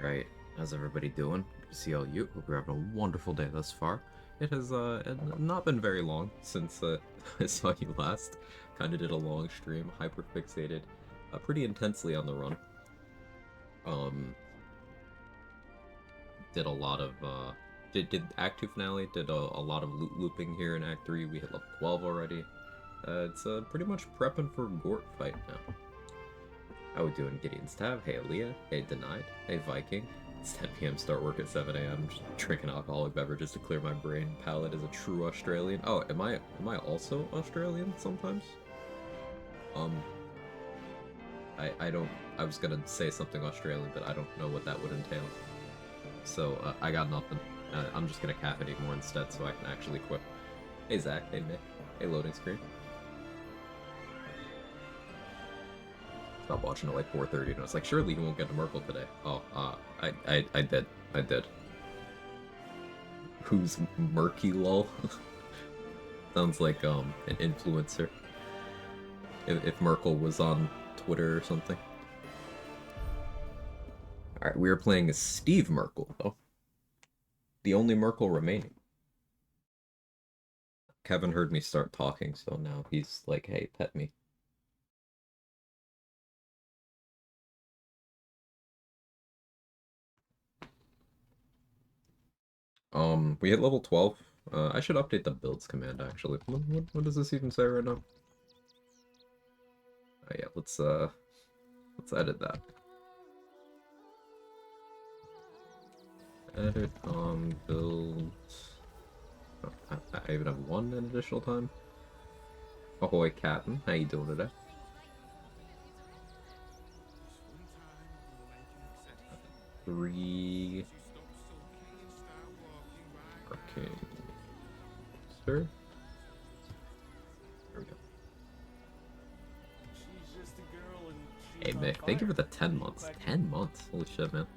Alright, how's everybody doing? Good to see all you. Hope you're having a wonderful day thus far. It has not been very long since I saw you last. Kinda did a long stream, hyper fixated, pretty intensely on the run. Um, did a lot of, did Act 2 finale, did a lot of looping here in Act 3. We hit level 12 already. It's pretty much prepping for Gort fight now. How we doing, Gideon's Tab? Hey, Aaliyah. Hey, Denied. Hey, Viking. It's 10 p.m. Start work at 7 a.m. Just drinking alcoholic beverages to clear my brain. Palate is a true Australian. Oh, am I also Australian sometimes? I don't. I was gonna say something Australian, but I don't know what that would entail. So I got nothing. I'm just gonna caffeinate more instead, so I can actually quit. Hey, Zach. Hey, Nick. Hey, loading screen. Stop watching at like 4:30, and I was like, surely he won't get to Merkle today. Oh, I did. I did. Who's Murky lol? Sounds like an influencer. If Merkle was on Twitter or something. Alright, we are playing as Steve Merkle, though. The only Merkle remaining. Kevin heard me start talking, so now he's like, hey, pet me. We hit level 12. I should update the builds command, actually. What does this even say right now? Oh yeah, let's edit that. Edit build. Oh, I even have one an additional time. Ahoy, Captain. How you doing today? Three. Arcane. Sir? There we go. Hey, Mick, thank you for the 10 months. 10 months? Holy shit, man.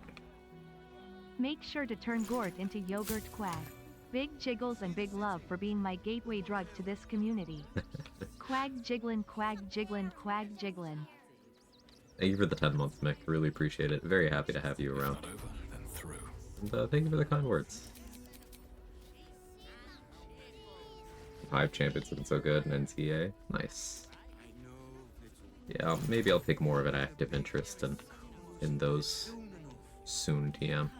Make sure to turn Gort into yogurt Quag. Big jiggles and big love for being my gateway drug to this community. Quag jiggling, Quag jiggling, Quag jiggling. Thank you for the 10 months, Mick. Really appreciate it. Very happy to have you around. And thank you for the kind words. Hive Champions looking so good, and NTA. Nice. Yeah, maybe I'll take more of an active interest in those soon, TM.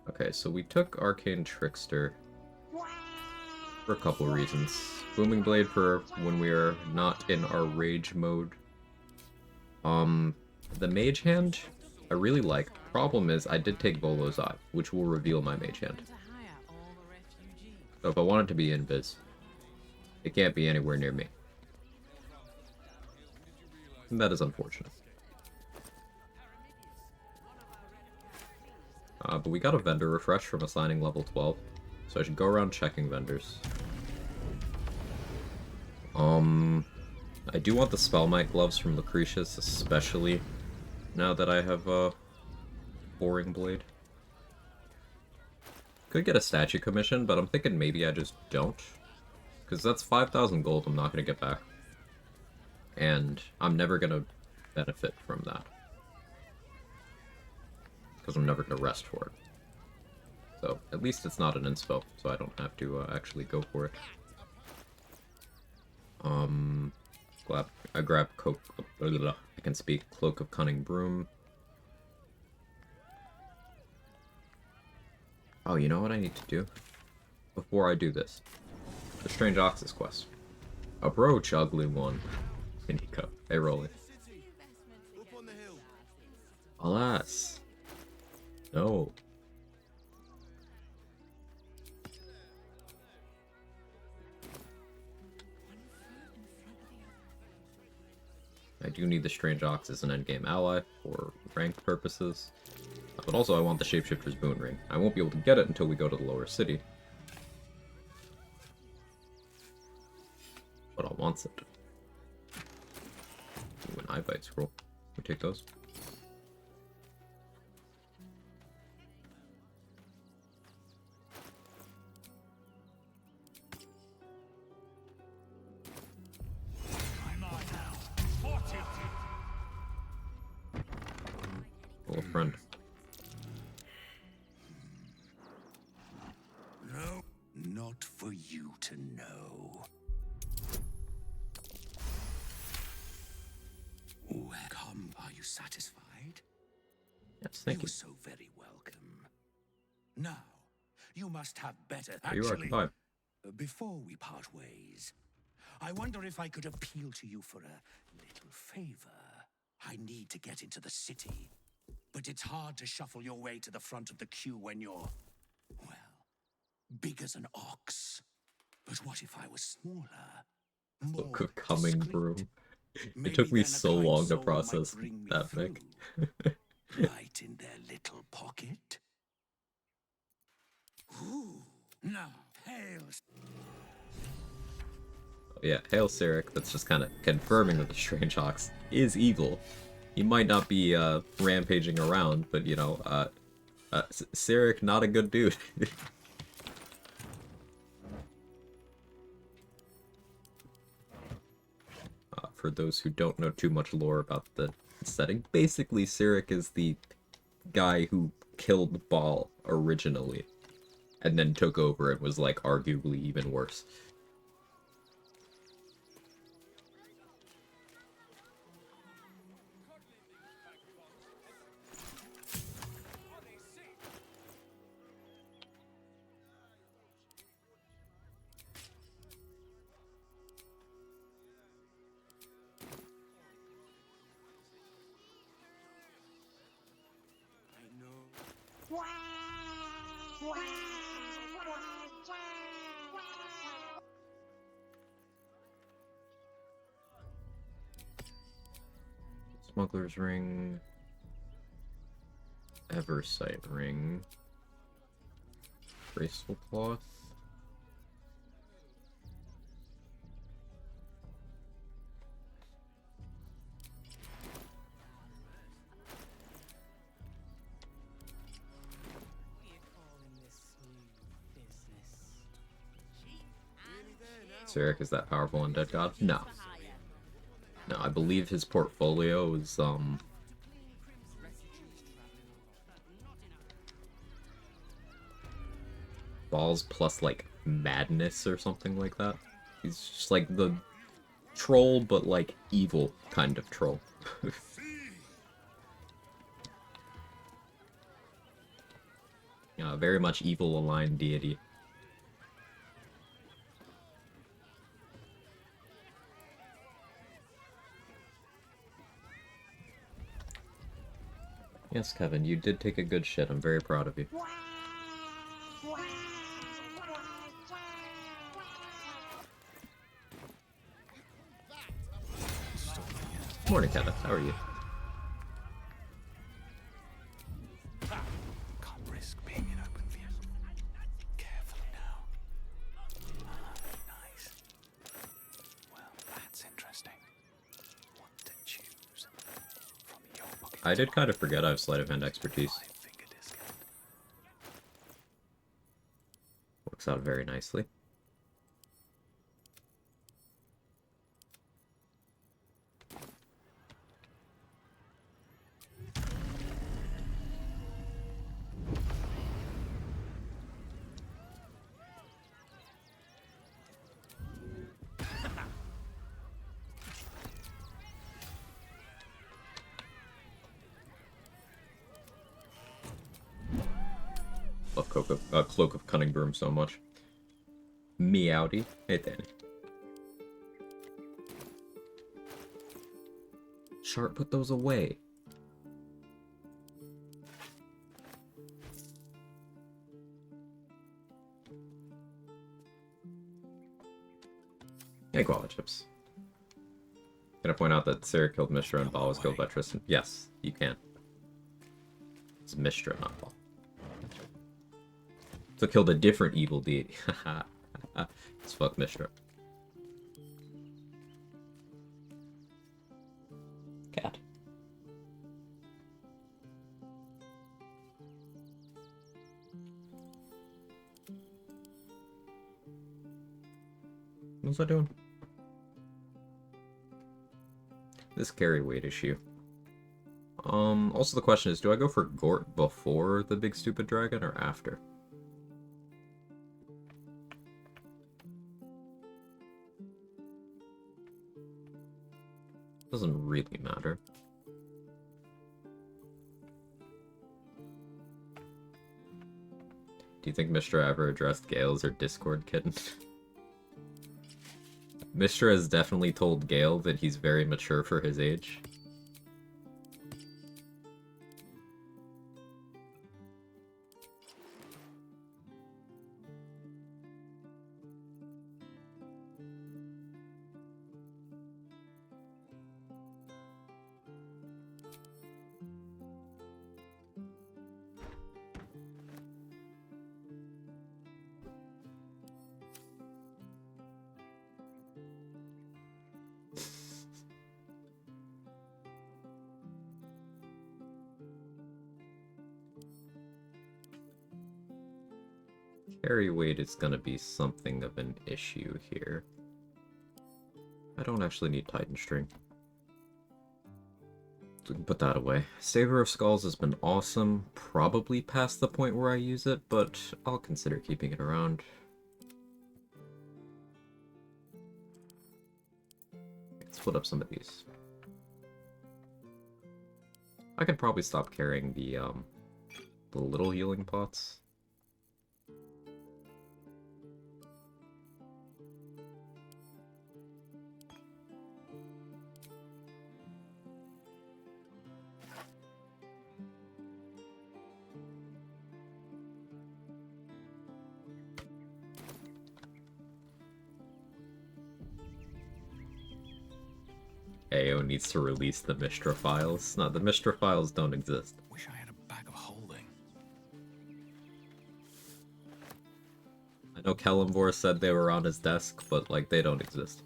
Okay, so we took Arcane Trickster for a couple reasons. Booming Blade for when we are not in our rage mode. The Mage Hand, I really like. Problem is, I did take Volo's Eye, which will reveal my Mage Hand. So if I want it to be invis, it can't be anywhere near me. And that is unfortunate. But we got a vendor refresh from assigning level 12, so I should go around checking vendors. I do want the Spellmite gloves from Lucretius, especially now that I have Boring Blade. Could get a statue commission, but I'm thinking maybe I just don't. Because that's 5,000 gold I'm not going to get back. And I'm never going to benefit from that. Because I'm never going to rest for it. So, at least it's not an inspo, so I don't have to actually go for it. Glad I grabbed I can speak. Cloak of Cunning Broom. Oh, you know what I need to do? Before I do this. The Strange Oxus quest. Approach, ugly one. Here you go. Hey, Rolly. Alas. No. I do need the Strange Ox as an endgame ally for rank purposes. But also I want the Shapeshifter's Boon Ring. I won't be able to get it until we go to the lower city. But I want it. Ooh, an Eyebite scroll. We take those. Little friend. No, not for you to know. Welcome. Are you satisfied? Yes, thank you. You're so very welcome. Now, you must have better. You are occupied. Before we part ways, I wonder if I could appeal to you for a little favor. I need to get into the city, but it's hard to shuffle your way to the front of the queue when you're, well, big as an ox. But what if I was smaller? Book More of Coming discreet? Broom. It Maybe took me then a so kind long to soul might process bring me that through. Vic. Right in their little pocket. Ooh, now, hail. Yeah, Hail Cyric, that's just kind of confirming that the Strange Ox is evil. He might not be rampaging around, but you know, Cyric, not a good dude. For those who don't know too much lore about the setting, basically Cyric is the guy who killed Baal originally, and then took over and was like arguably even worse. Smuggler's Ring, Eversight Ring, Graceful Cloth. Cyric is that powerful undead god? No. No, I believe his portfolio is, balls plus, like, madness or something like that. He's just, like, the troll, but, like, evil kind of troll. Very much evil-aligned deity. Yes, Kevin, you did take a good shit. I'm very proud of you. Morning, Kevin. How are you? Can't risk being in open view. Carefully now. Nice. Well, that's interesting. What to choose from your pocket. I did kind of forget I have sleight of hand expertise. Finger discount. Works out very nicely. Love Cloak of Cunning Broom so much. Meowdy. Hey, Danny. Sharp, put those away. Hey, Koala Chips. Can I point out that Sarah killed Mishra and Baal was killed by Tristan? Yes, you can. It's Mishra, not Baal. So killed a different evil deity. Haha. Let's fuck Mishra. Cat. What's that doing? This carry weight issue. Also the question is, do I go for Gort before the big stupid dragon or after? Doesn't really matter. Do you think Mishra ever addressed Gale as her Discord kitten? Mishra has definitely told Gale that he's very mature for his age. Carry weight is gonna be something of an issue here. I don't actually need Titan String. So we can put that away. Saver of Skulls has been awesome. Probably past the point where I use it, but I'll consider keeping it around. Let's split up some of these. I could probably stop carrying the little healing pots. AO needs to release the Mishra files. No, the Mishra files don't exist. Wish I had a bag of holding. I know Kellenvor said they were on his desk, but, like, they don't exist.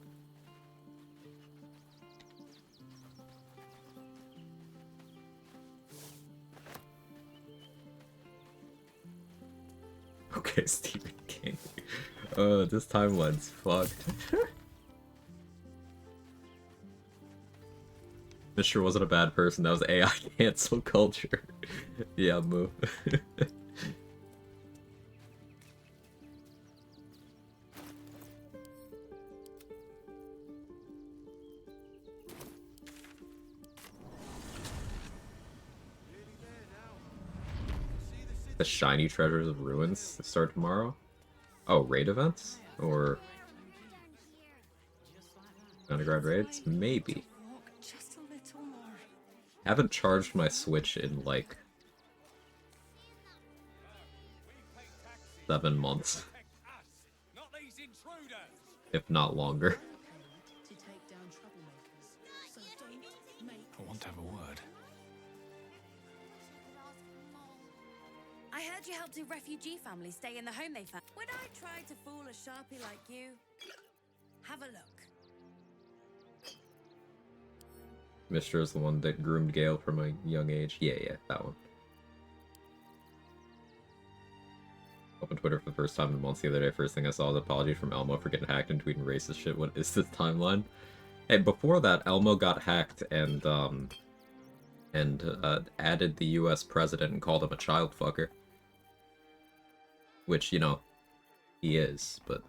Okay, Stephen King. This timeline's fucked. Mishra wasn't a bad person, that was AI cancel culture. Yeah, move. The shiny treasures of ruins start tomorrow? Oh, raid events? Or underground raids? Maybe. Haven't charged my Switch in like 7 months. If not longer. I want to have a word. I heard you helped a refugee family stay in the home they found. Would I try to fool a sharpie like you? Have a look. Mr. is the one that groomed Gale from a young age. Yeah, that one. Opened Twitter for the first time in months the other day. First thing I saw was an apology from Elmo for getting hacked and tweeting racist shit. What is this timeline? Hey, before that, Elmo got hacked and added the US president and called him a child fucker. Which, you know, he is, but...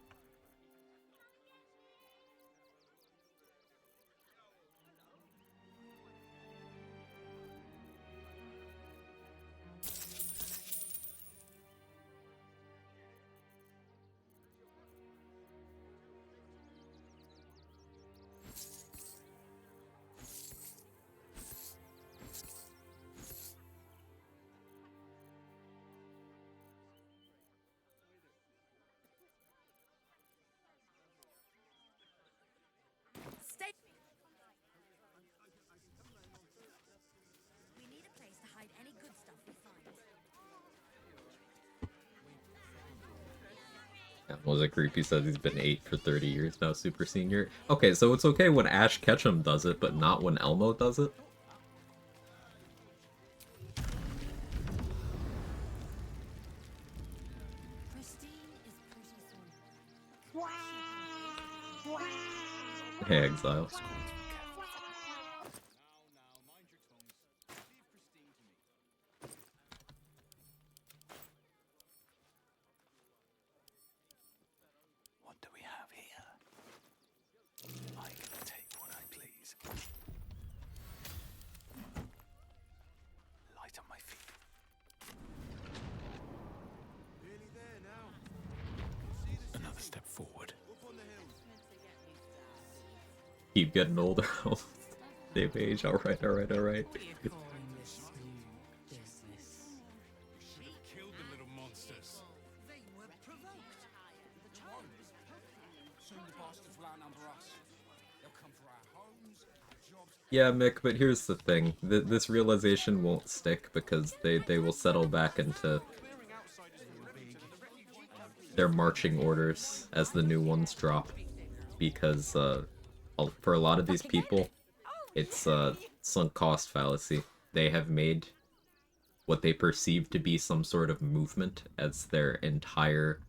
Stay. We need a place to hide any good stuff we find. Was it creepy? Says he's been 8 for 30 years now, super senior. Okay, so it's okay when Ash Ketchum does it, but not when Elmo does it? Hey, Exile. step forward. Keep getting older. Same age. Alright, alright, alright. Killed the little monsters. They were provoked. Soon the bastards will outnumber us. They'll come for our homes, our jobs. Yeah, Mick, but here's the thing. This realization won't stick because they will settle back into their marching orders as the new ones drop. Because for a lot of these people, it's sunk cost fallacy. They have made what they perceive to be some sort of movement as their entire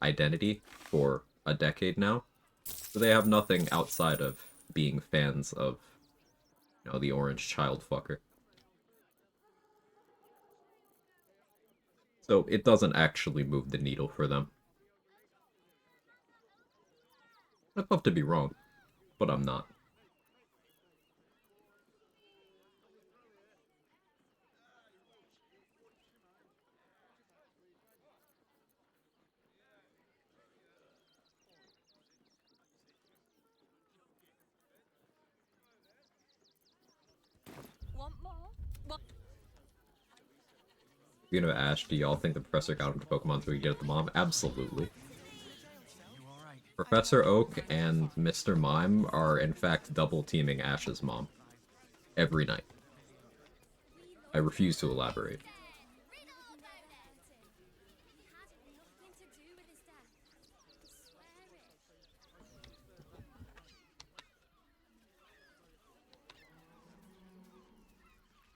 identity for a decade now. So they have nothing outside of being fans of, you know, the orange child fucker. So it doesn't actually move the needle for them. I'd love to be wrong, but I'm not. Want more? What? You know, Ash, do y'all think the professor got him to Pokemon so he could get at the mom? Absolutely. Professor Oak and Mr. Mime are, in fact, double-teaming Ash's mom. Every night. I refuse to elaborate.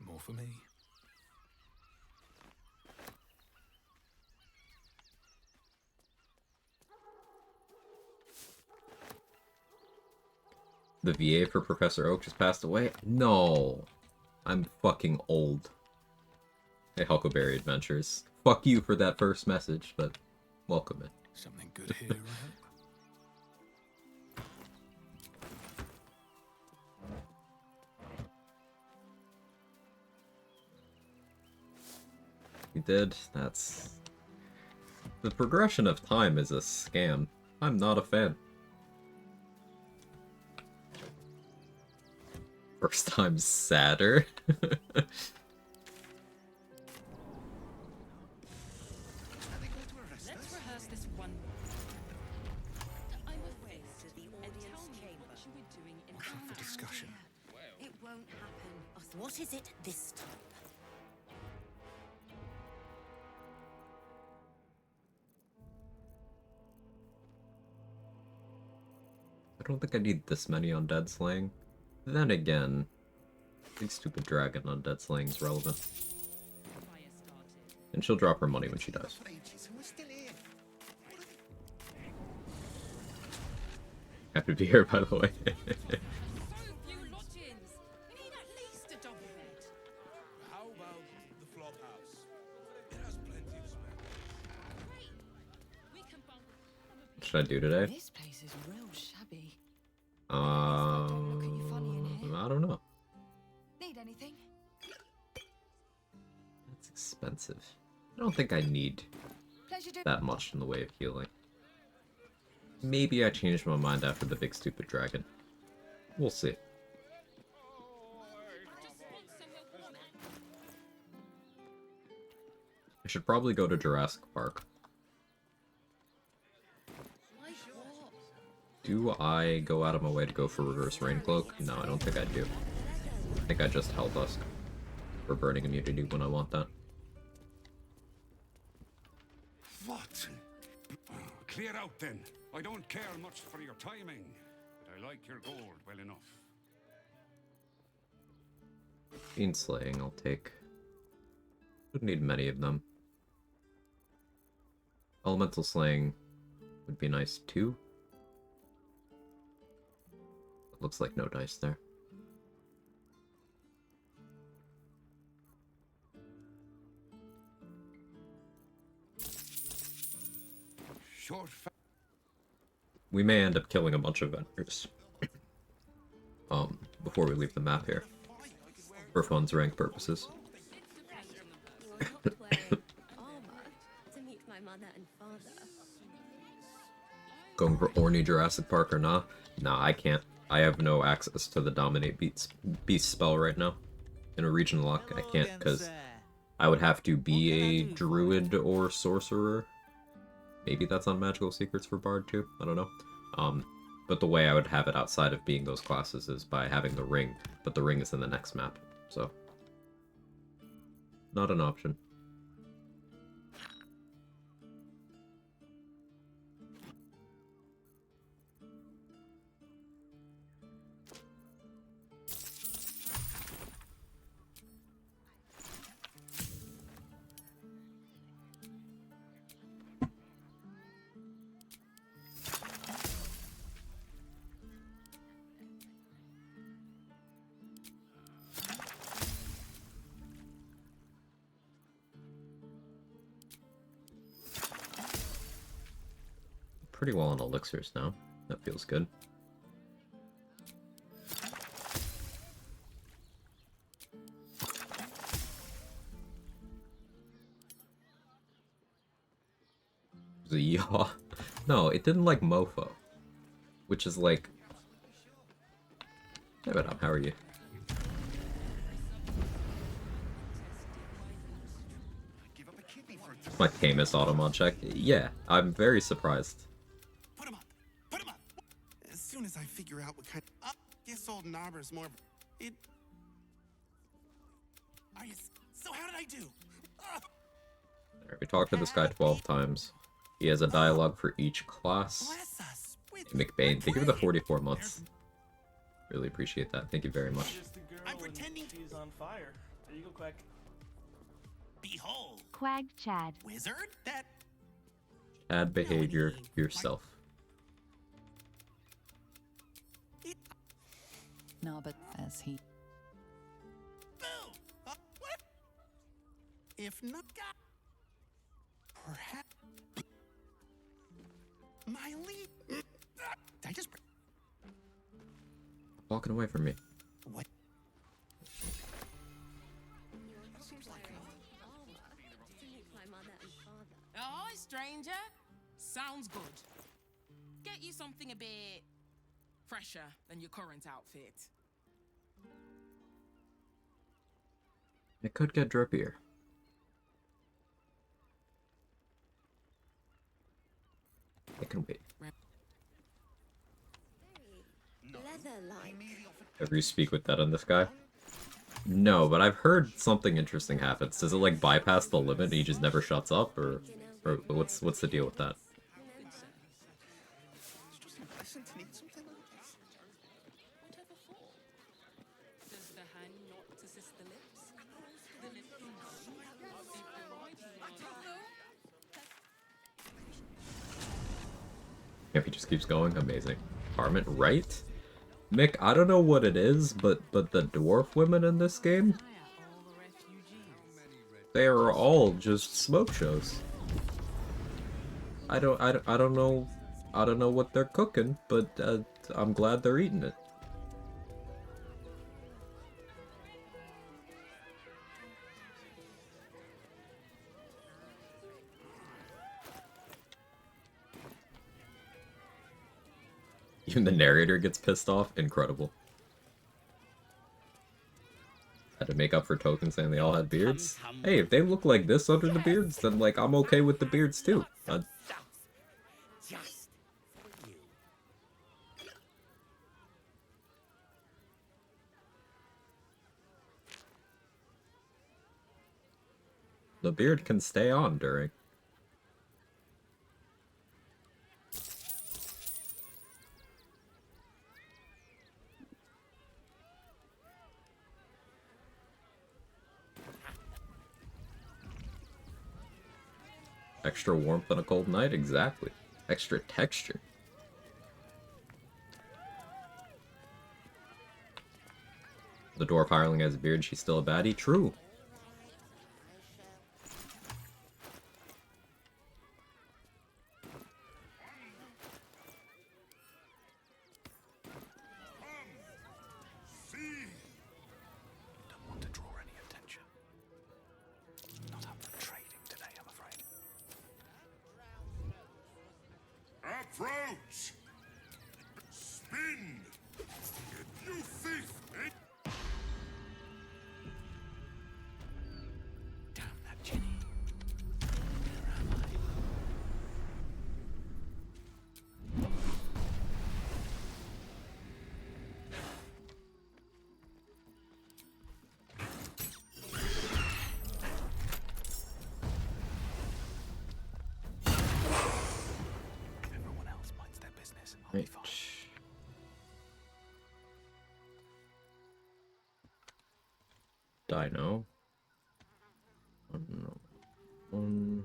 More for me. The VA for Professor Oak just passed away? No. I'm fucking old. Hey, Huckleberry Adventures. Fuck you for that first message, but welcome in. Something good here, I hope. You did? That's... The progression of time is a scam. I'm not a fan. First time sadder. Let's rehearse this one. I'm away to the audience chamber. What you were doing in What's up for discussion? It won't happen. What is it this time? I don't think I need this many undead slaying. Then again, big stupid dragon undead slaying is relevant. And she'll drop her money when she dies. Happy to be here, by the way. So few lodgings. We need at least a double bed. How about the flop house? It has plenty of space. Great. We can bump. What should I do today? This place is real shabby. I don't know. Need anything? That's expensive. I don't think I need Pleasure doing. that much in the way of healing. Maybe I changed my mind after the big stupid dragon. We'll see. I just want somewhere warm and I should probably go to Jurassic Park. like what? Do I go out of my way to go for Reverse Rain Cloak? No, I don't think I do. I think I just Hell Dusk for burning immunity when I want that. What? Clear out then. I don't care much for your timing, but I like your gold well enough. Fiend Slaying, I'll take. Wouldn't need many of them. Elemental Slaying would be nice too. It looks like no dice there. Short We may end up killing a bunch of vendors. Before we leave the map here. For funds rank purposes. You're not wearing armor to meet my mother and father. Going for Orny Jurassic Park or nah? Nah, I can't. I have no access to the Dominate Beast spell right now. In a region lock, I can't, because I would have to be a druid or sorcerer. Maybe that's on Magical Secrets for Bard too, I don't know. But the way I would have it outside of being those classes is by having the ring, but the ring is in the next map, so not an option. Pretty well on elixirs now. That feels good. The yaw. No, it didn't like mofo. Which is like... Hey, madam, how are you? My Camus automon check. Yeah, I'm very surprised. Put him up! Put him up! As soon as I figure out what kind of... this old knobber's more... It... Are you... So how did I do? Alright, we talked to this guy 12 times. He has a dialogue for each class. Bless us with... McBain, thank you for the 44 months. Really appreciate that. Thank you very much. I'm pretending she's on fire. There you go, Quag. Behold! Quag Chad. Wizard? That... Add behavior yourself. No, but as he... Boo! What? If not... Perhaps... My lead... I just... Walking away from me. What? Oh, hi, stranger. Sounds good. Get you something a bit fresher than your current outfit. It could get drippier. It can wait. Ever you speak with that on this guy? No, but I've heard something interesting happens. Does it like bypass the limit and he just never shuts up, or what's the deal with that? Does the hand not assist the lips? The lip If he just keeps going, amazing. Parment, right? Mick, I don't know what it is, but the dwarf women in this game, they are all just smoke shows. I don't know what they're cooking, but I'm glad they're eating it. Even the narrator gets pissed off. Incredible. Had to make up for tokens saying they all had beards. Hey, if they look like this under the beards, then like I'm okay with the beards too. The beard can stay on during. Extra warmth on a cold night? Exactly. Extra texture. The dwarf hireling has a beard, she's still a baddie? True. Don't want to draw any attention. Not up for trading today, I'm afraid. Up Crouch! Spin! You thief! Eh? Damn that Jenny. Where am I? If everyone else minds their business, I'll be Right. fine. Dino. Oh, no.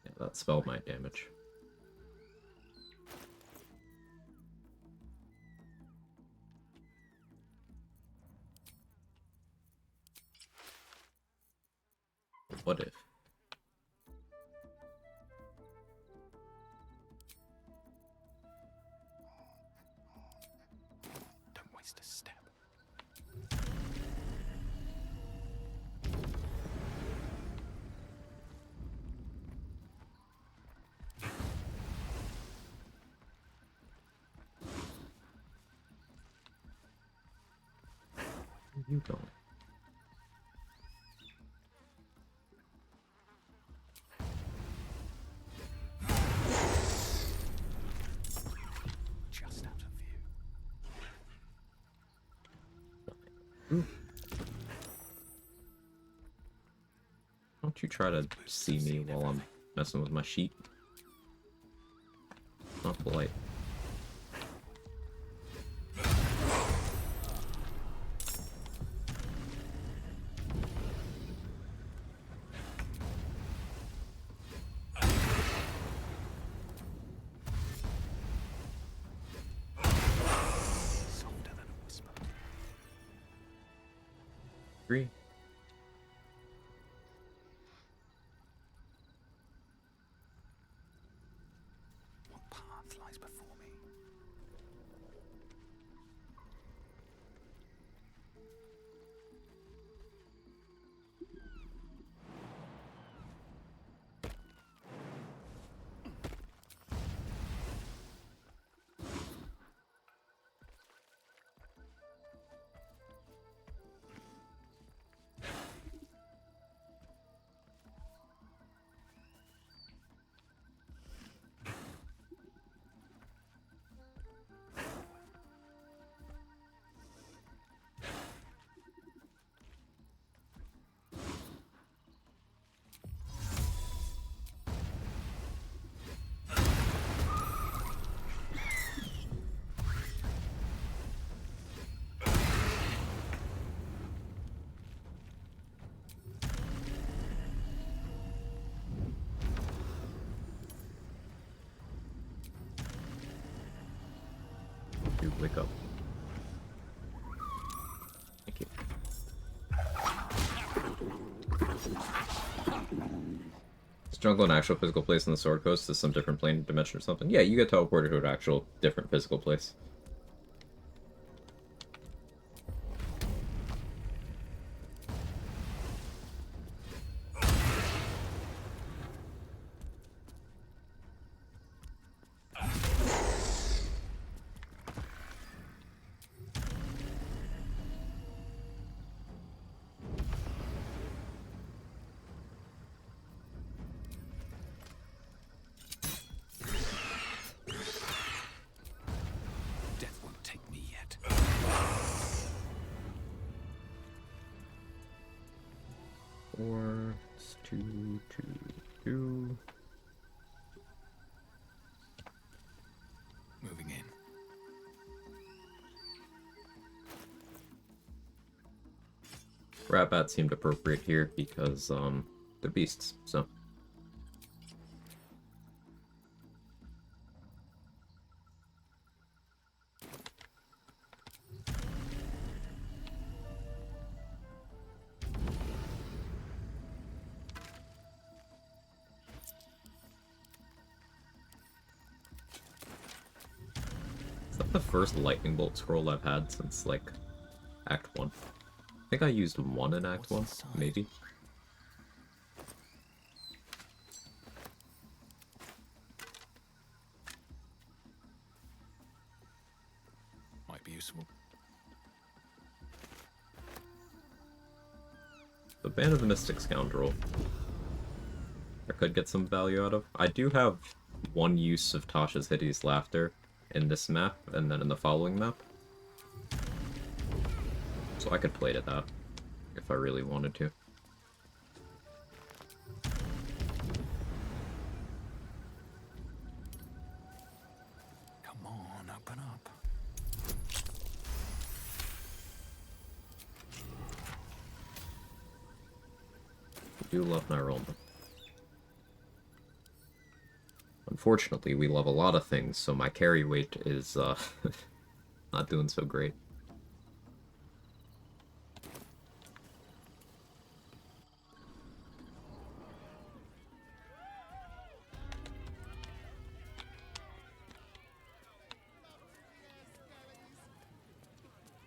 Yeah, that spell might damage. What if? Don't waste a step. You don't. Just out of view. Don't you try to see me while I'm messing with my sheet. Not polite. Softer than a whisper. 3. What path lies before me? Dude, wake up. Thank you. Is jungle an actual physical place in the Sword Coast? Is some different plane dimension or something? Yeah, you get teleported to an actual different physical place. Death won't take me yet. Four, it's 2, 2, 2. Moving in. Rat Bat seemed appropriate here because, they're beasts, so. Is that the first lightning bolt scroll I've had since, like, Act 1? I think I used one in Act 1, maybe. be useful. The Band of the Mystic Scoundrel. I could get some value out of. I do have one use of Tasha's Hideous Laughter in this map, and then in the following map. So I could play to that, if I really wanted to. Come on, open up. I do love Nyroma. Unfortunately, we love a lot of things, so my carry weight is, not doing so great.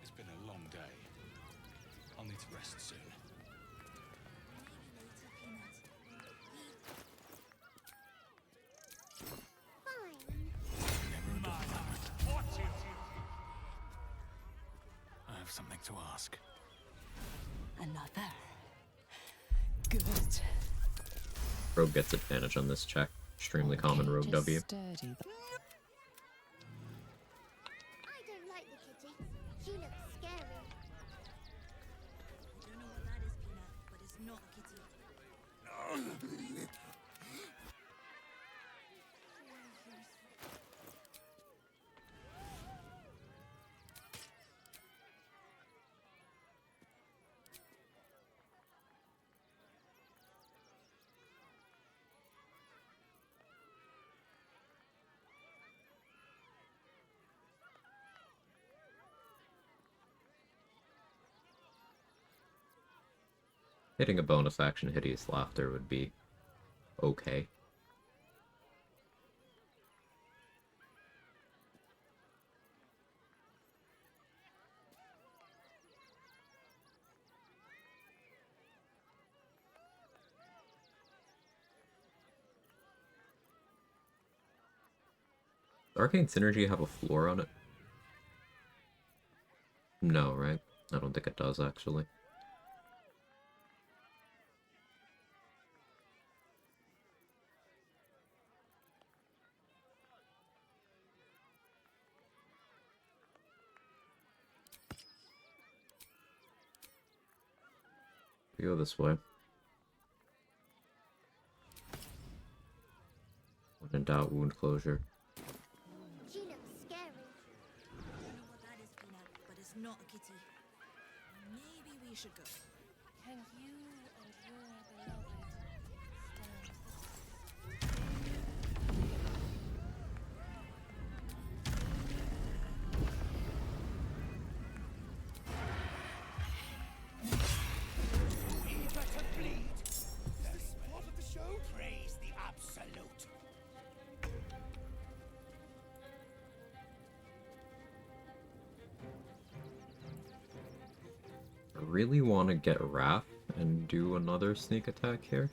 It's been a long day. I'll need to rest soon. I have something to ask. Another. Good. Rogue gets advantage on this check. Extremely common Rogue Just W. sturdy. I don't like the kitty. She looks scary. I don't know what that is, Peanut, but it's not a kitty. Hitting a bonus action Hideous Laughter would be okay. Does Arcane Synergy have a floor on it? No, right? I don't think it does, actually. We go this way. When in doubt, wound closure. She looks scary. I don't know what that is, Peanut, but it's not a kitty. Maybe we should go. Can you and your beloved Praise the absolute. I really want to get Wrath and do another sneak attack here.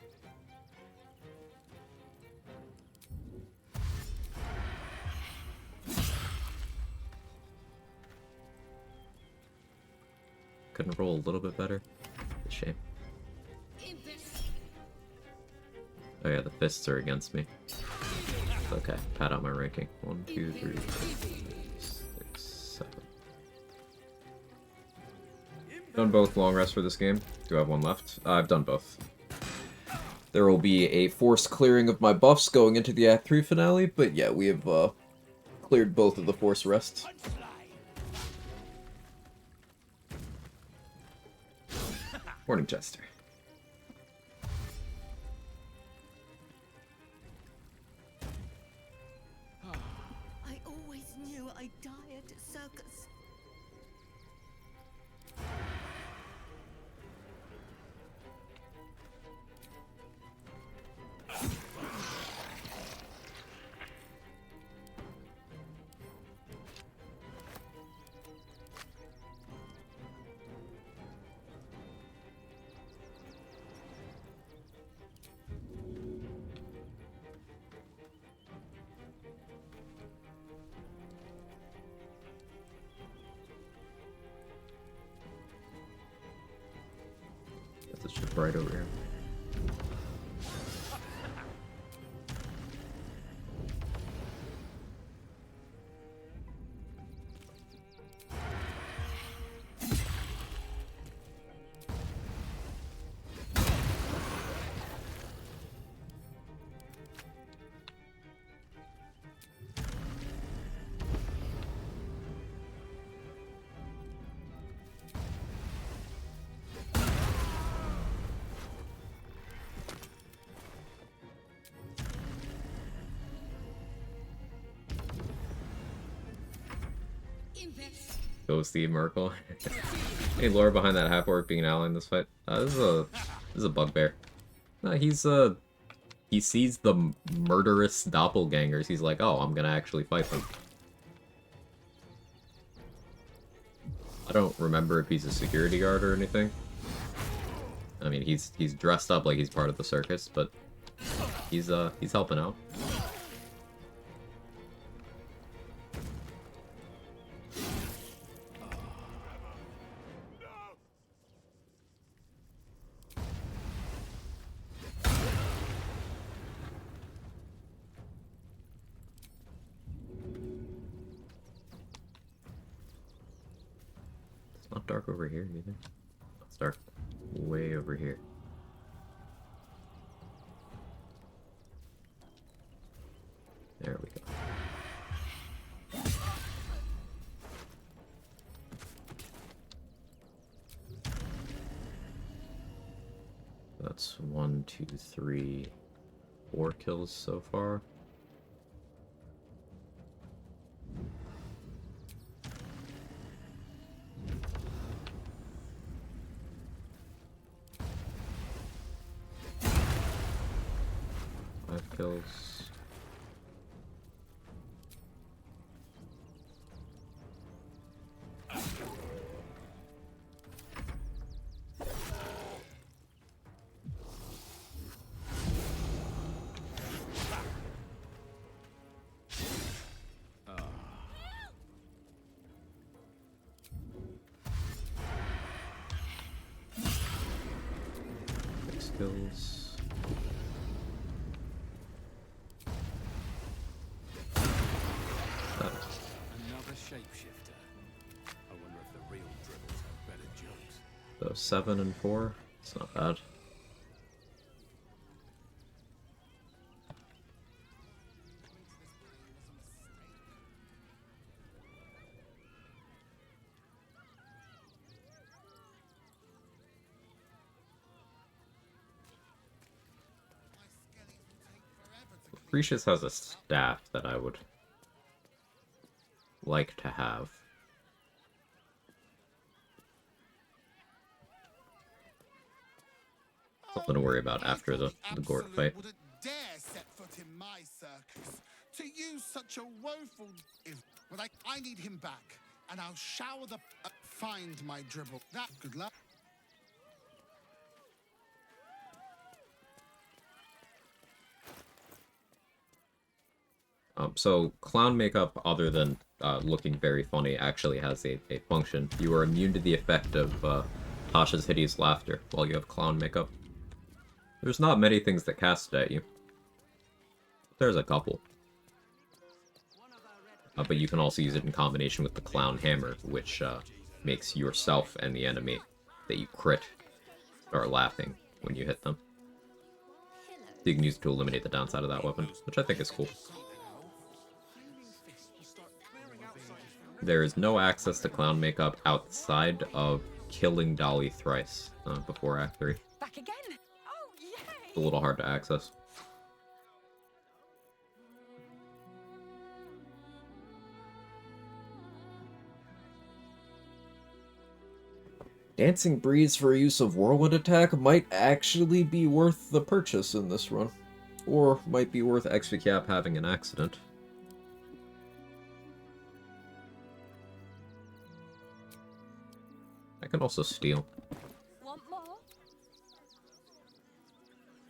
Couldn't roll a little bit better. Shame. Oh yeah, the fists are against me. Okay, pad out my ranking. 1, 2, 3, 4, 5, 6, 7. Done both long rests for this game. Do I have one left? I've done both. There will be a forced clearing of my buffs going into the Act 3 finale, but yeah, we have cleared both of the forced rests. Morning, Chester. I always knew I'd die at a circus. That's a ship right over here. Go Steve Merkel. Hey, lore behind that half orc being an ally in this fight. This is a bugbear. No, he sees the murderous doppelgangers. He's like, oh, I'm gonna actually fight them. I don't remember if he's a security guard or anything. I mean, he's dressed up like he's part of the circus, but he's helping out. It's not dark over here either. It's dark way over here. There we go. That's 1, 2, 3, 4 kills so far. Five kills. Skills. Another shapeshifter. I wonder if the real dribbles have better jokes. So 7 and 4. It's not bad. Precious has a staff that I would like to have. Something to worry about after the Gort fight. Wouldn't dare set foot in my circus. To use such a woeful... But I need him back, and I'll shower the... find my dribble. That good luck. So clown makeup, other than looking very funny, actually has a function. You are immune to the effect of Tasha's hideous laughter while you have clown makeup. There's not many things that cast it at you. There's a couple. But you can also use it in combination with the clown hammer, which makes yourself and the enemy that you crit start laughing when you hit them. So you can use it to eliminate the downside of that weapon, which I think is cool. There is no access to clown makeup outside of killing Dolly thrice before Act 3. Back again? Oh, yay! It's a little hard to access. Dancing Breeze for use of Whirlwind Attack might actually be worth the purchase in this run. Or might be worth XP Cap having an accident. I can also steal. Want more?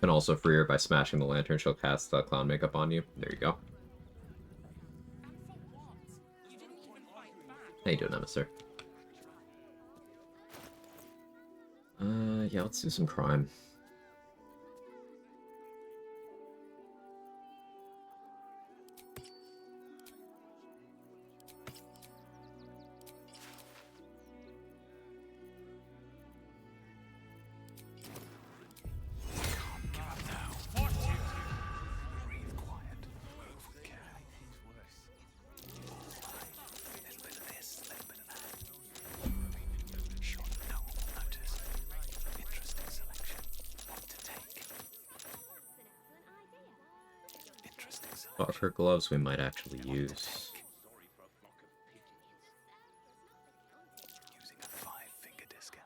Can also free her by smashing the lantern. She'll cast clown makeup on you. There you go. How you doing, Emissary? Yeah, let's do some crime. But her gloves we might actually use. Using a 5-finger discount.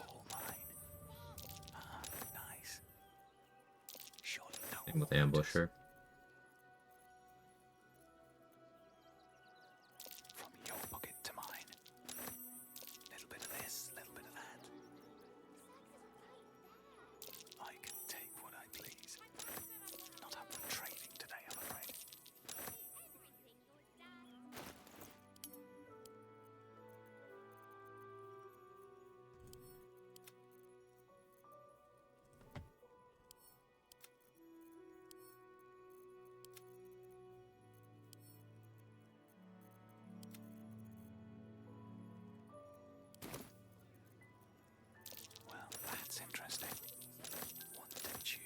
All mine. Ah, nice. Surely no Same with Ambusher. From your pocket to mine. Little bit of this, little bit of that. I can take what I please. Not up for trading today, I'm afraid. Well, that's interesting. One to choose.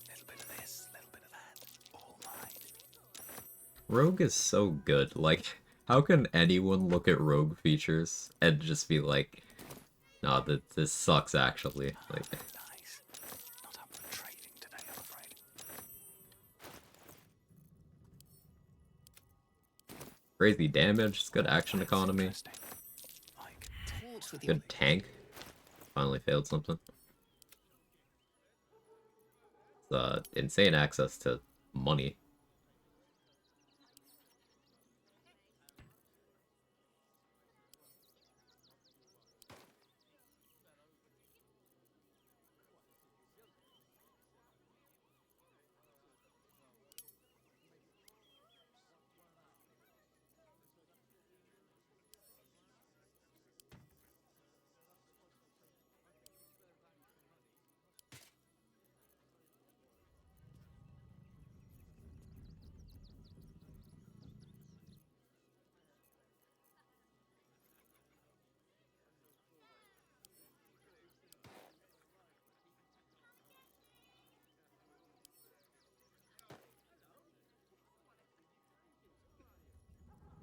Little bit of this, little bit of that. All mine. Rogue is so good. Like, how can anyone look at Rogue features and just be like, nah, this sucks actually. Like, Nice. Not up for trading today, I'm afraid. crazy damage, it's good action economy, Interesting. I can Torch with good tank. Finally failed something. It's, insane access to money.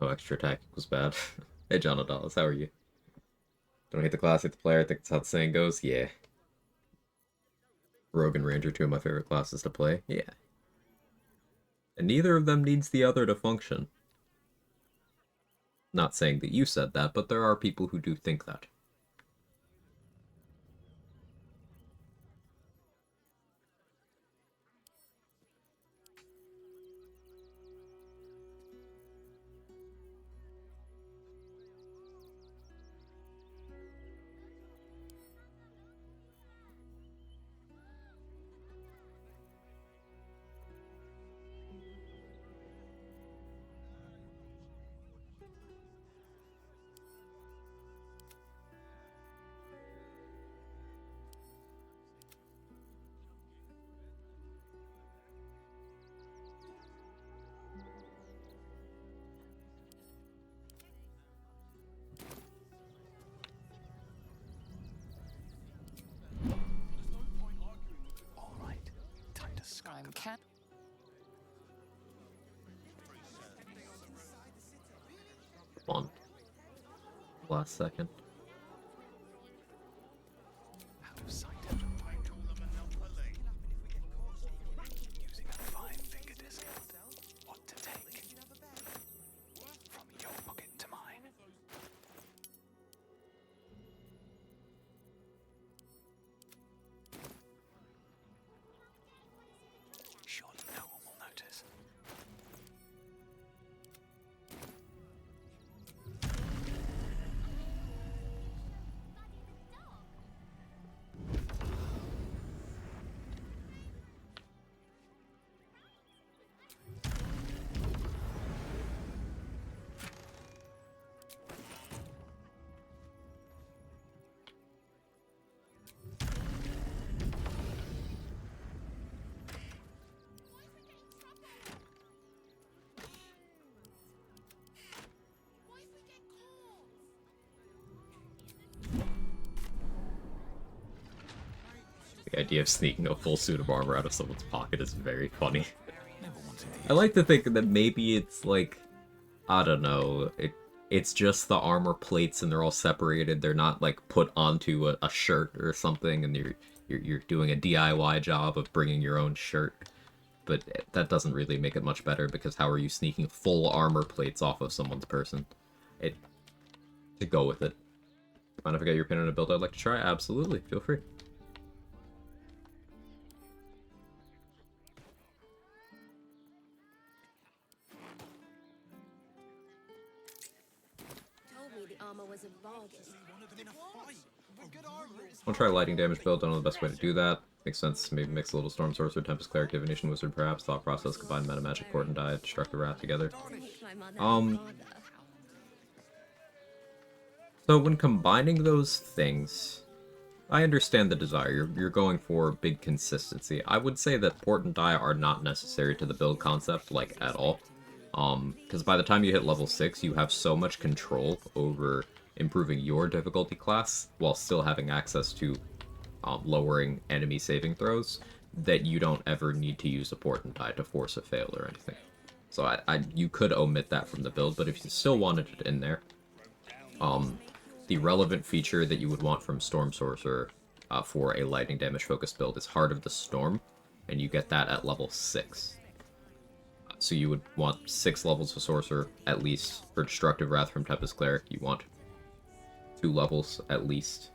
Oh, extra tactic was bad. Hey, John Adalis, how are you? Don't hate the class, hate the player. I think that's how the saying goes. Yeah. Rogue and Ranger, two of my favorite classes to play. Yeah. And neither of them needs the other to function. Not saying that you said that, but there are people who do think that. all right. Time to skunk. One. Last second. Out of sight, out of mind. Using a 5-finger discount. What to take? From your pocket to mine. Surely no one will notice. idea of sneaking a full suit of armor out of someone's pocket is very funny. I like to think that maybe it's like, I don't know, it's just the armor plates and they're all separated. They're not like put onto a shirt or something, and you're doing a DIY job of bringing your own shirt. But that doesn't really make it much better, because how are you sneaking full armor plates off of someone's person? To go with it. Mind if I get your opinion on a build I'd like to try? Absolutely, feel free. Told me the armor was a bargain. I'll try lighting damage build. Don't know the best way to do that. Makes sense. Maybe mix a little Storm Sorcerer, Tempest Cleric, Divination Wizard, perhaps. Thought process, combine Meta Magic, Port and Die, Destructive Wrath together. So when combining those things, I understand the desire. You're going for big consistency. I would say that Port and Die are not necessary to the build concept, like, at all. Because by the time you hit level 6, you have so much control over improving your difficulty class, while still having access to lowering enemy saving throws, that you don't ever need to use a Port and Die to force a fail or anything. So you could omit that from the build, but if you still wanted it in there, the relevant feature that you would want from Storm Sorcerer for a lightning damage focused build is Heart of the Storm, and you get that at level 6. So you would want 6 levels of Sorcerer, at least. For Destructive Wrath from Tempest Cleric, you want 2 levels, at least.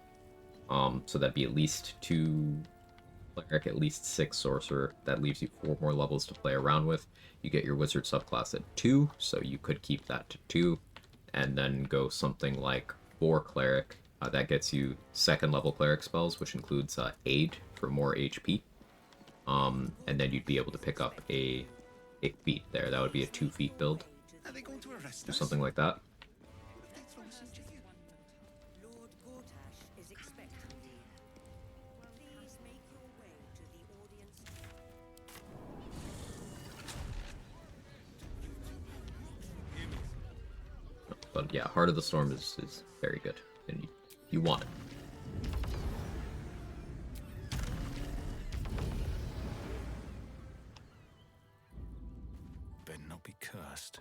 So that'd be at least 2 Cleric, at least 6 Sorcerer. That leaves you 4 more levels to play around with. You get your Wizard subclass at 2, so you could keep that to 2, and then go something like 4 Cleric. That gets you 2nd level Cleric spells, which includes Aid for more HP. And then you'd be able to pick up a feat there. That would be a 2 feat build. Do something like that. But yeah, Heart of the Storm is very good, and you want it. Better not be cursed.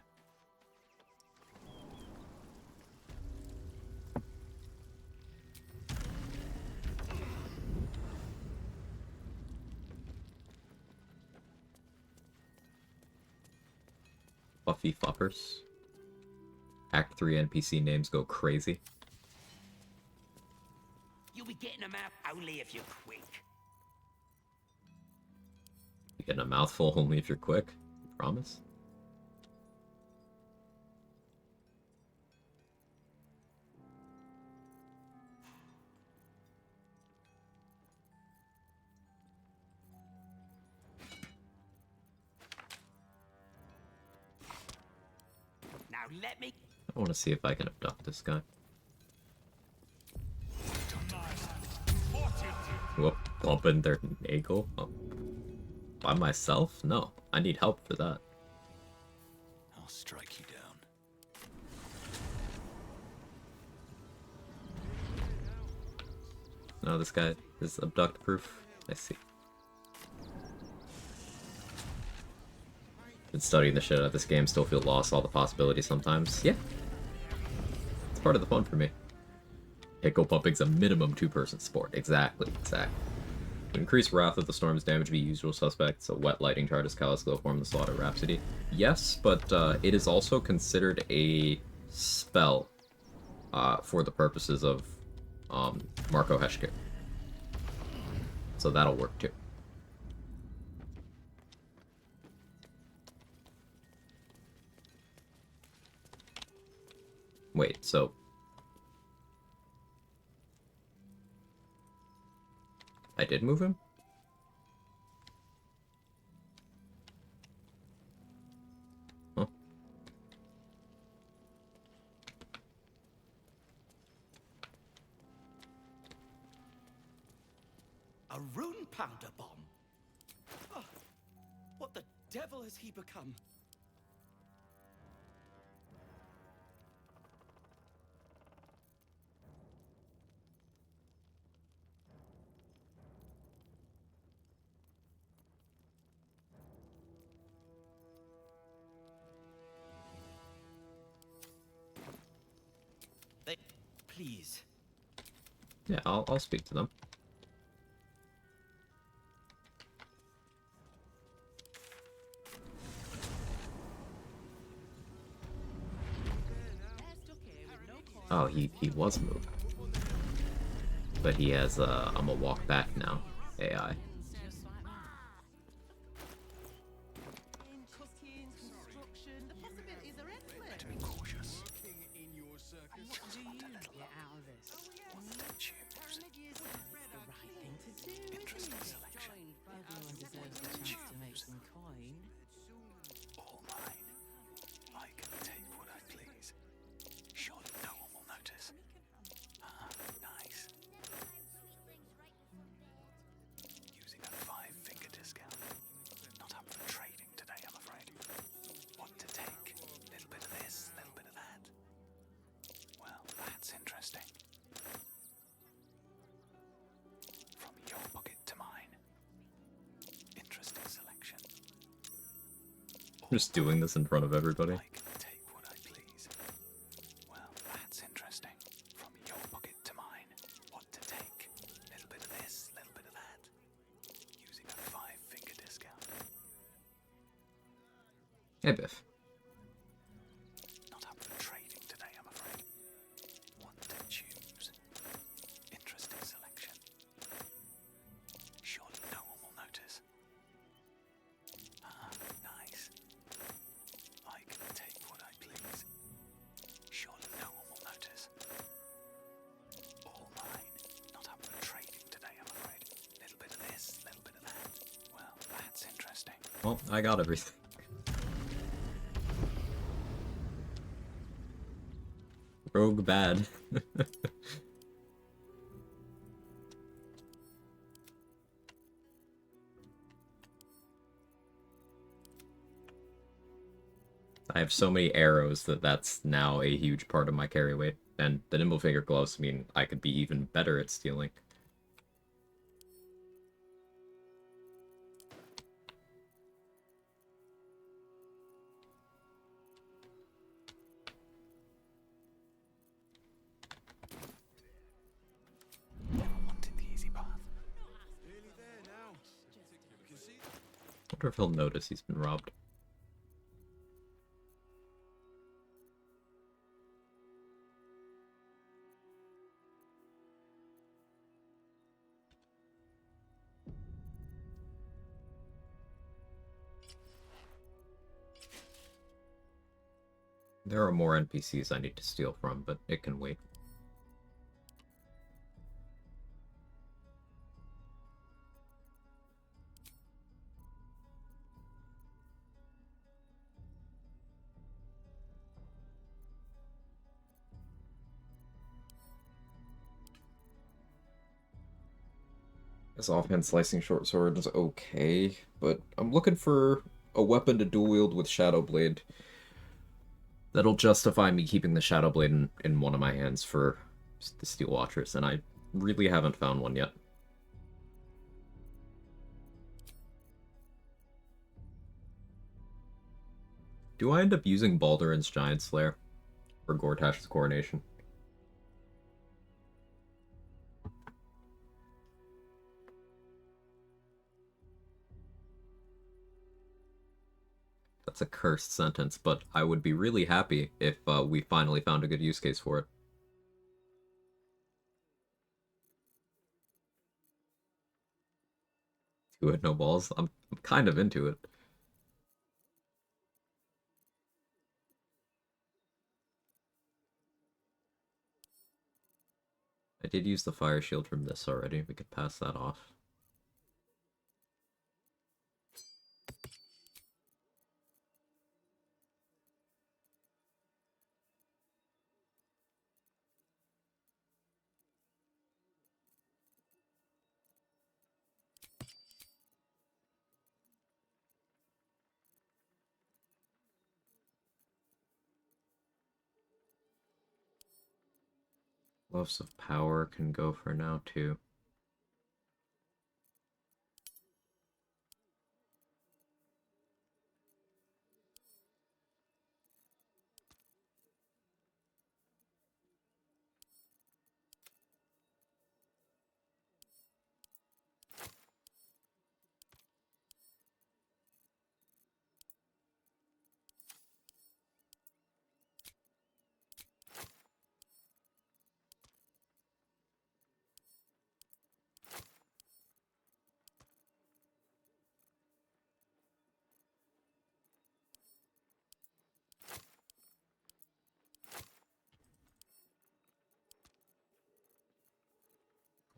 Fluffy Fluffers. Act 3 NPC names go crazy. You'll be getting them out only if you're quick. You get a mouthful only if you're quick. You promise? Now let me. I want to see if I can abduct this guy. Whoop, bumping their ankle? Oh. By myself? No, I need help for that. I'll strike you down. No, this guy is abduct proof. I see. Been studying the shit out of this game, still feel lost, all the possibilities sometimes. Yeah. It's part of the fun for me. Pickle pumping's a minimum 2-person sport. Exactly. To increase Wrath of the Storm's damage, be usual suspects, a Wet Lighting Charge, Callous Glow Form, the Slaughter Rhapsody. Yes, but it is also considered a spell for the purposes of Marco Heshke. So that'll work too. Wait, so... I did move him? Huh? A rune powder bomb? Oh, what the devil has he become? please. Yeah, I'll speak to them. Oh, he was moved. But he has, I'm gonna walk back now, AI. Better be cautious. Just want a little look. What to choose? Interesting selection. Choose. All mine. I can take what I please. Surely no one will notice. Ah, nice. Using a 5-finger discount. Not up for trading today, I'm afraid. What to take? Little bit of this, little bit of that. Well, that's interesting. From your pocket to mine. Interesting selection. I'm just doing this in front of everybody. I can take what I please. Well, that's interesting. From your pocket to mine. What to take? Little bit of this, little bit of that. Using a 5-finger discount. Hey, Biff. Not up for trading today, I'm afraid. What to choose? Interesting selection. Surely no one will notice. Ah, nice. I can take what I please. Surely no one will notice. All mine. Not up for trading today, I'm afraid. Little bit of this, little bit of that. Well, that's interesting. Well, I got everything. Rogue bad. I have so many arrows that's now a huge part of my carry weight. And the nimble finger gloves mean I could be even better at stealing. Never wanted the easy path. I wonder if he'll notice he's been robbed. There are more NPCs I need to steal from, but it can wait. This offhand slicing short sword is okay, but I'm looking for a weapon to dual wield with Shadow Blade that'll justify me keeping the Shadow Blade in one of my hands for the Steel Watchers, and I really haven't found one yet. Do I end up using Balduran's Giant Slayer for Gortash's Coronation? That's a cursed sentence, but I would be really happy if we finally found a good use case for it. Two head no balls? I'm kind of into it. I did use the fire shield from this already. We could pass that off. Gloves of Power can go for now, too.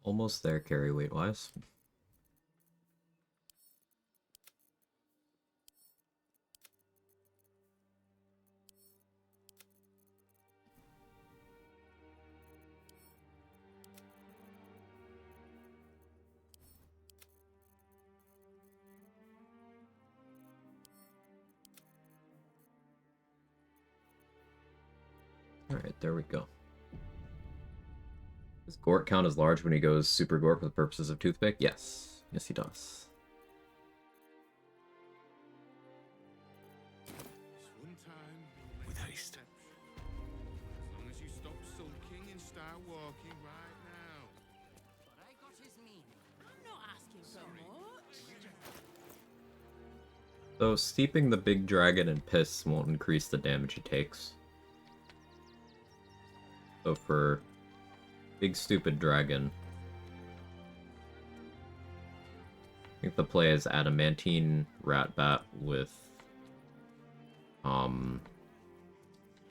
Almost there carry weight wise. Alright, there we go. Does Gort count as large when he goes Super Gort for the purposes of toothpick? Yes. Yes, he does. One time, with haste. As long as you stop sulking and start walking right now. But I got his meaning. I'm not asking so much. So, steeping the big dragon in piss won't increase the damage he takes. So for big stupid dragon, I think the play is adamantine ratbat with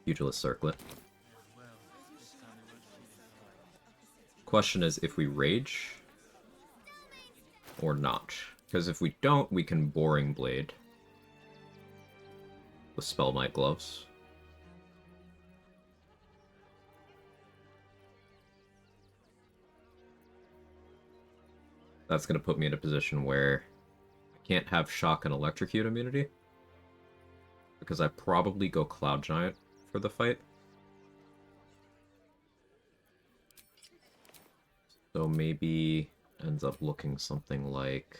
pugilist circlet. Question is if we rage or not, because if we don't, we can boring blade with Spell Knight gloves. That's going to put me in a position where I can't have shock and electrocute immunity, because I probably go Cloud Giant for the fight. So maybe ends up looking something like...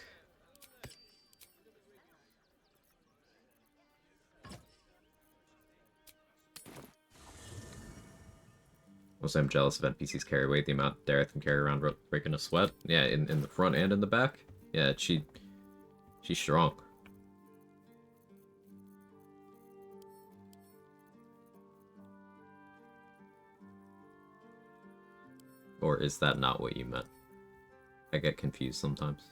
Mostly I'm jealous of NPC's carry weight, the amount Dareth can carry around breaking a sweat. Yeah, in the front and in the back. Yeah, she's strong. Or is that not what you meant? I get confused sometimes.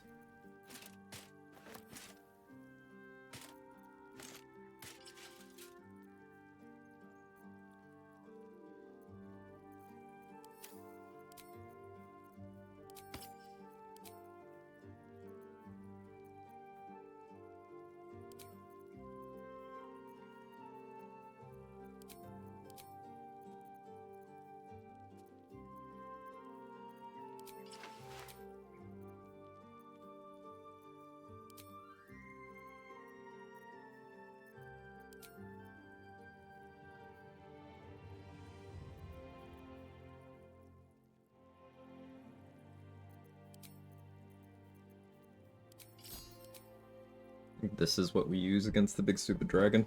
This is what we use against the big stupid dragon.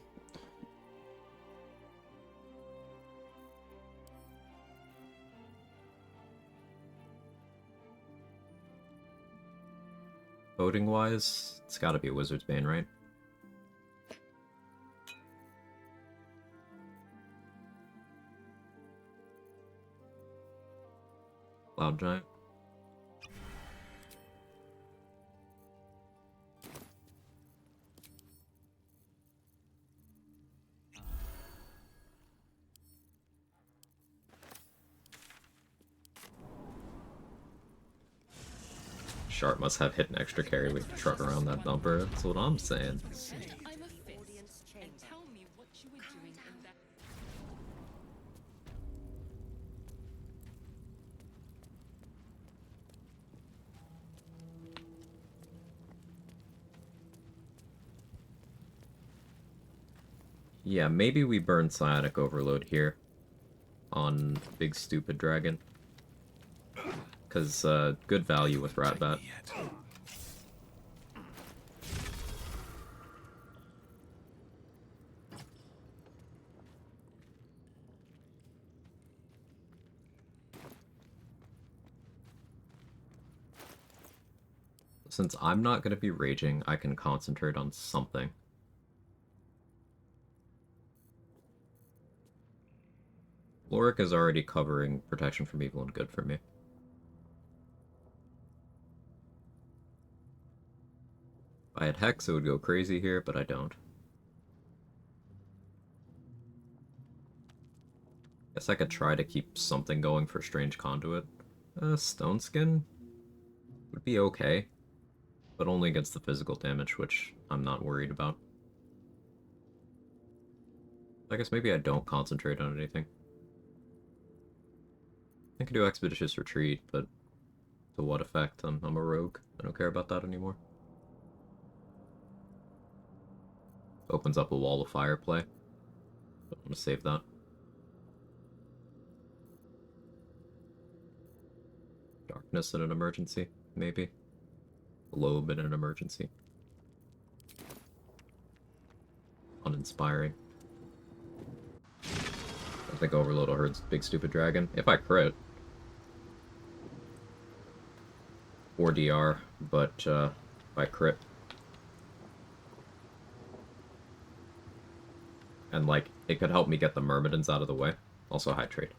Voting wise, it's gotta be a Wizard's Bane, right? Cloud Giant. Sharp must have hit an extra carry with truck around that bumper. That's what I'm saying. I'm a fist. And tell me what you were doing in that. Yeah, maybe we burn Psionic Overload here on Big Stupid Dragon. Because good value with Ratbat. Since I'm not going to be raging, I can concentrate on something. Lorik is already covering protection from evil and good for me. If I had Hex, it would go crazy here, but I don't. Guess I could try to keep something going for Strange Conduit. Stone Skin? would be okay, but only against the physical damage, which I'm not worried about. I guess maybe I don't concentrate on anything. I can do Expeditious Retreat, but to what effect? I'm a rogue. I don't care about that anymore. Opens up a wall of fire play. But I'm gonna save that. Darkness in an emergency, maybe. Lobe in an emergency. Uninspiring. I think Overload will hurt Big Stupid Dragon. If I crit. Or DR, but if I crit. And, like, it could help me get the Myrmidons out of the way. Also high trade.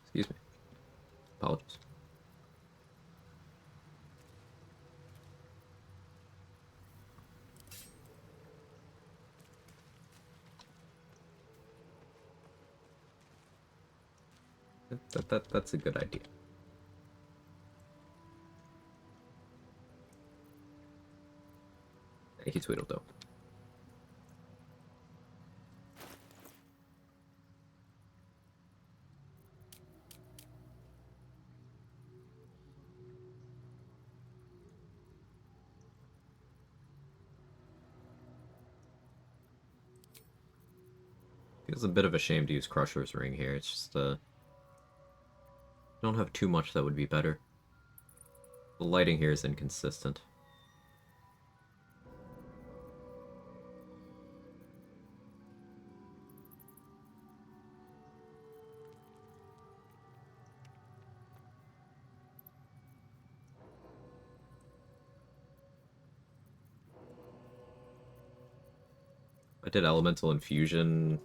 Excuse me. Apologies. That's a good idea. Thank you, Tweedledum. Feels a bit of a shame to use Crusher's Ring here. It's just, don't have too much that would be better. The lighting here is inconsistent. I did Elemental Infusion.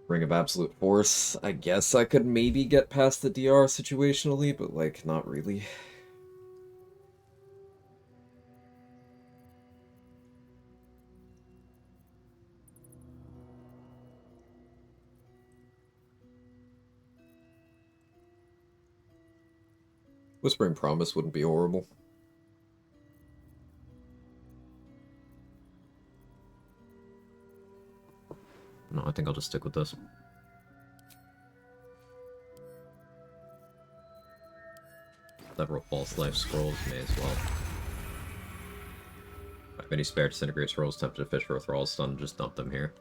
Ring of Absolute Force. I guess I could maybe get past the DR situationally, but, like, not really. Whispering Promise wouldn't be horrible. No, I think I'll just stick with this. Several false life scrolls, may as well. If I have any spare Disintegrate scrolls, tempted to fish for a Thrall stun, just dump them here.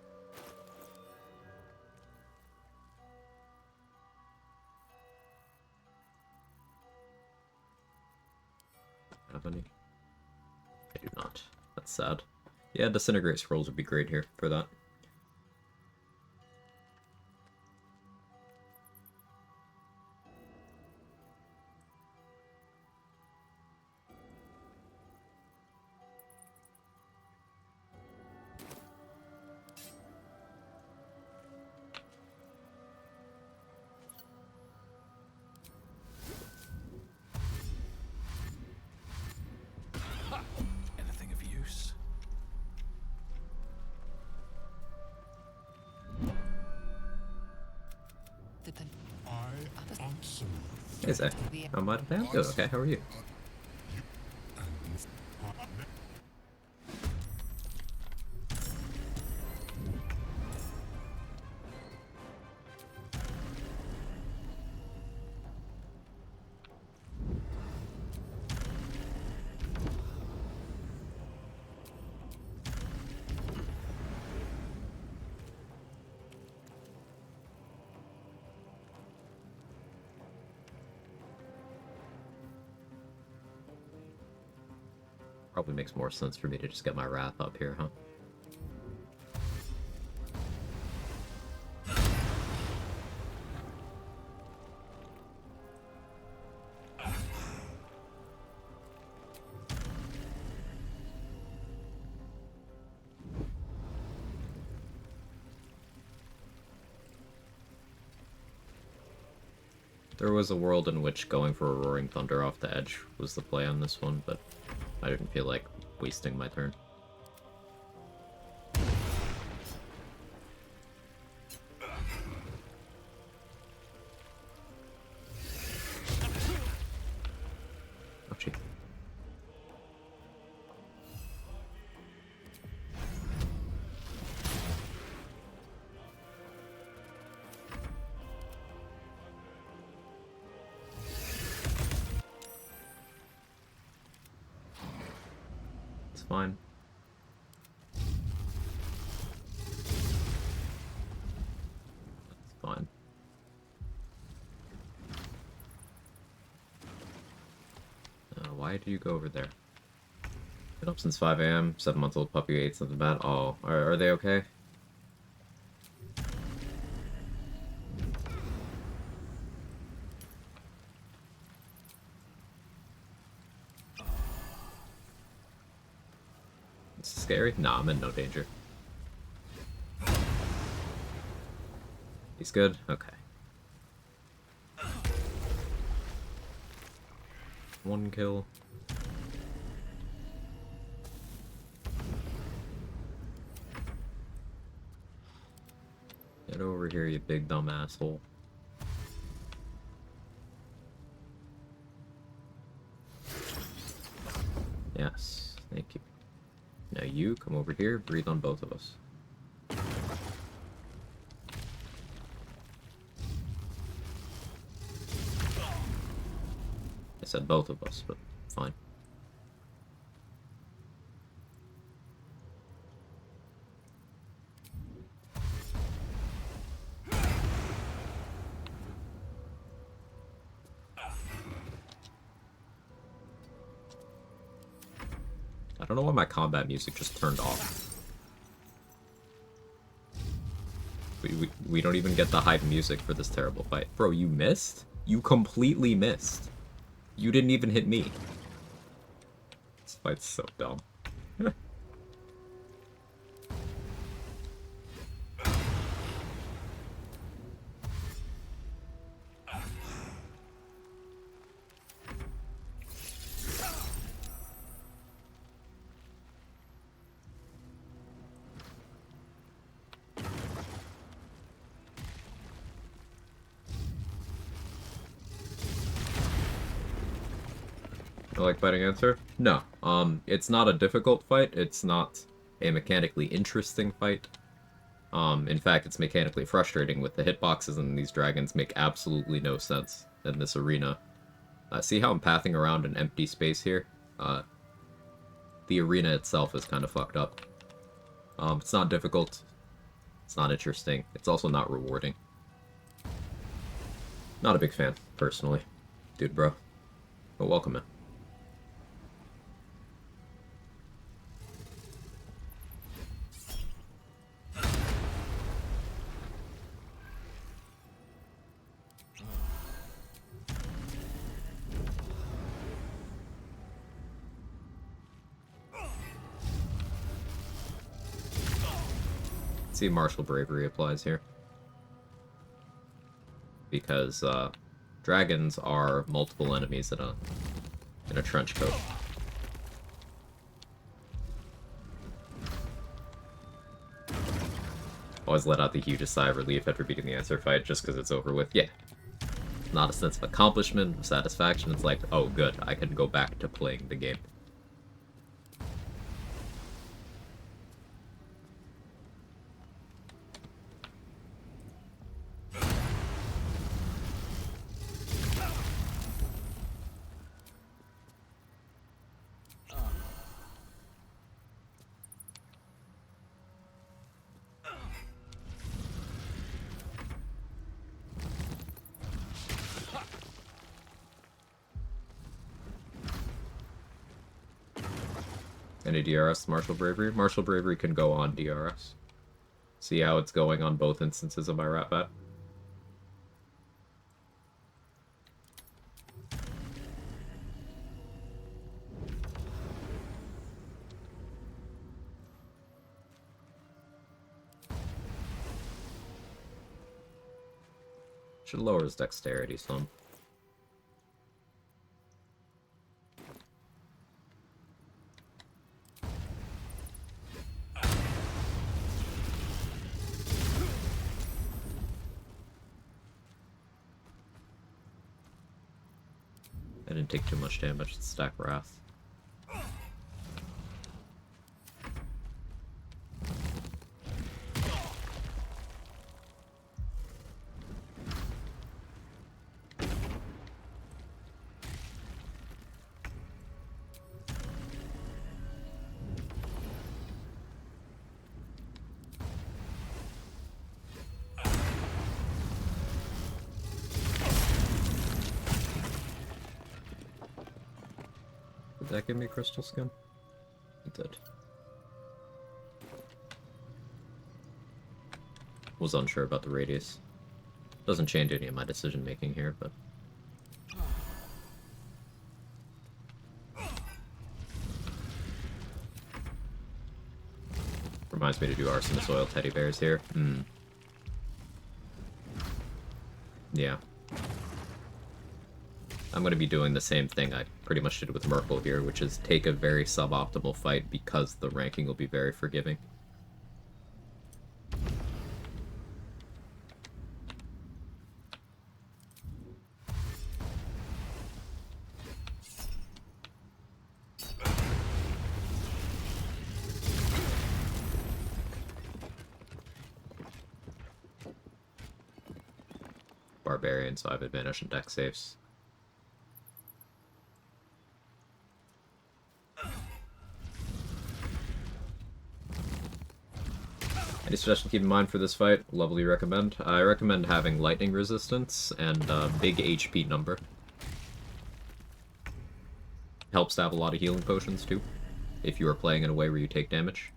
Have any? I do not. That's sad. Yeah, Disintegrate scrolls would be great here for that. Anything of use? Hey Zach, how might I help? Good, okay, how are you? Probably makes more sense for me to just get my Wrath up here, huh? There was a world in which going for a Roaring Thunder off the edge was the play on this one, but I didn't feel like wasting my turn. Oh, gee. It's fine. It's fine. Why do you go over there? Been up since 5 a.m. 7-month-old puppy ate something bad. Oh, are they okay? It's scary? Nah, I'm in no danger. He's good? Okay. One kill. Get over here, you big dumb asshole. Yes, thank you. Now you come over here, breathe on both of us. I said both of us, but fine. I don't know why my combat music just turned off. We don't even get the hype music for this terrible fight. Bro, you missed? You completely missed. You didn't even hit me. This fight's so dumb. I like fighting answer? No. It's not a difficult fight. It's not a mechanically interesting fight. In fact, it's mechanically frustrating with the hitboxes, and these dragons make absolutely no sense in this arena. See how I'm pathing around an empty space here? The arena itself is kind of fucked up. It's not difficult. It's not interesting. It's also not rewarding. Not a big fan, personally. Dude, bro. But welcome, man. See, martial bravery applies here. Because dragons are multiple enemies in a trench coat. Always let out the hugest sigh of relief after beating the answer fight just because it's over with. Yeah. Not a sense of accomplishment, of satisfaction. It's like, oh good, I can go back to playing the game. Any DRS Martial Bravery? Martial Bravery can go on DRS. See how it's going on both instances of my rat bat? Should lower his dexterity some. Didn't take too much damage to stack Wrath. Did that give me crystal skin? It did. Was unsure about the radius. Doesn't change any of my decision making here, but... Reminds me to do Arsonist Oil Teddy Bears here. Yeah. I'm going to be doing the same thing I pretty much did with Merkel here, which is take a very suboptimal fight because the ranking will be very forgiving. Barbarian, so I have advantage in deck saves. Any suggestion to keep in mind for this fight? Level you recommend? I recommend having lightning resistance and big HP number. Helps to have a lot of healing potions too, if you are playing in a way where you take damage.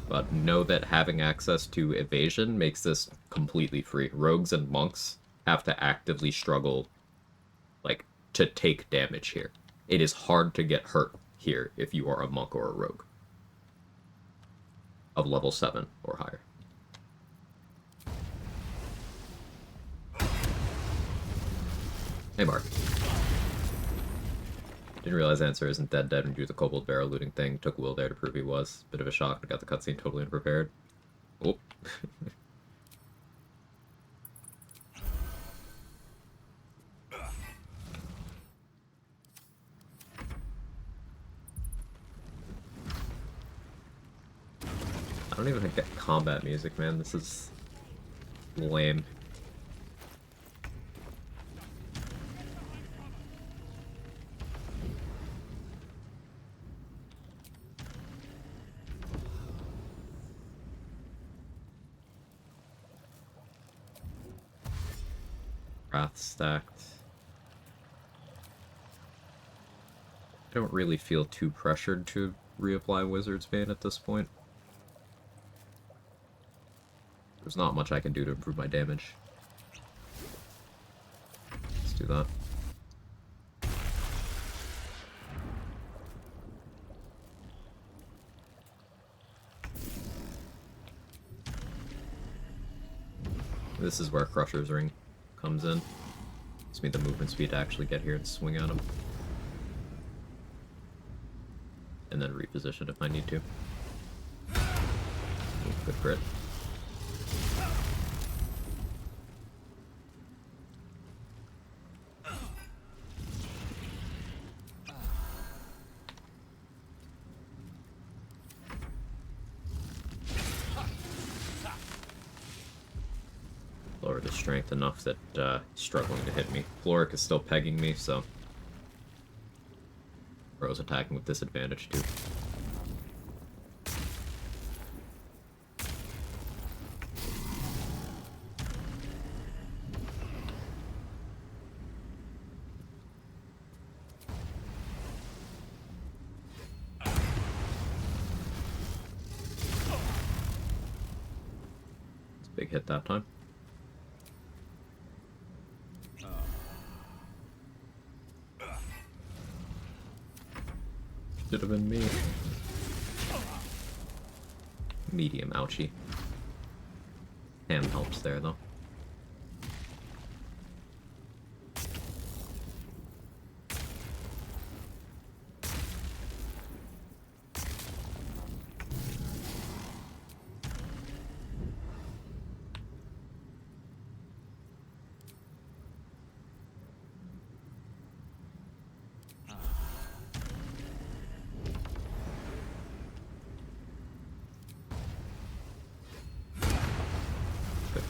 But know that having access to evasion makes this completely free. Rogues and monks have to actively struggle, like, to take damage here. It is hard to get hurt here if you are a monk or a rogue of level 7 or higher. Hey, Mark. Didn't realize Answer isn't dead and do the Kobold Barrel looting thing. Took Will there to prove he was. Bit of a shock, but got the cutscene totally unprepared. Oh. I don't even get combat music, man. This is lame. Wrath stacked. I don't really feel too pressured to reapply Wizard's Bane at this point. There's not much I can do to improve my damage. Let's do that. This is where Crusher's Ring comes in. Gives me the movement speed to actually get here and swing at him. And then reposition if I need to. Ooh, good crit. Lowered his strength enough that he's struggling to hit me. Floric is still pegging me, so Rose attacking with disadvantage too. It's a big hit that time. Should have been me. Medium, ouchie. Ham helps there, though.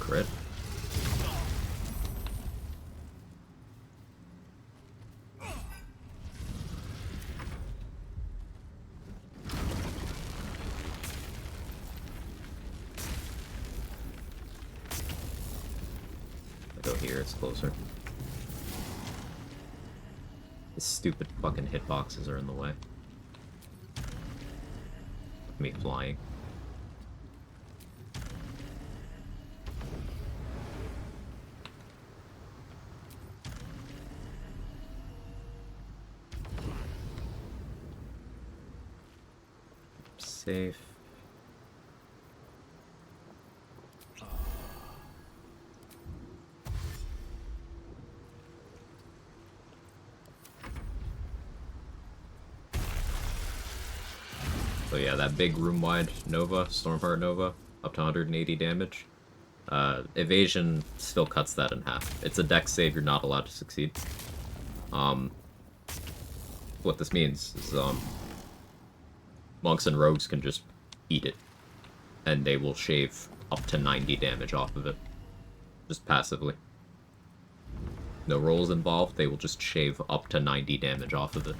crit. I go here, it's closer. These stupid fucking hitboxes are in the way. Me flying. Safe. So yeah, that big room-wide Nova, Stormheart Nova, up to 180 damage. Evasion still cuts that in half. It's a dex save, you're not allowed to succeed. What this means is, monks and rogues can just eat it, and they will shave up to 90 damage off of it. Just passively. No rolls involved, they will just shave up to 90 damage off of it.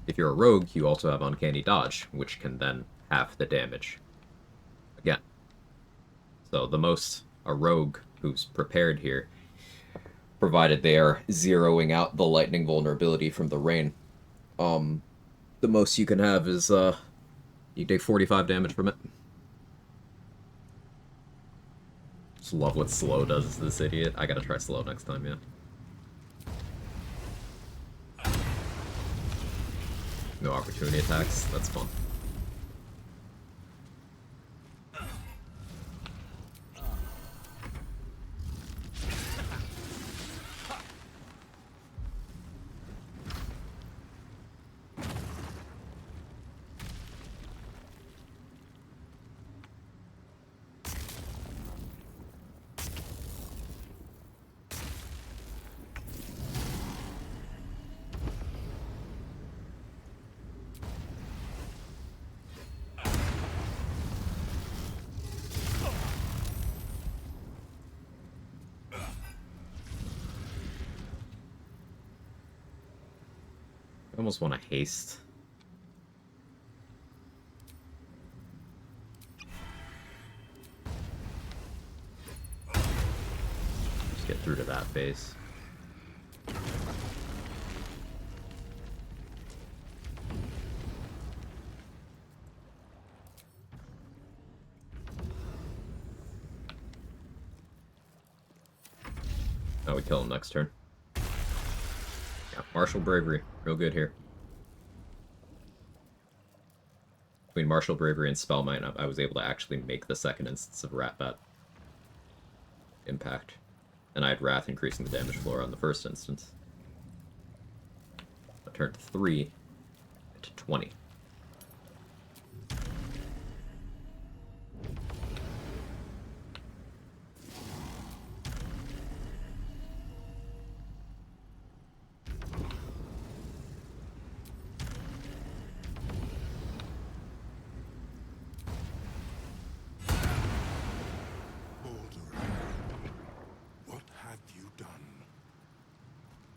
If you're a rogue, you also have Uncanny Dodge, which can then half the damage. Again. So the most a rogue who's prepared here, provided they are zeroing out the lightning vulnerability from the rain, the most you can have is, you take 45 damage from it. Just love what slow does to this idiot. I gotta try slow next time, yeah. No opportunity attacks, that's fun. I almost want to haste. Just get through to that phase. Oh, we kill him next turn. Yeah, Martial Bravery. Real good here. Between Martial Bravery and Spellmight, I was able to actually make the second instance of Ratbat impact. And I had Wrath increasing the damage floor on the first instance. I turned 3 to 20.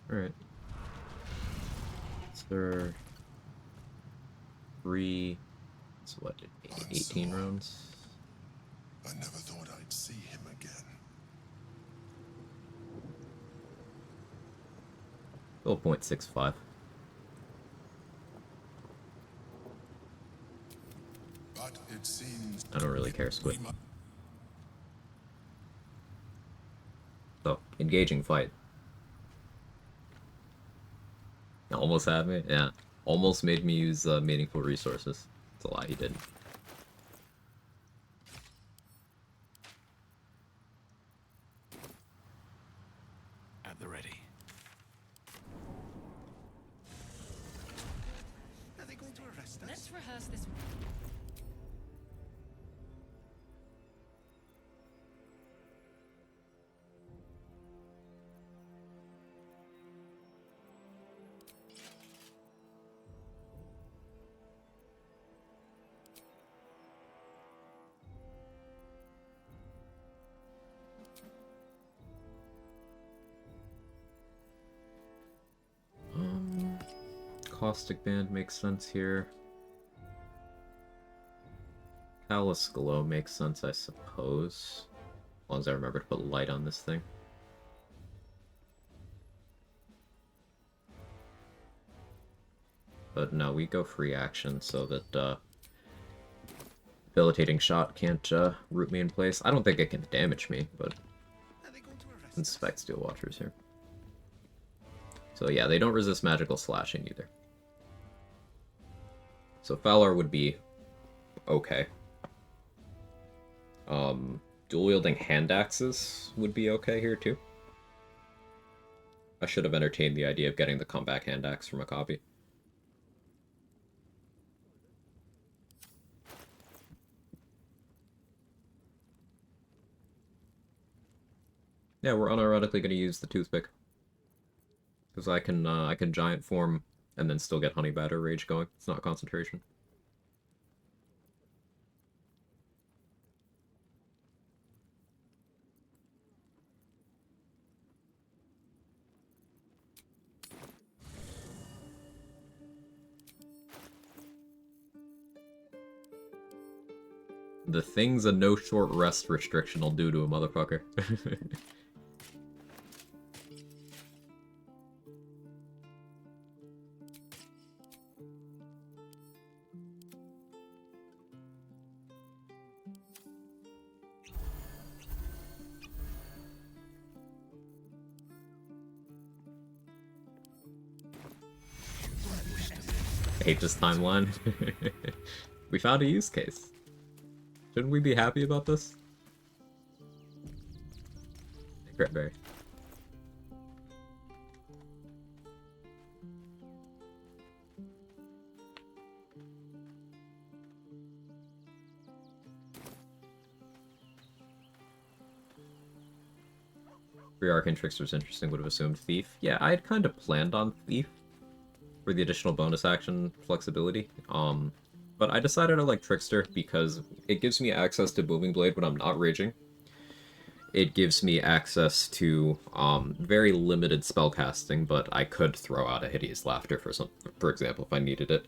Alright. Is there 3, so what, 18 rounds? I never thought I'd see him again. Still 0.65. But it seems I don't really care, Squid. So, engaging fight. Almost had me? Yeah. Almost made me use meaningful resources. It's a lie, he didn't. At the ready. Are they going to arrest us? Let's rehearse this. Caustic Band makes sense here. Callous Glow makes sense, I suppose. As long as I remember to put light on this thing. But no, we go free action so that Debilitating Shot can't root me in place. I don't think it can damage me, but inspect Steel Watchers here. So yeah, they don't resist magical slashing either. So Fowler would be okay. Dual-wielding hand axes would be okay here too. I should have entertained the idea of getting the comeback hand axe from a copy. Yeah, we're unironically going to use the toothpick. Because I can giant form and then still get honey batter rage going. It's not concentration. The things a no short rest restriction will do to a motherfucker. I hate this timeline. We found a use case. Shouldn't we be happy about this? Cranberry. Free Arcane Trickster's interesting, would have assumed Thief. Yeah, I had kind of planned on Thief for the additional bonus action flexibility. But I decided I like Trickster because it gives me access to Booming Blade when I'm not raging. It gives me access to very limited spellcasting, but I could throw out a Hideous Laughter for example, if I needed it.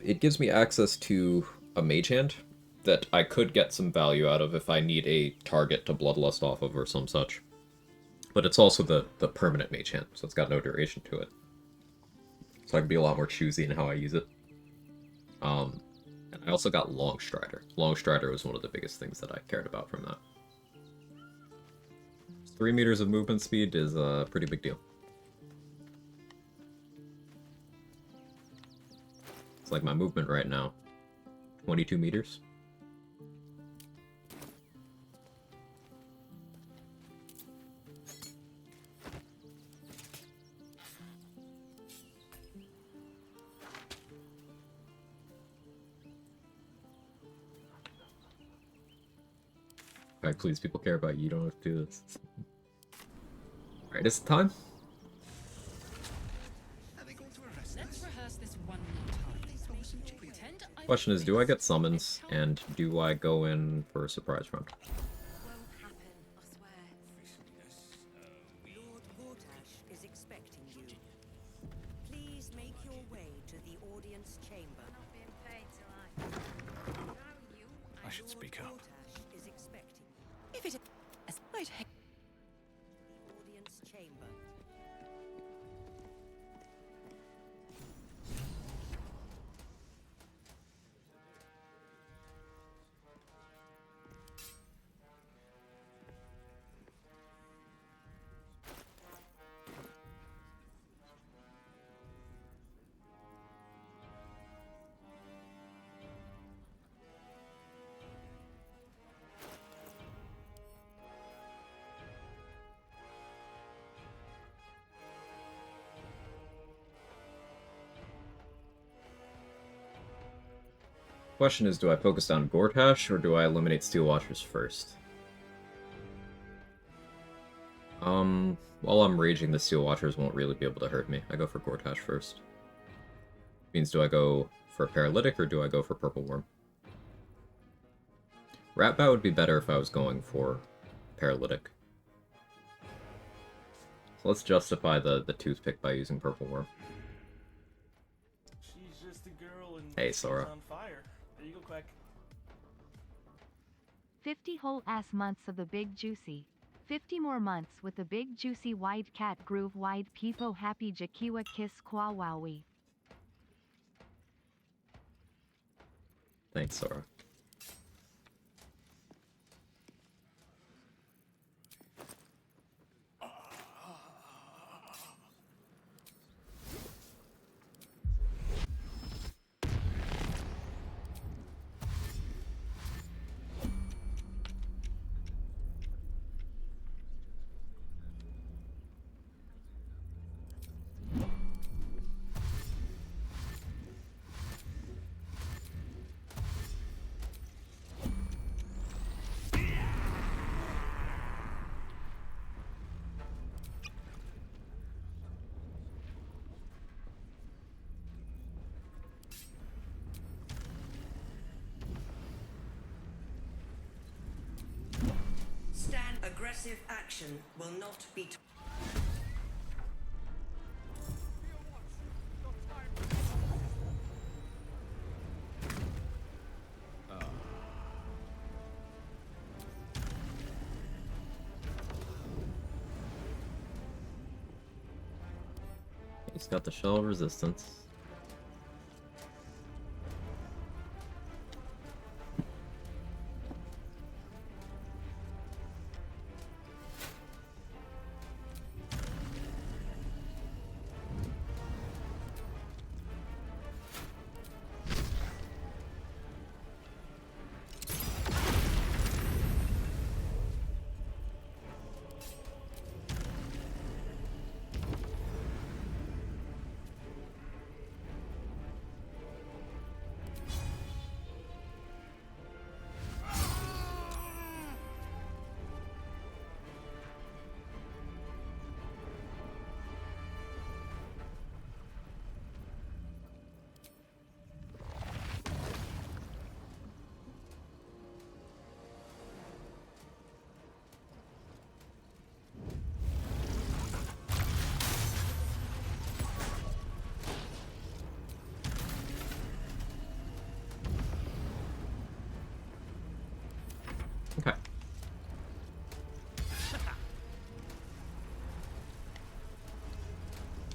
It gives me access to a Mage Hand that I could get some value out of if I need a target to Bloodlust off of or some such. But it's also the permanent Mage Hand, so it's got no duration to it. So I can be a lot more choosy in how I use it. And I also got Long Strider. Long Strider was one of the biggest things that I cared about from that. 3 meters of movement speed is a pretty big deal. It's like my movement right now. 22 meters. Alright, please, people care about you. You don't have to do this. Alright, it's time. Let's rehearse this one more time. Pretend I Question is, do I get summons, and do I go in for a surprise round? Won't happen, I swear. Lord Gortash is expecting you. Please make your way to the audience chamber. Not being paid till I should speak up. Gortash is expecting you. If it is, I'd hate. The audience chamber. Question is, do I focus on Gortash, or do I eliminate Steel Watchers first? While I'm raging, the Steel Watchers won't really be able to hurt me. I go for Gortash first. Means, do I go for Paralytic, or do I go for Purple Worm? Ratbat would be better if I was going for Paralytic. So let's justify the Toothpick by using Purple Worm. the girl and Hey, she's Sora. on fire. There you go, Quack. 50 whole ass months of the big juicy. 50 more months with the big juicy wide cat groove wide peepo happy jakiwa kiss kwa wowie. Thanks, Sora. Stand aggressive action will not be. He's got the shell resistance. Okay.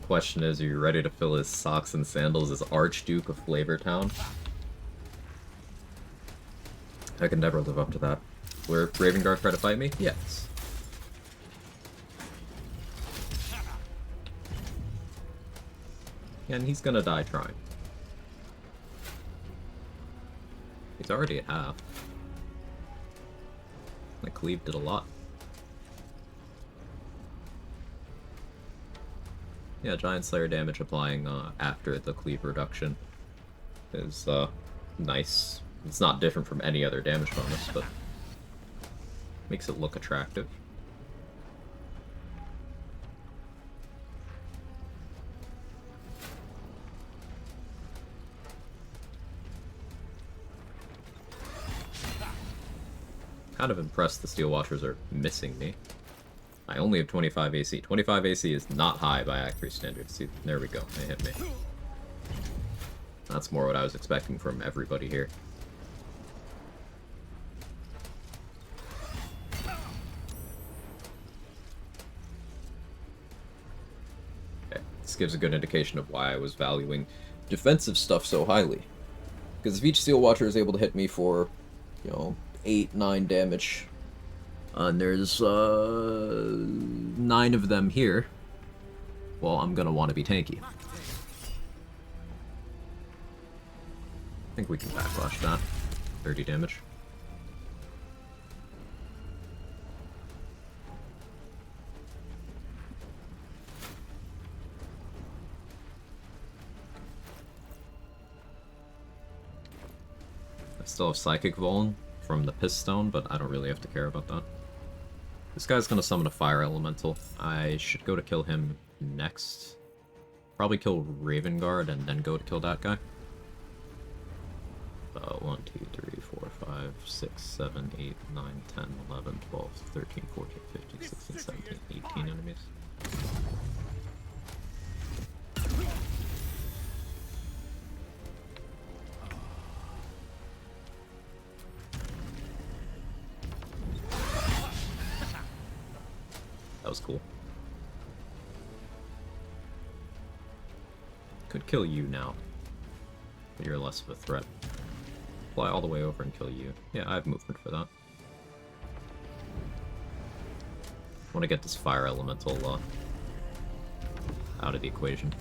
Question is, are you ready to fill his socks and sandals as Archduke of Flavortown? I can never live up to that. Will Raven Guard try to fight me? Yes. And he's gonna die trying. He's already at half. The cleave did a lot. Yeah, Giant Slayer damage applying after the cleave reduction is nice. It's not different from any other damage bonus, but makes it look attractive. Kind of impressed the Steel Watchers are missing me. I only have 25 AC. 25 AC is not high by Act 3 standards. See, there we go. They hit me. That's more what I was expecting from everybody here. Okay, this gives a good indication of why I was valuing defensive stuff so highly. Because if each Steel Watcher is able to hit me for, you know, 8, 9 damage, and there's 9 of them here, well, I'm gonna want to be tanky. I think we can backlash that. 30 damage. I still have Psychic Vuln from the Pistone, but I don't really have to care about that. This guy's gonna summon a Fire Elemental. I should go to kill him next. Probably kill Raven Guard and then go to kill that guy. 1, 2, 3, 4, 5, 6, 7, 8, 9, 10, 11, 12, 13, 14, 15, 16, 17, 18 enemies. That was cool. Could kill you now. But you're less of a threat. Fly all the way over and kill you. Yeah, I have movement for that. I want to get this fire elemental out of the equation.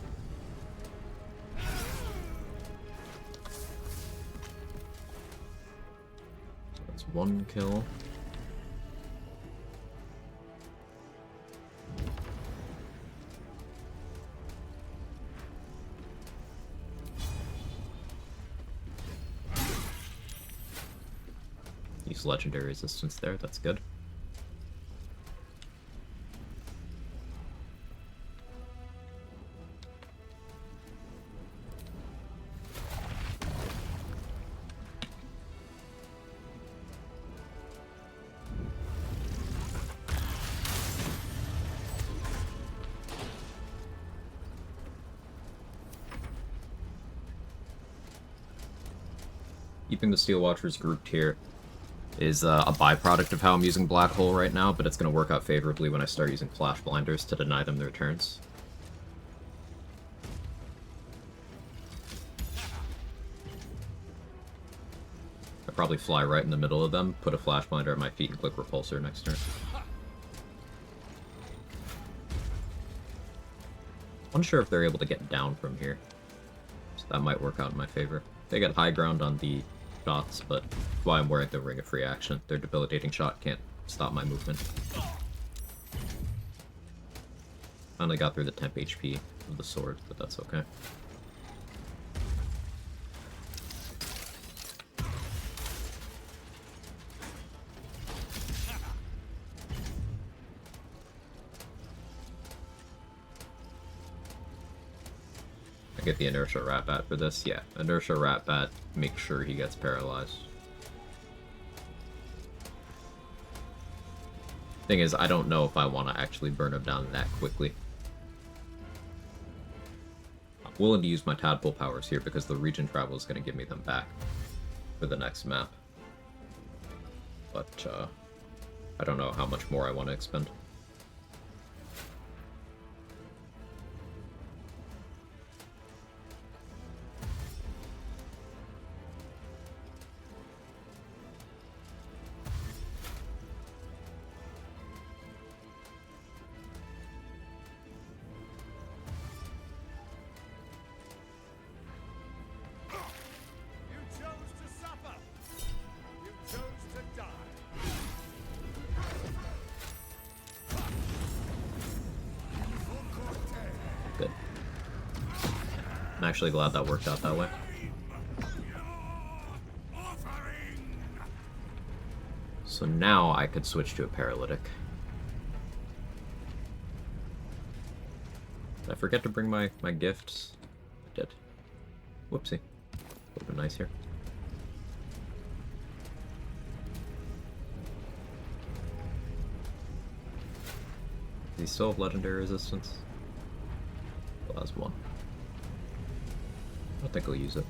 That's one kill. Use legendary resistance there, that's good. Keeping the Steel Watchers grouped here is a byproduct of how I'm using Black Hole right now, but it's going to work out favorably when I start using Flash Blinders to deny them their turns. I'll probably fly right in the middle of them, put a Flash Blinder at my feet, and click Repulsor next turn. Unsure if they're able to get down from here, so that might work out in my favor. They get high ground on the shots, but that's why I'm wearing the Ring of Free Action. Their debilitating shot can't stop my movement. Finally got through the temp HP of the sword, but that's okay. I get the Inertia Ratbat for this. Yeah, Inertia Ratbat, make sure he gets paralyzed. Thing is, I don't know if I want to actually burn him down that quickly. I'm willing to use my Tadpole powers here because the region travel is going to give me them back for the next map. But, I don't know how much more I want to expend. Good. I'm actually glad that worked out that way. So now I could switch to a Paralytic. Did I forget to bring my gifts? I did. Whoopsie. Would've been nice here. Does he still have legendary resistance? Well, that's one. I think I'll use it.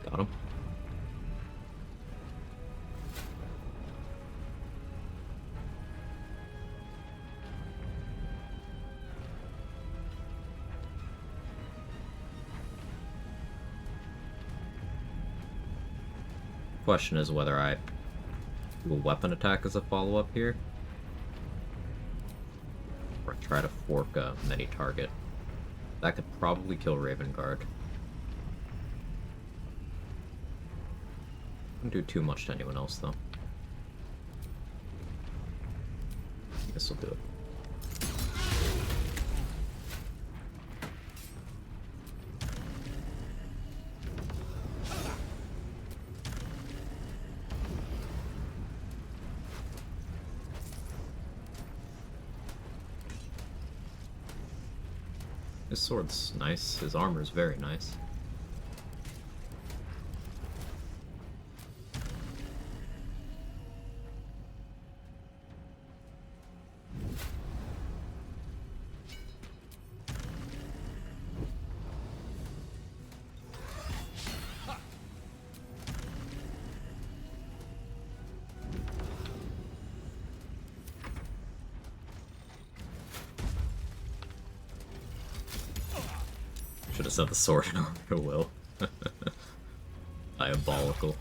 Got him. Question is whether I do a weapon attack as a follow-up here, or try to fork a many target. That could probably kill Raven Guard. Wouldn't do too much to anyone else though. Guess we'll do it. His sword's nice, his armor's very nice. Should have set the sword in order, Will. Diabolical.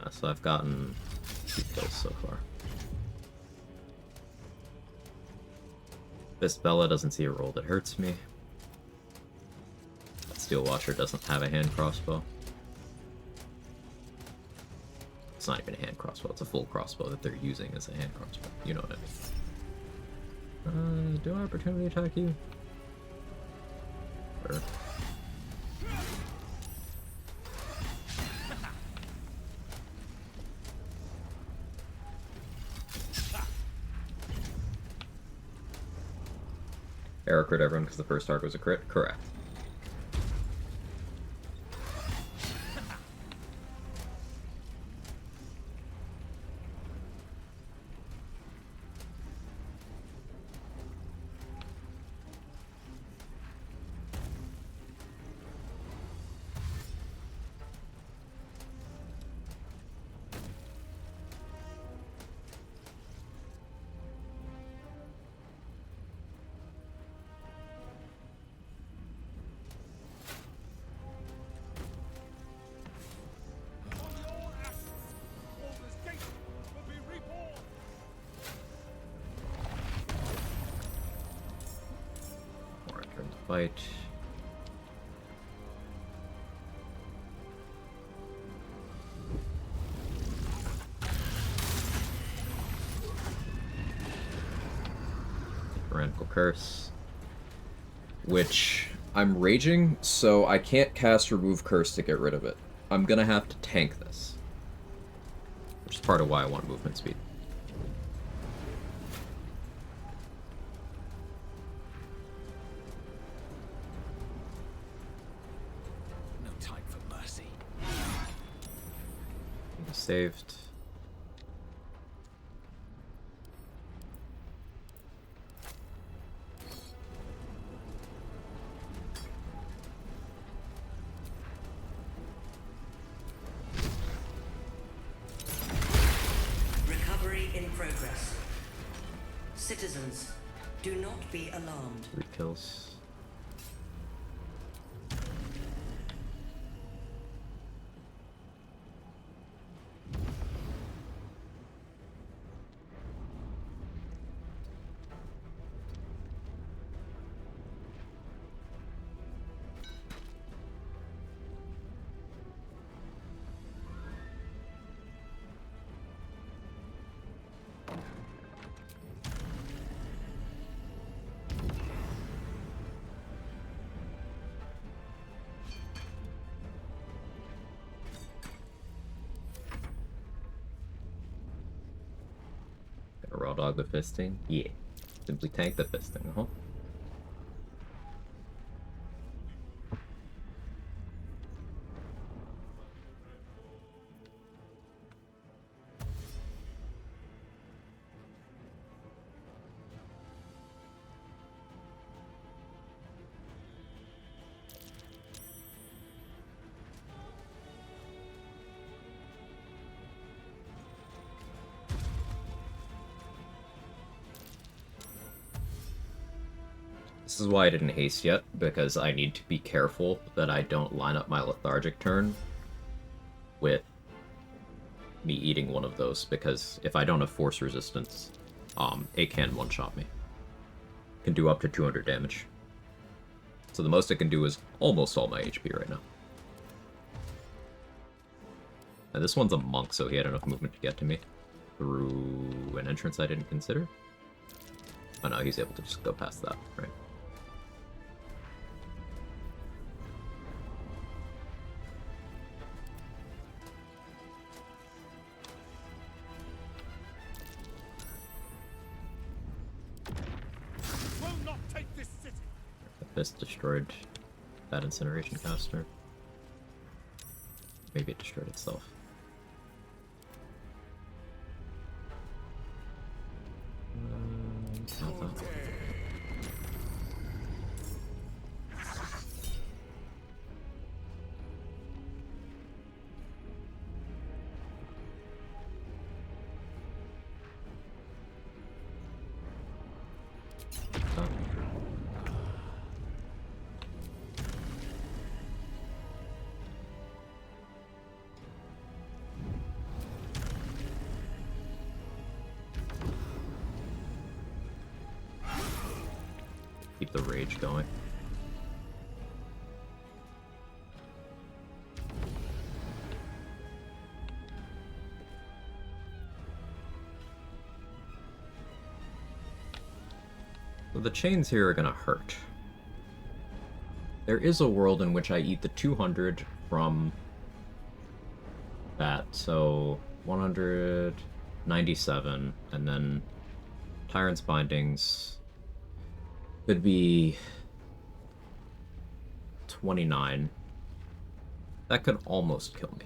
So I've gotten 2 kills so far. This Bella doesn't see a roll that hurts me. That Steel Watcher doesn't have a hand crossbow. It's not even a hand crossbow, it's a full crossbow that they're using as a hand crossbow. You know what I mean. Do I opportunity attack you? Or... Arrow crit everyone because the first target was a crit? Correct. Fight. Tyrannical Curse. Which I'm raging, so I can't cast Remove Curse to get rid of it. I'm gonna have to tank this. Which is part of why I want movement speed. Saved. Recovery in progress. Citizens, do not be alarmed. 3 kills. Raw dog the fisting? Yeah. Simply tank the fisting, huh? This is why I didn't haste yet, because I need to be careful that I don't line up my lethargic turn with me eating one of those, because if I don't have force resistance, it can one-shot me. Can do up to 200 damage. So the most it can do is almost all my HP right now. And this one's a monk, so he had enough movement to get to me through an entrance I didn't consider. Oh no, he's able to just go past that, right? This destroyed that incineration caster. Maybe it destroyed itself. Not that. keep the rage going. So the chains here are gonna hurt. There is a world in which I eat the 200 from that, so 197, and then Tyrant's Bindings could be 29. That could almost kill me.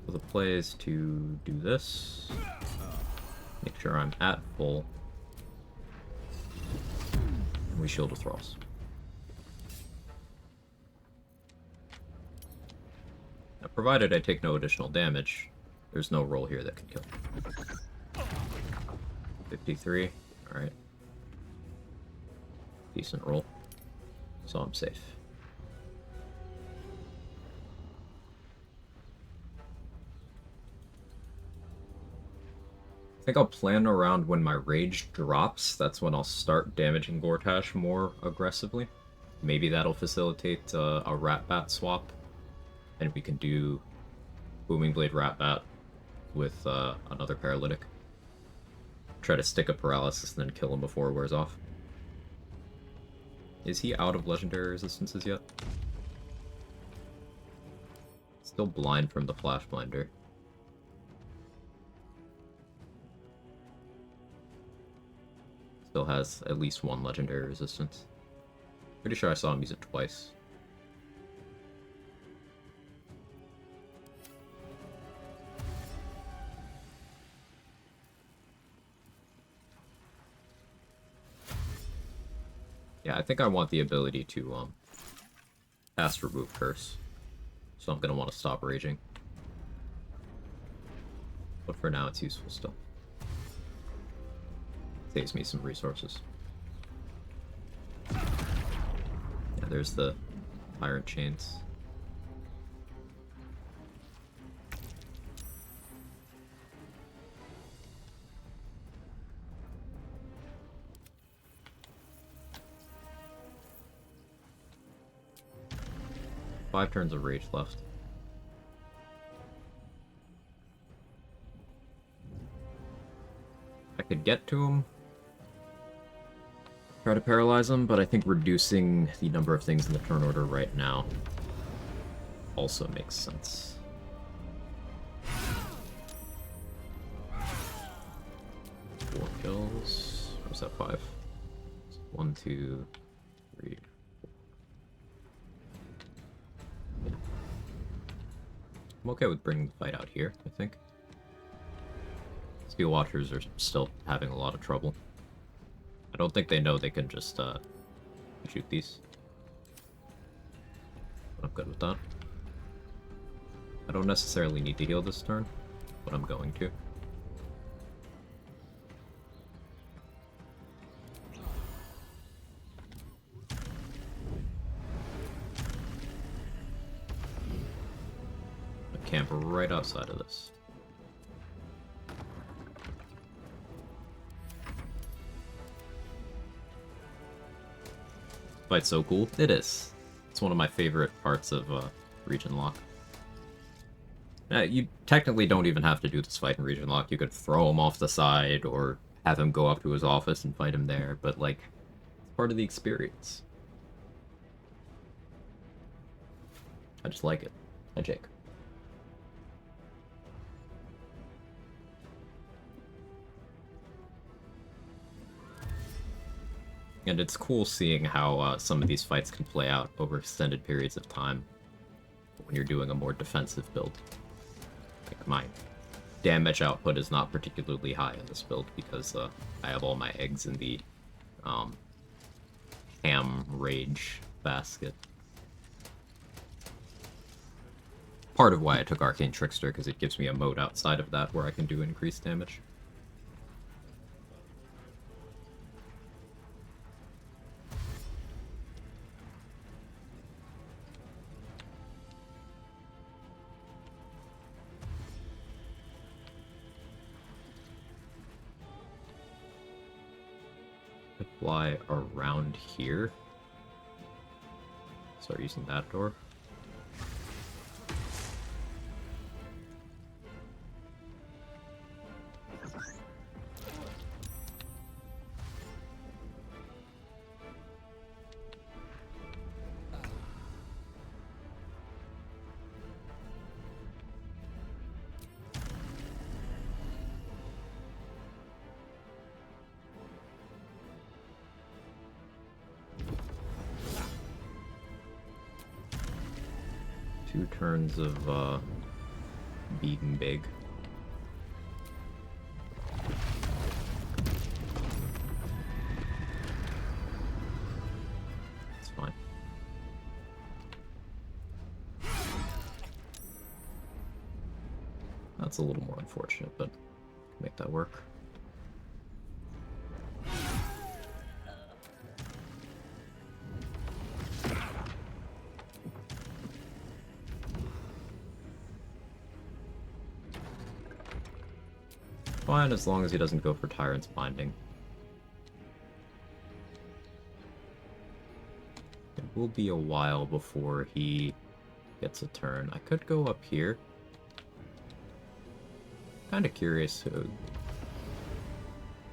So the play is to do this. Make sure I'm at full. And we shield with thralls. Now, provided I take no additional damage, there's no roll here that can kill. 53. Alright. Decent roll. So I'm safe. I think I'll plan around when my rage drops. That's when I'll start damaging Gortash more aggressively. Maybe that'll facilitate a Rat Bat swap. And we can do Booming Blade Rat Bat with another Paralytic. Try to stick a Paralysis and then kill him before it wears off. Is he out of Legendary Resistances yet? Still blind from the Flash Blinder. Still has at least one Legendary Resistance. Pretty sure I saw him use it twice. Yeah, I think I want the ability to cast Remove Curse. So I'm gonna want to stop raging. But for now it's useful still. Saves me some resources. Yeah, there's the Tyrant Chains. Five turns of rage left. I could get to him. Try to paralyze him, but I think reducing the number of things in the turn order right now also makes sense. Four kills. Or was that five? 1, 2, 3. I'm okay with bringing the fight out here, I think. Steel Watchers are still having a lot of trouble. I don't think they know they can just shoot these. But I'm good with that. I don't necessarily need to heal this turn, but I'm going to. I camp right outside of this. Fight's so cool. It is. It's one of my favorite parts of Region Lock. You technically don't even have to do this fight in Region Lock. You could throw him off the side or have him go up to his office and fight him there, but like, it's part of the experience. I just like it. Hi, Jake. And it's cool seeing how some of these fights can play out over extended periods of time when you're doing a more defensive build. Like my damage output is not particularly high in this build because I have all my eggs in the Ham Rage basket. Part of why I took Arcane Trickster, because it gives me a mode outside of that where I can do increased damage. could fly around here. Start using that door. Two turns of beating big. It's fine. That's a little more unfortunate, but make that work. Fine, as long as he doesn't go for Tyrant's Binding. It will be a while before he gets a turn. I could go up here. Kind of curious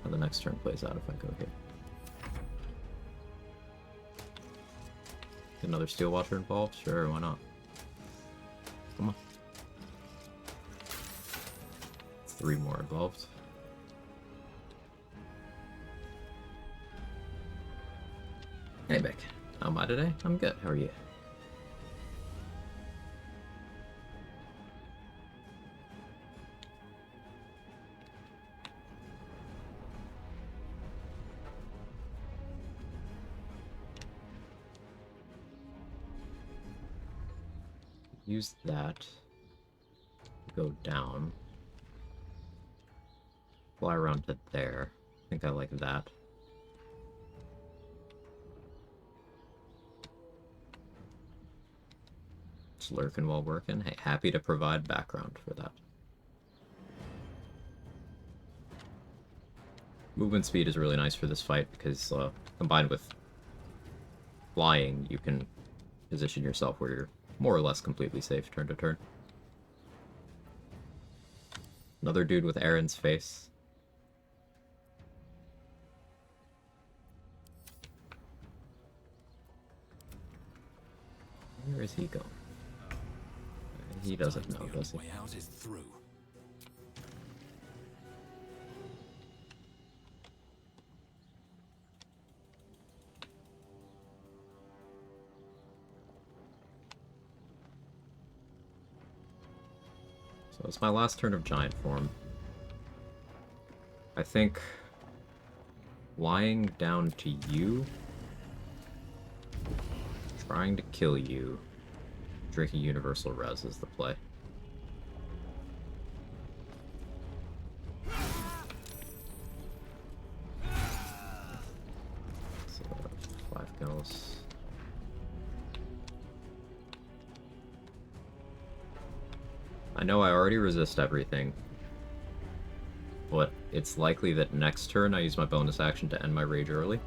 how the next turn plays out if I go here. Get another Steel Watcher involved? Sure, why not? Come on. 3 more involved. Hey, Beck. How am I today? I'm good. How are you? Use that. Go down. Fly around to there. I think I like that. Just lurking while working. Hey, happy to provide background for that. Movement speed is really nice for this fight because combined with flying, you can position yourself where you're more or less completely safe turn to turn. Another dude with Aaron's face. Where is he going? He doesn't know, does he? Way out is through. So it's my last turn of giant form. I think lying down to you, trying to kill you, drinking universal res is the play. So 5 kills. I know I already resist everything, but it's likely that next turn I use my bonus action to end my rage early.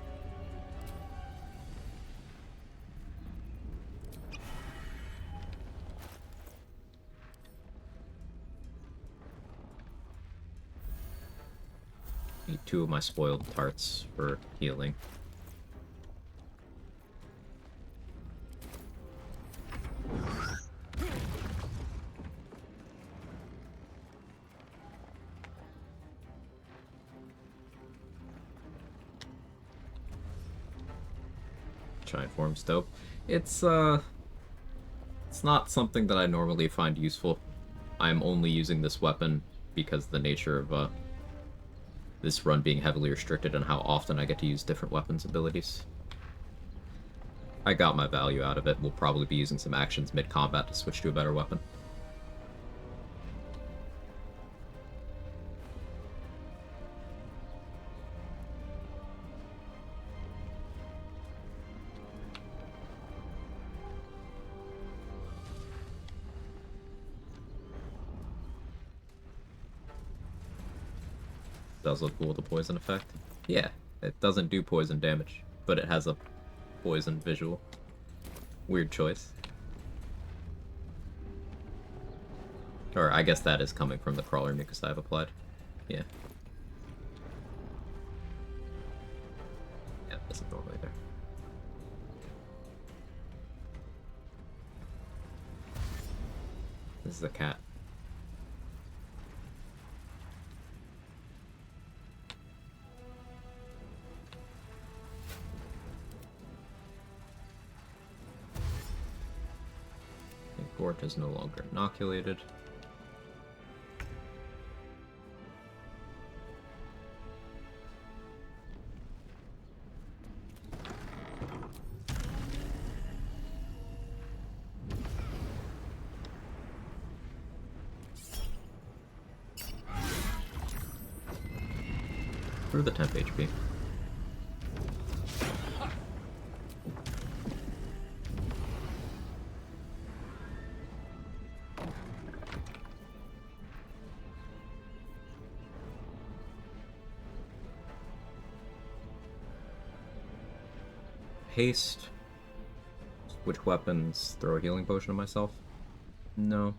Need 2 of my spoiled tarts for healing. Giant form's dope. It's not something that I normally find useful. I'm only using this weapon because the nature of this run being heavily restricted on how often I get to use different weapons abilities. I got my value out of it. We'll probably be using some actions mid-combat to switch to a better weapon. Does look cool with the poison effect. Yeah, It doesn't do poison damage, but it has a poison visual. Weird choice. Or I guess that is coming from the crawler mucus I've applied. Yeah. Yeah, this is normally there. This is a cat. Gort is no longer inoculated. Through the temp HP. Haste. Switch weapons. Throw a healing potion on myself. No.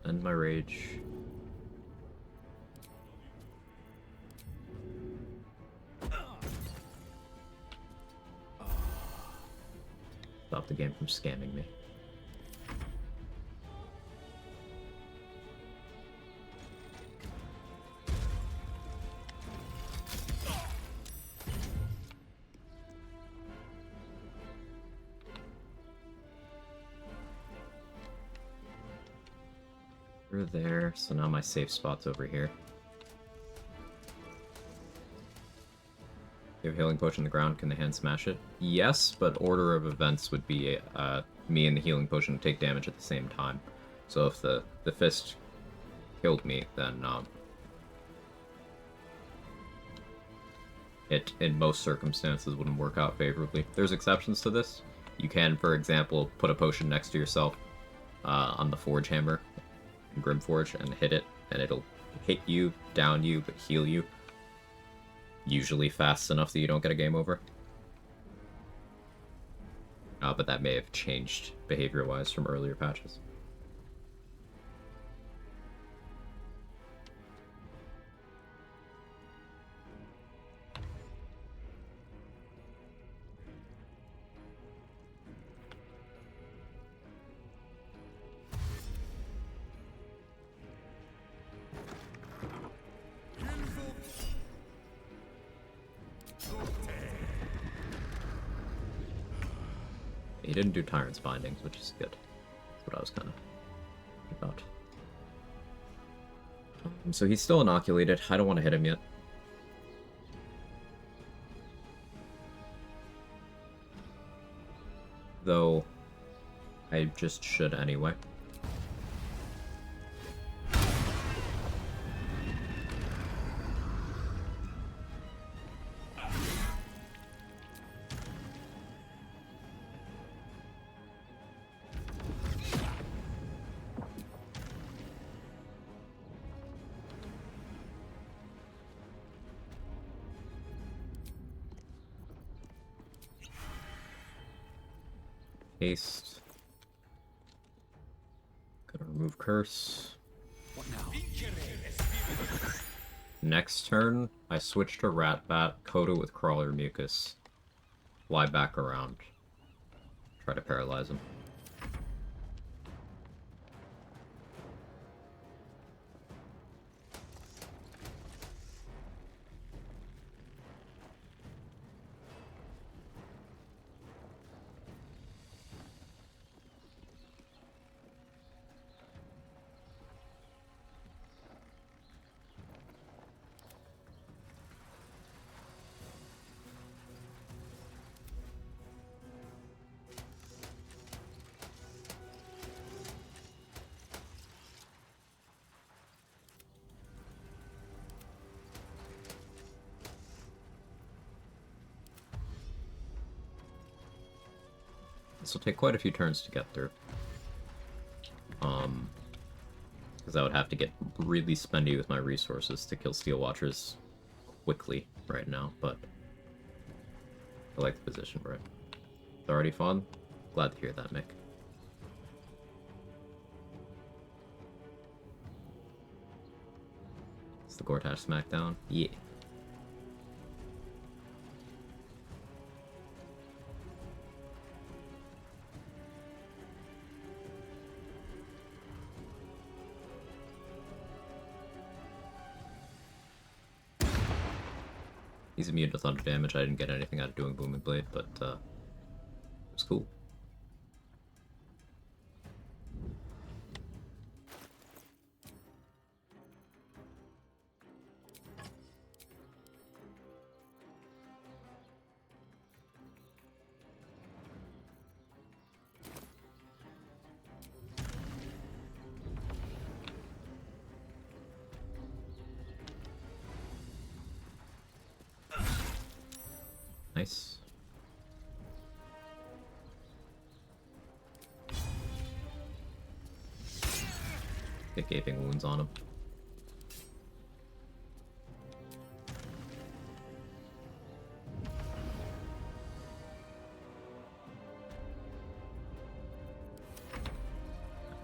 End my rage. Stop the game from scamming me. We're there, so now my safe spot's over here. You have a healing potion on the ground, can the hand smash it? Yes, but order of events would be me and the healing potion take damage at the same time. So if the fist killed me, then it, in most circumstances, wouldn't work out favorably. There's exceptions to this. You can, for example, put a potion next to yourself on the Forge Hammer, Grimforge, and hit it, and it'll hit you, down you, but heal you. Usually fast enough that you don't get a game over. But that may have changed behavior-wise from earlier patches. He didn't do Tyrant's Bindings, which is good. That's what I was kind of about. So he's still inoculated. I don't want to hit him yet. Though, I just should anyway. Haste. Gotta remove curse. What now? Next turn, I switch to Ratbat, coat it with Crawler Mucus. Fly back around. Try to paralyze him. This will take quite a few turns to get through. Because I would have to get really spendy with my resources to kill Steel Watchers quickly right now, but I like the position we're in. It's already fun. Glad to hear that, Mick. It's the Gortash Smackdown. Yeah. He's immune to thunder damage. I didn't get anything out of doing Booming Blade, but it was cool. Nice. Get gaping wounds on him.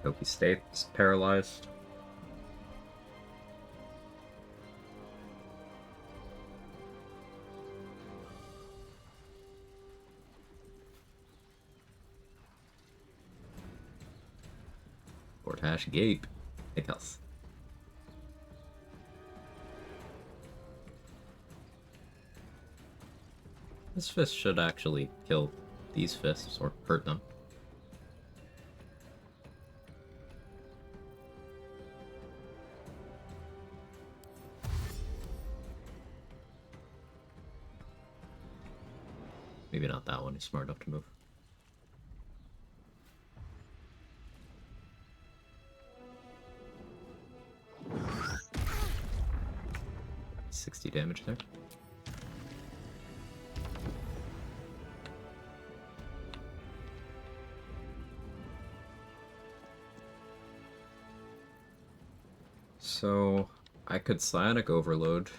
Hope he stays paralyzed. Gortash gape. It else. This fist should actually kill these fists or hurt them. Maybe not that one, he's smart enough to move. 60 damage there. So, I could Psionic Overload,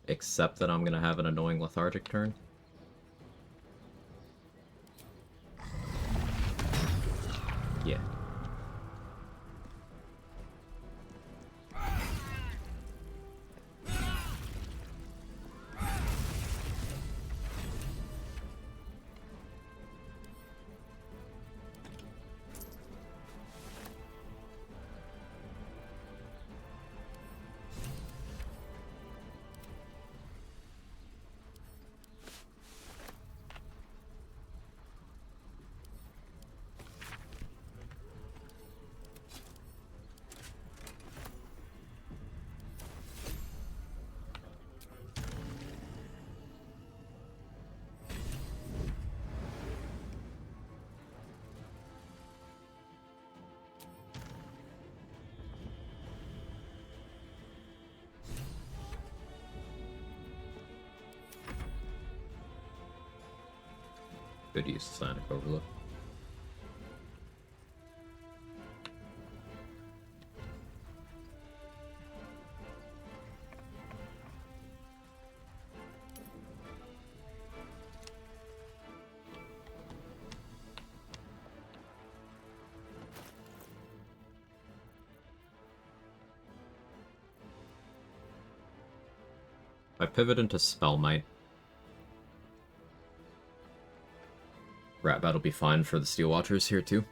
except that I'm gonna have an annoying lethargic turn. Yeah. Good use of Psionic Overload. If I pivot into Spell Might, Rat Bat'll be fine for the Steel Watchers here too.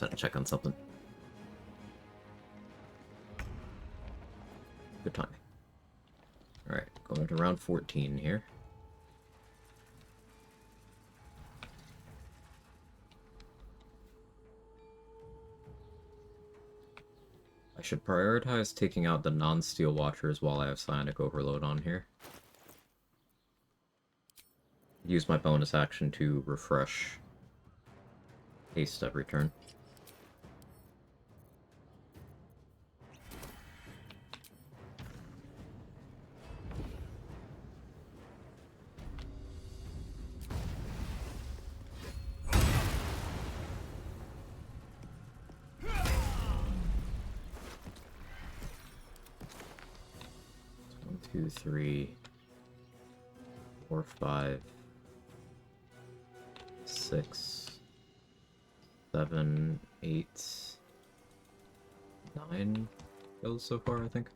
Just to check on something. Good timing. Alright, going to round 14 here. I should prioritize taking out the non-steel watchers while I have psionic overload on here. Use my bonus action to refresh haste every turn. Two, 3, 4, 5, 6, 7, 8, 9 kills so far, I think.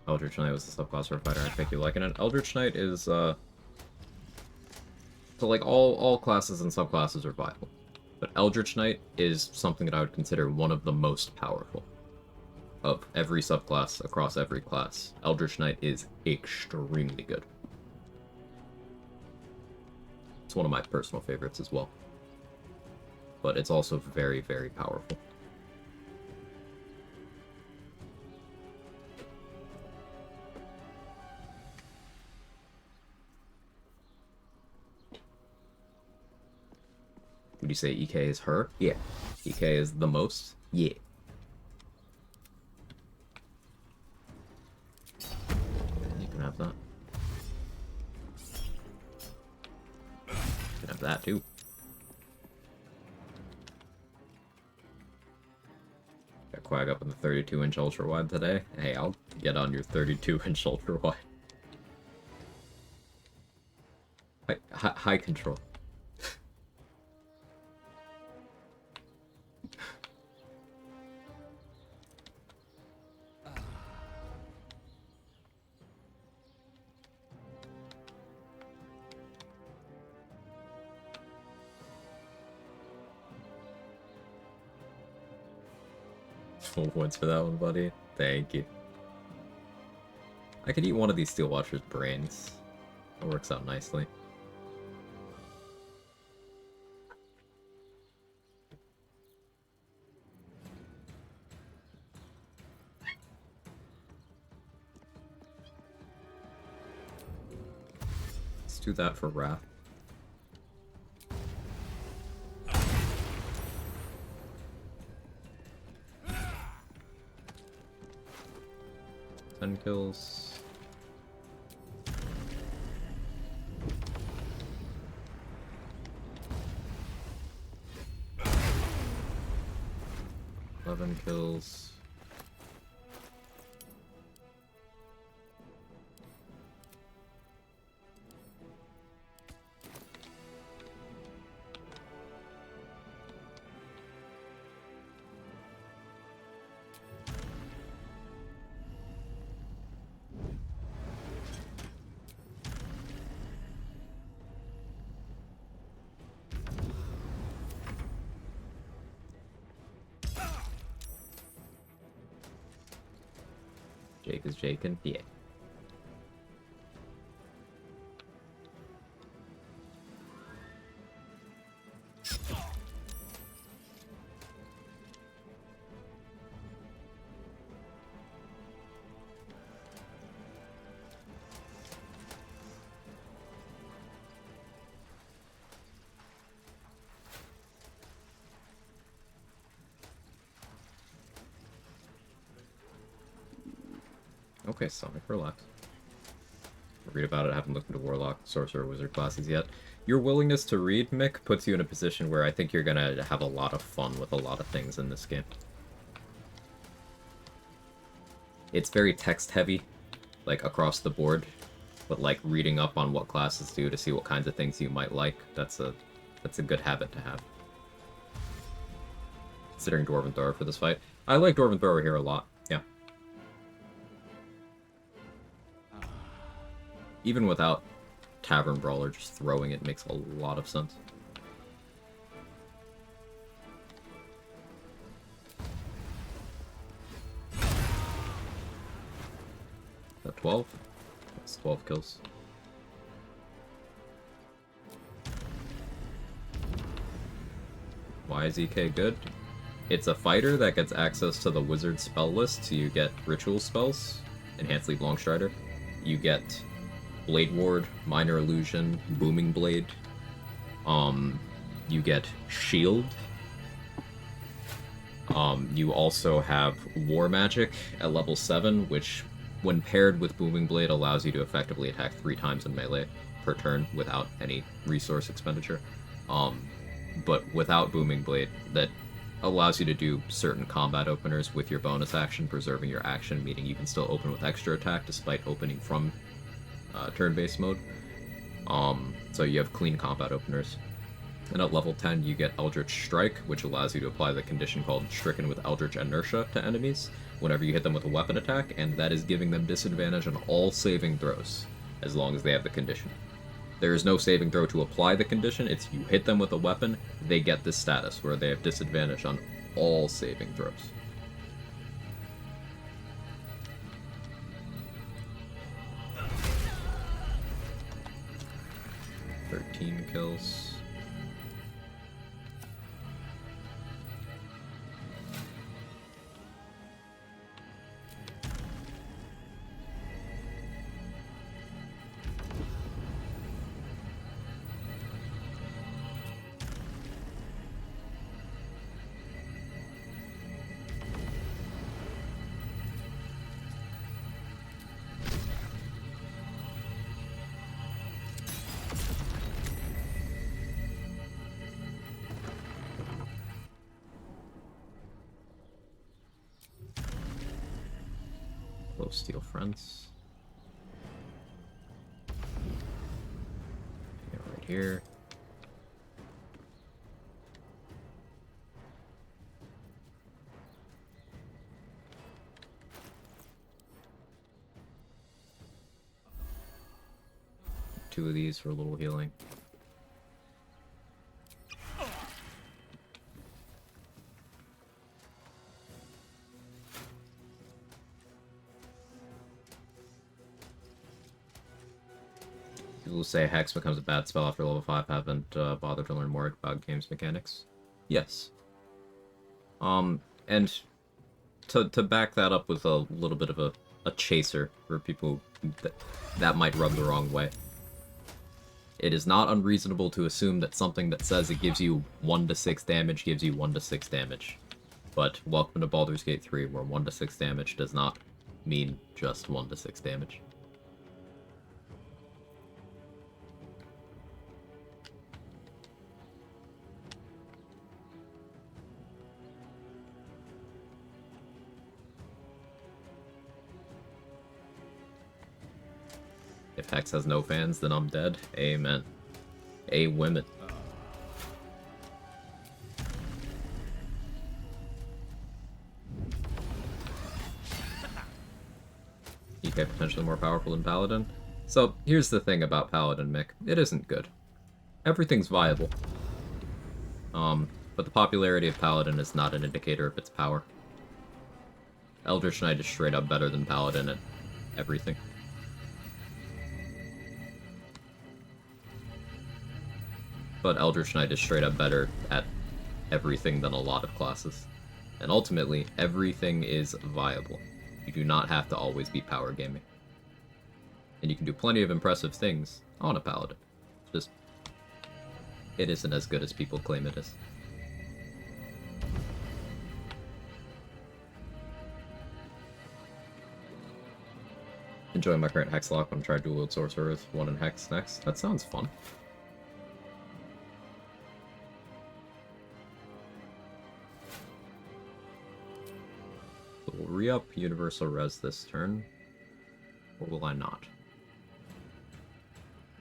Eldritch Knight was the subclass for a fighter. I think you like it. And Eldritch Knight is so, like, all classes and subclasses are viable. But Eldritch Knight is something that I would consider one of the most powerful of every subclass across every class. Eldritch Knight is extremely good. It's one of my personal favorites as well. But it's also very, very powerful. Would you say EK is her? Yeah. EK is the most? Yeah. You can have that. You can have that too. Got Quag up in the 32-inch ultra wide today. Hey, I'll get on your 32-inch ultra wide. High control. Full points for that one, buddy. Thank you. I could eat one of these Steel Watcher's brains. That works out nicely. Let's do that for Wrath. Kills. Eleven kills. Jake is Jaken? Yeah. Okay, Sonic, relax. Read about it. I haven't looked into Warlock, Sorcerer, Wizard classes yet. Your willingness to read, Mick, puts you in a position where I think you're gonna have a lot of fun with a lot of things in this game. It's very text-heavy, like, across the board, but, like, reading up on what classes do to see what kinds of things you might like, that's a good habit to have. Considering Dwarven Thrower for this fight. I like Dwarven Thrower here a lot, yeah. even without Tavern Brawler, just throwing it makes a lot of sense. That 12? That's 12 kills. Why is EK good? It's a fighter that gets access to the wizard spell list, so you get ritual spells, Enhanced Leap Longstrider. You get Blade Ward, Minor Illusion, Booming Blade. You get Shield. You also have War Magic at level 7, which, when paired with Booming Blade, allows you to effectively attack 3 times in melee per turn without any resource expenditure. But without Booming Blade, that allows you to do certain combat openers with your bonus action, preserving your action, meaning you can still open with extra attack despite opening from turn-based mode. So you have clean combat openers. And at level 10, you get Eldritch Strike, which allows you to apply the condition called Stricken with Eldritch Inertia to enemies whenever you hit them with a weapon attack, and that is giving them disadvantage on all saving throws, as long as they have the condition. There is no saving throw to apply the condition, it's you hit them with a weapon, they get this status, where they have disadvantage on all saving throws. $13 kills. Steel Friends. Yeah, right here. Two of these for a little healing. People say Hex becomes a bad spell after level 5 haven't bothered to learn more about game's mechanics. Yes. And to back that up with a little bit of a chaser for people that might rub the wrong way. It is not unreasonable to assume that something that says it gives you 1 to 6 damage gives you 1 to 6 damage. But welcome to Baldur's Gate 3, where 1 to 6 damage does not mean just 1 to 6 damage. If Hex has no fans, then I'm dead. Amen. A women. EK potentially more powerful than Paladin. So, here's the thing about Paladin, Mick. It isn't good. Everything's viable. But the popularity of Paladin is not an indicator of its power. Eldritch Knight is straight up better than Paladin at everything. But Eldritch Knight is straight up better at everything than a lot of classes. And ultimately, everything is viable. You do not have to always be power gaming. And you can do plenty of impressive things on a Paladin. Just, it isn't as good as people claim it is. Enjoy my current Hex lock when I try dual wield Sorcerer with 1 in Hex next. That sounds fun. We'll re-up Universal Res this turn, or will I not?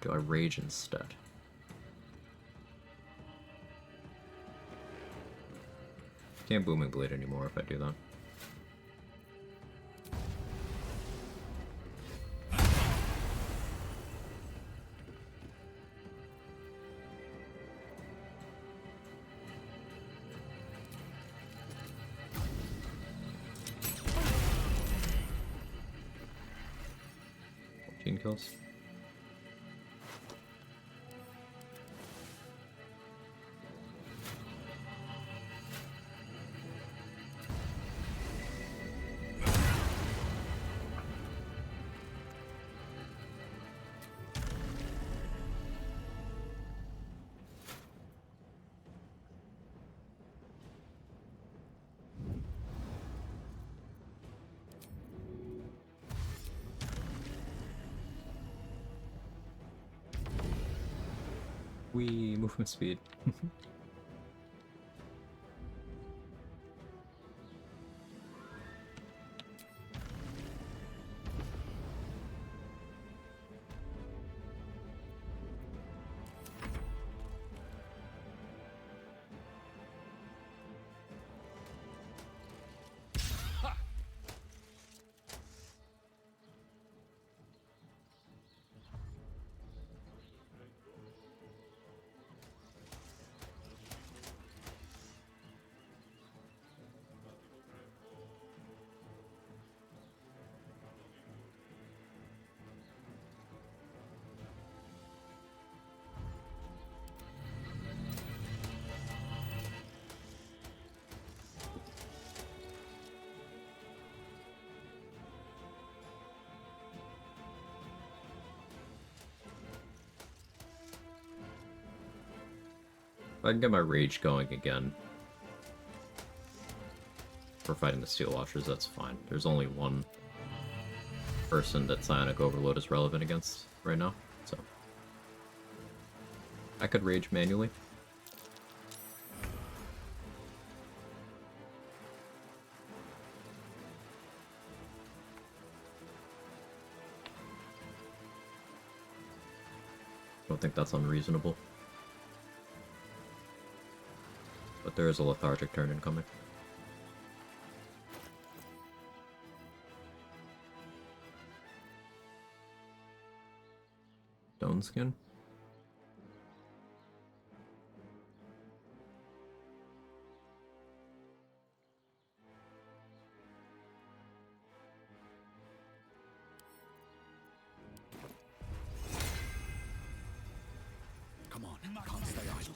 Do I Rage instead? Can't Booming Blade anymore if I do that. kills. We movement speed. If I can get my rage going again for fighting the Steel Watchers, that's fine. There's only one person that Psionic Overload is relevant against right now, so I could rage manually. Don't think that's unreasonable. But there is a lethargic turn incoming. Stone Skin? Come on, can't stay idle.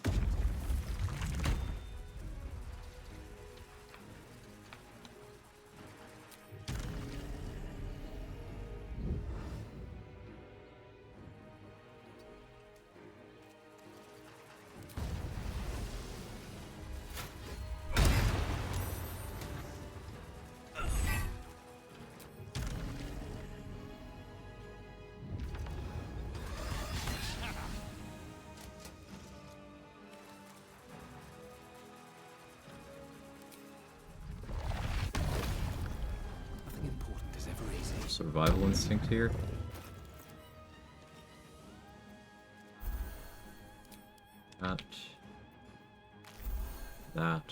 Nothing important is ever easy. Survival instinct here. That.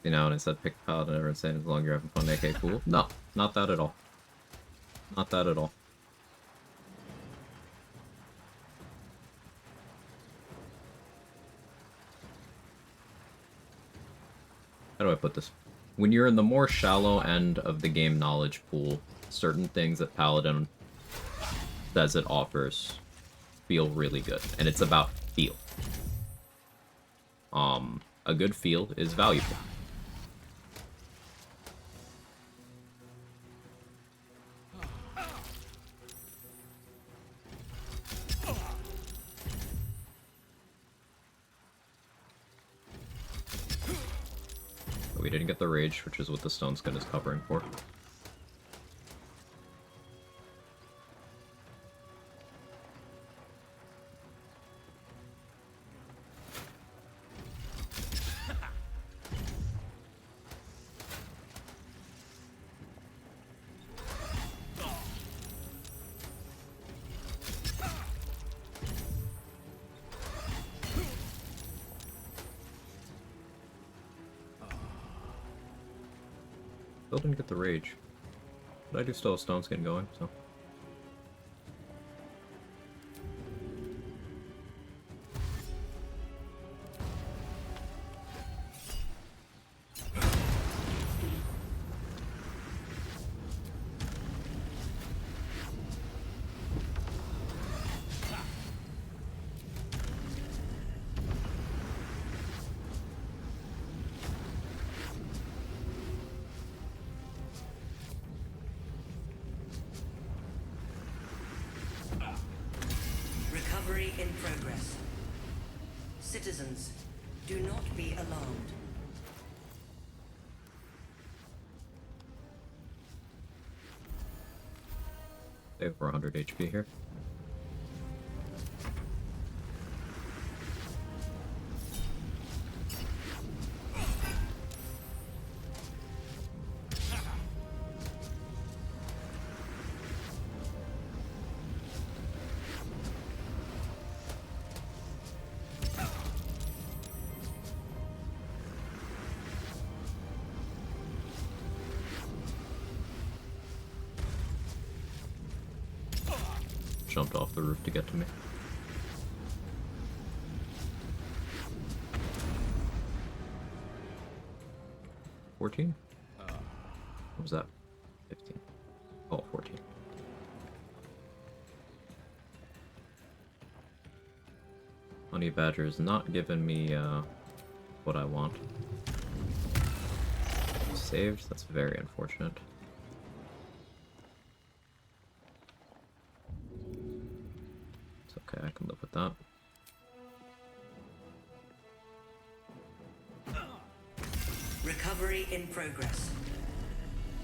You know, and instead pick Paladin and saying as long as you're having fun, AK cool. No, not that at all. Not that at all. How do I put this? When you're in the more shallow end of the game knowledge pool, certain things that Paladin says it offers feel really good. And it's about feel. A good feel is valuable. But we didn't get the rage, which is what the stone skin is covering for. Still didn't get the rage. But I do still have stone skin going, so. Recovery in progress. Citizens, do not be alarmed. They have 400 HP here. Jumped off the roof to get to me. $14? What was that? 15. Oh, 14. Honey Badger is not giving me what I want. Saved? That's very unfortunate. Okay, I can live with that. Recovery in progress.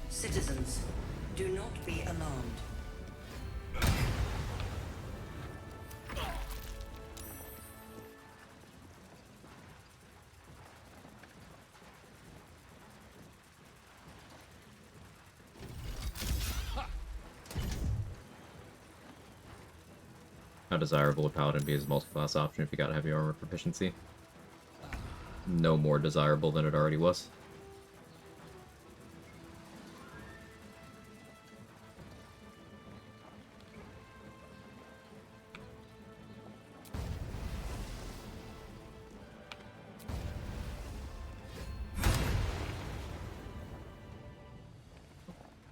Citizens, do not be alarmed. How desirable would Paladin be as a multi-class option if you got heavy armor proficiency? No more desirable than it already was.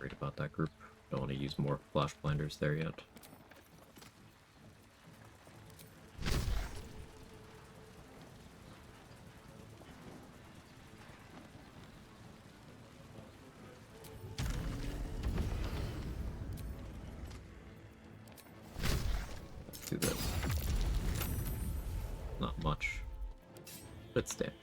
Worried about that group. Don't want to use more flash blinders there yet. Do this. Not much, but it's damage.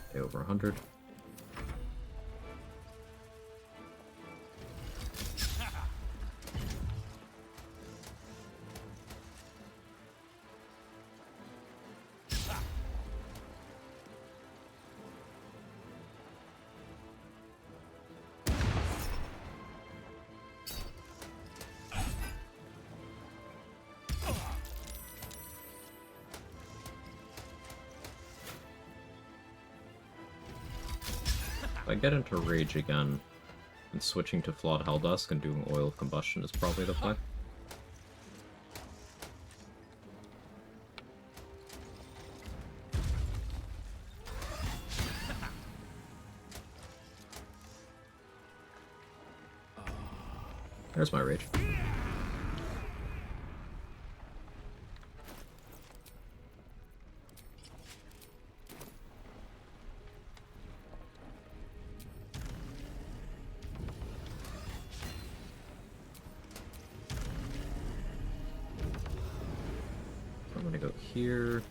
Okay, over 100. If I get into Rage again, and switching to Flawed Helldusk and doing Oil of Combustion is probably the play. There's my Rage. I'm gonna go here.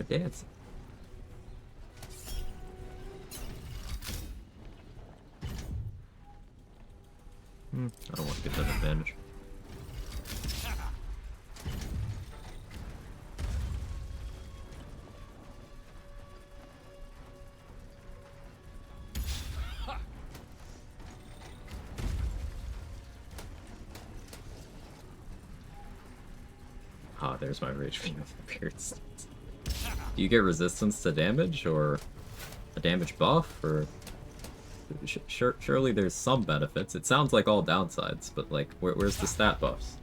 dancing. I don't want to get that advantage. Ah, there's my rage beam of the beard stance. Do you get resistance to damage, or a damage buff, or surely there's some benefits. It sounds like all downsides, but like, where's the stat buffs?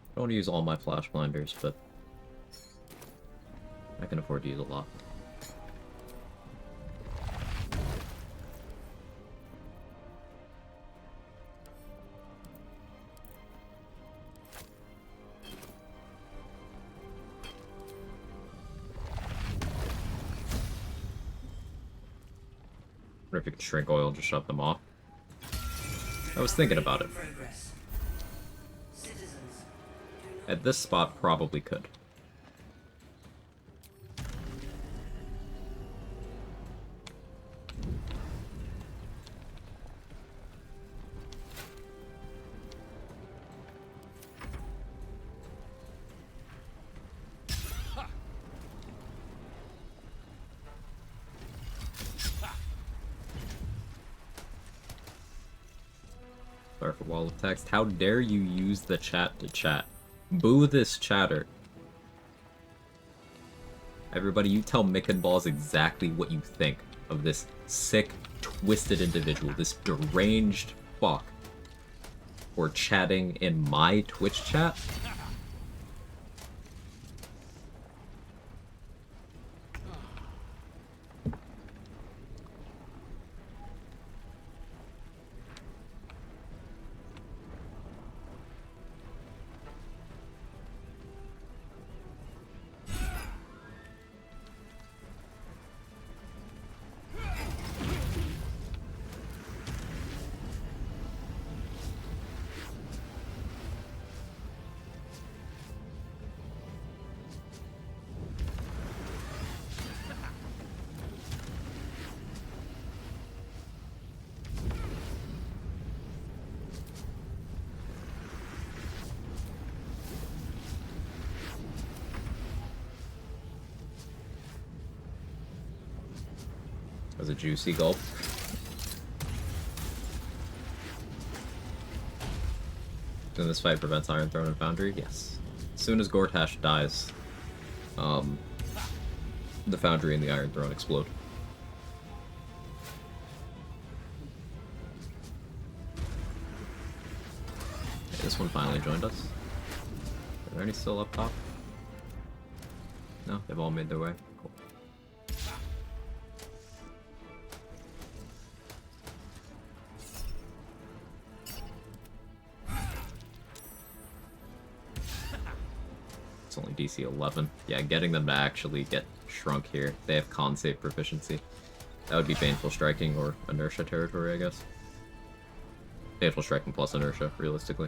I don't want to use all my flash blinders, but I can afford to use a lot. Or if you could shrink oil, just shut them off. I was thinking about it. At this spot, probably could. Sorry for wall of text. How dare you use the chat to chat? Boo this chatter. Everybody, you tell Mick and Balls exactly what you think of this sick, twisted individual, this deranged fuck, for chatting in my Twitch chat. That was a juicy gulp. Then this fight prevents Iron Throne and Foundry? Yes. As soon as Gortash dies, the Foundry and the Iron Throne explode. Okay, this one finally joined us. Are there any still up top? No, they've all made their way. Cool. It's only DC 11. Yeah, getting them to actually get shrunk here. They have con save proficiency. That would be Baneful Striking or Inertia territory, I guess. Baneful Striking plus Inertia, realistically.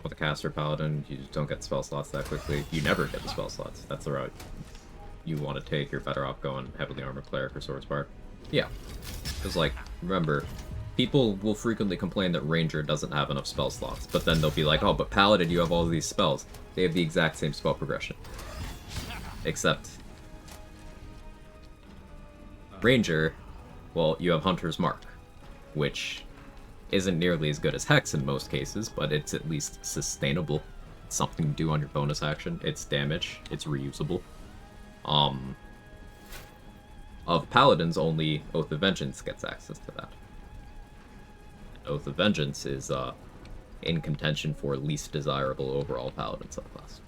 problem with the caster paladin. You just don't get spell slots that quickly. You never get the spell slots. That's the route you want to take. You're better off going heavily armored cleric or swords bar. Yeah, because like remember, people will frequently complain that ranger doesn't have enough spell slots, but then they'll be like, oh, but paladin, you have all these spells. They have the exact same spell progression, except ranger. Well, you have Hunter's Mark, which isn't nearly as good as Hex in most cases, but it's at least sustainable. It's something to do on your bonus action. It's damage. It's reusable. Of Paladins, only Oath of Vengeance gets access to that. Oath of Vengeance is in contention for least desirable overall Paladin subclass.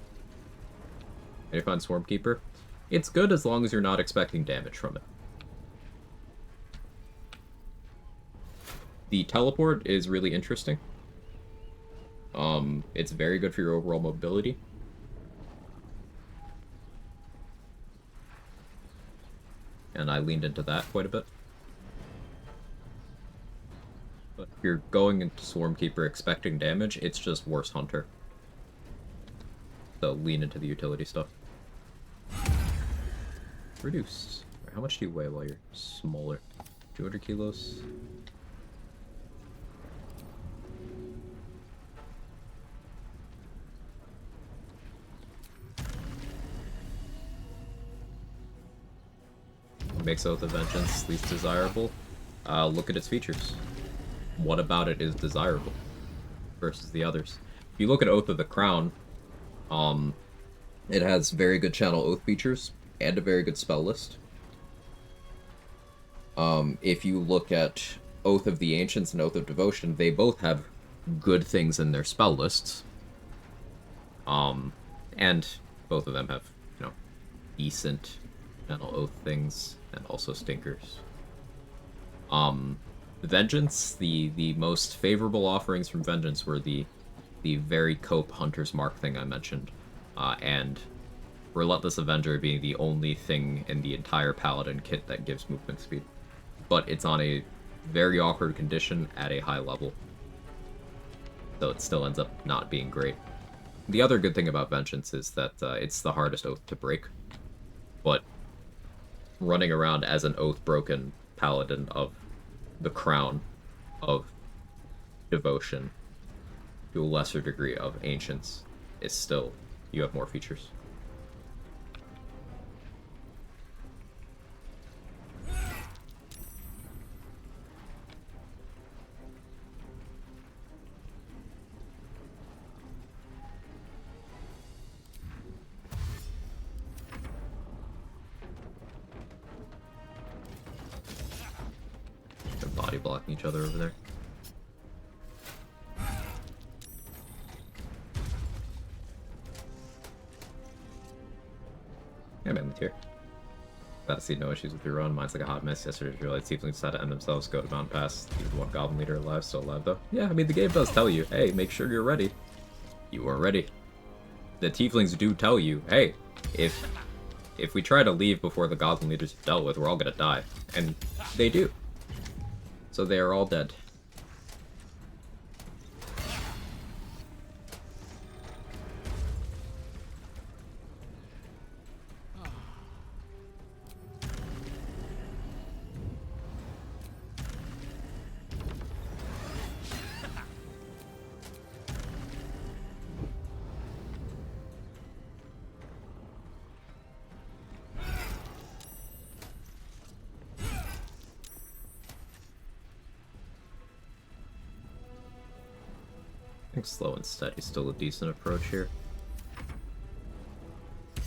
And you find Swarmkeeper? It's good as long as you're not expecting damage from it. The teleport is really interesting. It's very good for your overall mobility. And I leaned into that quite a bit. But if you're going into Swarmkeeper expecting damage, it's just worse Hunter. So lean into the utility stuff. Reduce. How much do you weigh while you're smaller? 200 kilos? Makes Oath of Vengeance least desirable. Look at its features. What about it is desirable versus the others? If you look at Oath of the Crown, it has very good channel oath features and a very good spell list. If you look at Oath of the Ancients and Oath of Devotion, they both have good things in their spell lists. And both of them have, you know, decent channel oath things and also stinkers. Vengeance, the most favorable offerings from Vengeance were the very cope Hunter's Mark thing I mentioned, and Relentless Avenger being the only thing in the entire Paladin kit that gives movement speed. But it's on a very awkward condition at a high level, so it still ends up not being great. The other good thing about Vengeance is that it's the hardest oath to break, but running around as an oath-broken Paladin of the Crown, of Devotion, to a lesser degree of Ancients, is still, you have more features. They're body blocking each other over there. Yeah, man, here. Glad to see no issues with your run. Mine's like a hot mess. Yesterday, I realized tieflings decided to end themselves, go to Mountain Pass. Even one goblin leader alive, still alive though. Yeah, I mean, the game does tell you, hey, make sure you're ready. You weren't ready. The tieflings do tell you, hey, if we try to leave before the goblin leaders are dealt with, we're all gonna die. And they do. So they are all dead. I think slow and steady is still a decent approach here.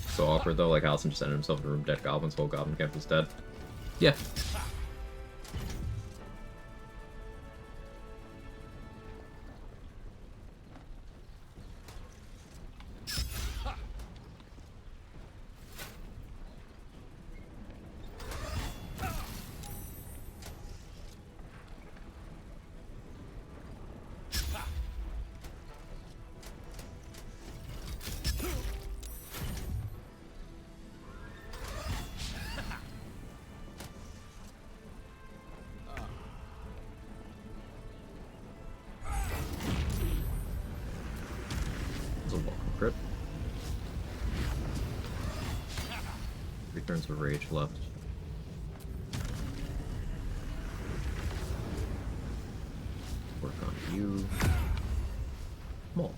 So awkward though, like Allison just ended himself in a room dead goblins, whole goblin camp is dead. Yeah. turns of rage left. Work on you. Mole.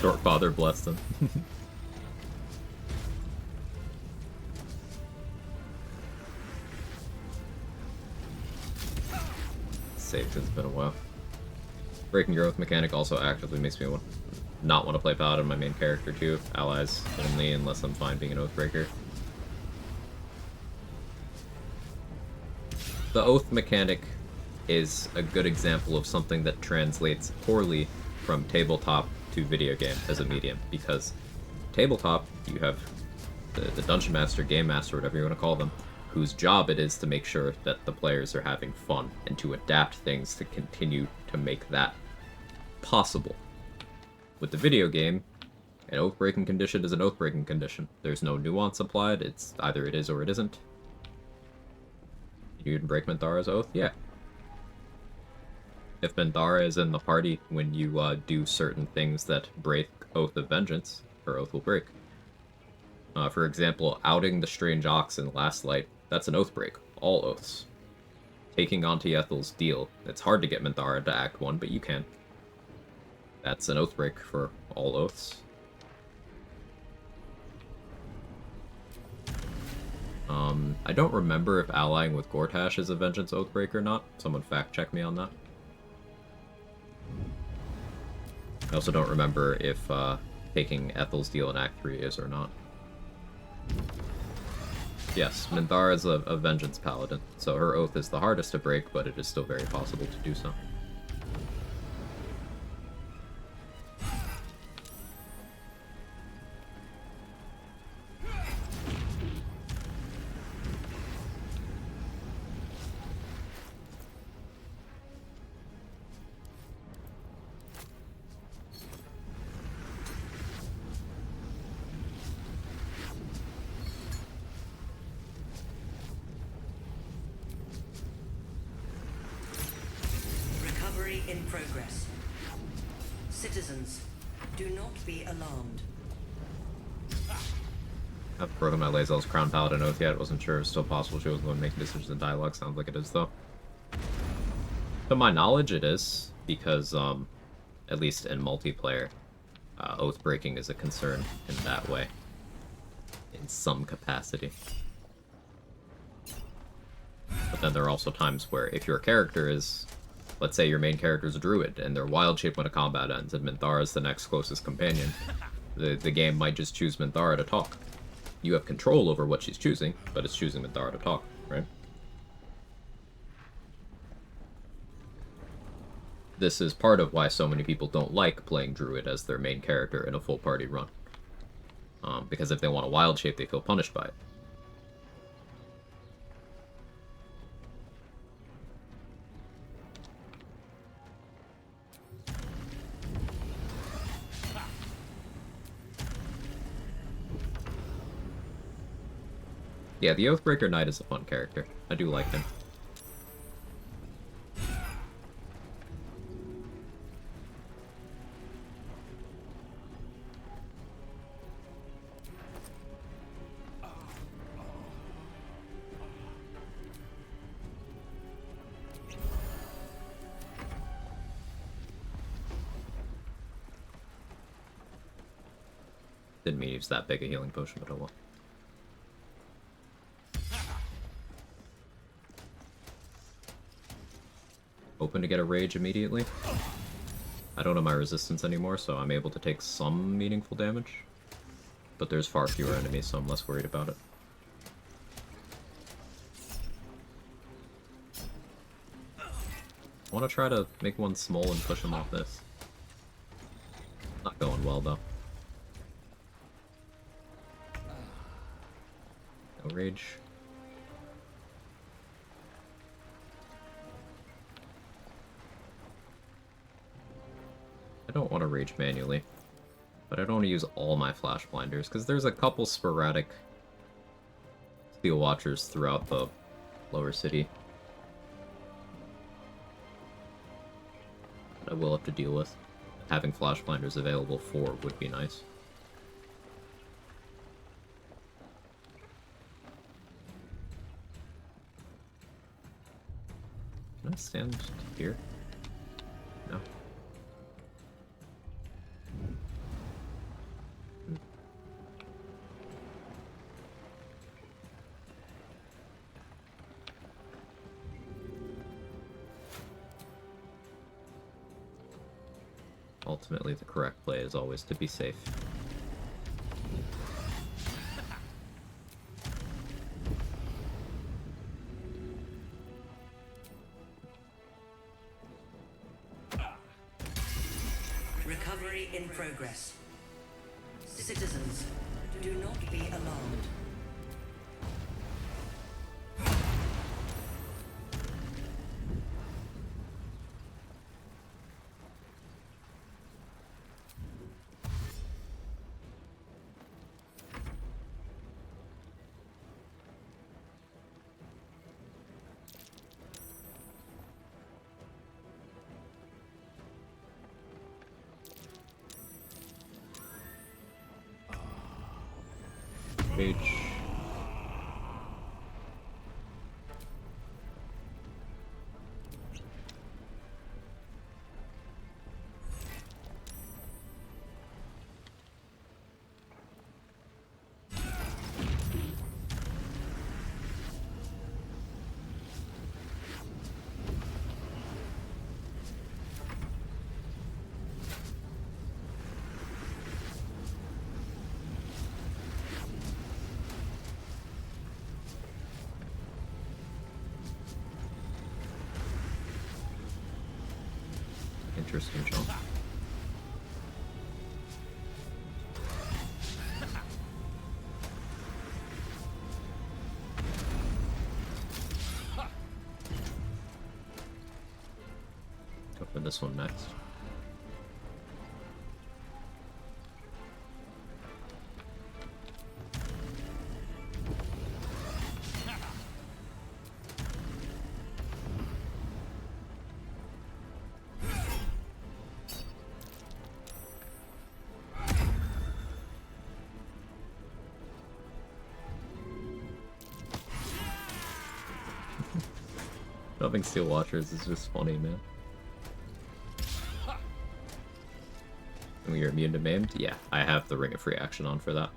Short father blessed him. Saved it's been a while. Breaking your oath mechanic also actively makes me not want to play Paladin, my main character too. Allies only, unless I'm fine being an Oathbreaker. The oath mechanic is a good example of something that translates poorly from tabletop to video game as a medium, because tabletop, you have the Dungeon Master, Game Master, whatever you want to call them, whose job it is to make sure that the players are having fun and to adapt things to continue to make that possible. With the video game, an oath-breaking condition is an oath-breaking condition. There's no nuance applied, it's either it is or it isn't. You can break Minthara's oath? Yeah. If Minthara is in the party when you do certain things that break Oath of Vengeance, her oath will break. For example, outing the Strange Ox in Last Light, that's an oath break. All oaths. Taking Auntie Ethel's deal. It's hard to get Minthara to Act 1, but you can. That's an oath break for all oaths. I don't remember if allying with Gortash is a Vengeance Oathbreaker or not. Someone fact check me on that. I also don't remember if taking Ethel's deal in Act 3 is or not. Yes, Minthara is a Vengeance Paladin, so her oath is the hardest to break, but it is still very possible to do so. Recovery in progress. Citizens, do not be alarmed. I haven't broken my Lae'zel's Crown Paladin Oath yet. Wasn't sure it was still possible. She wasn't going to make decisions in dialogue. Sounds like it is, though. To my knowledge, it is, because, at least in multiplayer, oath breaking is a concern in that way. In some capacity. But then there are also times where if your character is, let's say your main character is a druid, and they're wild shape when a combat ends, and Minthara is the next closest companion, the game might just choose Minthara to talk. You have control over what she's choosing, but it's choosing Minthara to talk, right? This is part of why so many people don't like playing druid as their main character in a full party run. Because if they want a wild shape, they feel punished by it. Yeah, the Oathbreaker Knight is a fun character. I do like him. Didn't mean to use that big a healing potion, but oh well. Open to get a rage immediately. I don't have my resistance anymore, so I'm able to take some meaningful damage. But there's far fewer enemies, so I'm less worried about it. I want to try to make one small and push him off this. Not going well, though. No rage. I don't want to rage manually, but I don't want to use all my flash blinders, because there's a couple sporadic Steel Watchers throughout the lower city that I will have to deal with. Having flash blinders available for would be nice. Can I stand here? No. Ultimately, the correct play is always to be safe. Recovery in progress. Citizens, do not be alarmed. Page. Interesting jump. Go for this one next. Having Steel Watchers is just funny, man. And you're immune to maimed? Yeah, I have the Ring of Free Action on for that.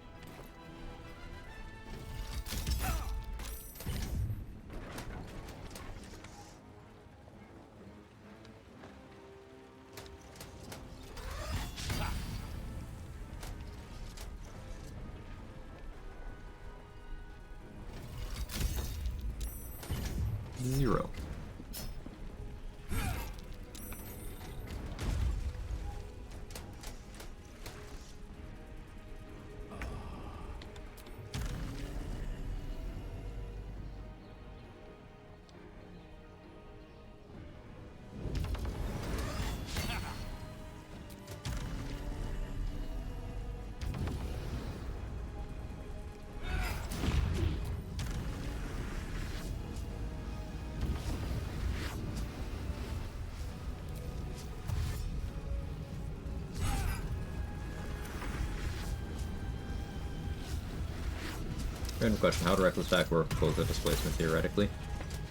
Zero. Random question, how would Reckless Back work with both the displacement theoretically?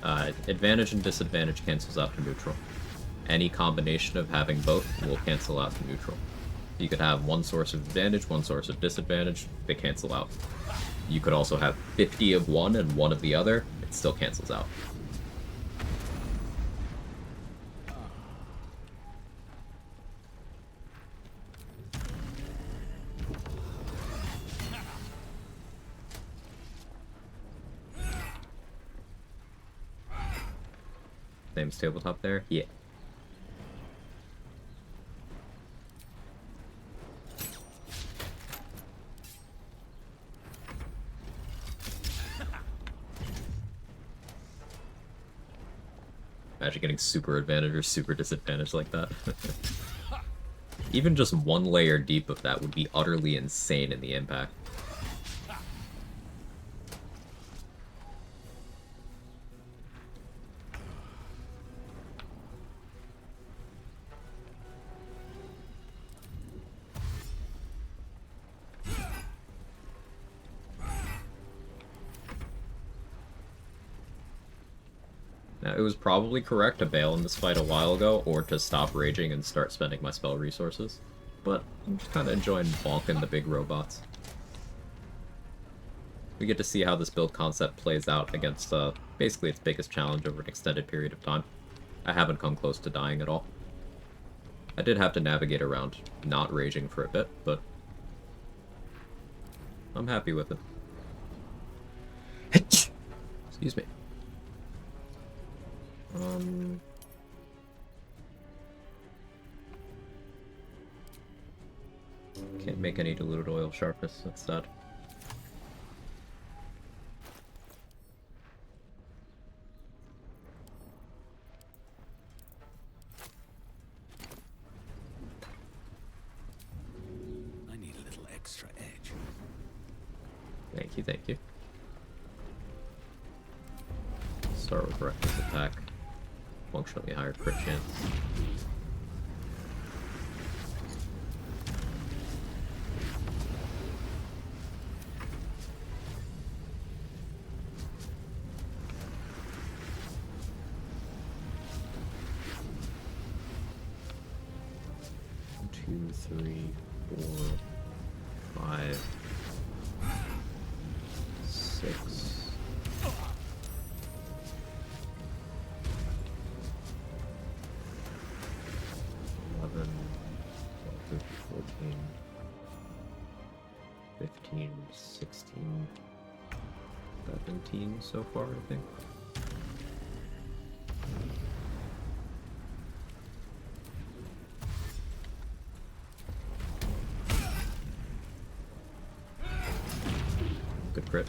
Advantage and disadvantage cancels out to neutral. Any combination of having both will cancel out to neutral. You could have one source of advantage, one source of disadvantage, they cancel out. You could also have 50 of one and one of the other, it still cancels out. Name's tabletop there? Yeah. Imagine getting super advantage or super disadvantage like that. Even just one layer deep of that would be utterly insane in the impact. Now, it was probably correct to bail in this fight a while ago, or to stop raging and start spending my spell resources. But I'm just kind of enjoying bonking the big robots. We get to see how this build concept plays out against basically its biggest challenge over an extended period of time. I haven't come close to dying at all. I did have to navigate around not raging for a bit, but I'm happy with it. Excuse me. Can't make any diluted oil sharpness, that's sad. I need a little extra edge. Thank you, thank you. Start with reckless attack. Functionally higher crit chance. Two, three, 4, 5, 6. 11, 12, 13, 15, 16, 17 so far, I think. Good crit.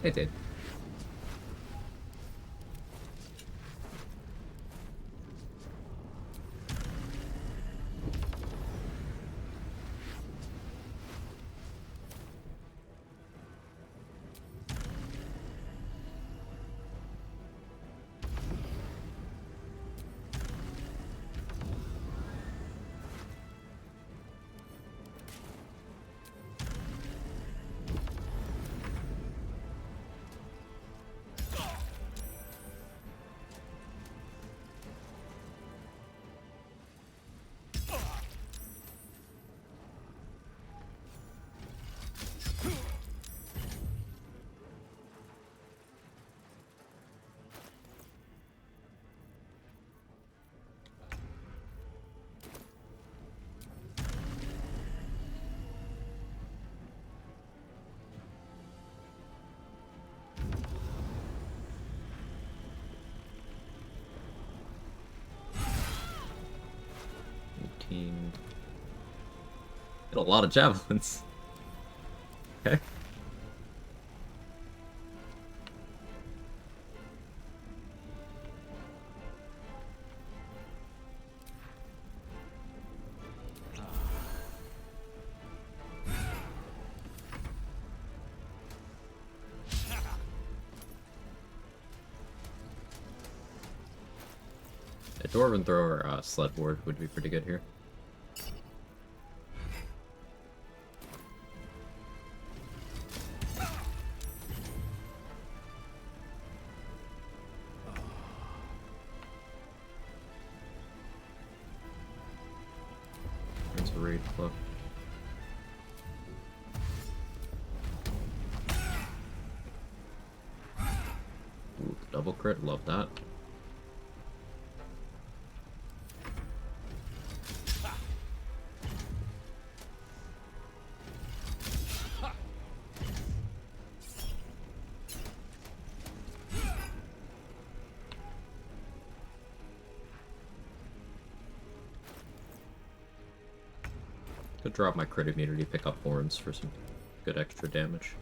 It did. Hit a lot of javelins. Okay. A Dwarven Thrower sled board would be pretty good here. That's a raid club. double crit, love that. Could drop my crit immunity, pick up horns for some good extra damage.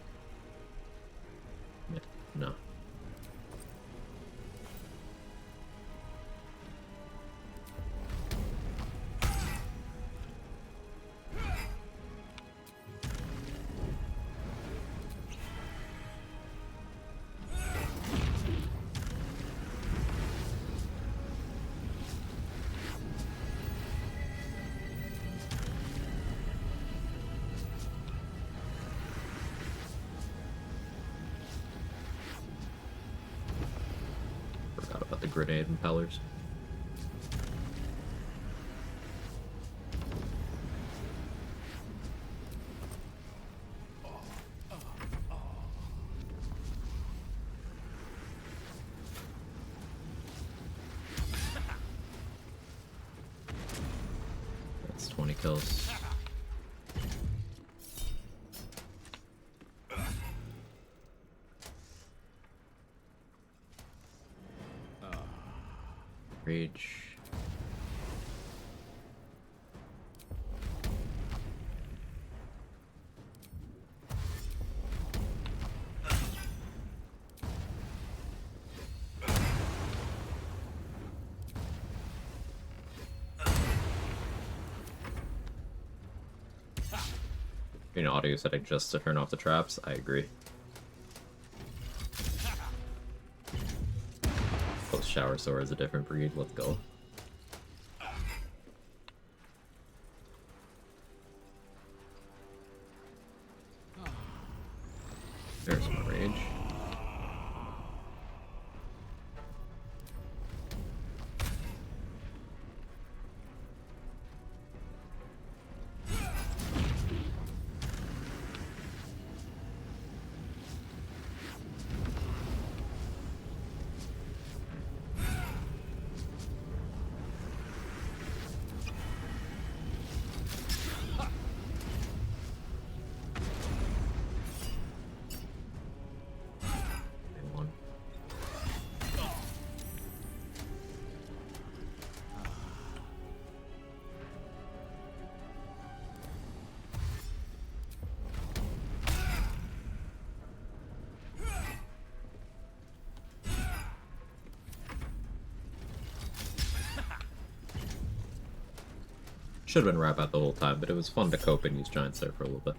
Yeah, no. Forgot about the grenade impellers. That's 20 kills. Rage. You know, audio setting just to turn off the traps. I agree. Post shower sword is a different breed. Let's go. There's my rage. Should have been wrap out the whole time, but it was fun to cope and use giants there for a little bit.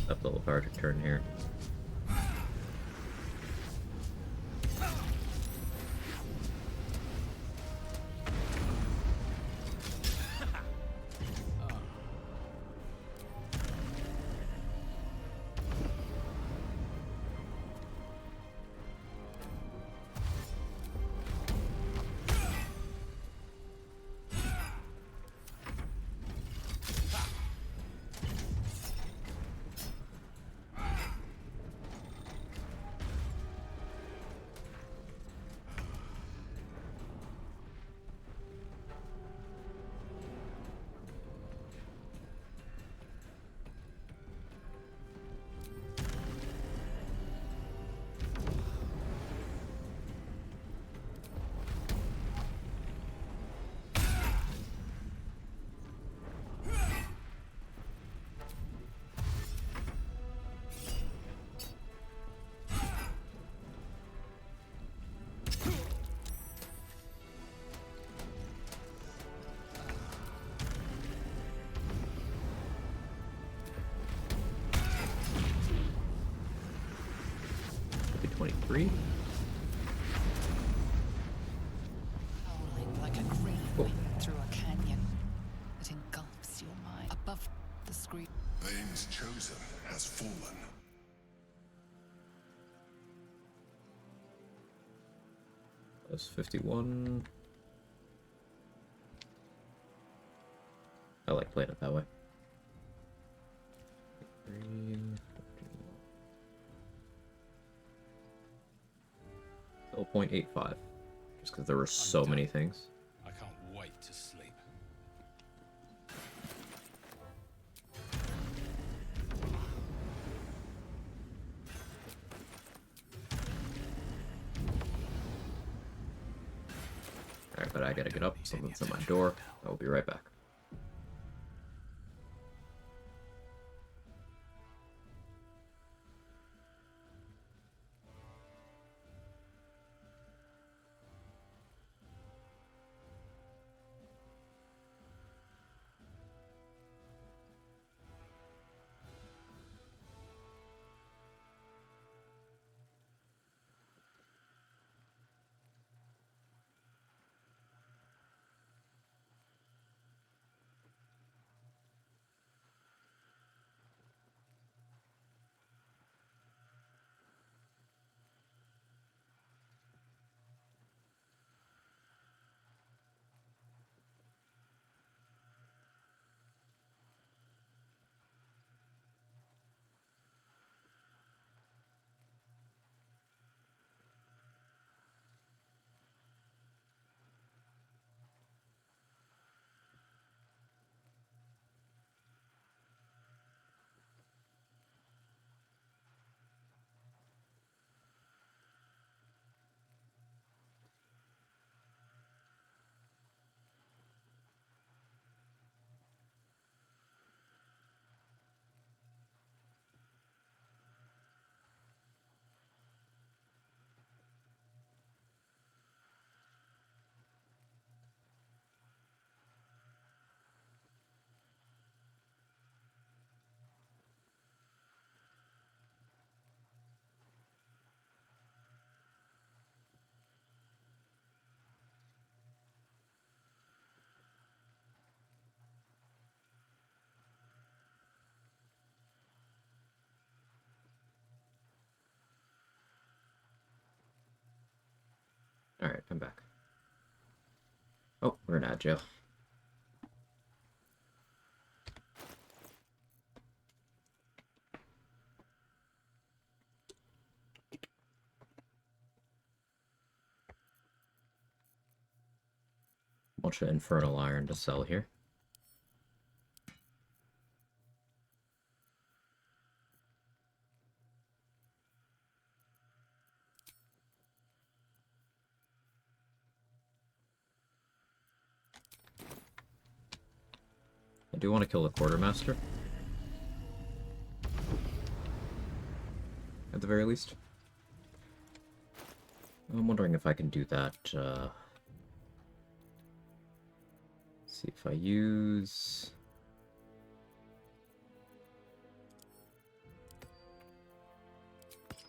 Up the lethargic turn here. screen. Thane's chosen has fallen. That's 51. I like playing it that way. 0.85. Just because there were so many things. I can't wait to sleep. Alright, but I gotta get up. Someone's at my door. I will be right back. Alright, I'm back. Oh, we're in jail. Bunch of infernal iron to sell here. I do want to kill the quartermaster. At the very least. I'm wondering if I can do that, see if I use...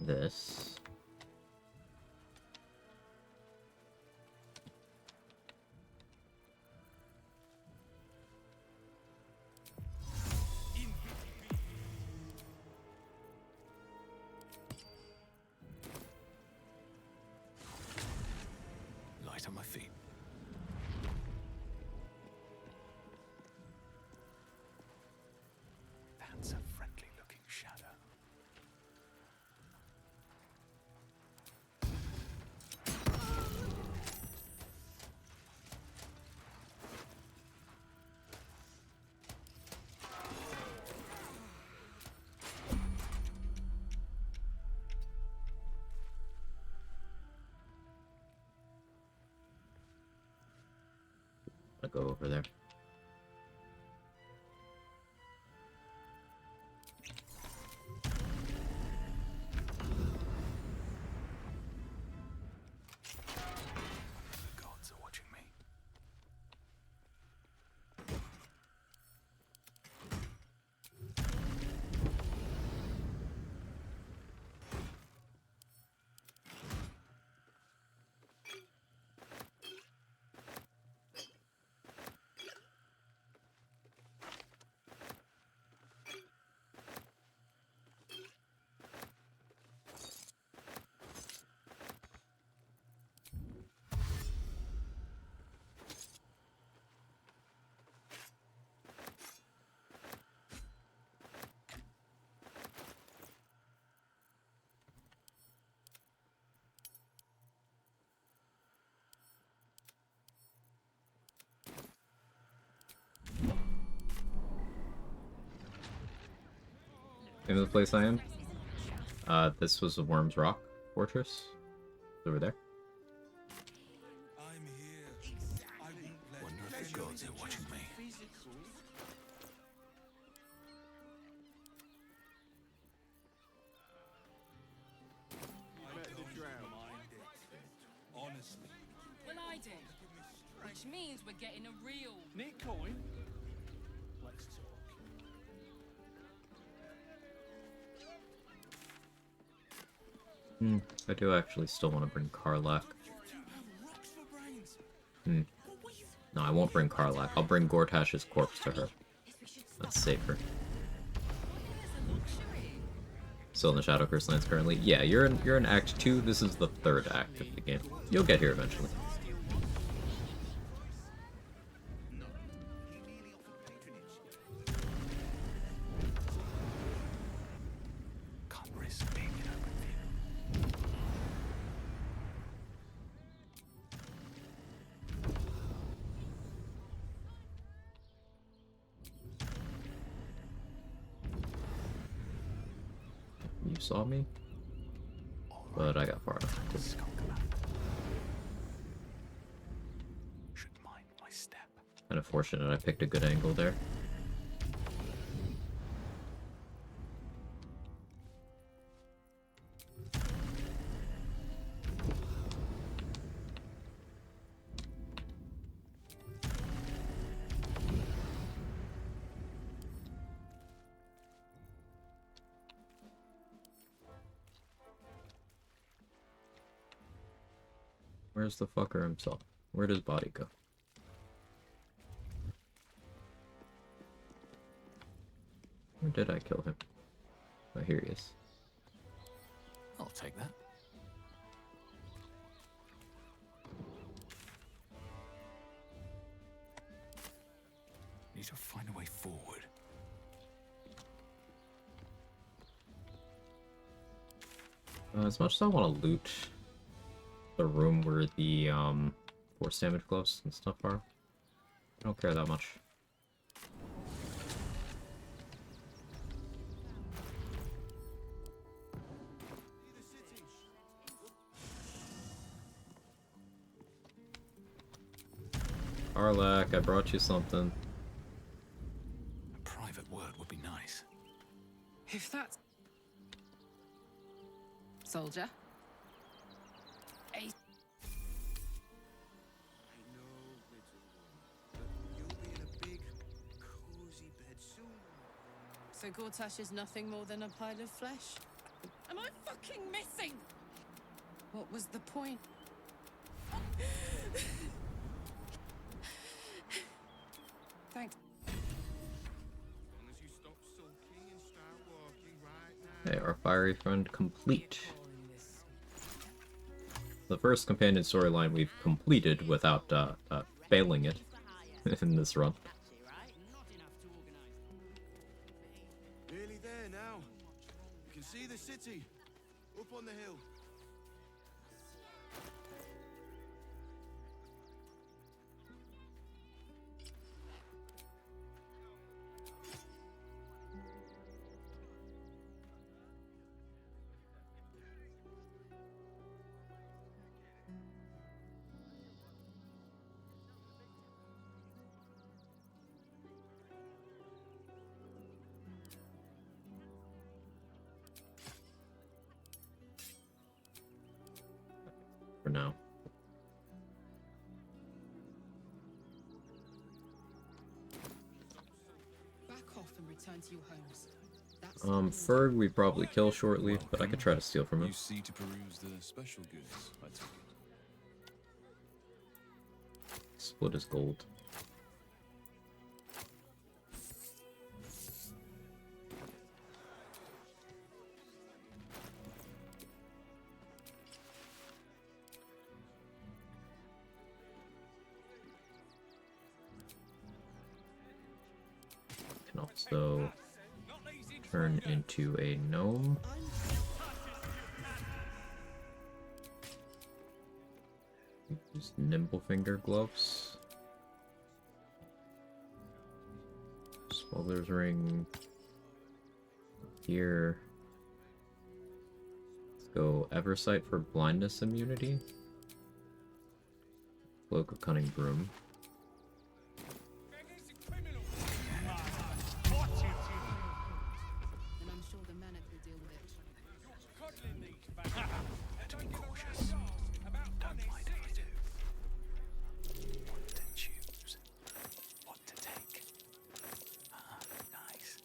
this. Light on my feet. That's a friendly-looking shadow. I'll go over there. The gods are watching me. Name of the place I am? This was the Worm's Rock Fortress. It's over there. I'm here. Wonder if the gods are watching me. Honestly. Well, I did. Which means we're getting a real... Nick coin? Let's talk. I do actually still want to bring Karlak. No, I won't bring Karlak. I'll bring Gortash's corpse to her. That's safer. Still in the Shadow Curse lands currently. Yeah, you're in Act 2. This is the 3rd act of the game. You'll get here eventually. Can't risk being in open view. You saw me, but I got far enough. Should mind my step. Kind of fortunate I picked a good angle there. Where's the fucker himself? Where does body go? Where did I kill him? Oh, here he is. I'll take that. Need to find a way forward. As much as I want to loot the room where the force damage gloves and stuff are, I don't care that much. Karlak, I brought you something. A private word would be nice. If that's... Soldier? I know, little one, but you'll be in a big, cozy bed soon. So Gortash is nothing more than a pile of flesh? Am I fucking missing? What was the point? Thanks. Okay, our fiery friend complete. The first companion storyline we've completed without failing it in this run. Nearly there now. You can see the city up on the hill. For now. Back off and return to your homes. That's Ferg we probably kill shortly, but I could try to steal from him. You see to peruse the special goods, I take it. Split his gold. Can also turn into a gnome. Use nimble finger gloves. Smolder's ring. here. Let's go Eversight for blindness immunity. Cloak of Cunning Broom. And I'm sure the Manet will deal with it. Better be cautious. Don't mind if I do. What to choose. What to take. Ah, nice.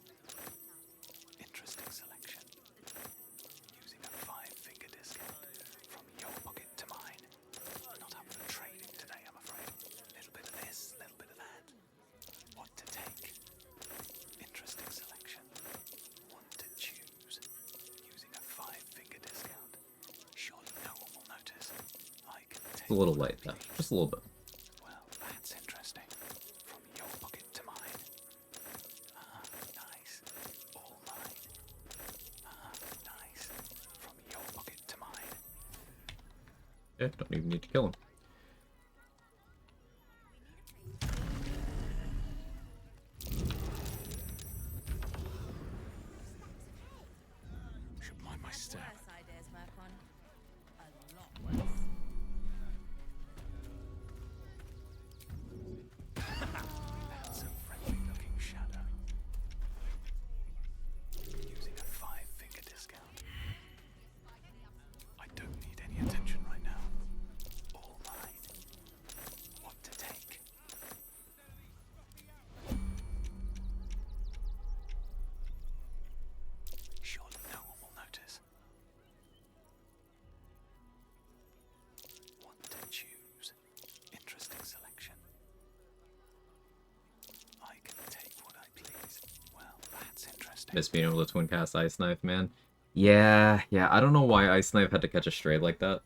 Interesting selection. Using a 5-finger discount from your pocket to mine. Not up for trading today, I'm afraid. Little bit of this, little bit of that. What to take. Interesting selection. What to choose. Using a 5-finger discount. Surely no one will notice. I can take It's a little light though, just a little bit. well, that's interesting. From your pocket to mine. Ah, nice. All mine. Ah, nice. From your pocket to mine. Yeah, don't even need to kill him. Should mind my step. Worse ideas, Mercon. A lot worse. That's a friendly-looking shadow. Using a 5-finger discount. I don't need any attention right now. All mine. What to take? Surely no one will notice. What to choose? Interesting selection. I can take what I please. Well, that's interesting. Miss being able to twin cast Ice Knife, man. Yeah, I don't know why Ice Knife had to catch a stray like that.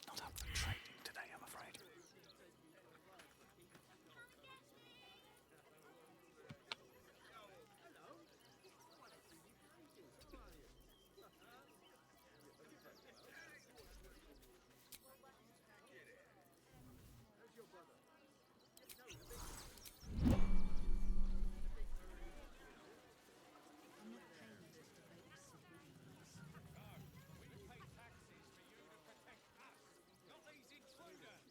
Not up for trading today, I'm afraid.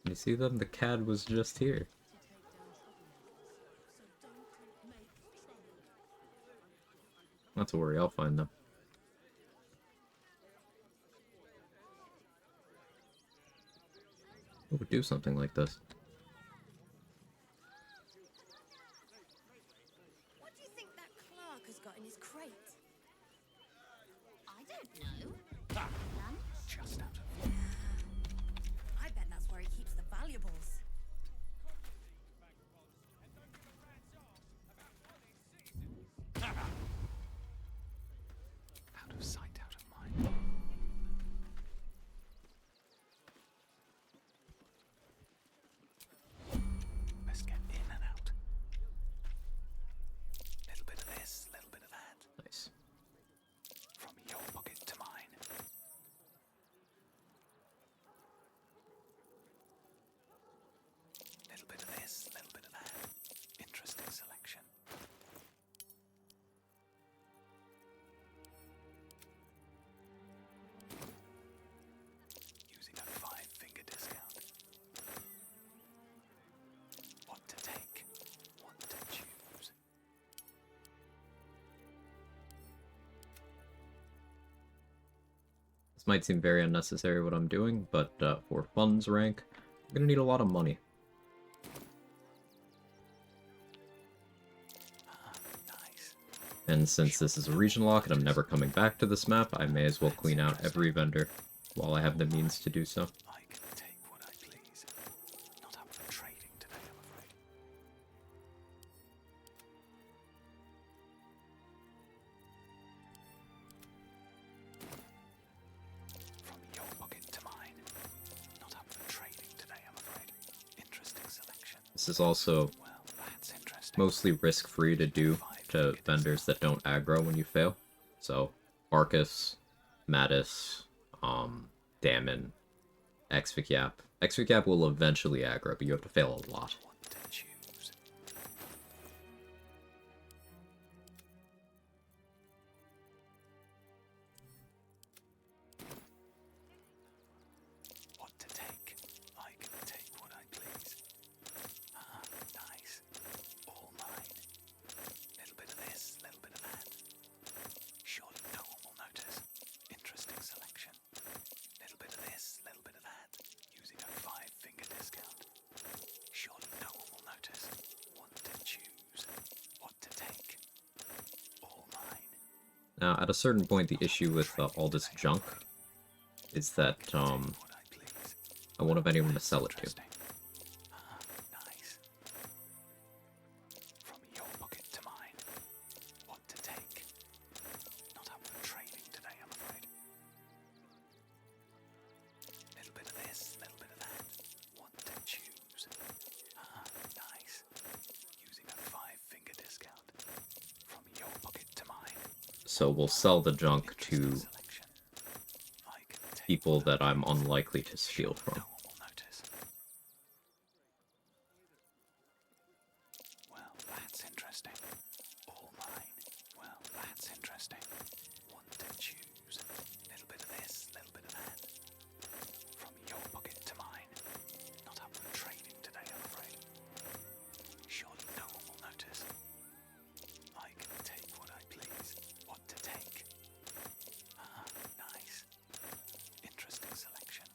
You see them? The CAD was just here. Not to worry, I'll find them. Who would do something like this? What do you think that clerk has got in his crate? I don't know. Just out of I bet that's where he keeps the valuables. Out of sight, out of mind. Best get in and out. Little bit of this, little bit of that. Nice. From your pocket to mine. Little bit of this, little bit of that. Interesting selection. Using a 5-finger discount. What to take, what to choose. This might seem very unnecessary what I'm doing, but for funds rank, I'm gonna need a lot of money. Nice. And since this is a region lock and I'm never coming back to this map, I may as well clean out every vendor while I have the means to do so. I can take what I please. Not up for trading today, I'm afraid. From your pocket to mine. Not up for trading today, I'm afraid. Interesting selection. This is also Well, that's interesting. mostly risk-free to do to vendors that don't aggro when you fail. So, Marcus, Mattis, Damon, Exficap. Exficap will eventually aggro, but you have to fail a lot. What to choose. Now, at a certain point, the issue with all this junk is that I won't have anyone to sell it to. Nice. From your pocket to mine. What to take? Not up for trading today, I'm afraid. Little bit of this, little bit of that. What to choose? Nice. Using a 5-finger discount. From your pocket to mine. So we'll sell the junk to people that I'm unlikely to steal from. Well, that's interesting. All mine. Well, that's interesting. What to choose? Little bit of this, little bit of that. From your pocket to mine. Not up for trading today, I'm afraid. Surely no one will notice. I can take what I please. What to take? Nice. Interesting selection.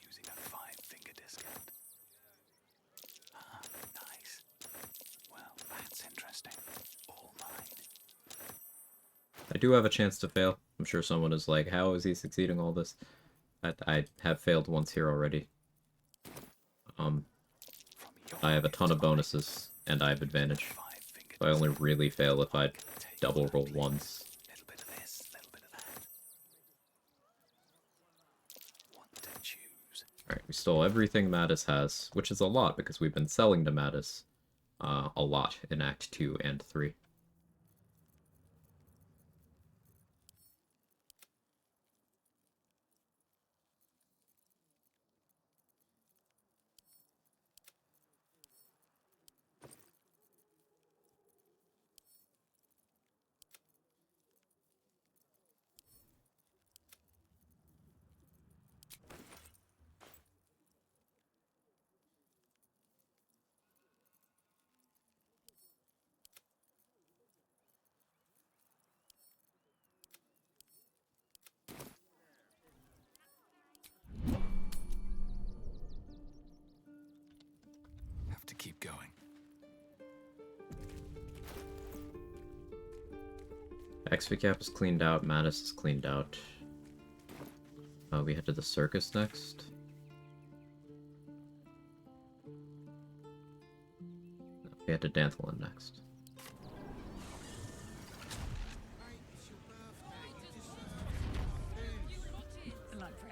Using a 5-finger discount. Nice. Well, that's interesting. All mine. I do have a chance to fail. I'm sure someone is like, how is he succeeding all this? I have failed once here already. I have a ton of bonuses, and I have advantage. So I only really fail if I double roll once. Little bit of this, little bit of that. What to choose? Alright, we stole everything Mattis has, which is a lot because we've been selling to Mattis a lot in Act 2 and 3. Have to keep going. XP is cleaned out, Mattis is cleaned out. We head to the circus next. No, we head to Danthalin next.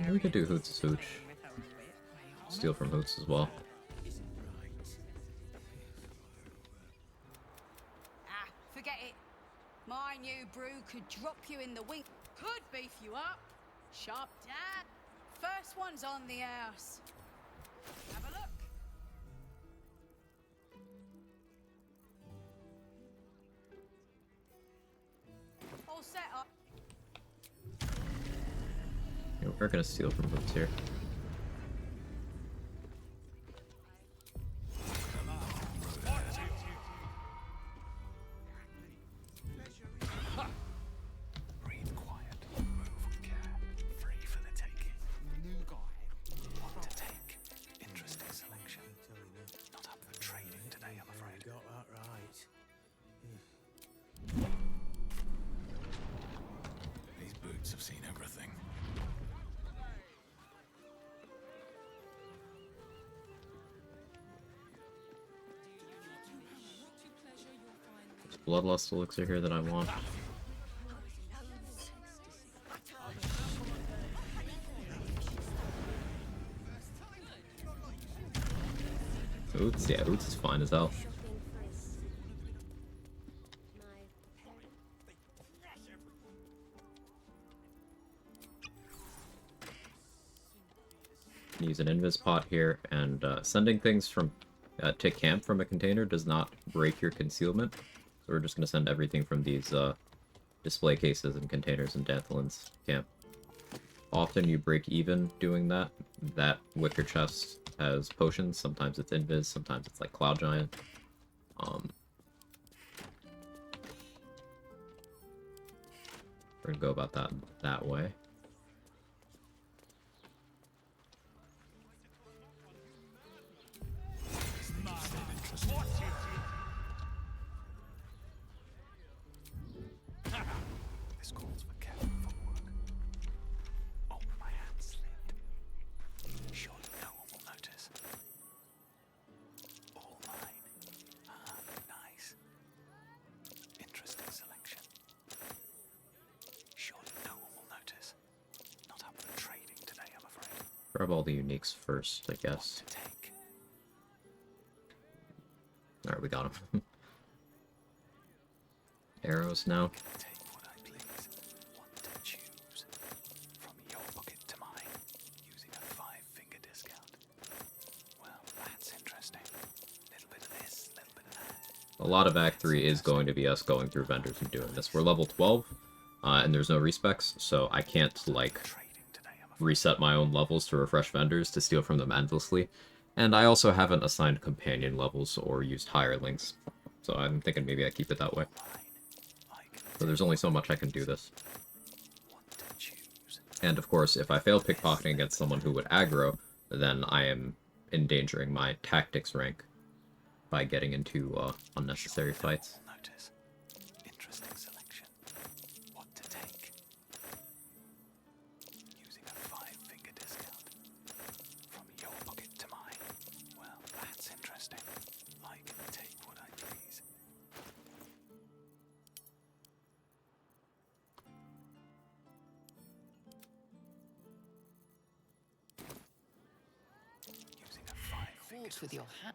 We could do Hoots' Hooch. Steal from Hoots as well. Forget it. My new brew could drop you in the wink. Could beef you up. Sharp dad. First one's on the house. Have a look. All set up. Yeah, we're gonna steal from Hoots here. Breathe quiet. Move with care. Free for the taking. New guy. What to take? Interesting selection. Not up for trading today, I'm afraid. You got that right. These boots have seen everything. There's Bloodlust elixir here that I want. Hoots? Yeah, Hoots is fine as hell. Use an invis pot here, and sending things from to camp from a container does not break your concealment. So we're just going to send everything from these display cases and containers in Danthalin's camp. Often you break even doing that. That wicker chest has potions. Sometimes it's invis, sometimes it's like Cloud Giant. We're going to go about that way. Grab all the uniques first, I guess. Alright, we got him. Arrows now. A lot of Act 3 is going to be us going through vendors and doing this. We're level 12, and there's no respecs, so I can't, like, reset my own levels to refresh vendors to steal from them endlessly. And I also haven't assigned companion levels or used hirelings, so I'm thinking maybe I keep it that way. So there's only so much I can do this. And of course, if I fail pickpocketing against someone who would aggro, then I am endangering my tactics rank by getting into unnecessary fights. With your hat.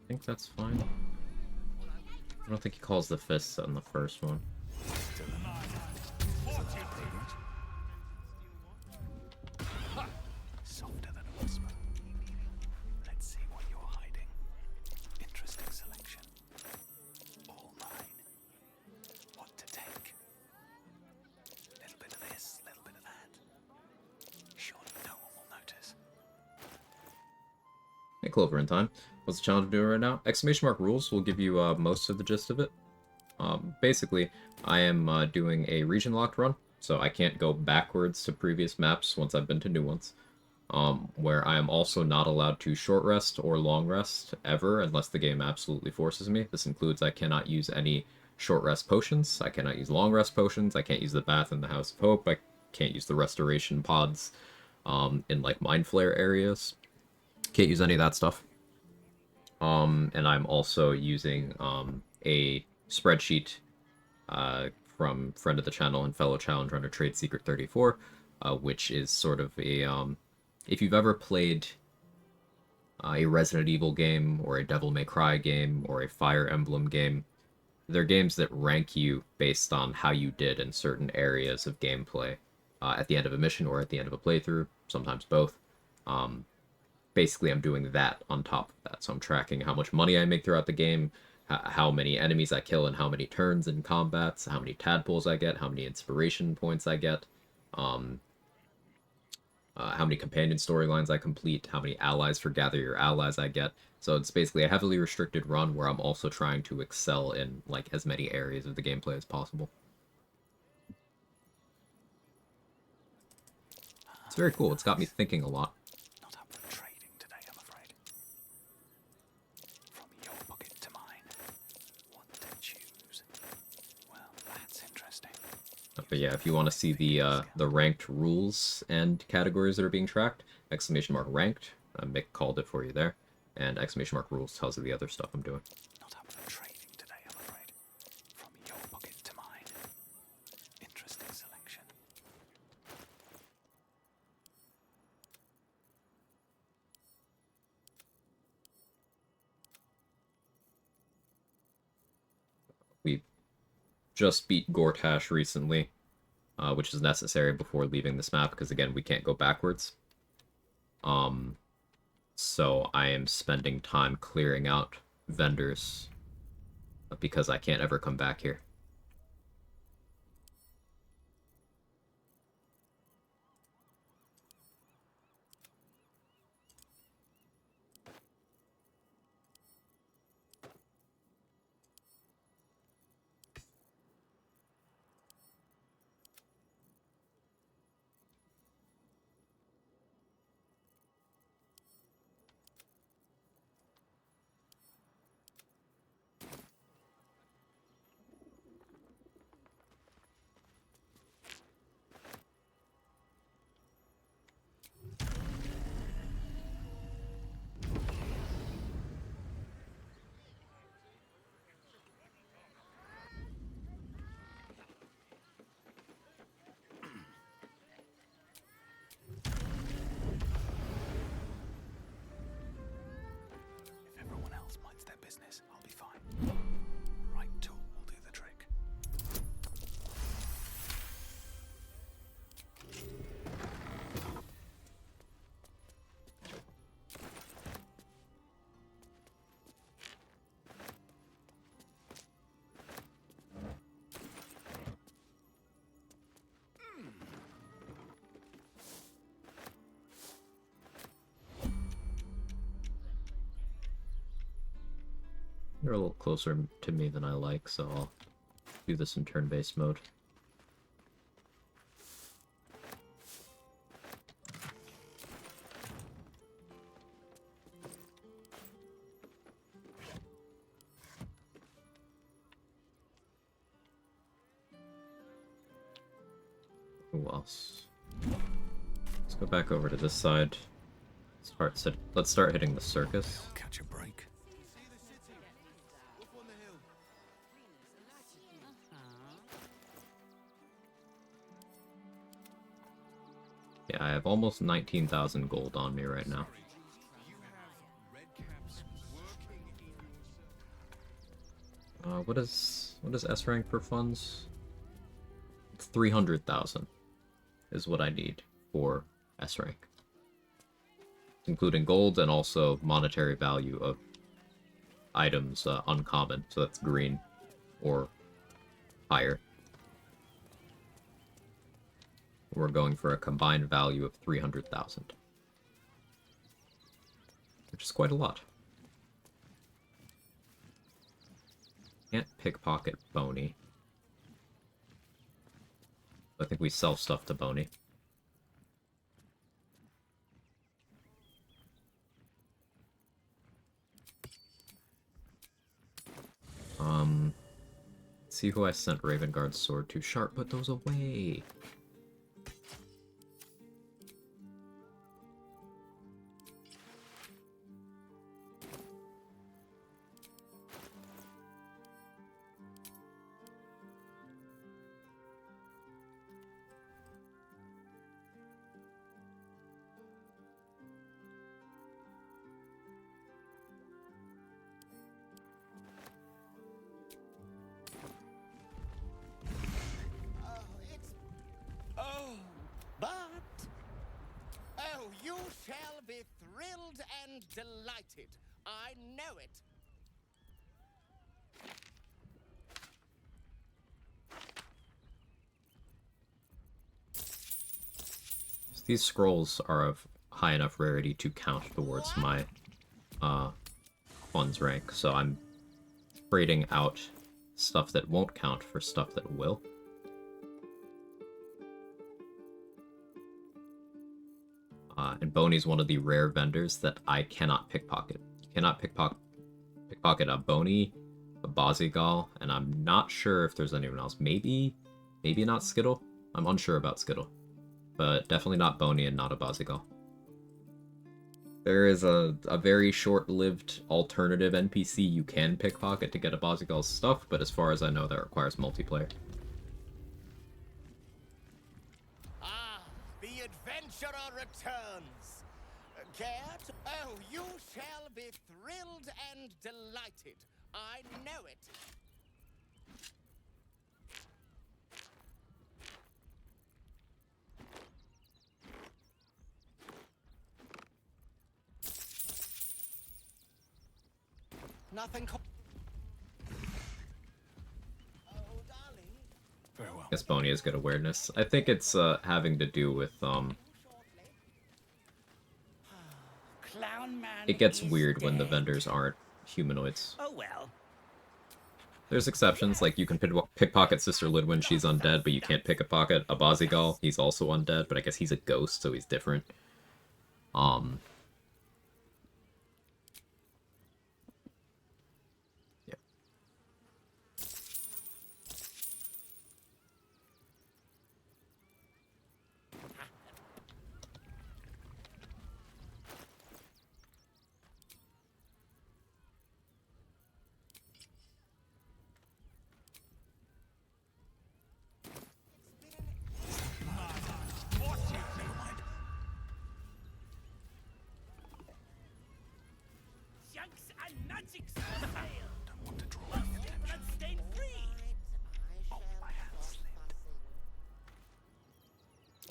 I think that's fine. I don't think he calls the fists on the first one. Softer than a whisper. Let's see what you're hiding. Interesting selection. All mine. What to take? Little bit of this, little bit of that. Surely no one will notice. Hey, Clover in time. What's the challenge I'm doing right now? Exclamation mark rules will give you most of the gist of it. Basically, I am doing a region-locked run, so I can't go backwards to previous maps once I've been to new ones. Where I am also not allowed to short rest or long rest ever unless the game absolutely forces me. This includes I cannot use any short rest potions, I cannot use long rest potions, I can't use the bath in the House of Hope, I can't use the restoration pods in like Mind Flare areas. Can't use any of that stuff. And I'm also using a spreadsheet from friend of the channel and fellow challenge runner Trade Secret 34, which is sort of a if you've ever played a Resident Evil game or a Devil May Cry game or a Fire Emblem game, they're games that rank you based on how you did in certain areas of gameplay at the end of a mission or at the end of a playthrough, sometimes both. Basically, I'm doing that on top of that. So I'm tracking how much money I make throughout the game, how many enemies I kill in how many turns in combats, how many tadpoles I get, how many inspiration points I get, how many companion storylines I complete, how many allies for Gather Your Allies I get. So it's basically a heavily restricted run where I'm also trying to excel in like as many areas of the gameplay as possible. It's very cool. It's got me thinking a lot. But yeah, if you want to see the ranked rules and categories that are being tracked, exclamation mark ranked, Mick called it for you there, and exclamation mark rules tells you the other stuff I'm doing. Not up for trading today, I'm afraid. From your pocket to mine. Interesting selection. We just beat Gortash recently, which is necessary before leaving this map, because again, we can't go backwards. So I am spending time clearing out vendors, because I can't ever come back here. They're a little closer to me than I like, so I'll do this in turn-based mode. Who else? Let's go back over to this side. Let's start hitting the circus. Catch a break. Yeah, I have almost 19,000 gold on me right now. What is S rank for funds? It's 300,000 is what I need for S rank, including gold and also monetary value of items, uncommon, so that's green or higher. We're going for a combined value of 300,000, which is quite a lot. Can't pickpocket Boney. I think we sell stuff to Boney. Let's see who I sent Ravenguard's sword to. Sharp, put those away. You shall be thrilled and delighted. I know it. So these scrolls are of high enough rarity to count towards my funds rank, so I'm trading out stuff that won't count for stuff that will. And Boney's one of the rare vendors that I cannot pickpocket. You cannot pickpocket a Boney, a Bozigal, and I'm not sure if there's anyone else. Maybe not Skittle. I'm unsure about Skittle. But definitely not Boney and not a Bozigal. There is a very short-lived alternative NPC you can pickpocket to get a Bozigal's stuff, but as far as I know, that requires multiplayer. The adventurer returns. Care to... Oh, you shall be thrilled and delighted. I know it. Nothing. Very well. I guess Boney has good awareness. I think it's having to do with it gets weird when the vendors aren't humanoids. Oh well. There's exceptions, like you can pickpocket Sister Lidwin, she's undead, but you can't pickpocket a Bozigal, he's also undead, but I guess he's a ghost, so he's different. Yeah. Don't want to draw any attention. Oh, my hand slipped.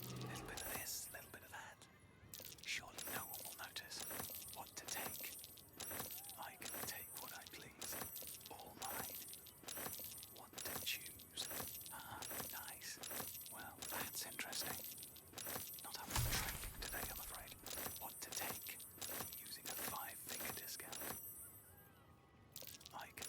Little bit of this, little bit of that. Surely no one will notice what to take. I can take what I please. All mine. What to choose. Ah, nice. Well, that's interesting. Not having a trick today, I'm afraid. What to take. Using a 5-finger discount. I can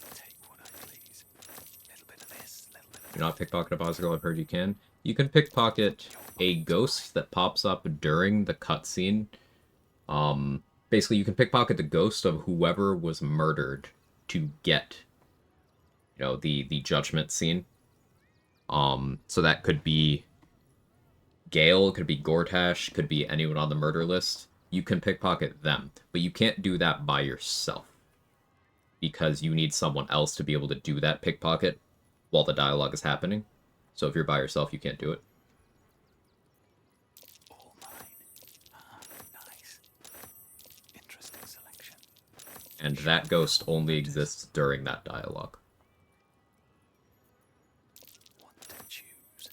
cannot pickpocket a bicycle. I've heard you can. You can pickpocket a ghost that pops up during the cutscene. Basically, you can pickpocket the ghost of whoever was murdered to get, you know, the judgment scene. So that could be Gale, could be Gortash, could be anyone on the murder list. You can pickpocket them, but you can't do that by yourself, because you need someone else to be able to do that pickpocket while the dialogue is happening. So if you're by yourself, you can't do it. All mine. Ah, nice. Interesting selection. And that ghost only exists during that dialogue. What to choose?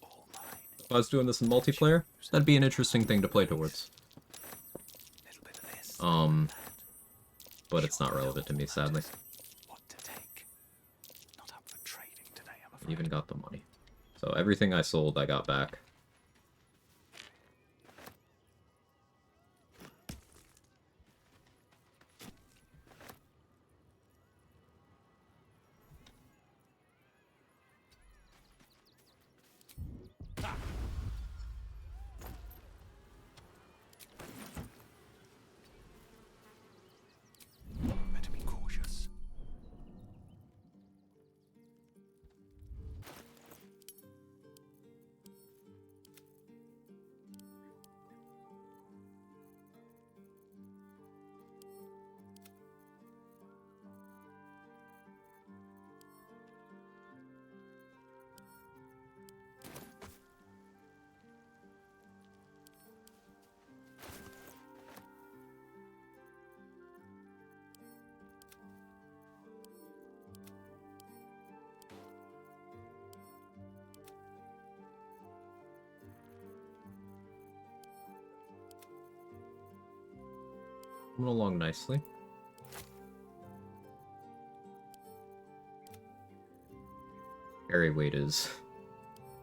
All mine. If I was doing this in multiplayer, that'd be an interesting thing to play towards. Little bit of this. But it's not relevant to me, sadly. What to take? Not up for trading today, I'm afraid. Even got the money. So everything I sold, I got back. Better be cautious. Coming along nicely. Carry weight is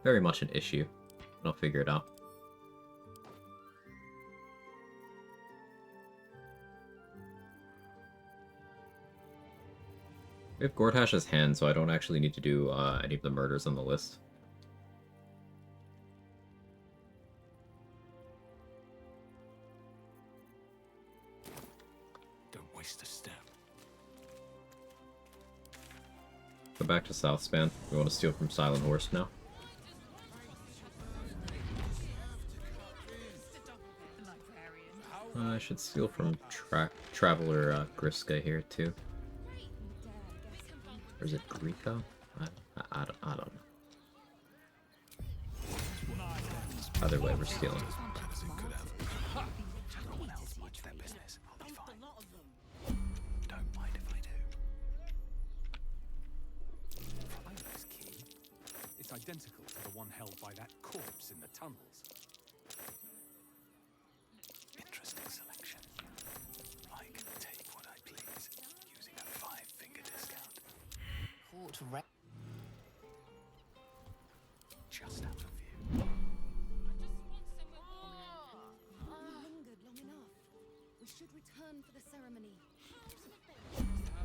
very much an issue. I'll figure it out. We have Gortash's hand, so I don't actually need to do any of the murders on the list. Don't waste a step. Go back to Southspan. We want to steal from Silent Horse now. I should steal from Traveler Griska here too. Or is it Grieco? I don't know. Either way, we're stealing. No one else watch their business. I'll be fine. Don't mind if I do. Follow this key. It's identical to the one held by that corpse in the tunnels. Interesting selection. I can take what I please, using a 5-finger discount. Just out of view. You lingered long enough. We should return for the ceremony.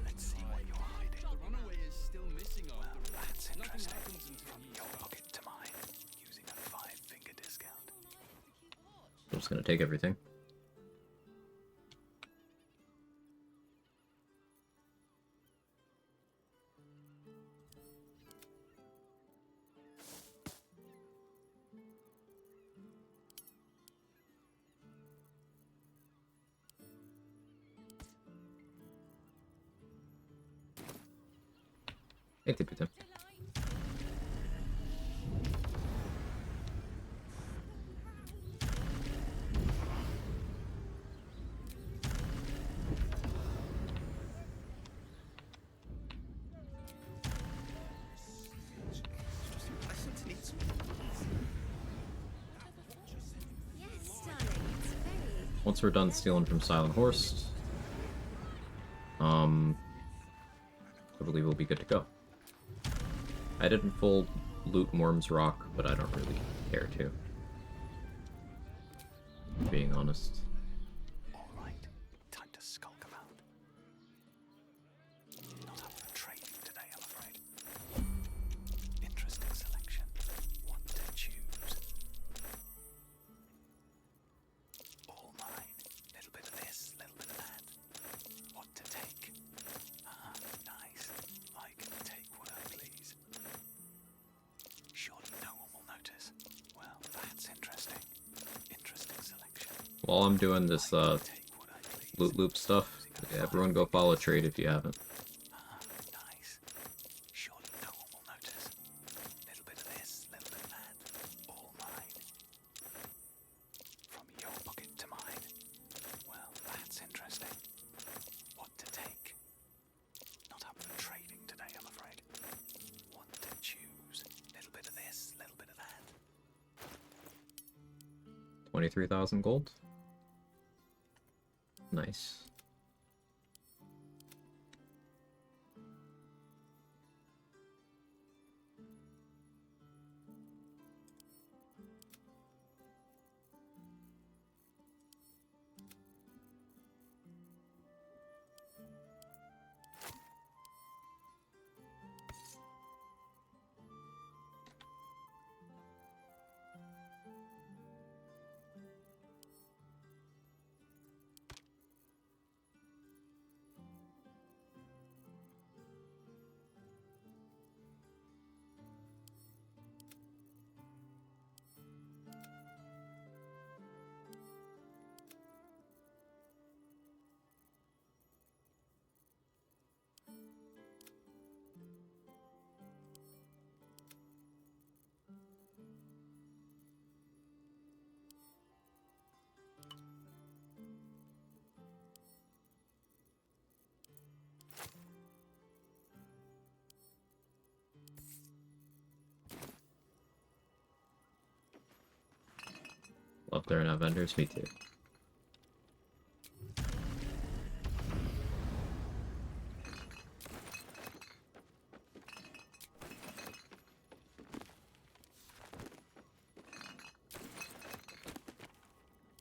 Let's see what you're hiding. The runaway is still missing Well, after all. that's Nothing interesting. happens until From he's your stopped. pocket to mine, using a 5-finger discount. I'm just gonna take everything. Ekle putain. Yes, darling. It's very. Once we're done stealing from Silent Horse, I believe we'll be good to go. I didn't full loot Worm's Rock, but I don't really care to. Being honest. Alright, time to skulk about. Not up for trading today, I'm afraid. While I'm doing this loot loop stuff, everyone go follow Trade if you haven't. Nice. Surely no one will notice. Little bit of this, little bit of that. All mine. From your pocket to mine. Well, that's interesting. What to take? Not up for trading today, I'm afraid. What to choose? Little bit of this, little bit of that. 23,000 gold. Nice. Love there are not vendors, me too.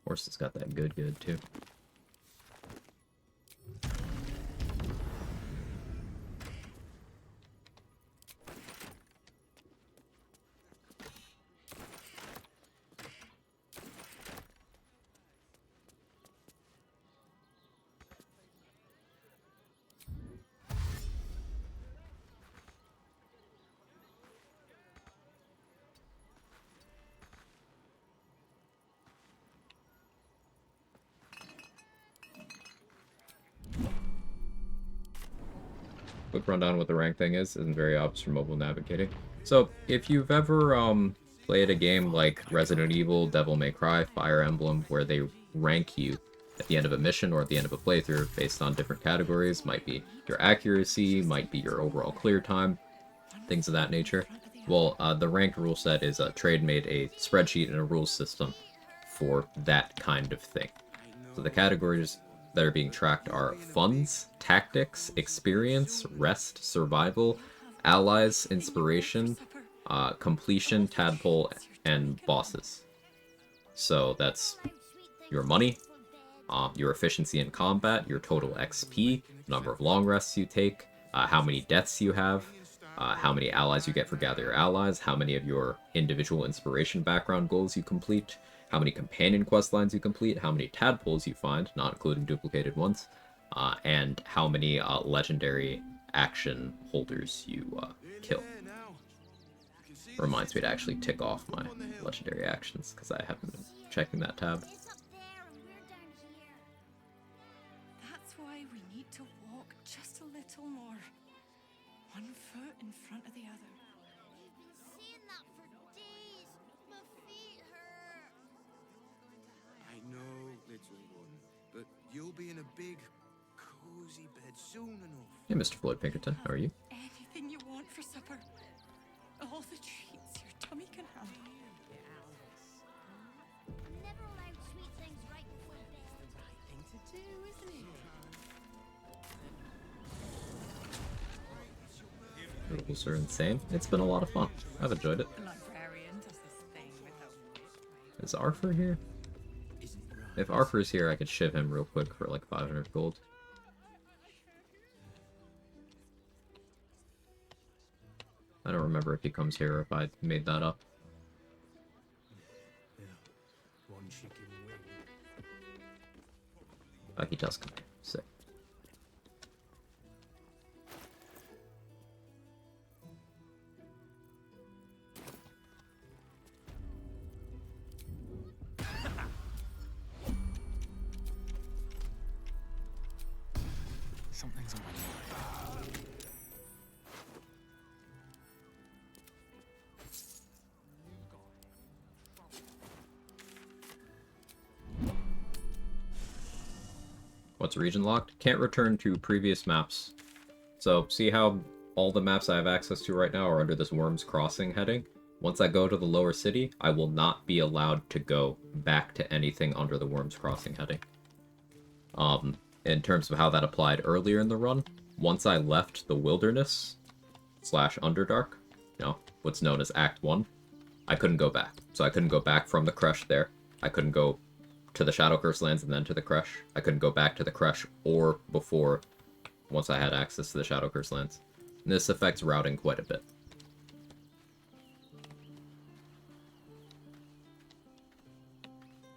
Horse has got that good too. Quick rundown what the rank thing is, isn't very obvious for mobile navigating. So, if you've ever played a game like Resident Evil, Devil May Cry, Fire Emblem, where they rank you at the end of a mission or at the end of a playthrough based on different categories, might be your accuracy, might be your overall clear time, things of that nature. Well, the ranked rule set is Trade made a spreadsheet and a rules system for that kind of thing. So the categories that are being tracked are funds, tactics, experience, rest, survival, allies, inspiration, completion, tadpole, and bosses. So that's your money, your efficiency in combat, your total XP, number of long rests you take, how many deaths you have, how many allies you get for gather your allies, how many of your individual inspiration background goals you complete, how many companion quest lines you complete, how many tadpoles you find, not including duplicated ones, and how many legendary action holders you kill. Reminds me to actually tick off my legendary actions, because I haven't been checking that tab. That's why we need to walk just a little more. One foot in front of the other. I know, little one, but you'll be in a big, cozy bed soon enough. Hey, Mr. Floyd Pinkerton, how are you? Anything you want for supper. All the treats your tummy can handle. Never allowed sweet things right before bed. The right thing to do, isn't it? Rules are insane. It's been a lot of fun. I've enjoyed it. The librarian does this thing with her wit. Is Arthur here? If Arthur's here, I could shiv him real quick for like 500 gold. I don't remember if he comes here or if I made that up. One chicken wing. Oh, he does come here. Sick. Something's on my mind. What's region locked? Can't return to previous maps. So, see how all the maps I have access to right now are under this Worms Crossing heading? Once I go to the lower city, I will not be allowed to go back to anything under the Worms Crossing heading. In terms of how that applied earlier in the run, once I left the Wilderness / Underdark, you know, what's known as Act 1, I couldn't go back. So I couldn't go back from the Creche there. I couldn't go to the Shadow Curse lands and then to the Creche. I couldn't go back to the Creche or before, once I had access to the Shadow Curse lands. And this affects routing quite a bit.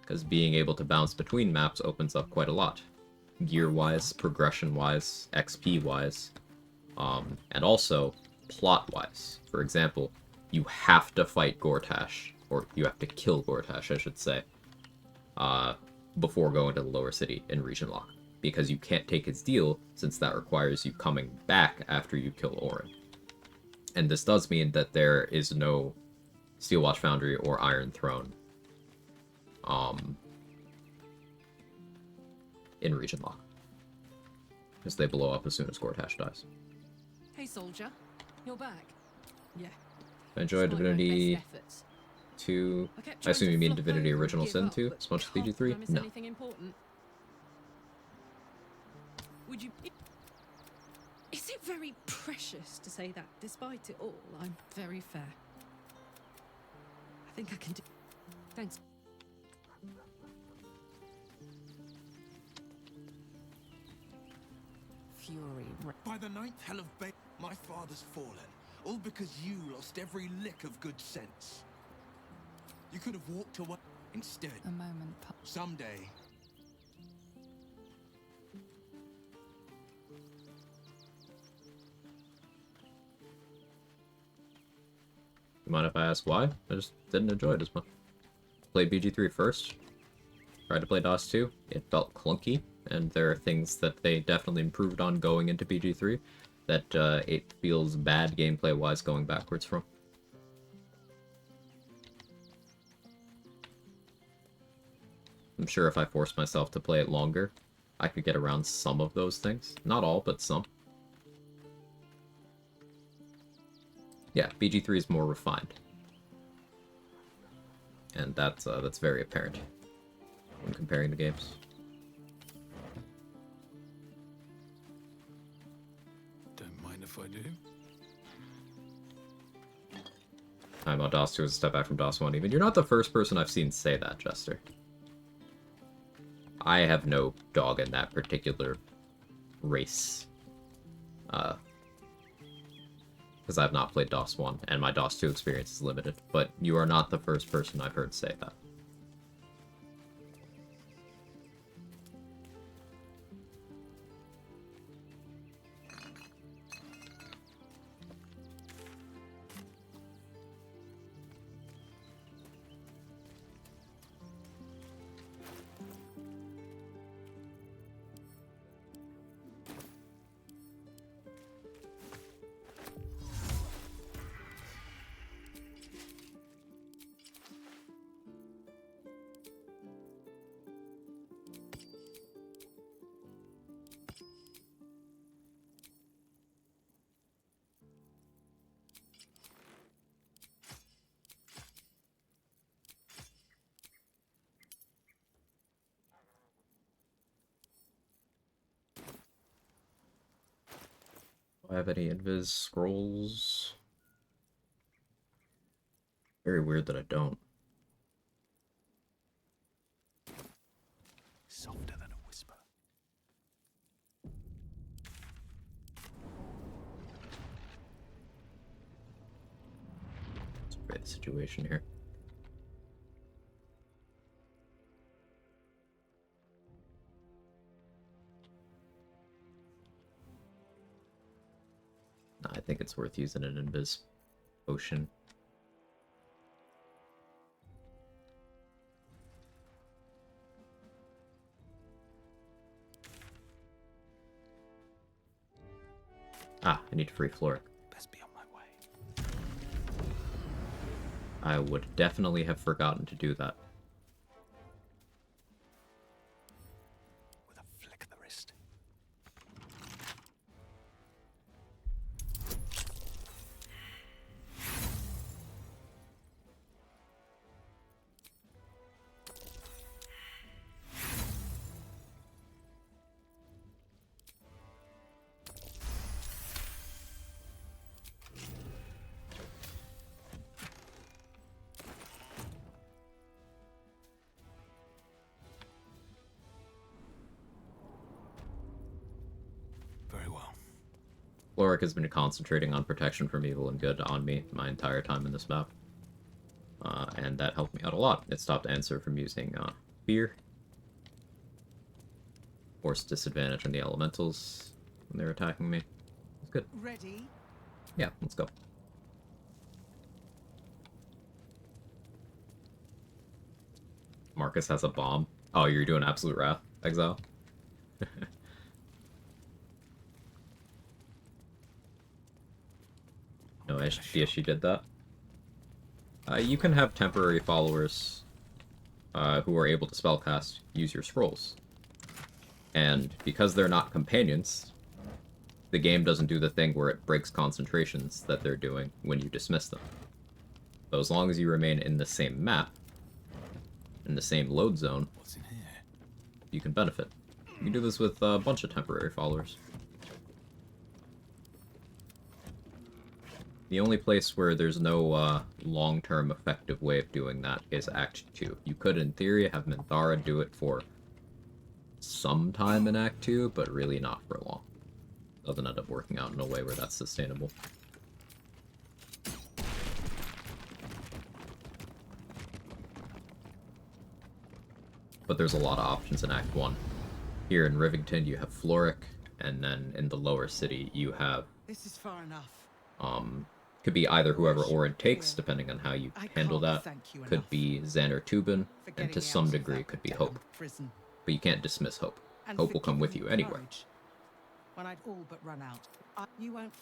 Because being able to bounce between maps opens up quite a lot. Gear-wise, progression-wise, XP-wise, and also plot-wise. For example, you have to fight Gortash, or you have to kill Gortash, I should say, before going to the lower city in Region Lock, because you can't take his deal, since that requires you coming back after you kill Orin. And this does mean that there is no Steelwatch Foundry or Iron Throne in Region Lock, because they blow up as soon as Gortash dies. Hey, soldier. You're back. Yeah. I enjoy Despite my Divinity best efforts. 2. I kept I trying assume to you mean flop Divinity over and Original give Sin up, 2, but as much as can't BG3? promise No. anything important. Would you... Is it very precious to say that, despite it all, I'm very fair? I think I can do... Thanks. Fury. By the ninth hell of Bay, my father's fallen. All because you lost every lick of good sense. You could have walked away instead. A moment. Someday. You mind if I ask why? I just didn't enjoy it as much. Played BG3 first. Tried to play DOS 2. It felt clunky, and there are things that they definitely improved on going into BG3 that it feels bad gameplay-wise going backwards from. I'm sure if I forced myself to play it longer, I could get around some of those things. Not all, but some. Yeah, BG3 is more refined. And that's very apparent when comparing the games. Don't mind if I do. I'm about DOS 2 is a step back from DOS 1 even. You're not the first person I've seen say that, Jester. I have no dog in that particular race. Because I've not played DOS 1, and my DOS 2 experience is limited. But you are not the first person I've heard say that. Do I have any invis scrolls? Very weird that I don't. Softer than a whisper. Survey the situation here. I think it's worth using an invis potion. Ah, I need to free Floric. Best be on my way. I would definitely have forgotten to do that. With a flick of the wrist. Very well. Floric has been concentrating on protection from evil and good on me my entire time in this map. And that helped me out a lot. It stopped Answer from using fear. Forced disadvantage on the elementals when they're attacking me. It's good. Ready? Yeah, let's go. Marcus has a bomb. Oh, you're doing Absolute Wrath, Exile? No, yes, she did that. You can have temporary followers who are able to spellcast use your scrolls. And because they're not companions, the game doesn't do the thing where it breaks concentrations that they're doing when you dismiss them. So as long as you remain in the same map, in the same load zone, What's in here? you can benefit. You can do this with a bunch of temporary followers. The only place where there's no long-term effective way of doing that is Act 2. You could, in theory, have Minthara do it for some time in Act 2, but really not for long. Doesn't end up working out in a way where that's sustainable. But there's a lot of options in Act 1. Here in Rivington, you have Floric, and then in the lower city, you have... This is far enough. Could be either whoever Orin takes, depending on how you handle that. Could be Xander Tubin, and to some degree could be Hope. But you can't dismiss Hope. Hope will come with you anywhere. When I'd all but run out, you won't.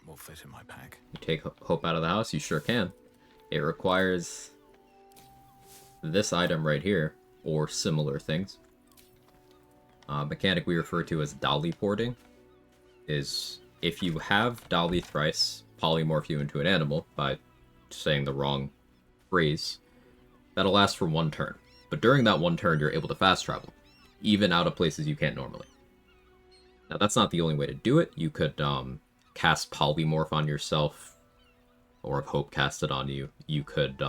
Will fit in my pack. You take Hope out of the house? You sure can. It requires this item right here, or similar things. Mechanic we refer to as dolly porting is if you have dolly thrice polymorph you into an animal by saying the wrong phrase, that'll last for one turn. But during that one turn, you're able to fast travel, even out of places you can't normally. Now, that's not the only way to do it. You could cast polymorph on yourself, or if Hope cast it on you, you could,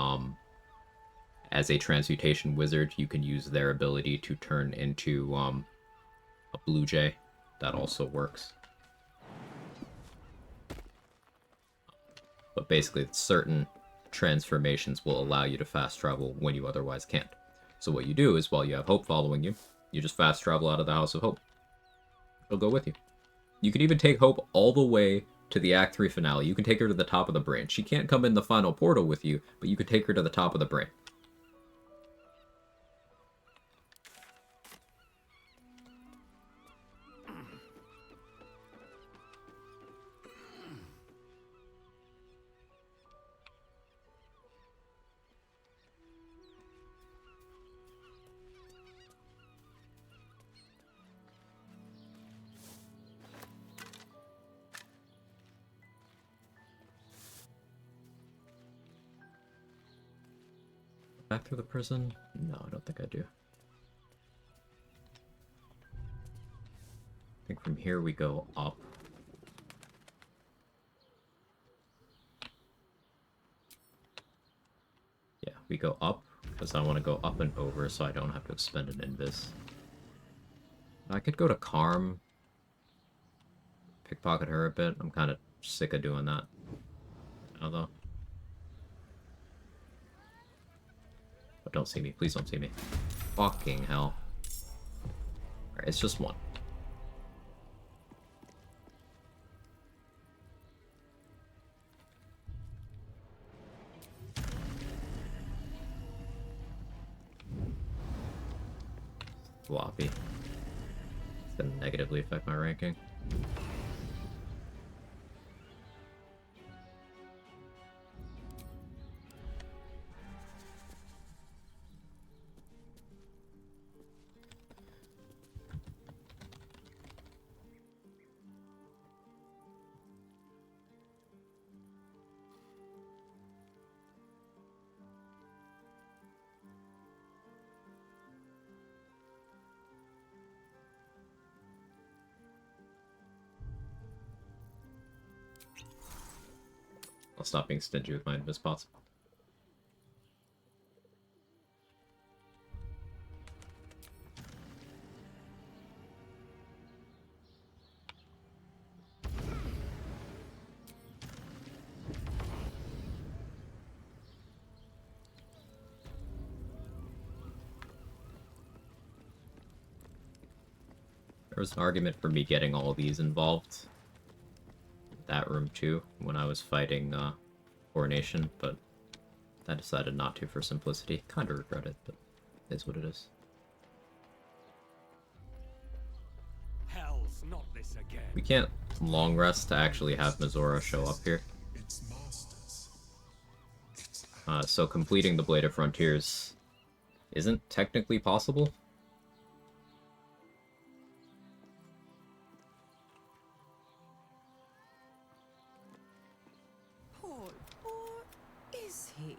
as a transmutation wizard, you can use their ability to turn into a blue jay. That also works. But basically, certain transformations will allow you to fast travel when you otherwise can't. So what you do is, while you have Hope following you, you just fast travel out of the House of Hope. It'll go with you. You can even take Hope all the way to the Act 3 finale. You can take her to the top of the brain. She can't come in the final portal with you, but you could take her to the top of the brain. Back through the prison? No, I don't think I do. From here we go up. Yeah, we go up, because I want to go up and over so I don't have to expend an invis. I could go to Karm, pickpocket her a bit. I'm kind of sick of doing that. Although. But don't see me. Please don't see me. Fucking hell. Alright, it's just one. Floppy. It's gonna negatively affect my ranking. I'll stop being stingy with mine as possible. There was an argument for me getting all these involved. That room too, when I was fighting Coronation, but I decided not to for simplicity. Kinda regret it, but it is what it is. Hell's not this again. We can't long rest to actually have Mizora show up here. So completing the Blade of Frontiers isn't technically possible. Paul, or is he?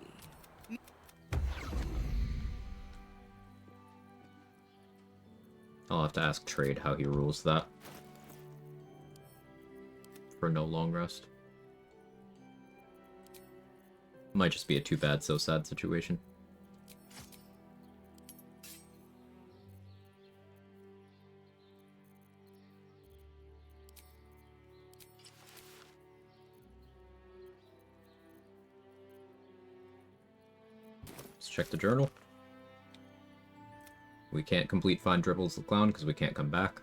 I'll have to ask Trade how he rules that. For no long rest. Might just be a too bad, so sad situation. Let's check the journal. We can't complete Find Dribbles the Clown because we can't come back.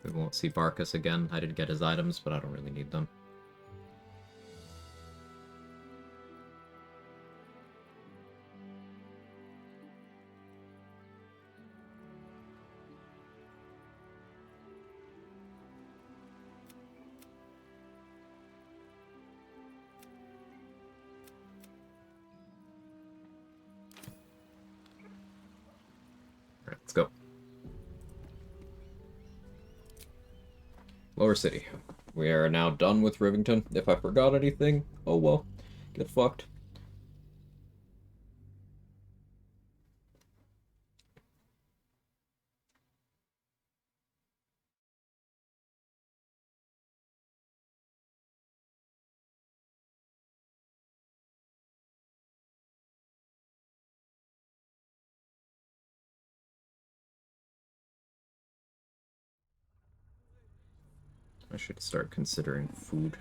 We won't see Barkus again. I did get his items, but I don't really need them. Alright, let's go. Lower City. We are now done with Rivington. If I forgot anything, oh well. Get fucked. I should start considering food.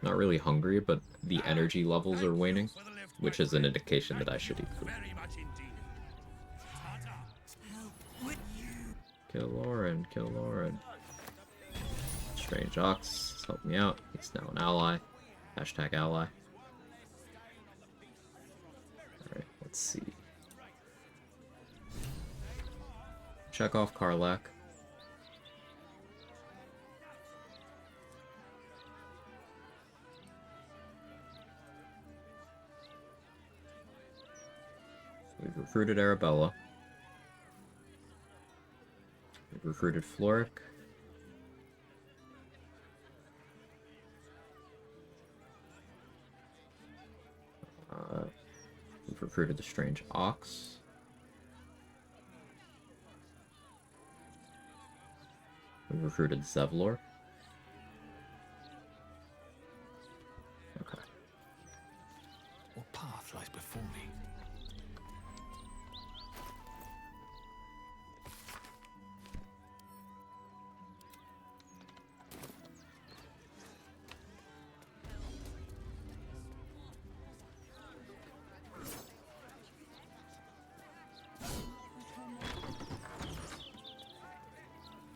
Not really hungry, but the energy levels are waning, which is an indication that I should eat food. Kill Lauren, kill Lauren. Strange Ox, help me out. He's now an ally. Hashtag ally. Alright, let's see. Check off Karlak. We've recruited Arabella. We've recruited Floric. We've recruited the strange ox. We've recruited Zevlor. Okay. What path lies before me?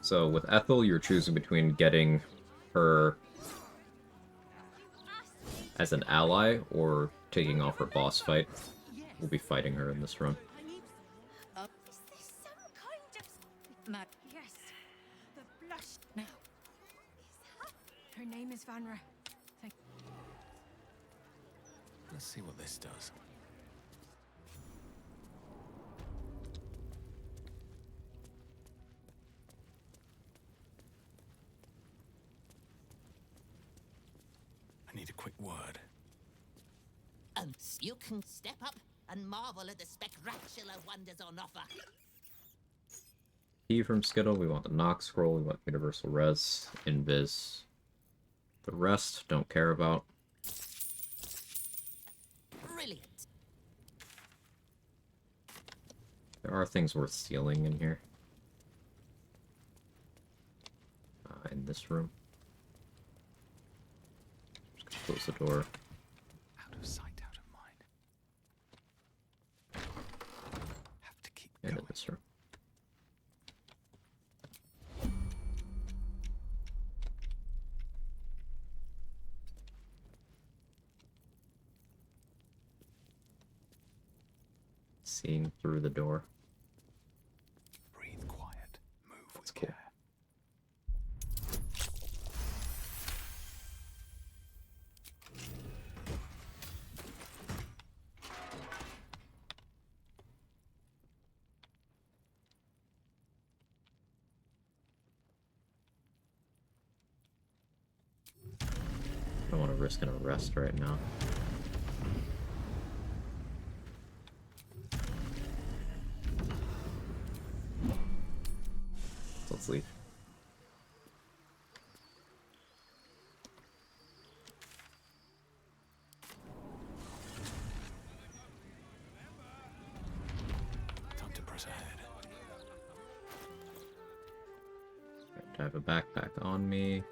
So with Ethel, you're choosing between getting her as an ally or taking off her boss fight. We'll be fighting her in this run. Is this some kind of... Yes, the blush. Now. Her name is Vanra. Let's see what this does. I need a quick word. You can step up and marvel at the spectacular wonders on offer. Key from Skittle, we want the Nox Scroll, we want Universal Res, Invis. The rest, don't care about. Brilliant. There are things worth stealing in here. In this room. Just gonna close the door. Out of sight, out of mind. Have to keep And going. in this room. Seeing through the door. Breathe quiet. Move with Cool. care. I don't want to risk an arrest right now. Let's leave. Time to press ahead. I have a backpack on me.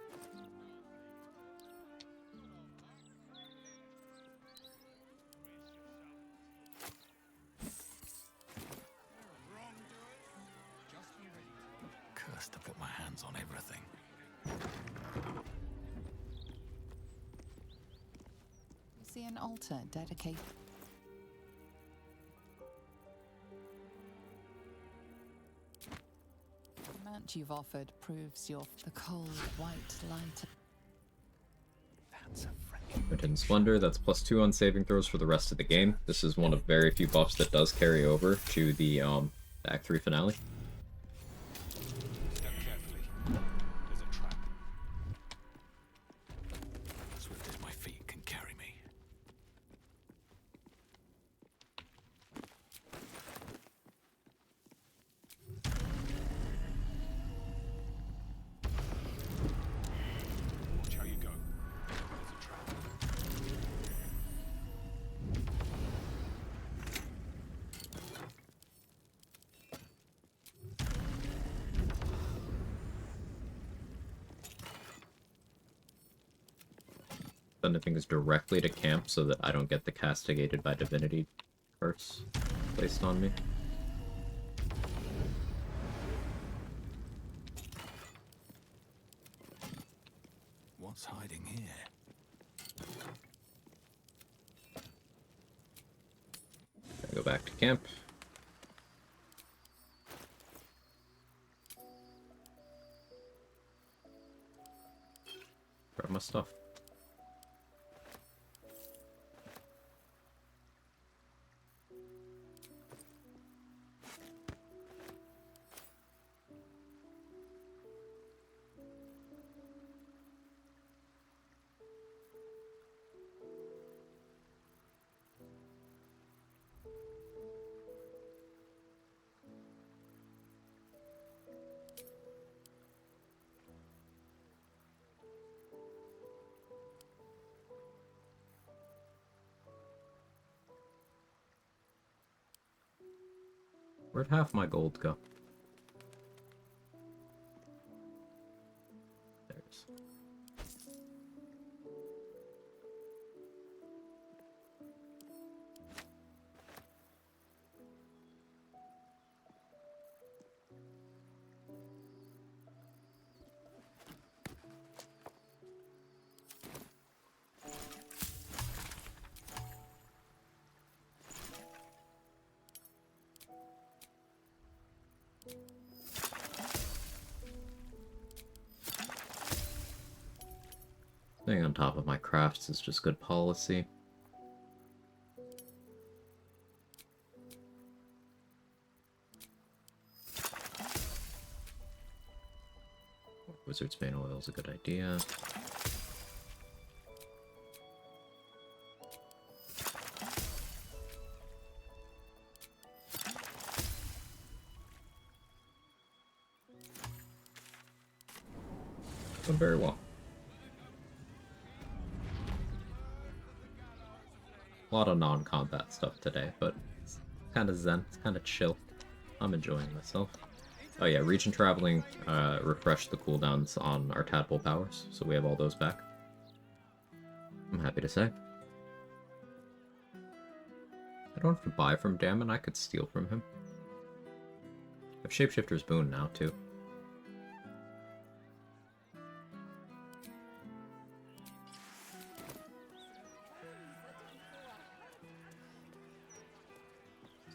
Cursed to put my hands on everything. See an altar dedicated. The mount you've offered proves you're the cold white light. That's a friendly. Written Splendor, that's +2 on saving throws for the rest of the game. This is one of very few buffs that does carry over to the Act 3 finale. Step carefully. There's a trap. Swift as my feet can carry me. Watch how you go. There's a trap. Sending things directly to camp so that I don't get the castigated by divinity curse placed on me. What's hiding here? I go back to camp. Grab my stuff. Where'd half my gold go? There's. Staying on top of my crafts is just good policy. Wizard's Bane oil is a good idea. Done very well. A lot of non-combat stuff today, but it's kind of zen, it's kind of chill. I'm enjoying myself. Oh yeah, region traveling refreshed the cooldowns on our tadpole powers, so we have all those back. I'm happy to say. I don't have to buy from Damon, I could steal from him. I have Shapeshifter's Boon now, too.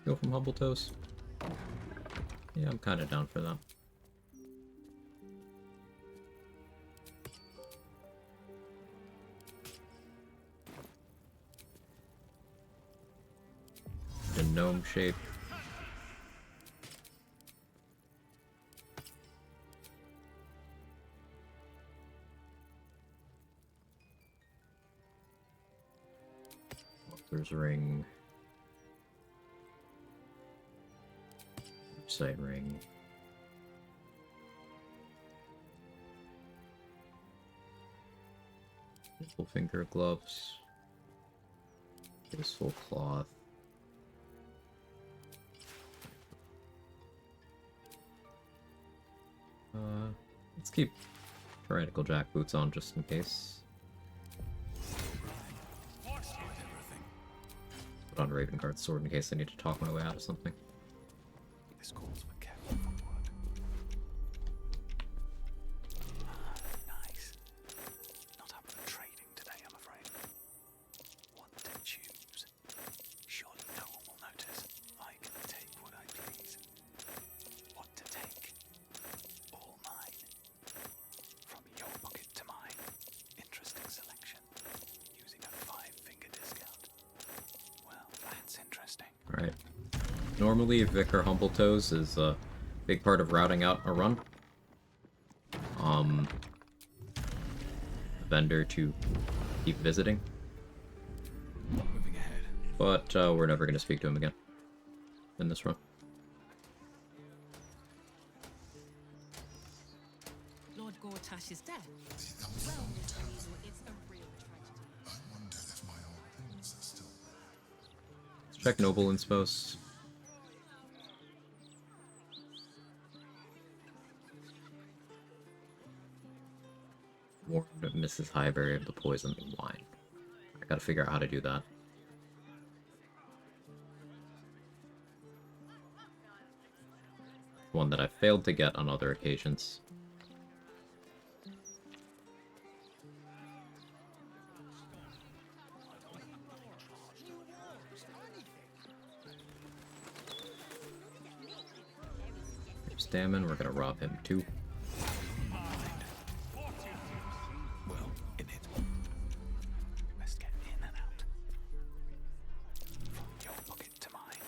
Steal from Humble Toast? Yeah, I'm kind of down for that. The gnome shape. Author's Ring. Side ring. Full finger gloves. Graceful cloth. Let's keep Tyrannical Jack boots on just in case. Put on Ravenguard's sword in case I need to talk my way out of something. This calls for careful footwork. Nice. Not up for trading today, I'm afraid. What to choose? Surely no one will notice. I can take what I please. What to take? All mine. From your pocket to mine. Interesting selection. Using a 5-finger discount. Well, that's interesting. Alright. Normally, Vicar Humbletoes is a big part of routing out a run. A vendor to keep visiting. Moving ahead. But we're never going to speak to him again in this run. Lord Gortash's death. Well, it's a real tragedy. I wonder if my old things are still there. Let's check Noble Inspos. Warned Mrs. Highbury of the poison wine. I gotta figure out how to do that. One that I failed to get on other occasions. There's Damon, we're gonna rob him too. Well, in it. Best get in and out. From your pocket to mine.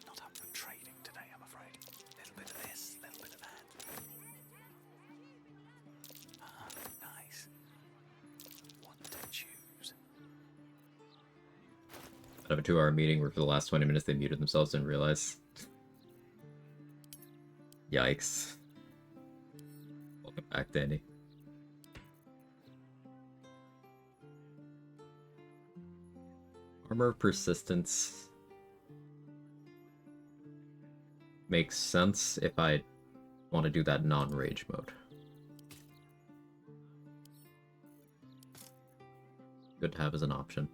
Not up for trading today, I'm afraid. Little bit of this, little bit of that. Ah, nice. What to choose? Out of a 2-hour meeting where for the last 20 minutes they muted themselves and realized. Yikes. Welcome back, Danny. Armor persistence makes sense if I want to do that non-rage mode. Good to have as an option.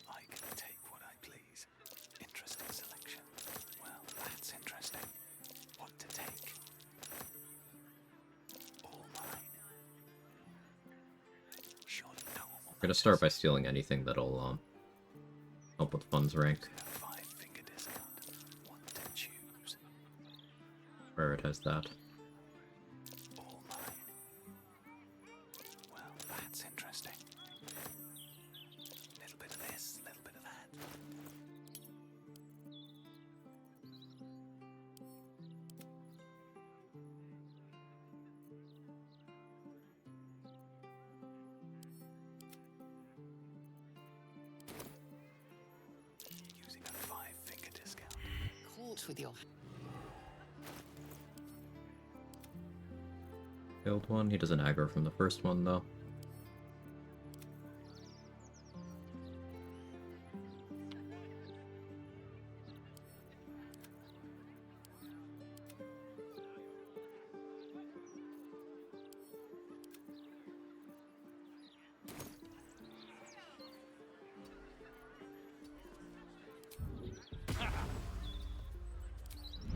I can take what I please. Interesting selection. Well, that's interesting. What to take? All mine. Surely no one will I'm gonna start by stealing anything that'll help with funds rank. finger discount. What to choose? Prioritize that. All mine. Well, that's interesting. Little bit of this, little bit of that. Using a 5-finger discount. Caught with your... Killed one. He doesn't aggro from the first one, though.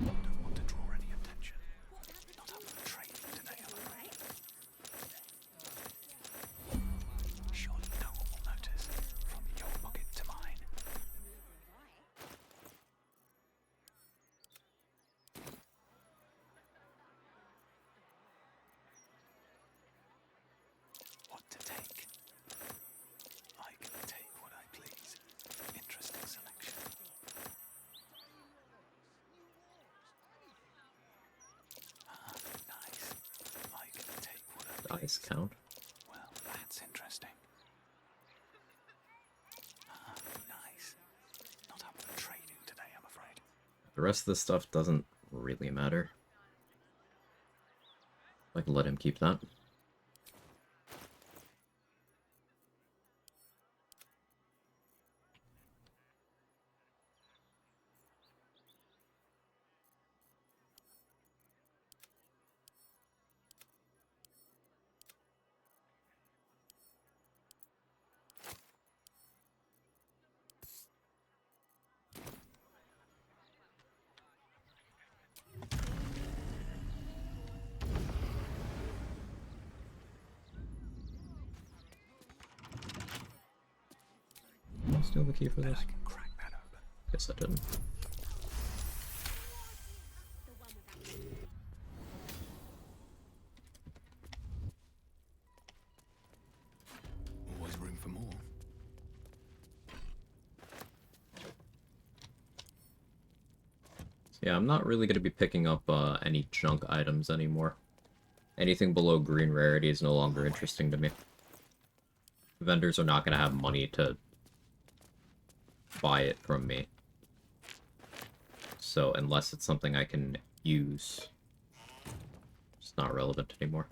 Don't want to draw any attention. Not up for training today, am I right? Surely no one will notice. From your pocket to mine. What to take? I can take what I please. Interesting selection. Ah, nice. I can take what I please. Dice count. Well, that's interesting. Ah, nice. Not up for trading today, I'm afraid. The rest of this stuff doesn't really matter. I can let him keep that. Did I steal the key for this? Guess I didn't. Always room for more. Yeah, I'm not really going to be picking up any junk items anymore. Anything below green rarity is no longer interesting to me. Vendors are not going to have money to buy it from me. So unless it's something I can use, it's not relevant anymore.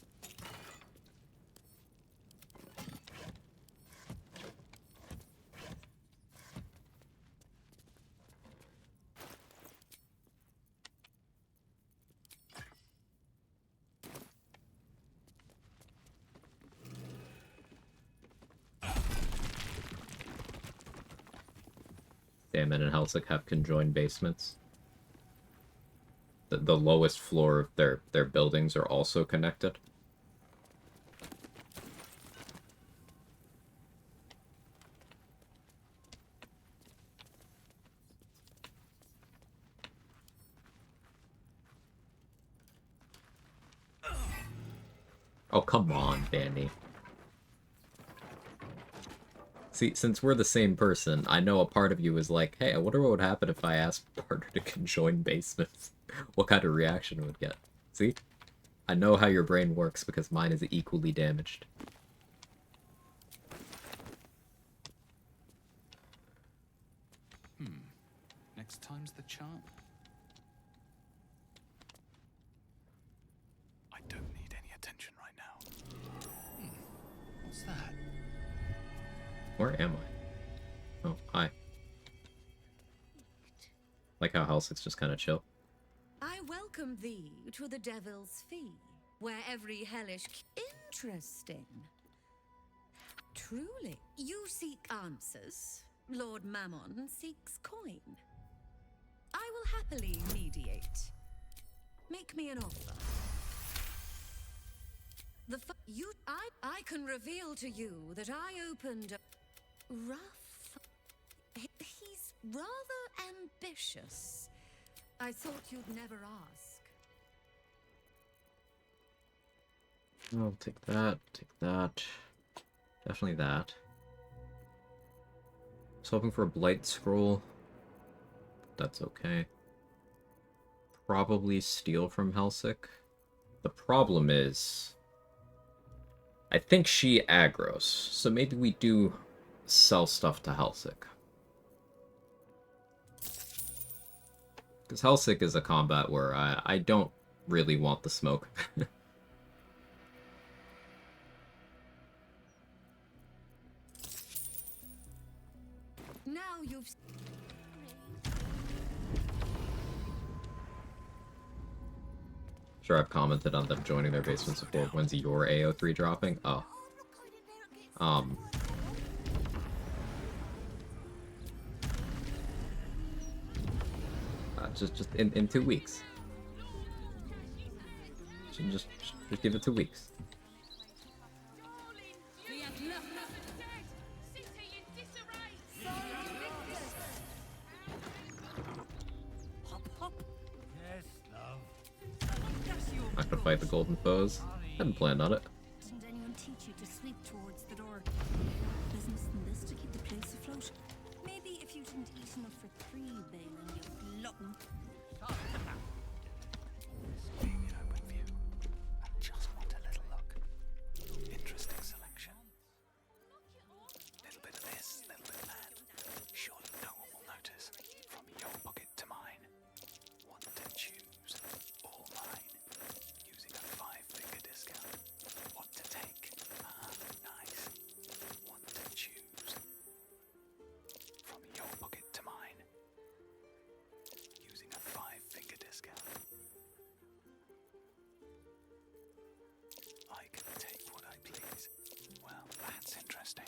Damon and Helsic have conjoined basements. The lowest floor of their buildings are also connected. Oh, come on, Danny. See, since we're the same person, I know a part of you is like, hey, I wonder what would happen if I asked Parker to conjoin basements. What kind of reaction it would get. See? I know how your brain works because mine is equally damaged. Next time's the charm. I don't need any attention right now. What's that? Where am I? Oh, hi. Like how Helsing's just kind of chill. I welcome thee to the Devil's Fee, where every hellish... Interesting. Truly, you seek answers. Lord Mammon seeks coin. I will happily mediate. Make me an offer. I can reveal to you that I opened a rough... He's rather ambitious. I thought you'd never ask. I'll take that, Definitely that. I was hoping for a Blight Scroll. That's okay. Probably steal from Helsik. The problem is... I think she aggroes, so maybe we do sell stuff to Helsik. Because Helsik is a combat where I don't really want the smoke. Now you've... Sure, I've commented on them joining their basements before. When's your AO3 dropping? Oh. Just in 2 weeks. Just give it 2 weeks. Not gonna fight the golden foes. Hadn't planned on it. Didn't anyone teach you to sweep towards the door? Business than this to keep the place afloat. Maybe if you didn't eat enough for 3, Balin, you glutton. Being an open view. I just want a little look. Interesting selection. Little bit of this, little bit of that. Surely no one will notice. From your pocket to mine. Want to choose. All mine. Using a 5-finger discount. What to take? Nice. Want to choose. From your pocket to mine. Using a 5-finger discount. I can take what I please. Well, that's interesting.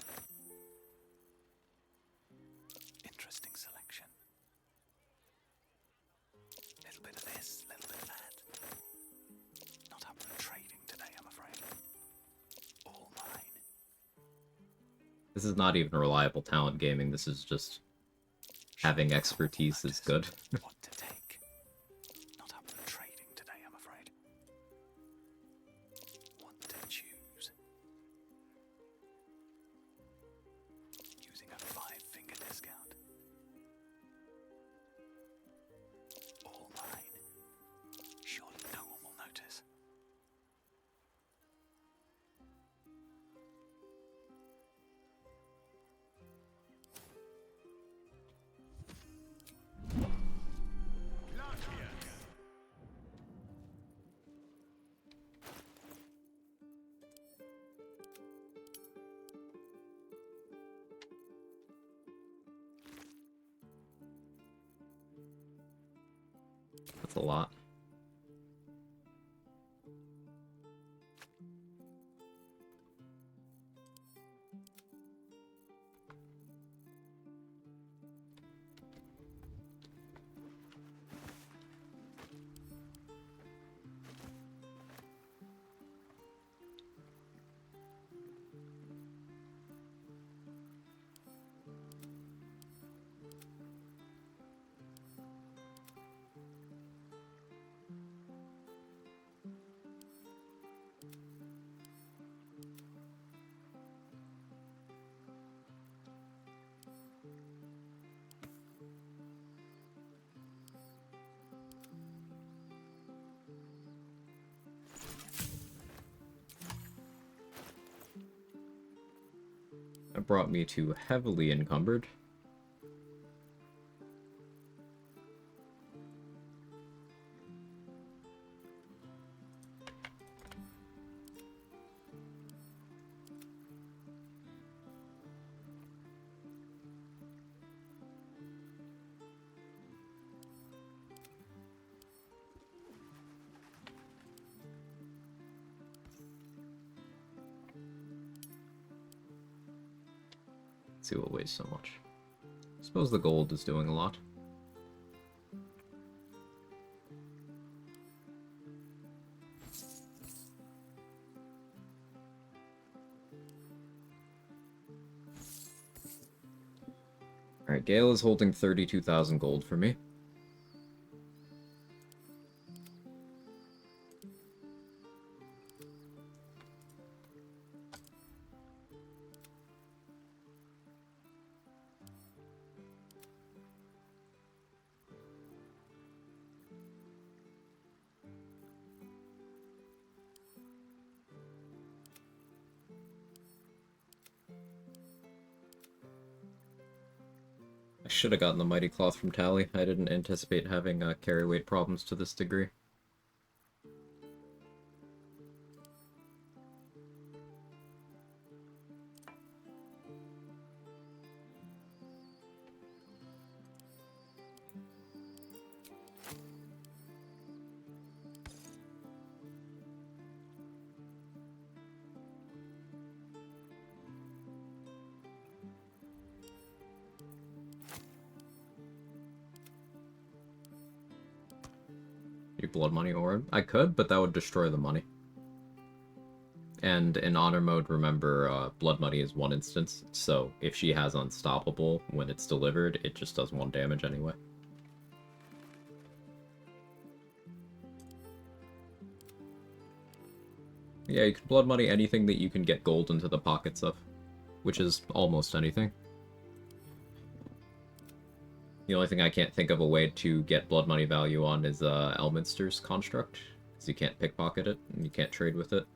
Interesting selection. Little bit of this, little bit of that. Not up for trading today, I'm afraid. All mine. This is not even reliable talent gaming, this is just having expertise is good. What to take? Not up for trading today, I'm afraid. Want to choose. Using a 5-finger discount. All mine. Surely no one will notice. That's a lot. That brought me to heavily encumbered. Let's see what weighs so much. I suppose the gold is doing a lot. Alright, Gale is holding 32,000 gold for me. I should have gotten the Mighty Cloth from Tally. I didn't anticipate having carry weight problems to this degree. Blood money orb? I could, but that would destroy the money. And in honor mode, remember, blood money is one instance, so if she has unstoppable when it's delivered, it just does 1 damage anyway. Yeah, you can blood money anything that you can get gold into the pockets of, which is almost anything. The only thing I can't think of a way to get blood money value on is Elminster's construct, because you can't pickpocket it, and you can't trade with it.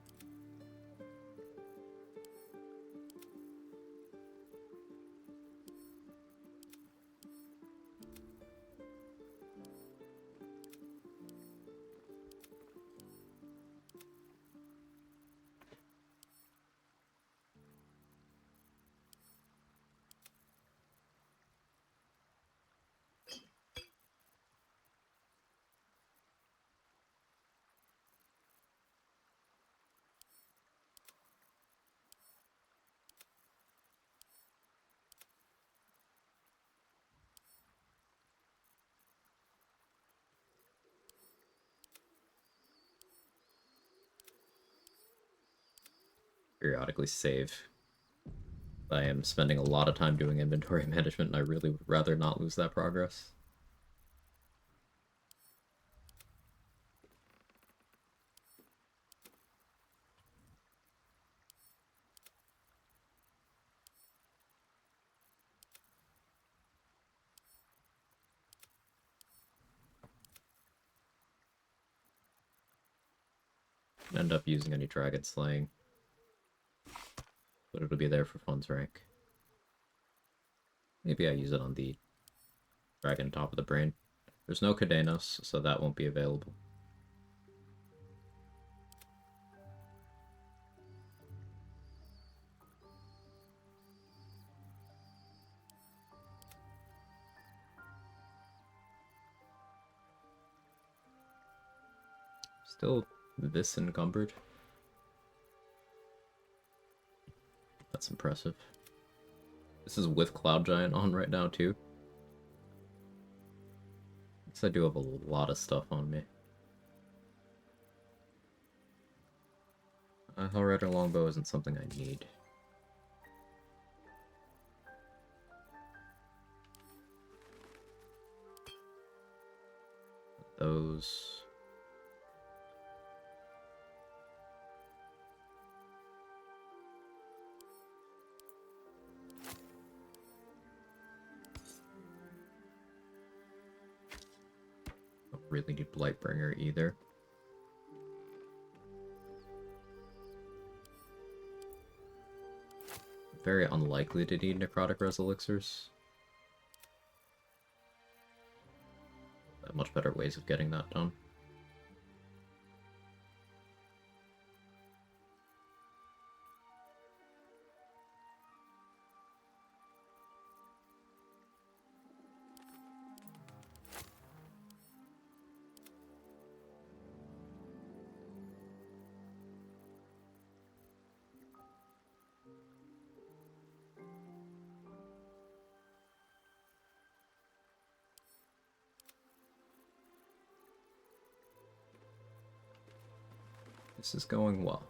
Periodically save. I am spending a lot of time doing inventory management, and I really would rather not lose that progress. End up using any dragon slaying, but it'll be there for fun's rank. Maybe I use it on the dragon top of the brain. There's no Cadenos, so that won't be available. Still this encumbered. That's impressive. This is with Cloud Giant on right now, too. Because I do have a lot of stuff on me. Hellrider Longbow isn't something I need. Those... Don't really need Blightbringer either. very unlikely to need necrotic res elixirs. Much better ways of getting that done. This is going well.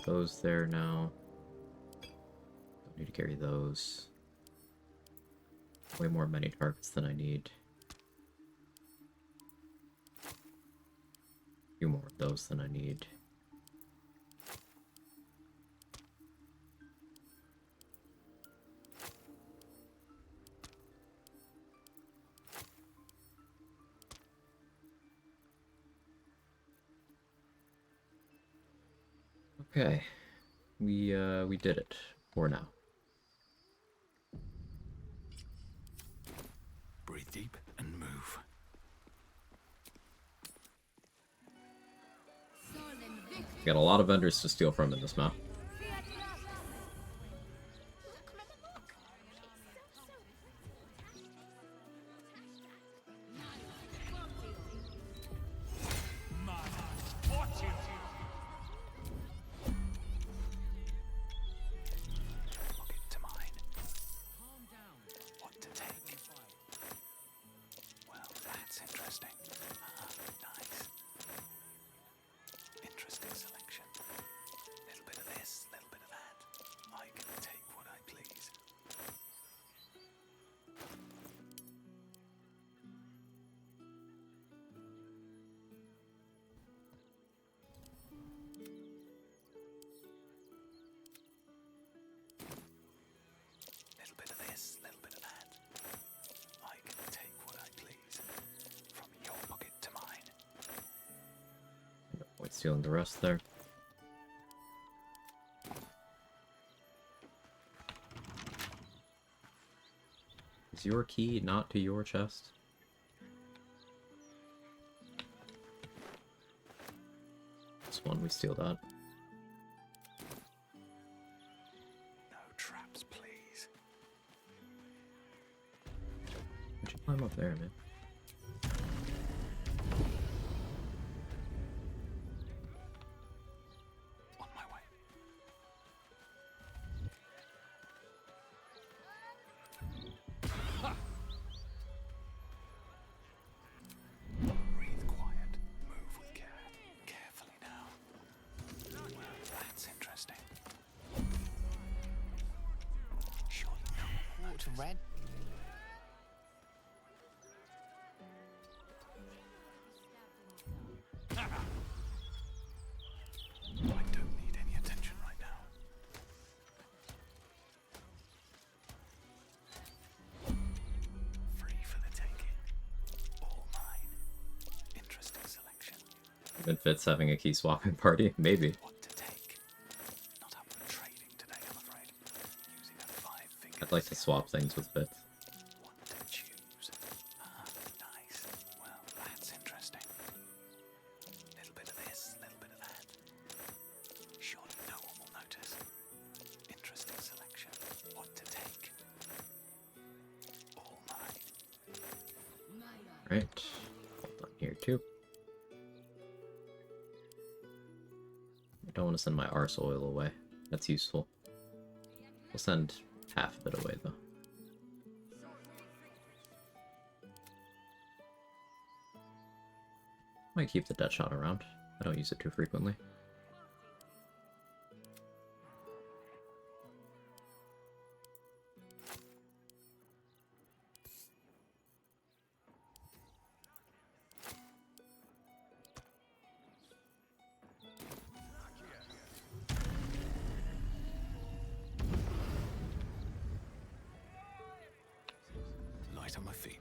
Those there now. Don't need to carry those. Way more many targets than I need. A few more of those than I need. Okay, we did it for now. Breathe deep and move. Got a lot of vendors to steal from in this map. Stealing the rest there. Is your key not to your chest? This one, we steal that. No traps, please. Why'd you climb up there, man? Red. I don't need any attention right now. Free for the taking. All mine. Interesting selection. Even Fitz having a key swapping party? Maybe. What to take? Not up for trading today, I'm afraid. Using a 5-finger. I'd like to swap things with Fitz. What to choose? Ah, nice. Well, that's interesting. Little bit of this, little bit of that. Surely no one will notice. Interesting selection. What to take? All mine. Right. Hold on here too. I don't want to send my arse oil away. That's useful. We'll send half of it away though. Might keep the death shot around. I don't use it too frequently. my feet.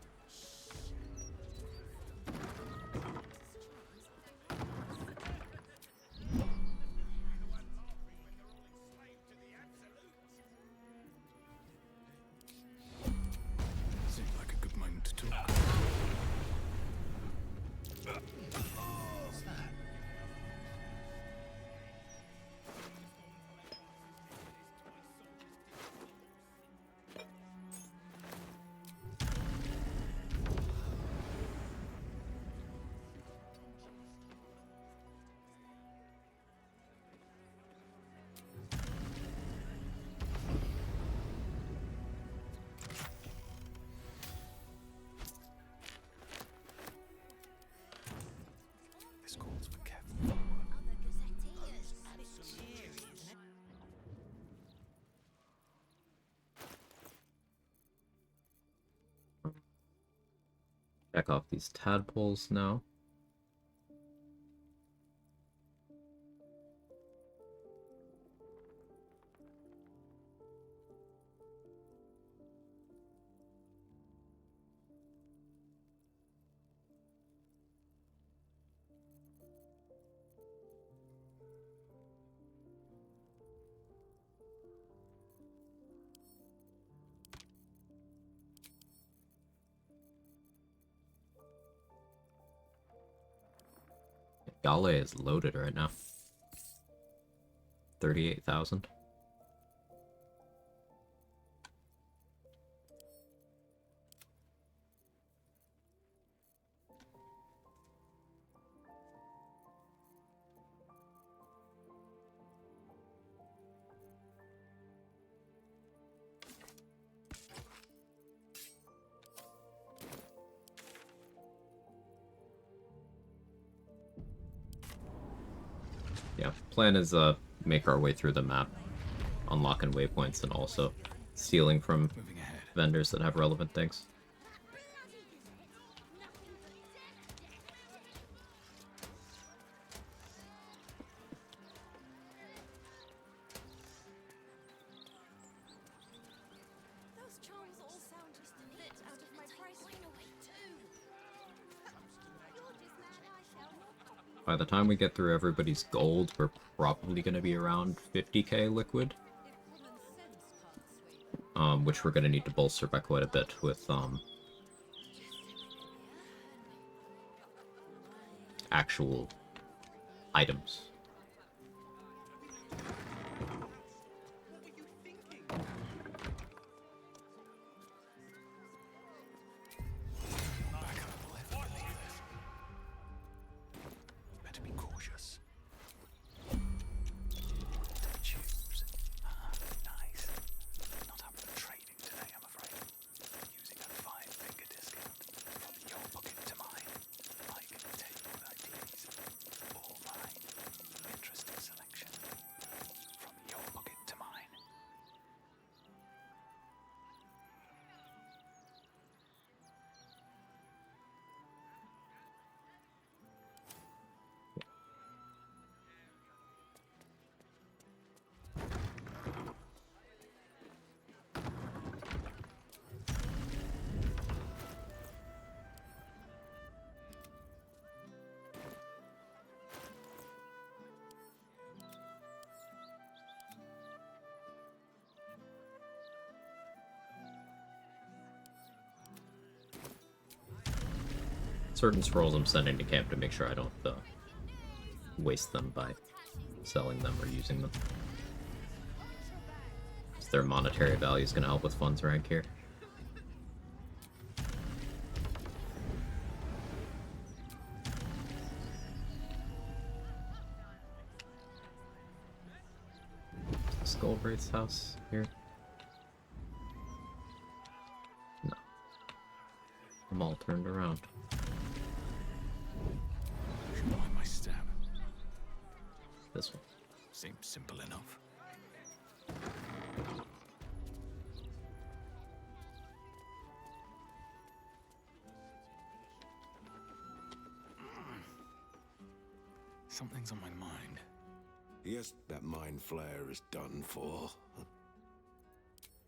Seemed like a good moment to talk. What's that? This calls for careful footwork. Check off these tadpoles now. Gale is loaded right now. 38,000. Yeah, plan is make our way through the map, unlocking waypoints, and also stealing from vendors that have relevant things. Those charms all sound just a bit out of my price range. By the time we get through everybody's gold, we're probably going to be around 50k liquid. Which we're going to need to bolster by quite a bit with actual items. Better be cautious. Choose. Nice. Not up for trading today, I'm afraid. Using a 5-finger discount. From your pocket to mine. I can take what I please. All mine. Interesting selection. From your pocket to mine. Certain scrolls I'm sending to camp to make sure I don't waste them by selling them or using them. So their monetary value is going to help with funds rank here. Skullbraith's house here? No. I'm all turned around. Mind my stab. This one. Seems simple enough. Something's on my mind. Yes, that mind flare is done for.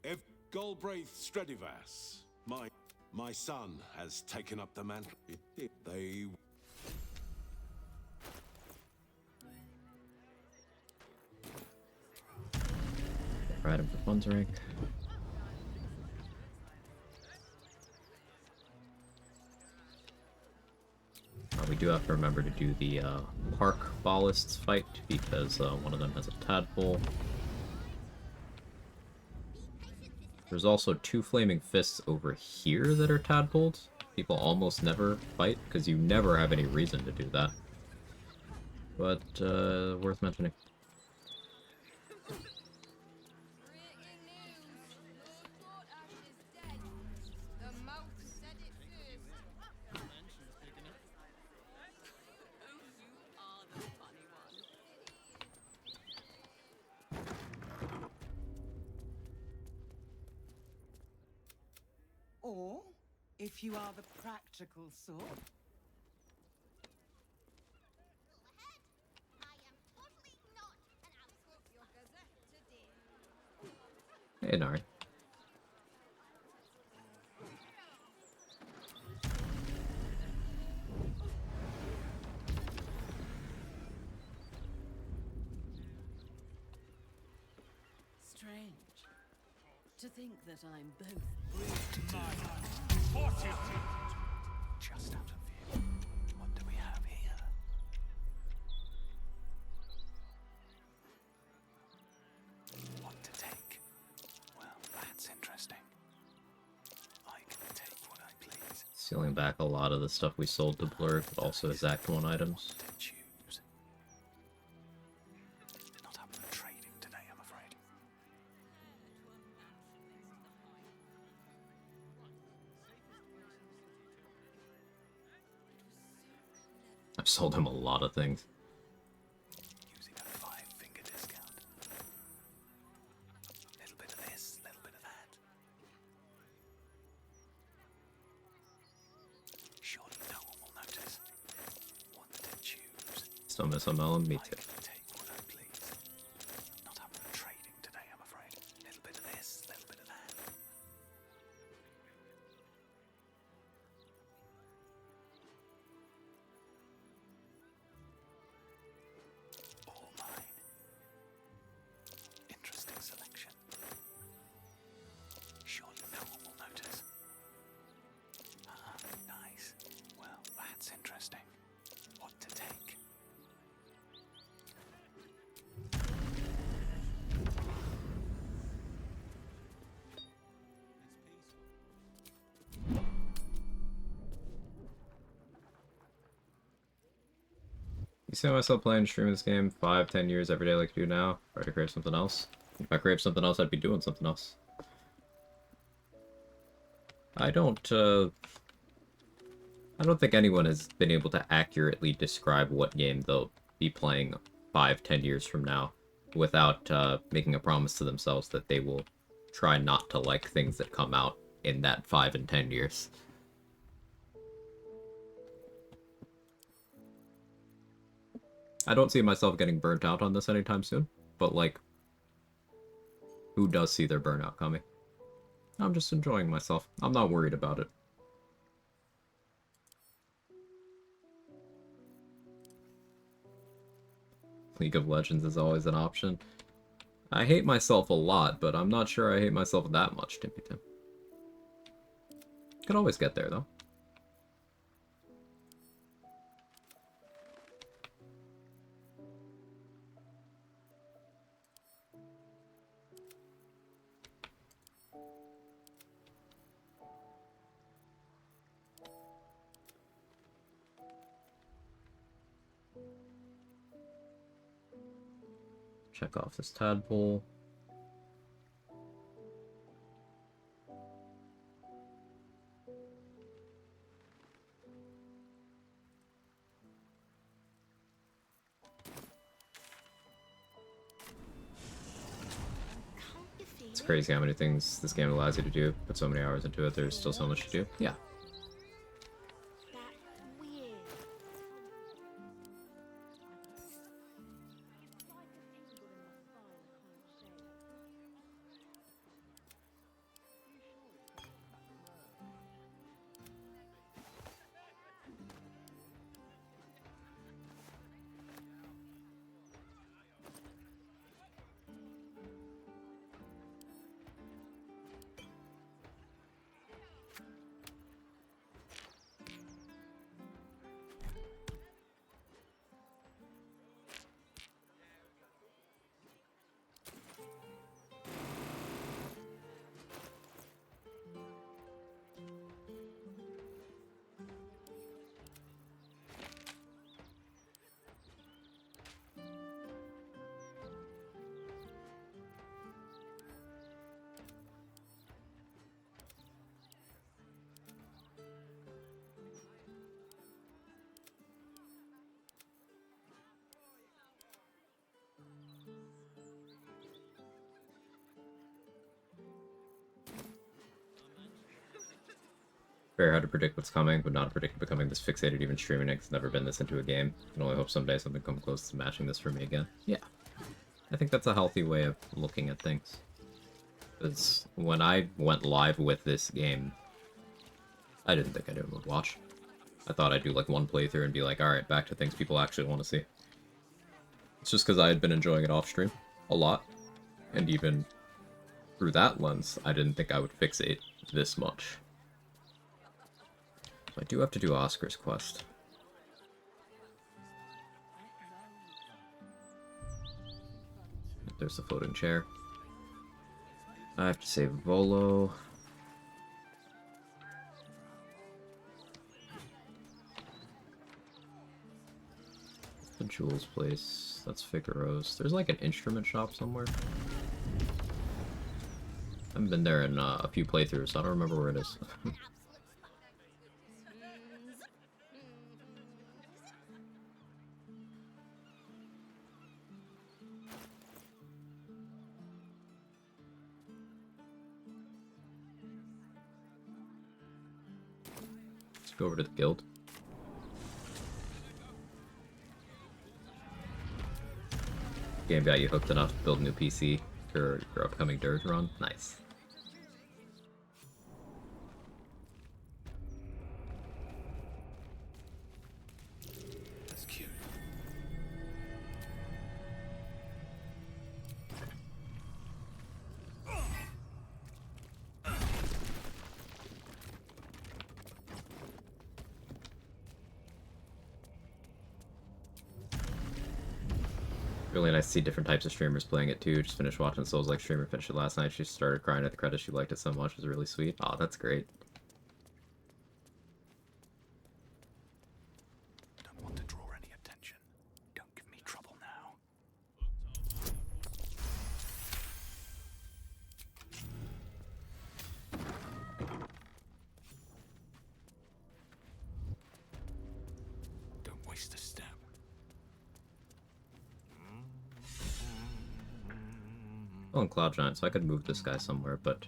If Galbraith Stradivas, my... My son has taken up the mantle. They... Right him for funds rank. We do have to remember to do the park ballists fight because one of them has a tadpole. There's also 2 flaming fists over here that are tadpoles. People almost never fight because you never have any reason to do that. But worth mentioning. Or, if you are the practical sort. Hey, Nari. Strange. To think that I'm both brute Just out of view. What do we have here? What to take? Well, that's interesting. I can take what I please. Sealing back a lot of the stuff we sold to Blur, but also his Act 1 items. Not up for trading today, I'm afraid. I've sold him a lot of things. Using a 5-finger discount. Little bit of this, little bit of that. Surely no one will notice. What to choose? Still miss a melon? Me too. Take what I please. Not up for trading today, I'm afraid. Little bit of this, little bit of that. All mine. Interesting selection. Surely no one will notice. Ah, nice. Well, that's interesting. What to take? You see myself playing stream this game 5-10 years every day like I do now? Or to crave something else? If I crave something else, I'd be doing something else. I don't think anyone has been able to accurately describe what game they'll be playing 5-10 years from now without making a promise to themselves that they will try not to like things that come out in that 5 and 10 years. I don't see myself getting burnt out on this anytime soon, but like, who does see their burnout coming? I'm just enjoying myself. I'm not worried about it. League of Legends is always an option. I hate myself a lot, but I'm not sure I hate myself that much, Timpy Tim. Could always get there, though. Check off this tadpole. It's crazy how many things this game allows you to do. Put so many hours into it, there's still so much to do. Yeah. Very hard to predict what's coming, but not predict becoming this fixated even streaming it. It's never been this into a game. Can only hope someday something comes close to matching this for me again. Yeah. I think that's a healthy way of looking at things. Because when I went live with this game, I didn't think anyone would watch. I thought I'd do like one playthrough and be like, alright, back to things people actually want to see. It's just because I had been enjoying it off stream a lot. And even through that lens, I didn't think I would fixate this much. I do have to do Oscar's quest. There's the floating chair. I have to save Volo. The Jules place. That's Figaro's. There's like an instrument shop somewhere. I haven't been there in a few playthroughs, so I don't remember where it is. Let's go over to the guild. Game got you hooked enough to build a new PC for your upcoming Dirge run? Nice. That's cute. Really nice to see different types of streamers playing it too. Just finished watching Souls Like streamer finish it last night. She started crying at the credits. She liked it so much. It was really sweet. Oh, that's great. Don't want to draw any attention. Don't give me trouble now. Don't waste a step. Oh, and Cloud Giant, so I could move this guy somewhere, but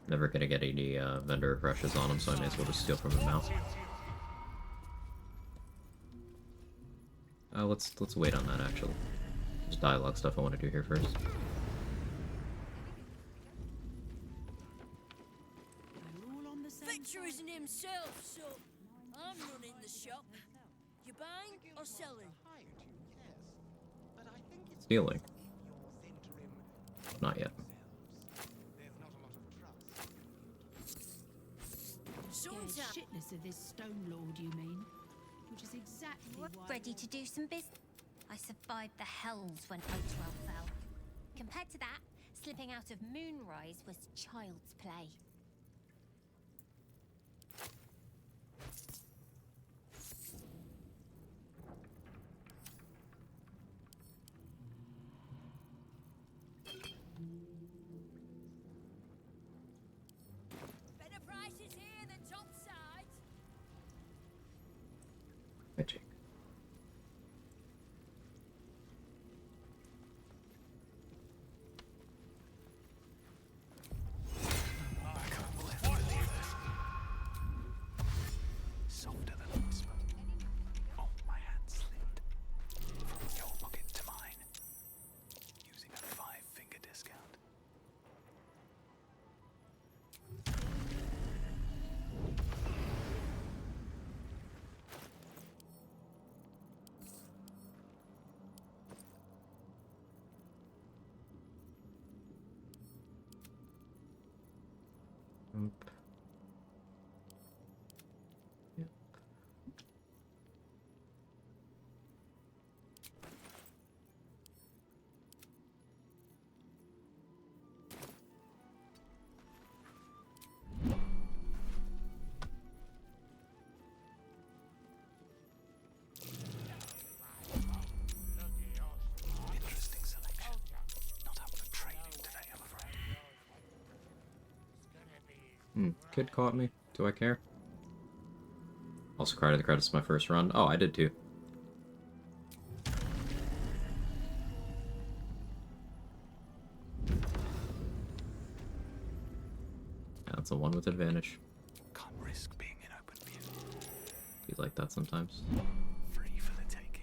never gonna get any vendor refreshes on him, so I may as well just steal from him now. Let's wait on that actually. There's dialogue stuff I want to do here first. Victor isn't himself, so I'm running the shop. You buying or selling? Stealing. Not yet. Sometimes. Shitness of this Stone Lord, you mean? Which is exactly why. Ready to do some business? I survived the hells when Oatwell fell. Compared to that, slipping out of Moonrise was child's play. Better prices here than top sides. Magic. Softer than I spoke. Oh, my hand slipped. From your pocket to mine. Using a 5-finger discount. Yep. Interesting selection. Not up for trading today, I'm afraid. Kid caught me. Do I care? Also credit the credits to my first run. Oh, I did too. That's a one with advantage. Can't risk be like that sometimes. Free for the taking.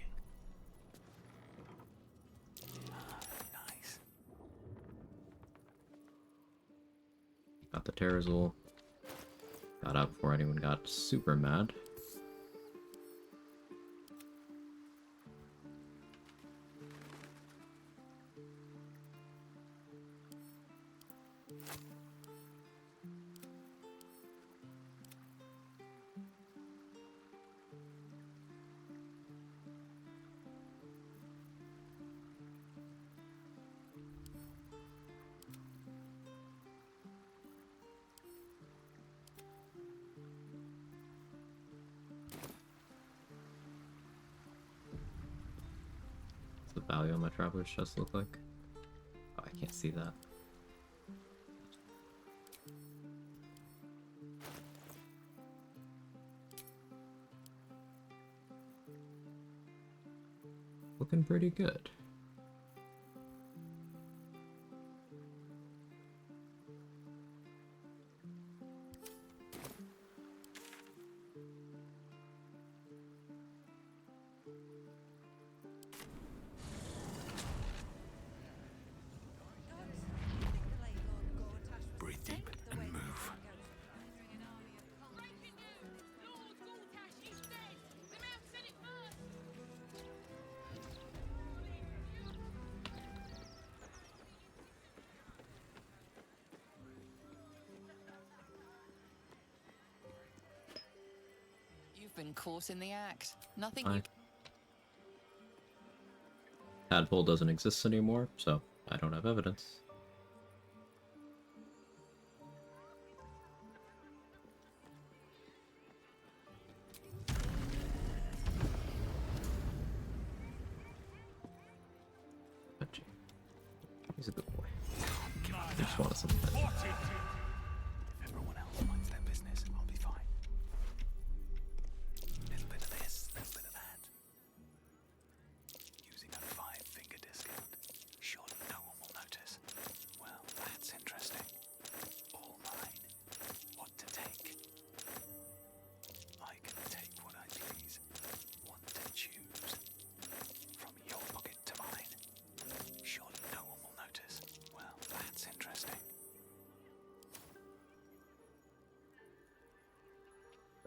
Nice. Got the Terrazul. Got out before anyone got super mad. What's the value on my traveler's chest look like? Oh, I can't see that. Looking pretty good. Breathe deep and move. You've been caught in the act. Nothing Hi. you Tadpole doesn't exist anymore, so I don't have evidence. Gotcha. He's a good boy. I just wanted some attention. If everyone else minds their business, I'll be fine. Little bit of this, little bit of that. Using a 5-finger discount. Surely no one will notice. Well, that's interesting. All mine. What to take? I can take what I please. Want to choose. From your pocket to mine. Surely no one will notice. Well, that's interesting.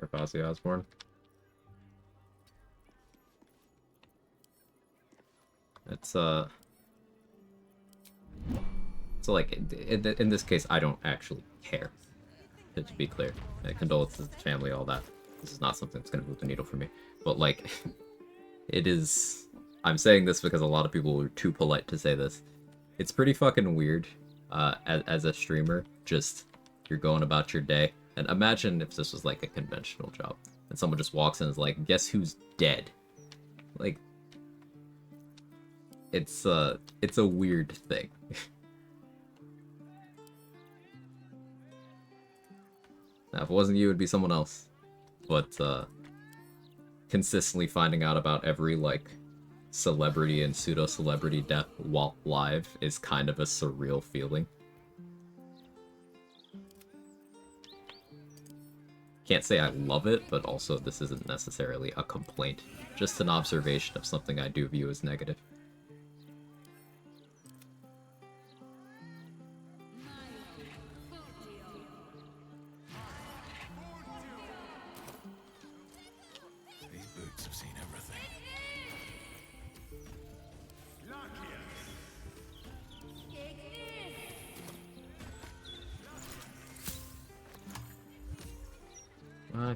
Or Ozzy Osbourne. It's so like in this case, I don't actually care. To be clear, condolences to the family, all that. This is not something that's gonna move the needle for me. But like, it is. I'm saying this because a lot of people are too polite to say this. It's pretty fucking weird, as a streamer. Just you're going about your day, and imagine if this was like a conventional job, and someone just walks in and is like, "Guess who's dead?" Like, it's a weird thing. Now, if it wasn't you, it'd be someone else. But consistently finding out about every like celebrity and pseudo-celebrity death while live is kind of a surreal feeling. Can't say I love it, but also this isn't necessarily a complaint. Just an observation of something I do view as negative. These boots have seen everything.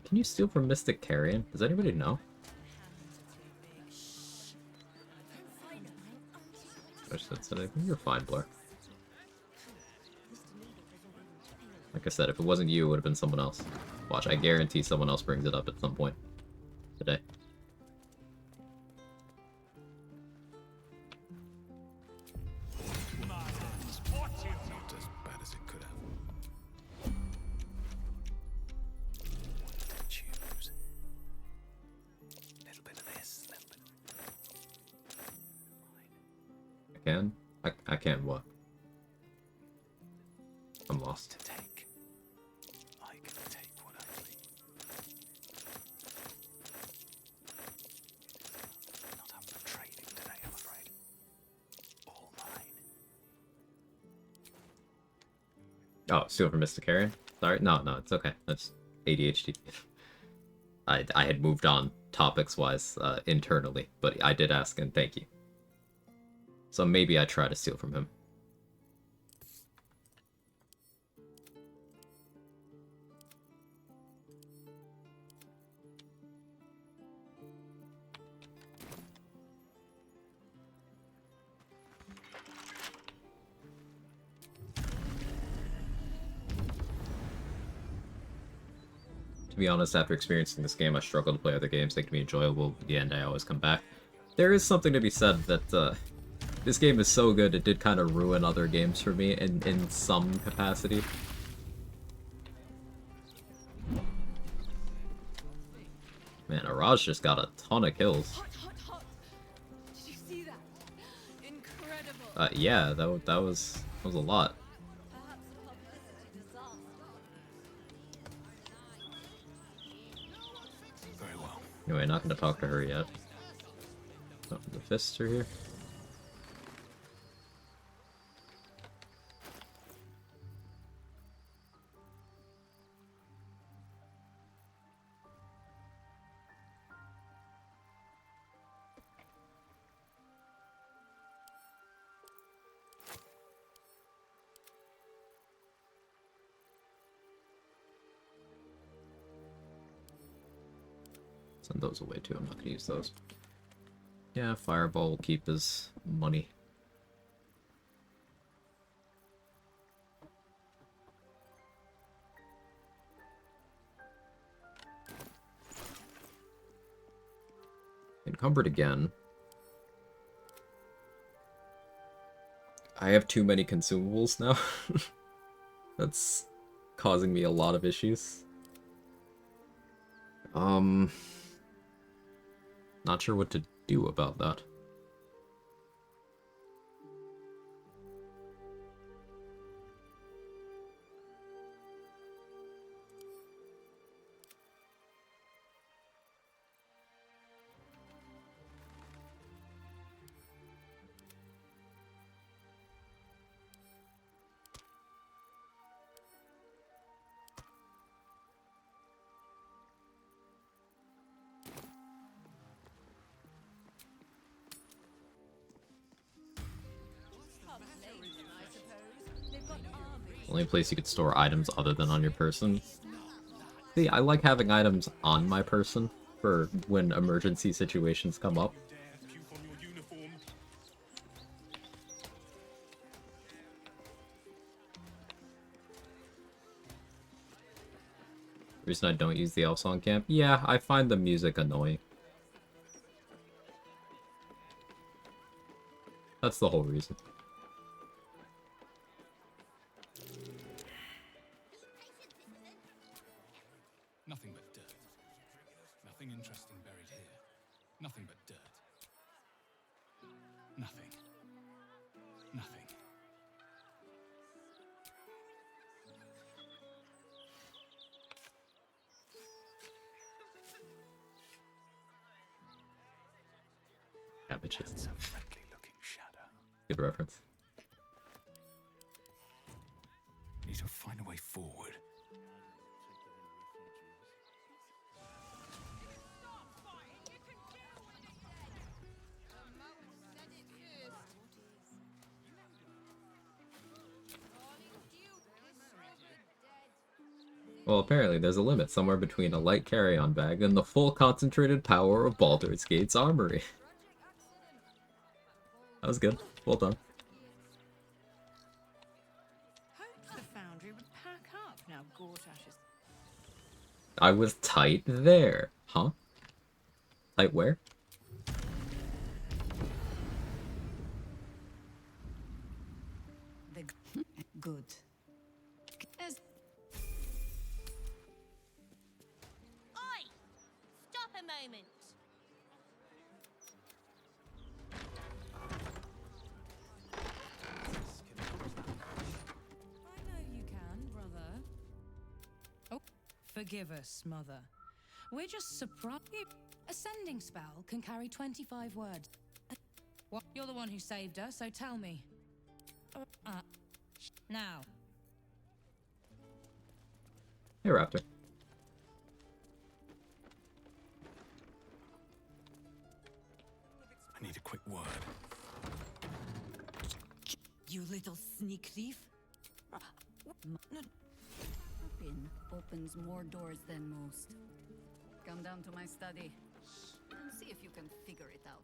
Can you steal from Mystic Carrion? Does anybody know? You're fine, Blair. Like I said, if it wasn't you, it would have been someone else. Watch, I guarantee someone else brings it up at some point today. Not as bad as it could have. What to choose? Little bit of this, little bit. I can? I can what? I'm lost. To take. I can take what I please. Oh, steal from Mr. Carrion? Sorry, no, it's okay. That's ADHD. I had moved on topics-wise internally, but I did ask and thank you. So maybe I try to steal from him. To be honest, after experiencing this game, I struggle to play other games. They can be enjoyable, but at the end, I always come back. There is something to be said that this game is so good, it did kind of ruin other games for me in some capacity. Man, Araj just got a ton of kills. Hot, hot, hot. Did you see that? Incredible. Yeah, that was a lot. Very well. Anyway, not gonna talk to her yet. Oh, the fists are here. Send those away too, I'm not gonna use those. Yeah, Fireball will keep his money. Encumbered again. I have too many consumables now. That's causing me a lot of issues. Not sure what to do about that. Only place you could store items other than on your person. See, I like having items on my person for when emergency situations come up. Reason I don't use the elf song camp? Yeah, I find the music annoying. That's the whole reason. Nothing but dirt. Nothing interesting buried here. Nothing but dirt. Nothing. Nothing. Cabbages. That's a friendly looking shadow. Good reference. Need to find a way forward. Well, apparently there's a limit somewhere between a light carry-on bag and the full concentrated power of Baldur's Gate's armory. That was good. Well done. Hoped the foundry would pack up now Gortash is... I was tight there. Huh? Tight where? Good. Oi! Stop a moment. I know you can, brother. Oh, forgive us, mother. We're just surprised. Ascending spell can carry 25 words. What? You're the one who saved us, so tell me. Now. Hey, Raptor. I need a quick word. You little sneak thief. Bin opens more doors than most. Come down to my study and see if you can figure it out.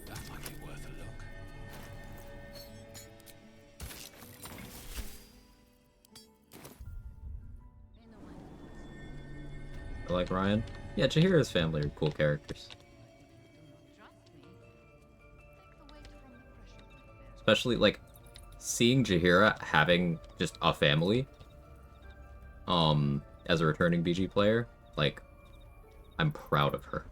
That might be worth a look. I like Ryan. Yeah, Chihira's family are cool characters. Especially, like, seeing Chihira having just a family, as a returning BG player, like, I'm proud of her.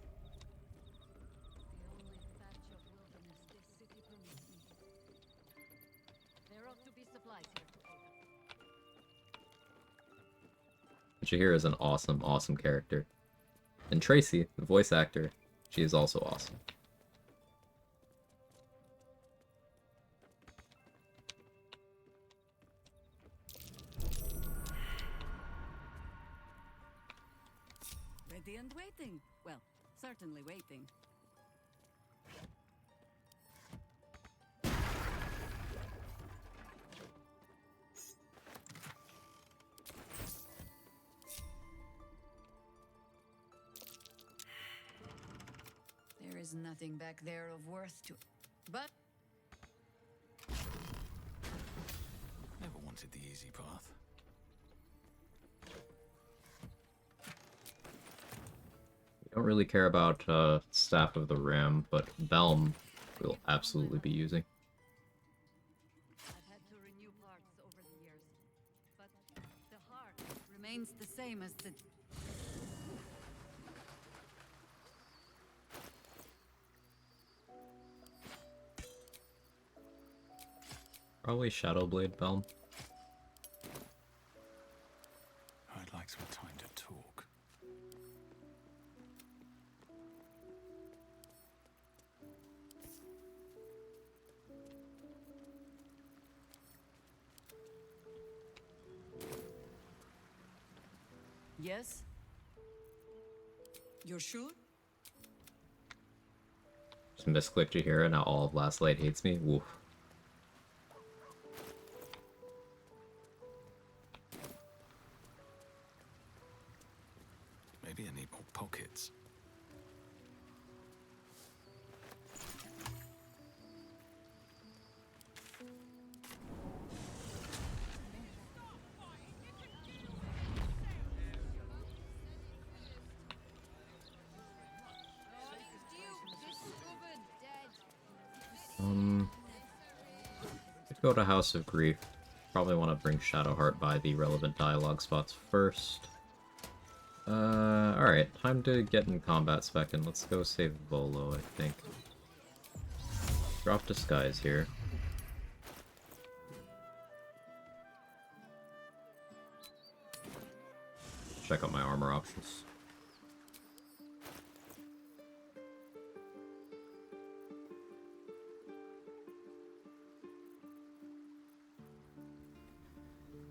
Chihira is an awesome, awesome character. And Tracy, the voice actor, she is also awesome. Ready and waiting. Well, certainly waiting. There is nothing back there of worth to... But... Never wanted the easy path. We don't really care about Staff of the Ram, but Belm we'll absolutely be using. I've had to renew parts over the years, but the heart remains the same as the... Probably Shadowblade Belm. I'd like some time to talk. Yes? You're sure? Just misclicked Chihira, now all of Last Light hates me. Woof. Maybe I need more pockets. Could go to House of Grief. Probably want to bring Shadowheart by the relevant dialogue spots first. Alright, time to get in combat spec, and let's go save Volo, I think. Drop Disguise here. Check out my armor options.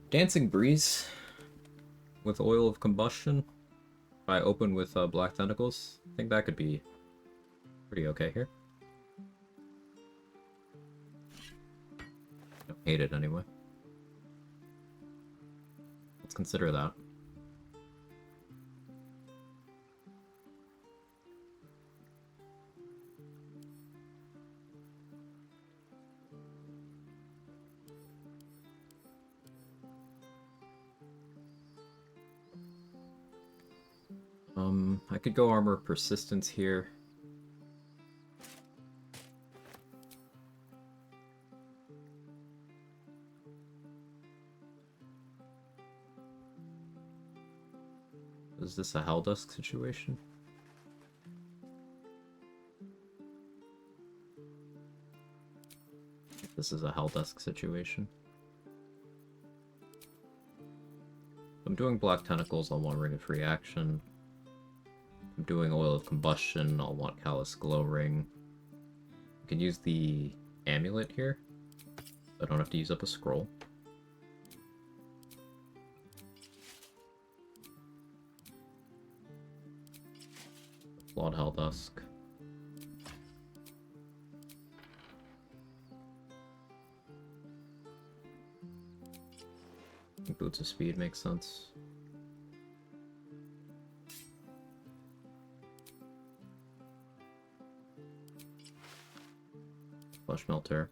Dancing Breeze with Oil of Combustion. If I open with Black Tentacles, I think that could be pretty okay here. Don't hate it anyway. Let's consider that. I could go Armor Persistence here. Is this a Helldusk situation? This is a Helldusk situation. I'm doing Black Tentacles, I'll want Ring of Free Action. I'm doing Oil of Combustion, I'll want Callous Glow Ring. I can use the Amulet here. I don't have to use up a scroll. Flawed Helldusk. Boots of Speed makes sense. Flesh Melter.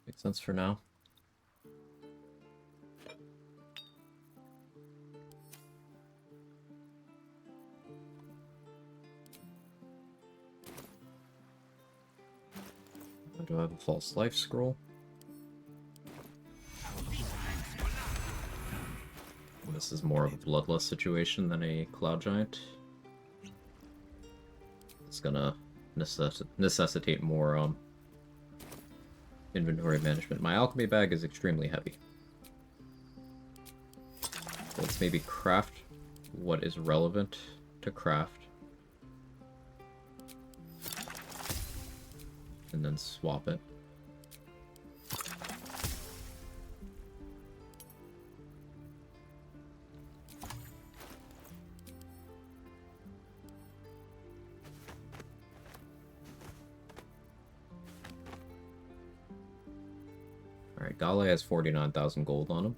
Makes sense for now. Do I have a false life scroll? And this is more of a bloodless situation than a cloud giant. It's gonna necessitate more inventory management. My alchemy bag is extremely heavy. Let's maybe craft what is relevant to craft. And then swap it. Alright, Gale has 49,000 gold on him.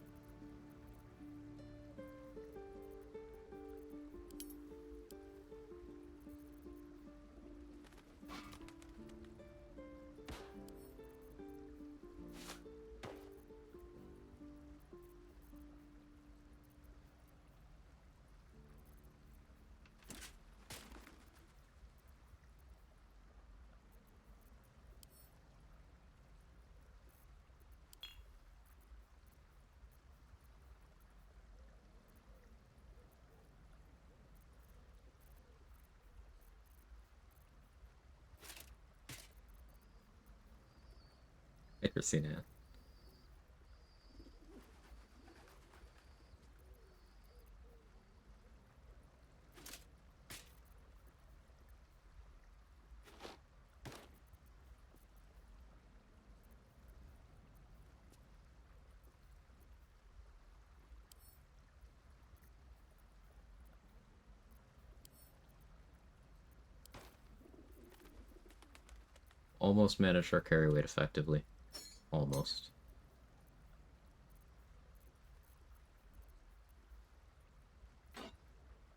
Never seen it. Almost managed our carry weight effectively. Almost.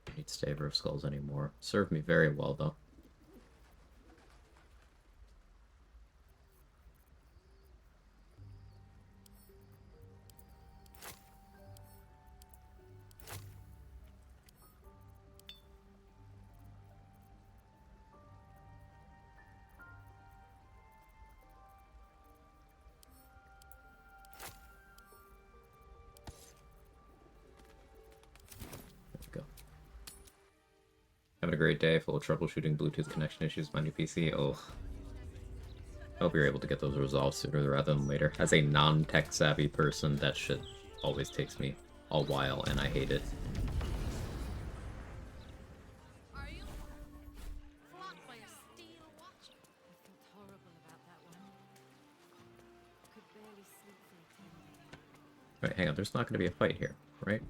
Don't need Staver of Skulls anymore. Served me very well, though. Having a great day, full of troubleshooting Bluetooth connection issues with my new PC. Oh. I hope you're able to get those resolved sooner rather than later. As a non-tech savvy person, that shit always takes me a while, and I hate it. Alright, hang on, there's not going to be a fight here, right?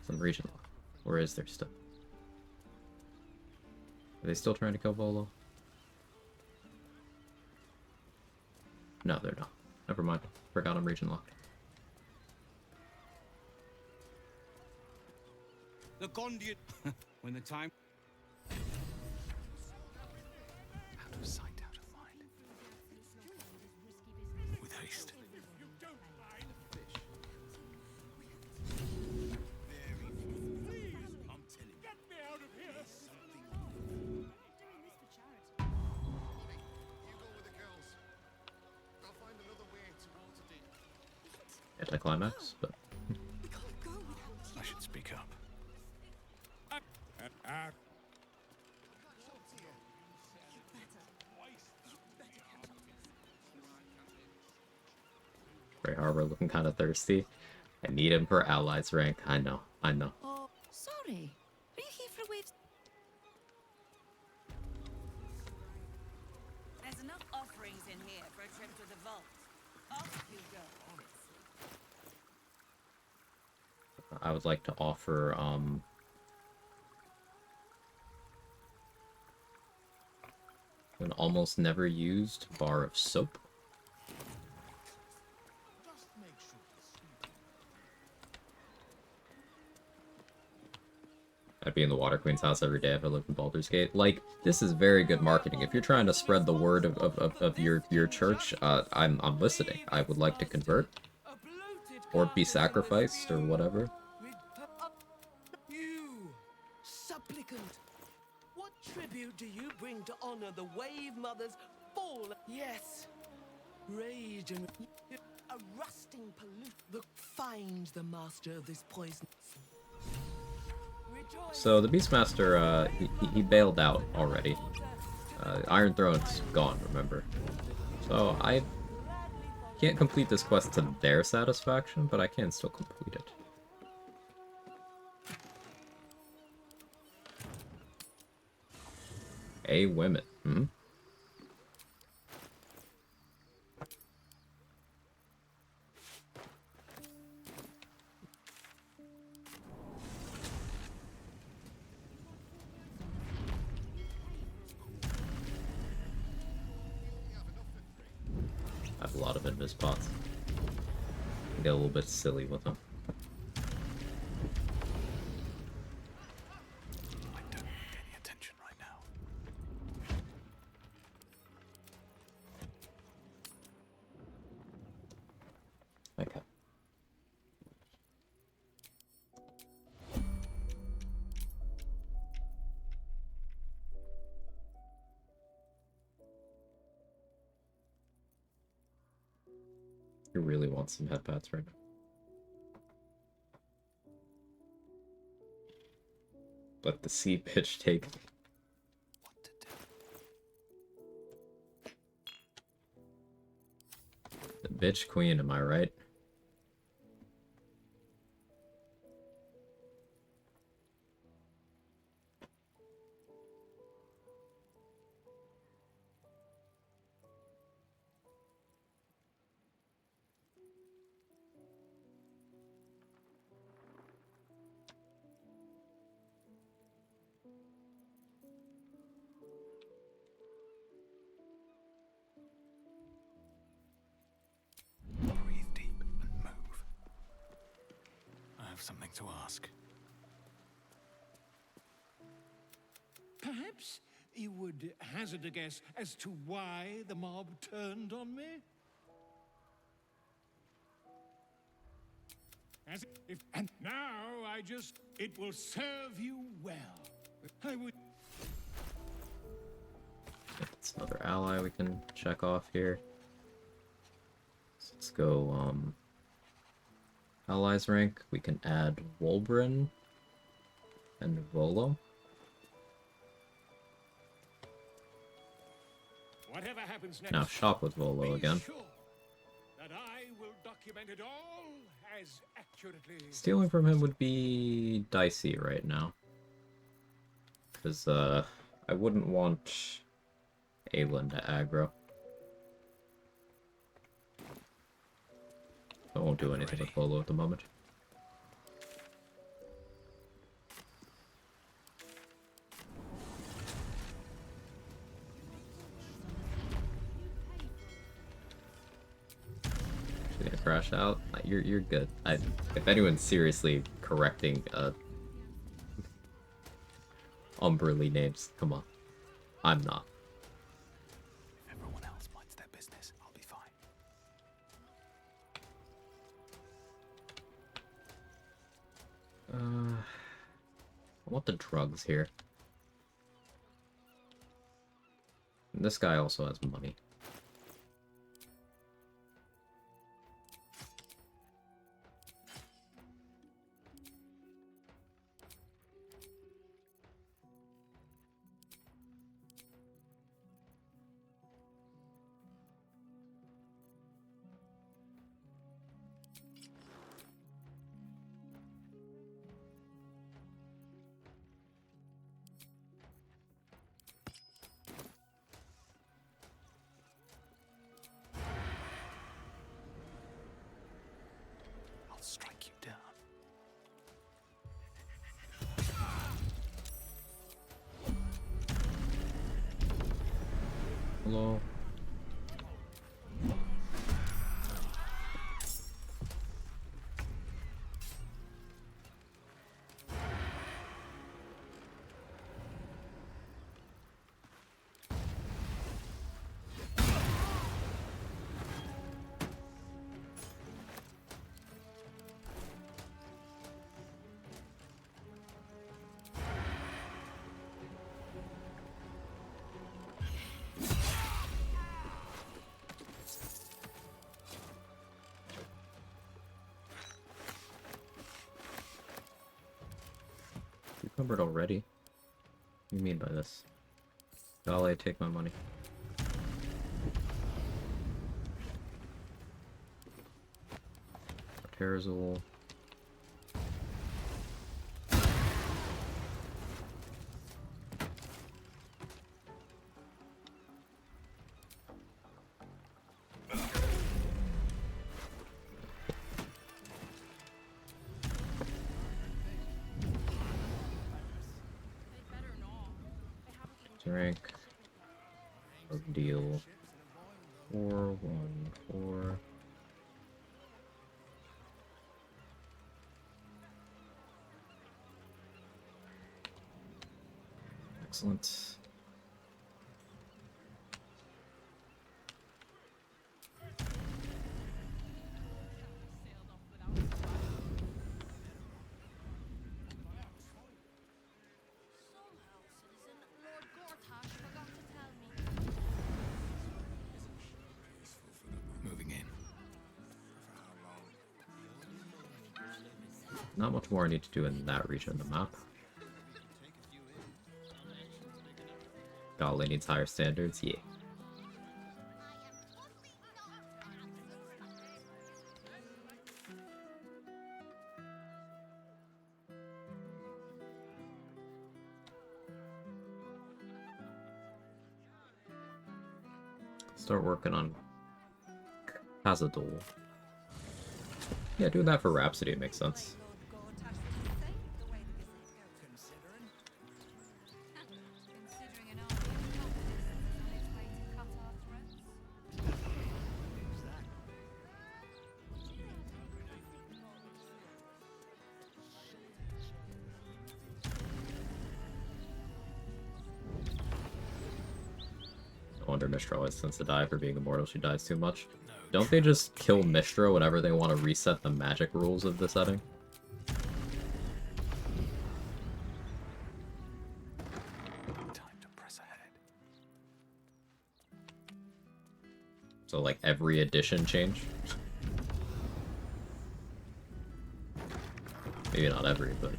Some region lock. Or is there still? Are they still trying to kill Volo? No, they're not. Never mind. Forgot I'm region locked. The conduit. When the time. Out of sight, out of mind. With haste. anticlimax, but I should speak up. Grey Harbor looking kind of thirsty. I need him for allies rank. I know, I know. Oh, sorry. Are you here for a wave? There's enough offerings in here for a trip to the vault. Off you go. I would like to offer, an almost never used bar of soap. I'd be in the Water Queen's house every day if I lived in Baldur's Gate. Like, this is very good marketing. If you're trying to spread the word of your church, I'm listening. I would like to convert. Or be sacrificed, or whatever. You, supplicant, what tribute do you bring to honor the Wave Mother's fall? Yes, rage and a rusting pollute that finds the master of this poison. So the Beastmaster, he bailed out already. Iron Throne's gone, remember. So I can't complete this quest to their satisfaction, but I can still complete it. A women, hmm? I have a lot of invis pots. Get a little bit silly with them. I don't need any attention right now. Okay. You really want some headpats right now. Let the sea pitch take. The bitch queen, am I right? Breathe deep and move. I have something to ask. Perhaps you would hazard a guess as to why the mob turned on me? And now it will serve you well. I would... It's another ally we can check off here. So let's go, allies rank. We can add Wolbrin and Volo. Whatever happens next, Now shop with Volo again. sure that I will document it all as accurately. Stealing from him would be dicey right now. Because, I wouldn't want Aelin to aggro. I won't do anything with Volo at the moment. She's gonna crash out. You're good. If anyone's seriously correcting Umberly names, come on. I'm not. If everyone else minds their business, I'll be fine. I want the drugs here. And this guy also has money. Hello. Encumbered already? What do you mean by this? Golly, take my money. Terrazol. Rank. Deal. 414. Excellent. Moving in. Not much more I need to do in that region of the map. Golly needs higher standards, yeah. Start working on Cazador. Yeah, doing that for Rhapsody makes sense. No wonder Mistra always tends to die for being immortal. She dies too much. Don't they just kill Mistra whenever they want to reset the magic rules of the setting? Time to press ahead. So like every edition change? Maybe not every, but...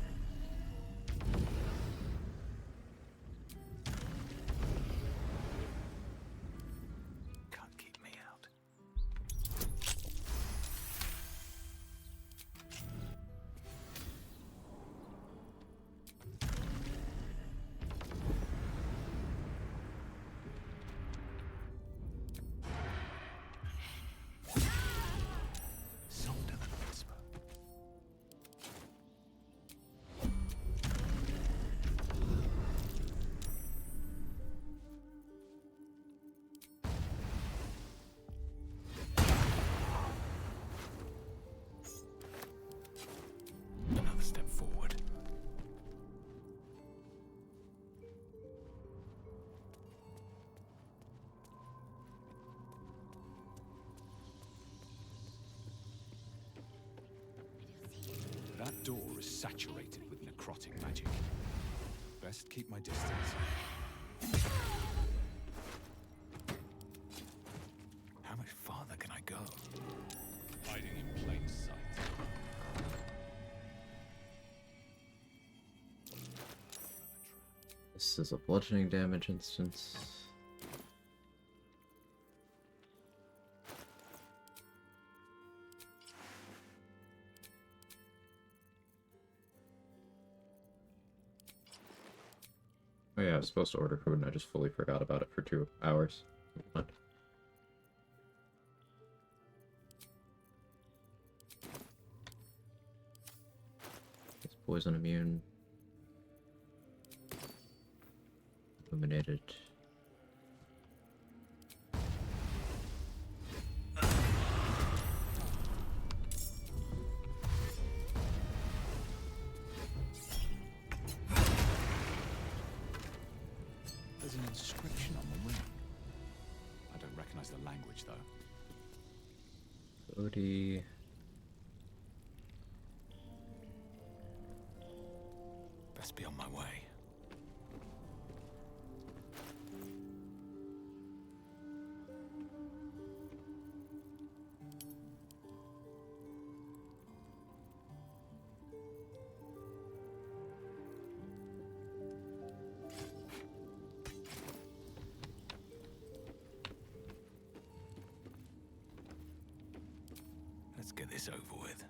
Can't keep me out. Softer than a whisper. Another step forward. That door is saturated with necrotic magic. Best keep my distance. How much farther can I go? Hiding in plain sight. This is a bludgeoning damage instance. Oh yeah, I was supposed to order food and I just fully forgot about it for 2 hours. Never mind. It's poison immune. Illuminated. inscription on the ring. I don't recognize the language, though. Cody. Best be on my way. Let's get this over with.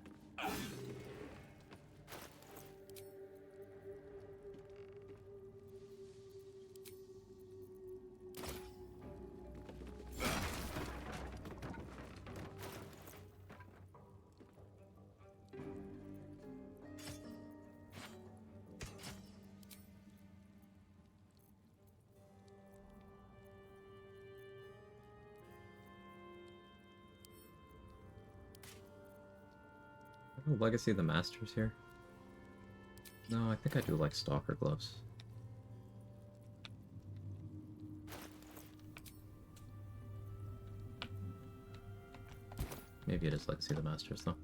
Legacy of the Masters here? No, I think I do like Stalker gloves. Maybe it is Legacy of the Masters, though.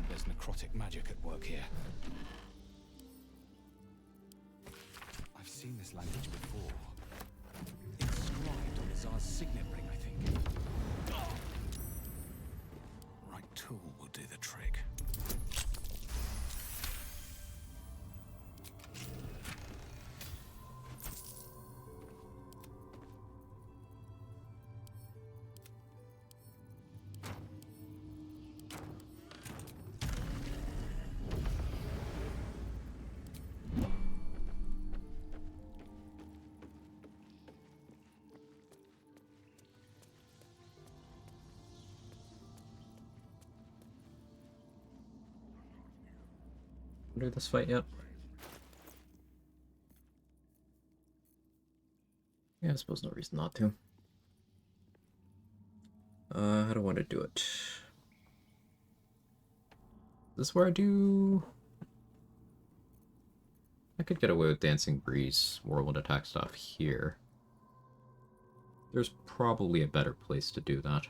There's necrotic magic at work here. I've seen this language before. Inscribed on the Tsar's signet ring, I think. Right tool will do the trick. Do this fight yet? Yeah, I suppose no reason not to. How do I want to do it? Is this where I do... I could get away with Dancing Breeze, Whirlwind Attack stuff here. There's probably a better place to do that.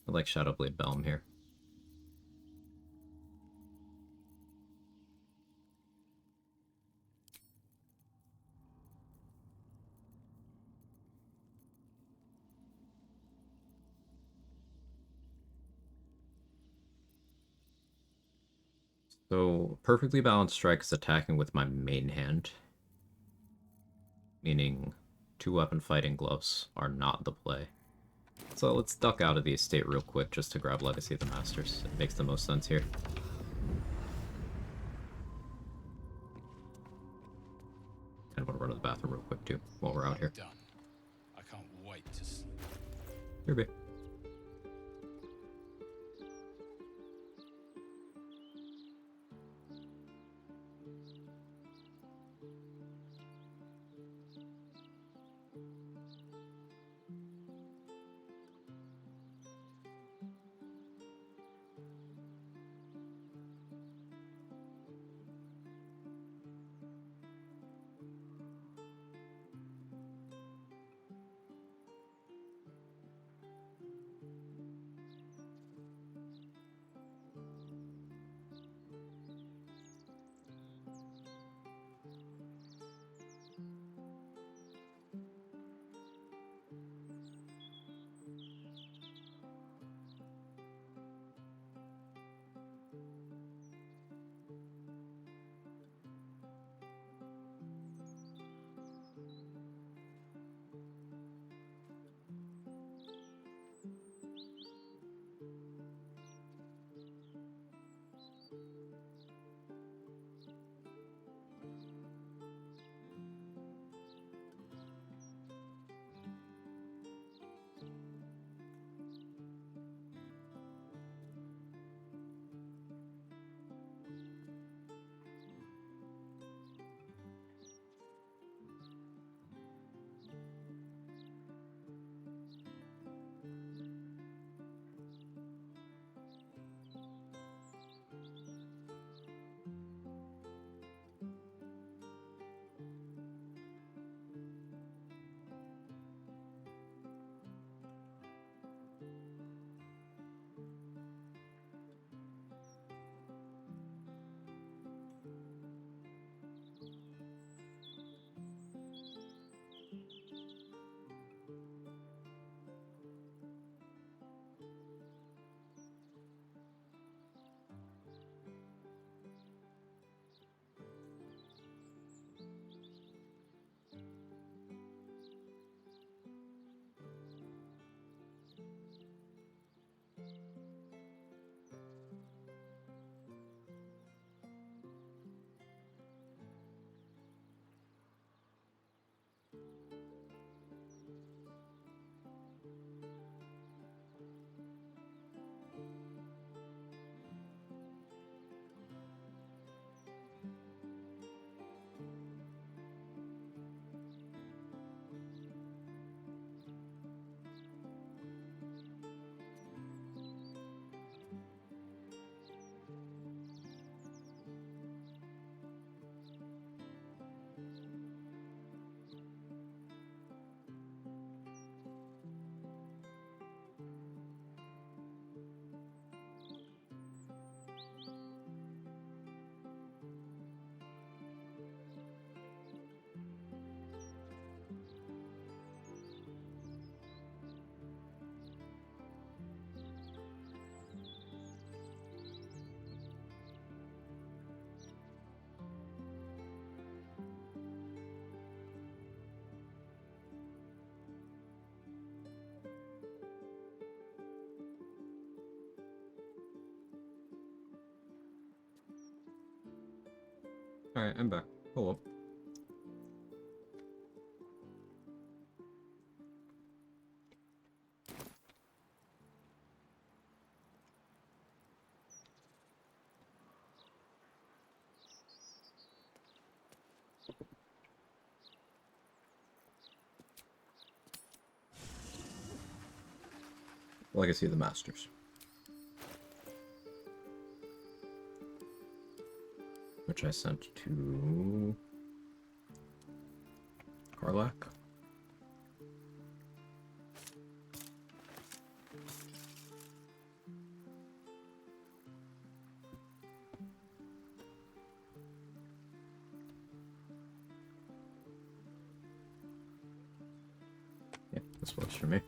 I like Shadowblade Belm here. So, perfectly balanced strike is attacking with my main hand. Meaning, 2-weapon fighting gloves are not the play. So let's duck out of the estate real quick just to grab Legacy of the Masters. It makes the most sense here. Kind of want to run to the bathroom real quick too, while we're out here. Done. I can't wait to sleep. Here, babe. Alright, I'm back. Hello. Legacy of the Masters. Which I sent to Karlak. Yeah, this works for me.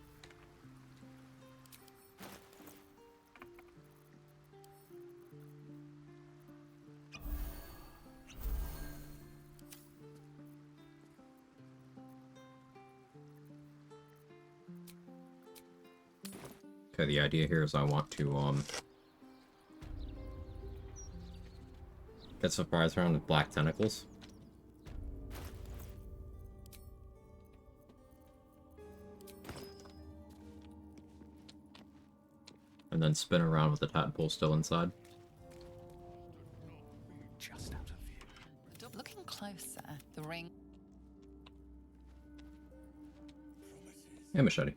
Okay, the idea here is I want to, get surprised around with black tentacles. And then spin around with the tadpole still inside. Just out of view. Looking closer, the ring. Yeah, machete.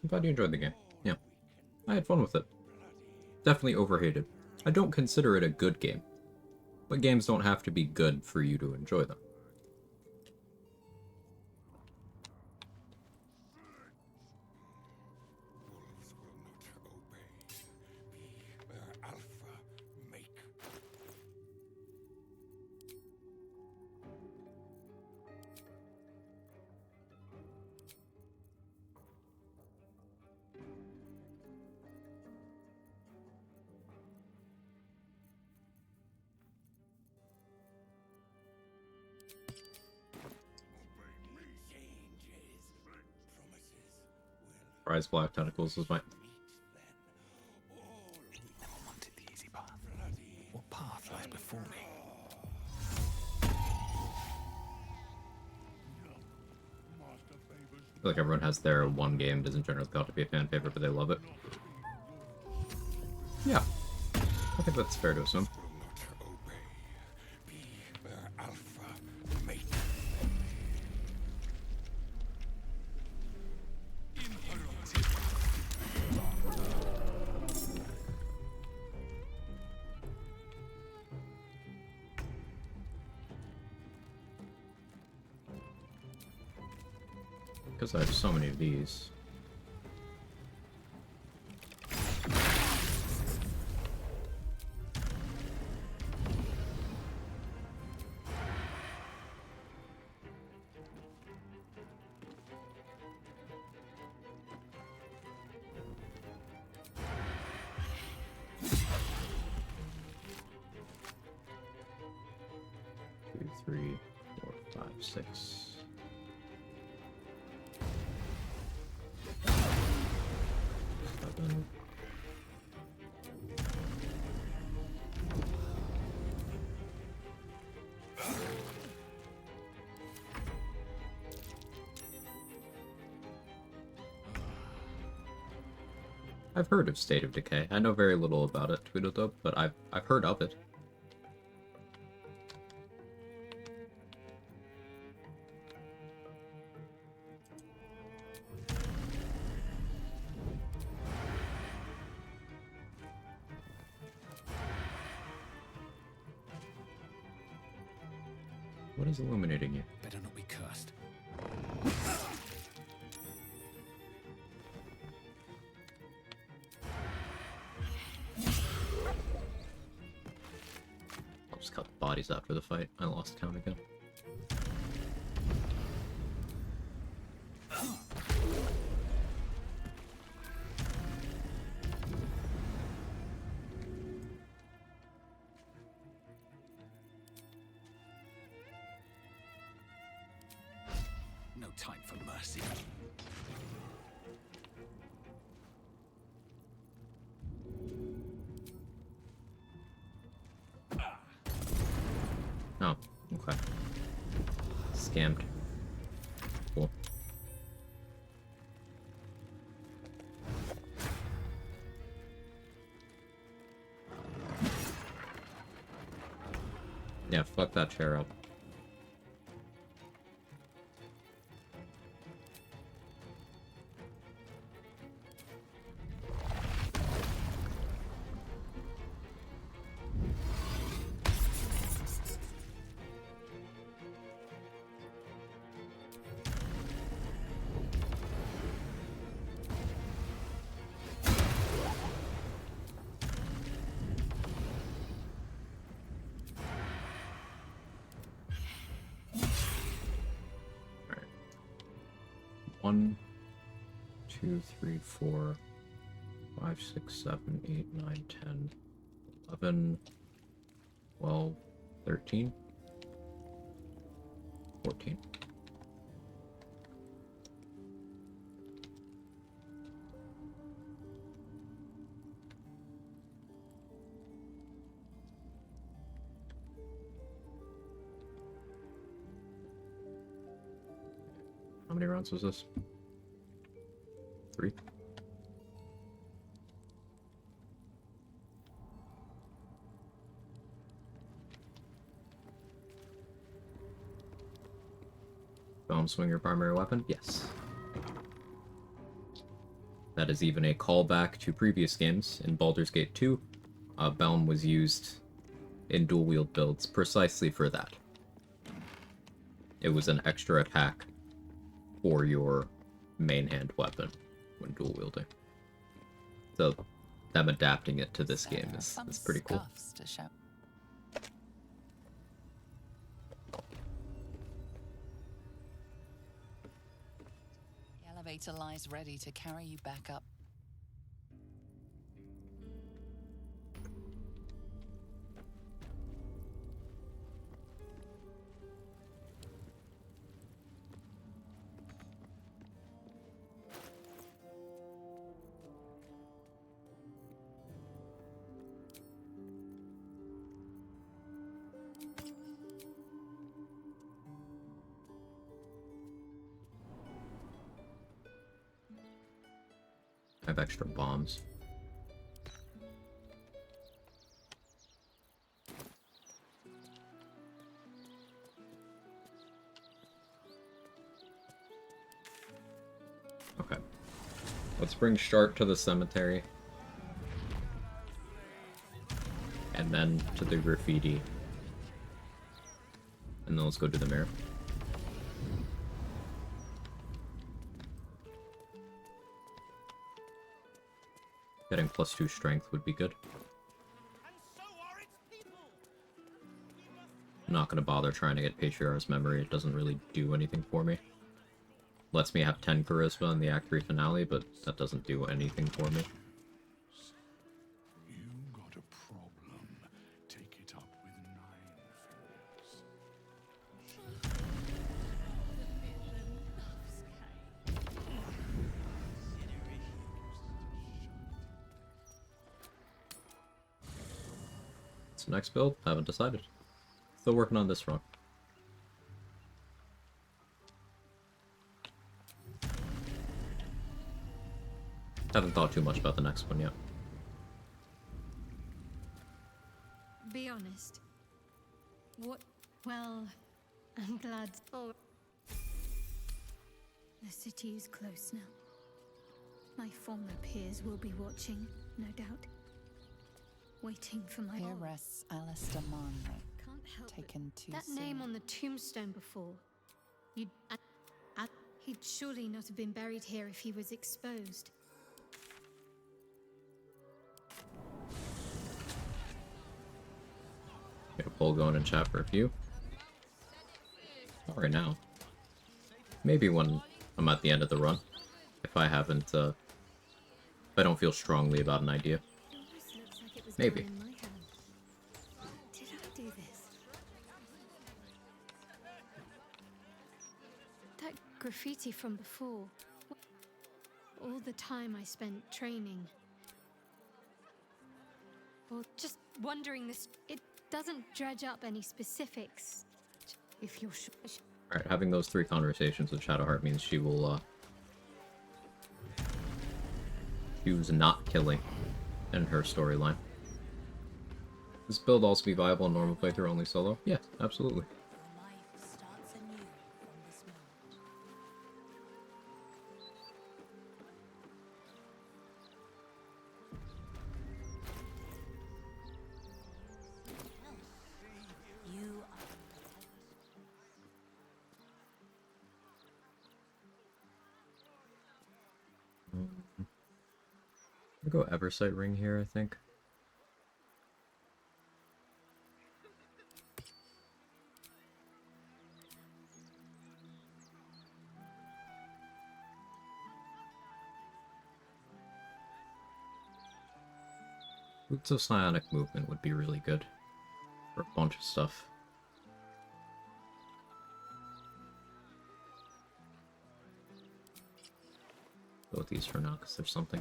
I'm glad you enjoyed the game. Yeah. I had fun with it. Definitely overhated. I don't consider it a good game. But games don't have to be good for you to enjoy them. Prize black tentacles is my... Never wanted the easy path. What path lies before me? I feel like everyone has their one game, doesn't generally got to be a fan favorite, but they love it. Yeah. I think that's fair to assume. Because I have so many of these. Two, three, four, five, six. I've heard of State of Decay. I know very little about it, Tweedledum, but I've heard of it. What is illuminating you? Better not be cursed. I'll just cut the bodies after the fight. I lost count again. No time for mercy. Oh, okay. Scammed. Cool. Yeah, fuck that chair up. Alright. 1, 2, 3, 4, 5, 6, 7, 8, 9, 10, 11, 12, 13, 14. How many rounds was this? 3? Bomb swing your primary weapon? Yes. That is even a callback to previous games. In Baldur's Gate 2, Belm was used in dual-wield builds precisely for that. It was an extra attack for your main hand weapon when dual-wielding. So, them adapting it to this game is pretty cool. To show. The elevator lies ready to carry you back up. I have extra bombs. Okay. Let's bring Shart to the cemetery. And then to the graffiti. And then let's go to the mirror. Getting +2 strength would be good. I'm not gonna bother trying to get Patriarch's memory, it doesn't really do anything for me. Lets me have 10 charisma in the Act 3 finale, but that doesn't do anything for me. You got a problem. Take it up with 9 So next build, haven't decided. Still working on this run. Haven't thought too much about the next one yet. Be honest. What? Well, I'm glad. Oh. The city is close now. My former peers will be watching, no doubt. Waiting for my... Here rests Alistair Marnley, Can't help taken too that soon. name on the tombstone before. He'd surely not have been buried here if he was exposed. Get a poll going in chat for a few. Not right now. Maybe when I'm at the end of the run. If I haven't, if I don't feel strongly about an idea. Maybe. Did I do this? That graffiti from before. All the time I spent training. Or just wondering this... doesn't dredge up any specifics, if you're sure. Alright, having those 3 conversations with Shadowheart means she will, choose not killing in her storyline. This build also be viable in normal playthrough only solo? Yeah, absolutely. I'll go Eversight Ring here, I think. Boots of Psionic Movement would be really good for a bunch of stuff. Go with these for now, because there's something.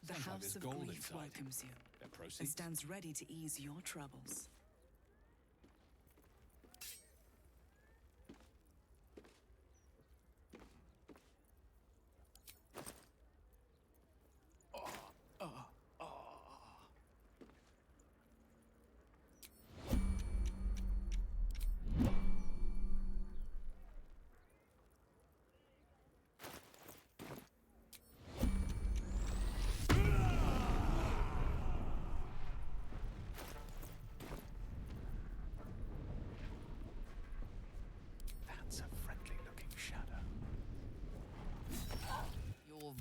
The House of Grief welcomes you and stands ready to ease your troubles. That's a friendly looking shadow. Your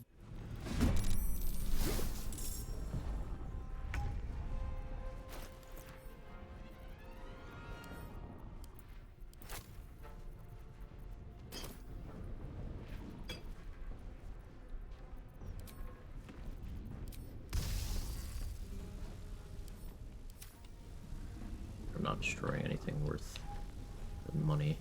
I'm not destroying anything worth the money.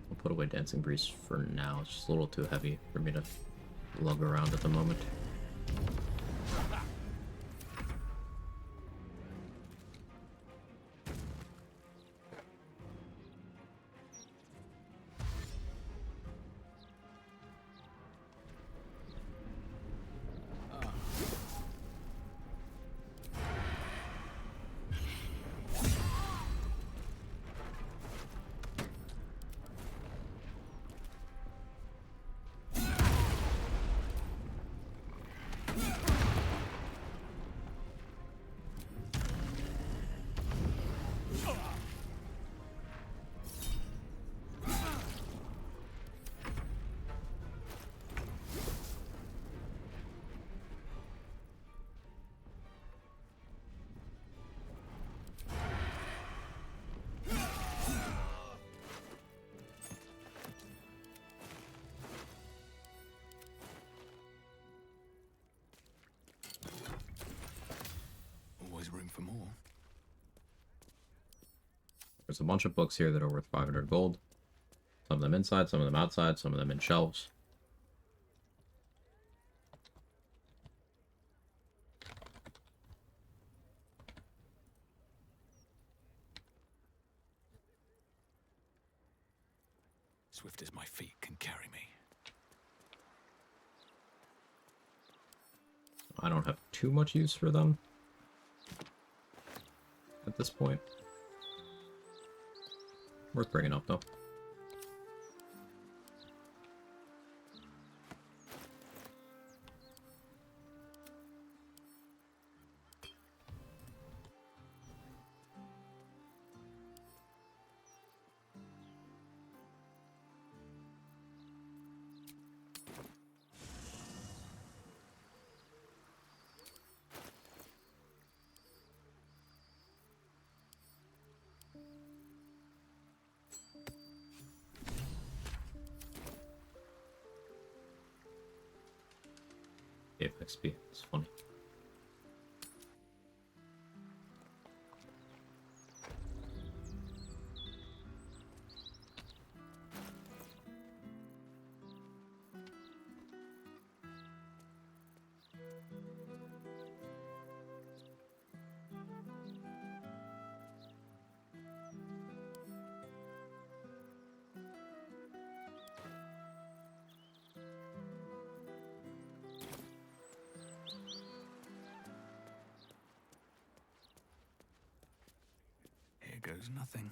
I'll put away Dancing Breeze for now. It's just a little too heavy for me to lug around at the moment. Always room for more. There's a bunch of books here that are worth 500 gold. Some of them inside, some of them outside, some of them in shelves. Swift as my feet can carry me. I don't have too much use for them at this point. Worth bringing up, though. gave XP. It's funny. Here goes nothing.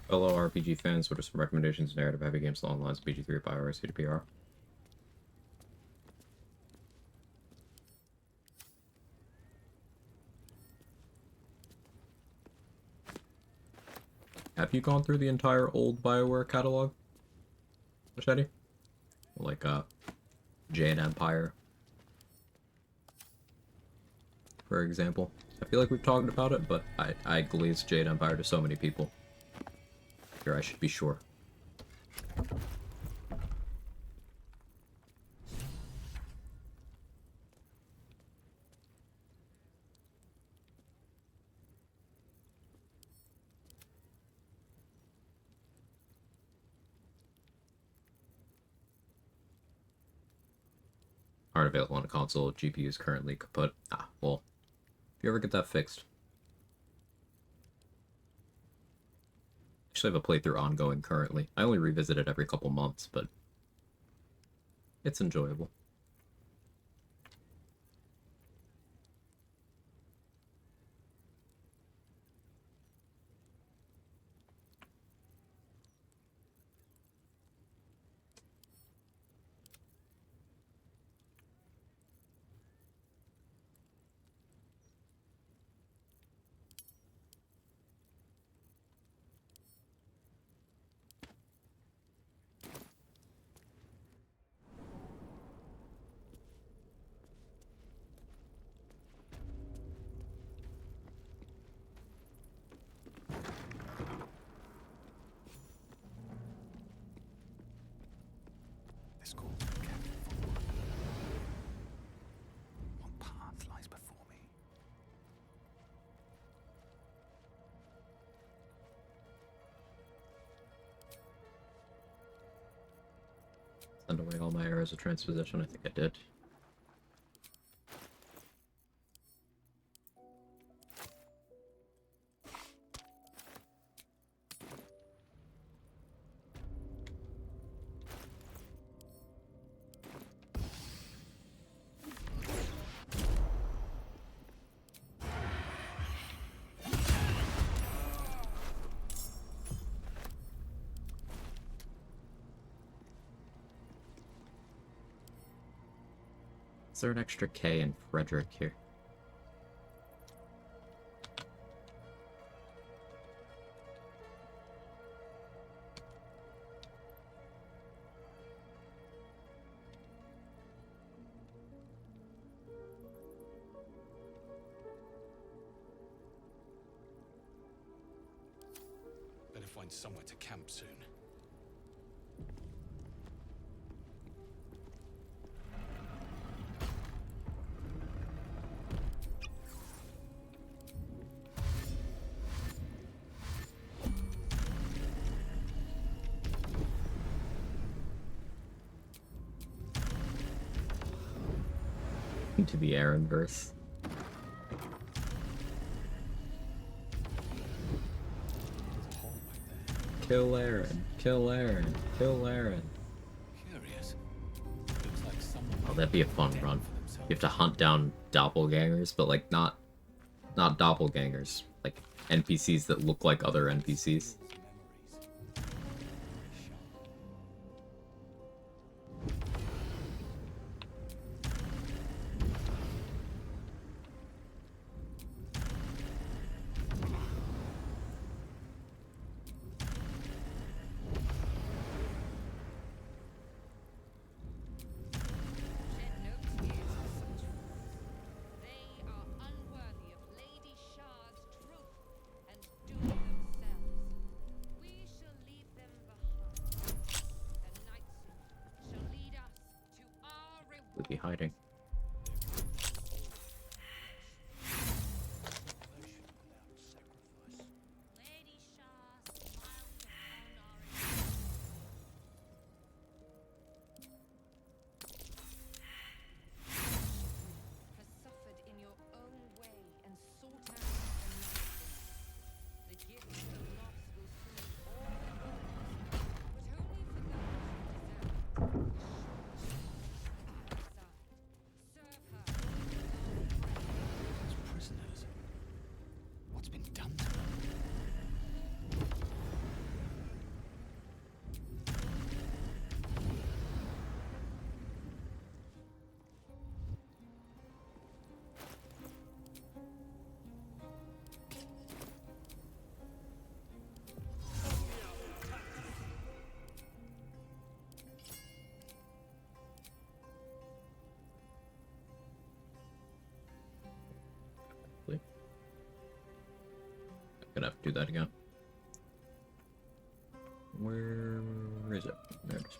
Fellow RPG fans, what are some recommendations in narrative heavy games along the lines of BG3, BioWare, CDPR? Have you gone through the entire old BioWare catalog, Machete? Like, Jade Empire, for example. I feel like we've talked about it, but I glazed Jade Empire to so many people. Here, I should be sure. Aren't available on a console. GPU is currently kaput. Ah, well, if you ever get that fixed. Actually have a playthrough ongoing currently. I only revisit it every couple months, but it's enjoyable. This call can't follow. What path lies before me? Send away all my errors of transposition. I think I did. Is there an extra K in Frederick here? Better find somewhere to camp soon. To the Aaron verse. Kill Aaron, kill Aaron, kill Aaron. Curious. Looks like someone. Oh, that'd be a fun run. You have to hunt down doppelgangers, but like not doppelgangers, like NPCs that look like other NPCs. be hiding? Has suffered in your own way and sought out a nice. The gifts of loss will soothe all the wounds, but only for those who deserve it. Serve her. Those prisoners. What's been done to them? Gonna have to do that again. Where is it? There it is.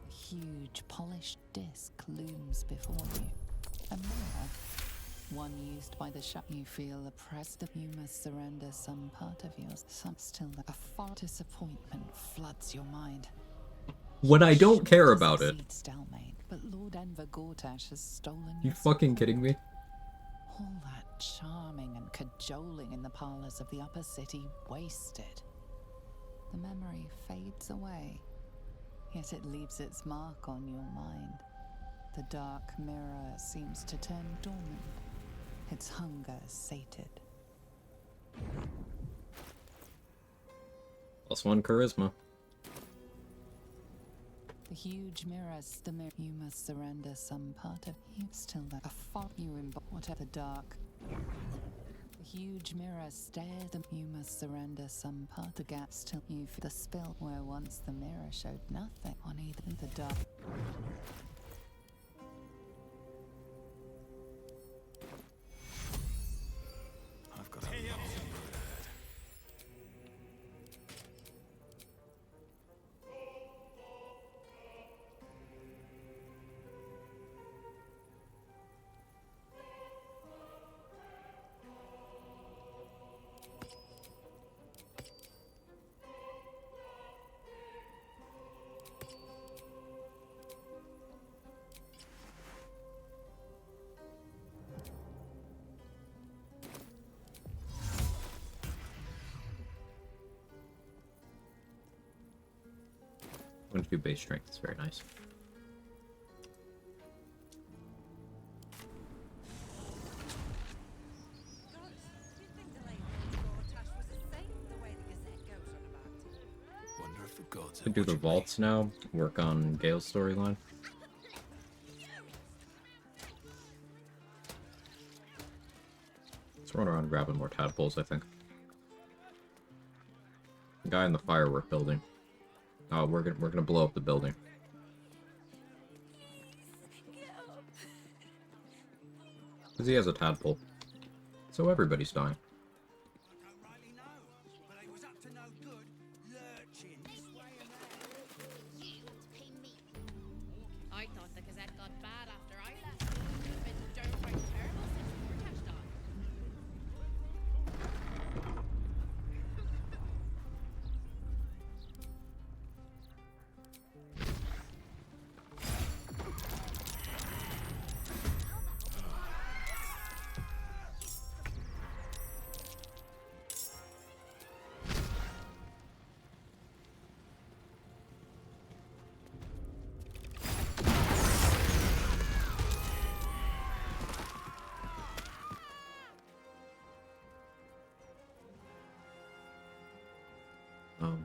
A huge polished disc looms before you. A mirror. One used by the shop. You feel oppressed. You must surrender some part of yours. Some still. A far disappointment floods your mind. When I don't care about it. Stalmain, but Lord Enver Gortash has stolen You your fucking kidding me? all that charming and cajoling in the parlors of the upper city wasted. The memory fades away, yet it leaves its mark on your mind. The dark mirror seems to turn dormant, its hunger sated. +1 charisma. The huge mirrors, the mirror. You must surrender some part of you. Still that a fog you embody the dark. The huge mirror stares. You must surrender some part. The gap still you feel the spill where once the mirror showed nothing on either the dark. I've got a long road. I'm going to do base strength. It's very nice. Wonder if the gods Could do the vaults now. Work on Gale's storyline. Let's run around grabbing more tadpoles, I think. The guy in the firework building. Oh, we're gonna blow up the building. Because he has a tadpole. So everybody's dying. I thought the Gazette got bad after I left. It's been downright terrible since Gortash died.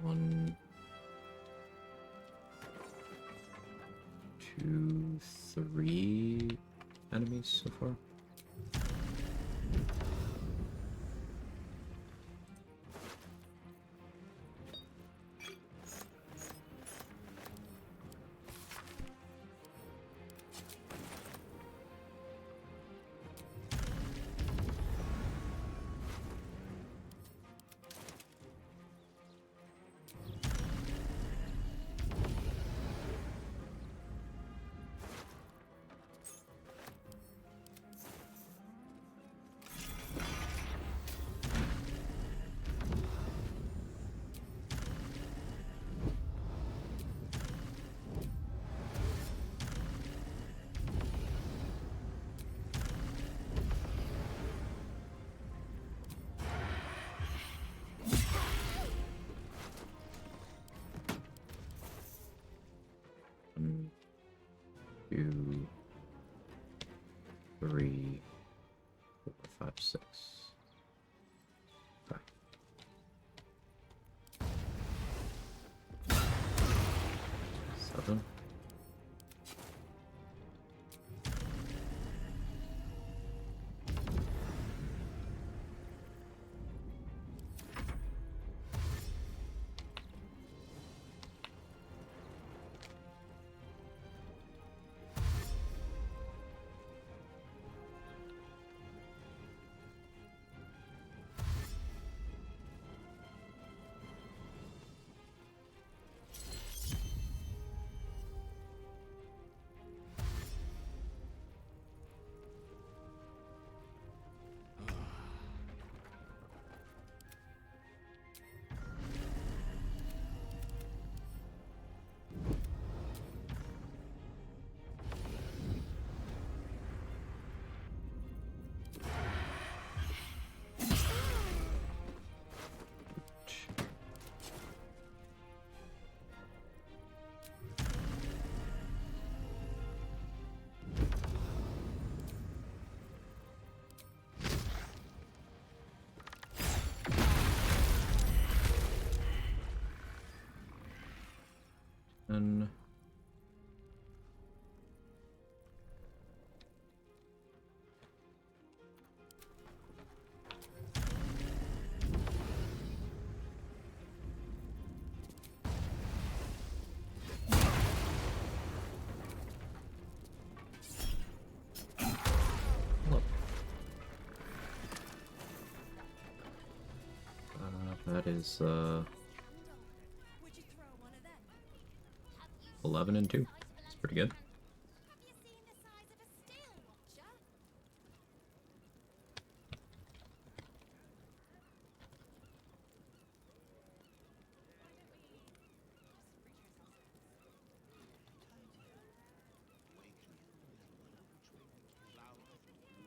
One, two, three enemies so far. 3, 4, 5, 6. Okay. 7. And that is 11 and 2. It's pretty good.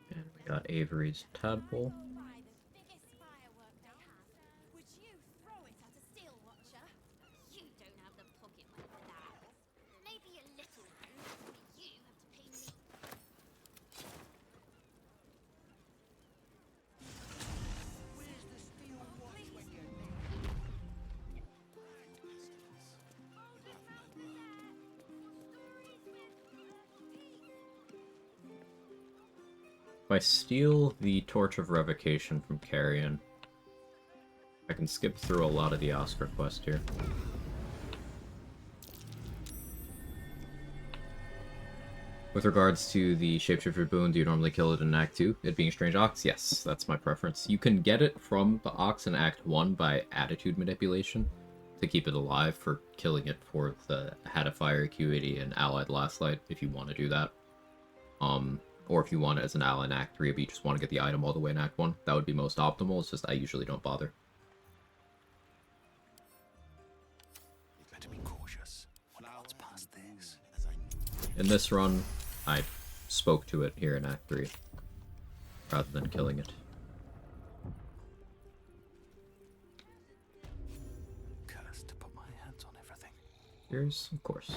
And we got Avery's tadpole. If I steal the Torch of Revocation from Carrion, I can skip through a lot of the Oscar quest here. With regards to the Shapeshifter boon, do you normally kill it in Act 2? It being Strange Ox? Yes, that's my preference. You can get it from the Ox in Act 1 by attitude manipulation to keep it alive for killing it for the Hat of Fire, Q80, and Allied Last Light, if you want to do that. Or if you want it as an ally in Act 3, but you just want to get the item all the way in Act 1, that would be most optimal. It's just I usually don't bother. You better be cautious. What's past this? In this run, I spoke to it here in Act 3, rather than killing it. Cursed to put my hands on everything. Here's, of course.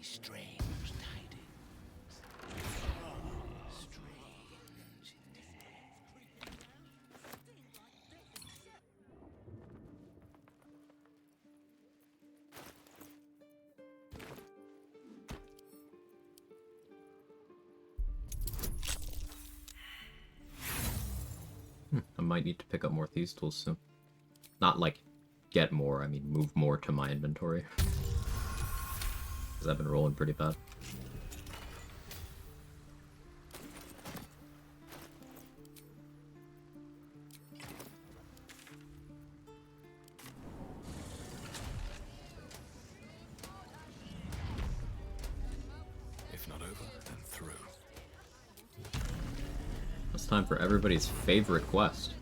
Strange tidings. Strange indeed. I might need to pick up more Thieves' Tools soon. Not like get more, I mean move more to my inventory. Because I've been rolling pretty bad. If not over, then through. It's time for everybody's favorite quest.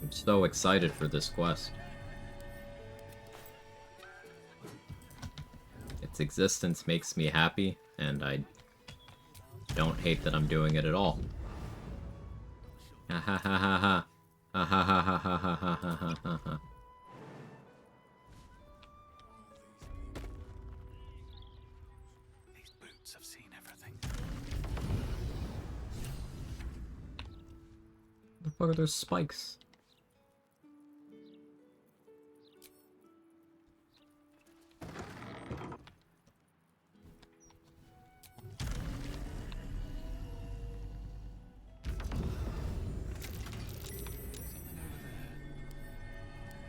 I'm so excited for this quest. Its existence makes me happy, and I don't hate that I'm doing it at all. Ha ha ha ha ha. Ha ha ha ha ha ha ha ha ha ha. These boots have seen everything. The fuck are those spikes?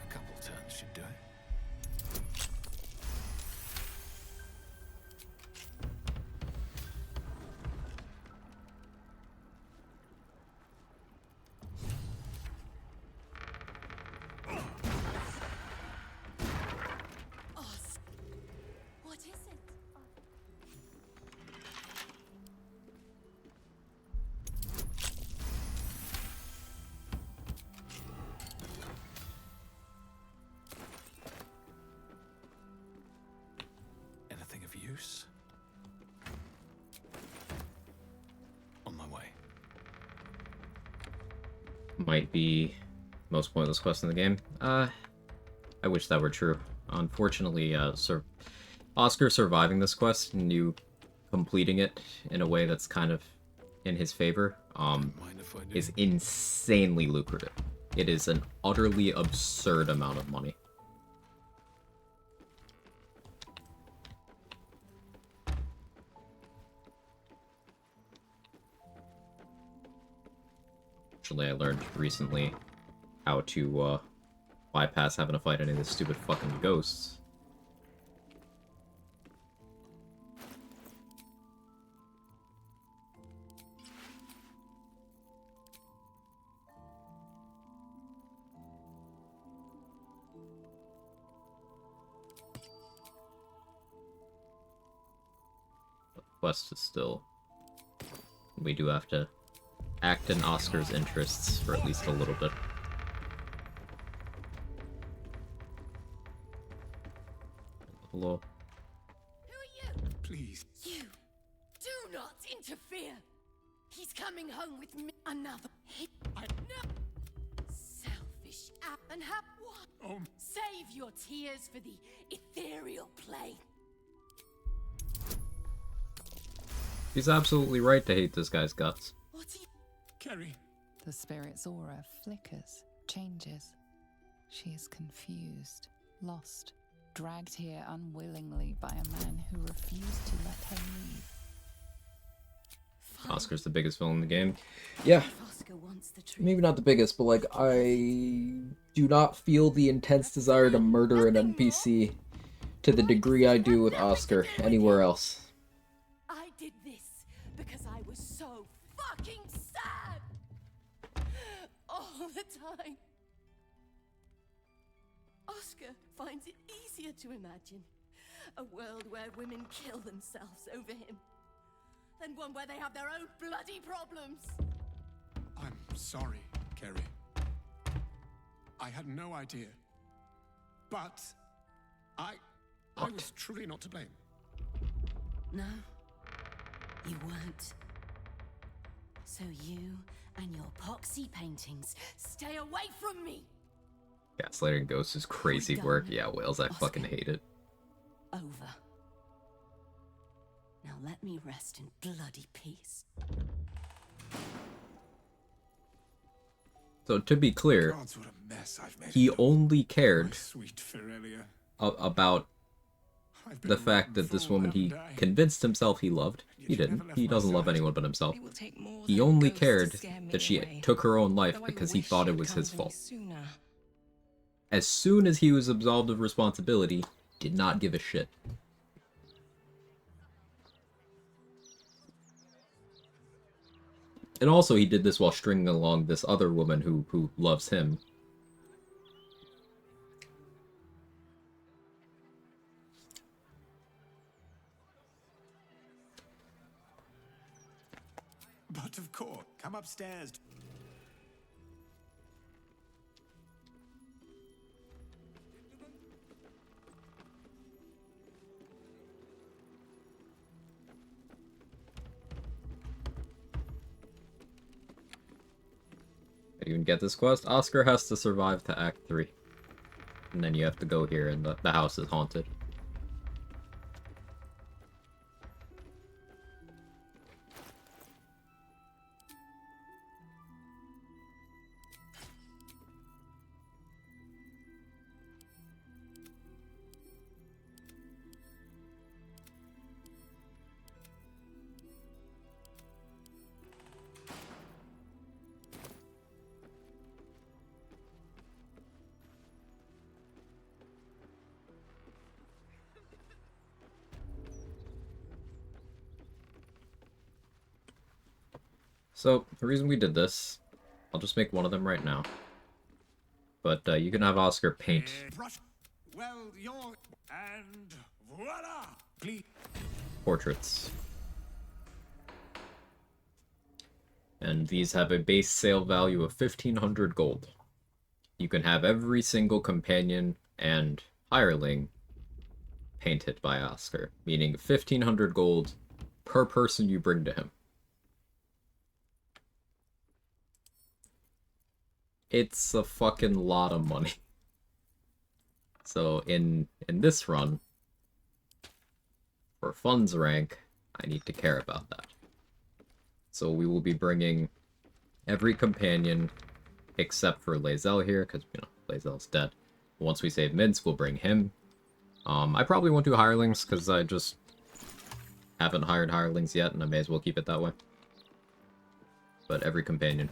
A couple turns should do it. What is it? Anything of use? On my way. Might be most pointless quest in the game. I wish that were true. Unfortunately, Oscar surviving this quest and you completing it in a way that's kind of in his favor, is insanely lucrative. It is an utterly absurd amount of money. Actually, I learned recently how to bypass having to fight any of the stupid fucking ghosts. The quest is still... We do have to act in Oscar's interests for at least a little bit. Hello. Who are you? Please. You. Do not interfere. He's coming home with me. Another hit. No. Selfish app and have what? Save your tears for the ethereal plane. He's absolutely right to hate this guy's guts. What's he? Kerry. The spirit's aura flickers, changes. She is confused, lost, dragged here unwillingly by a man who refused to let her leave. Oscar's the biggest villain in the game. Yeah. Maybe not the biggest, but like, I do not feel the intense desire to murder an NPC to the degree I do with Oscar anywhere else. I did this because I was so fucking sad. All the time. Oscar finds it easier to imagine a world where women kill themselves over him than one where they have their own bloody problems. I'm sorry, Kerry. I had no idea. But I was truly not to blame. No, you weren't. So you and your poxy paintings stay away from me. Gaslighting Ghosts is crazy work. Yeah, Wales, I fucking hate it. Over. Now let me rest in bloody peace. So to be clear, Gods, what a mess I've made he of only cared sweet Ferelia. about the fact that this woman he convinced himself he loved. He didn't. He doesn't love anyone but himself. He only cared that she took her own life because he thought it was his fault. As soon as he was absolved of responsibility, did not give a shit. And also he did this while stringing along this other woman who loves him. But of course, come upstairs. even get this quest. Oscar has to survive to Act 3. And then you have to go here and the house is haunted. So, the reason we did this, I'll just make one of them right now. But you can have Oscar paint Well, you're... and voila! Please. portraits. And these have a base sale value of 1,500 gold. You can have every single companion and hireling painted by Oscar, meaning 1,500 gold per person you bring to him. It's a fucking lot of money. So in this run, for funds rank, I need to care about that. So we will be bringing every companion except for Lae'zel here, because, you know, Lae'zel's dead. Once we save Minsk, we'll bring him. I probably won't do hirelings, because I just haven't hired hirelings yet, and I may as well keep it that way. But every companion.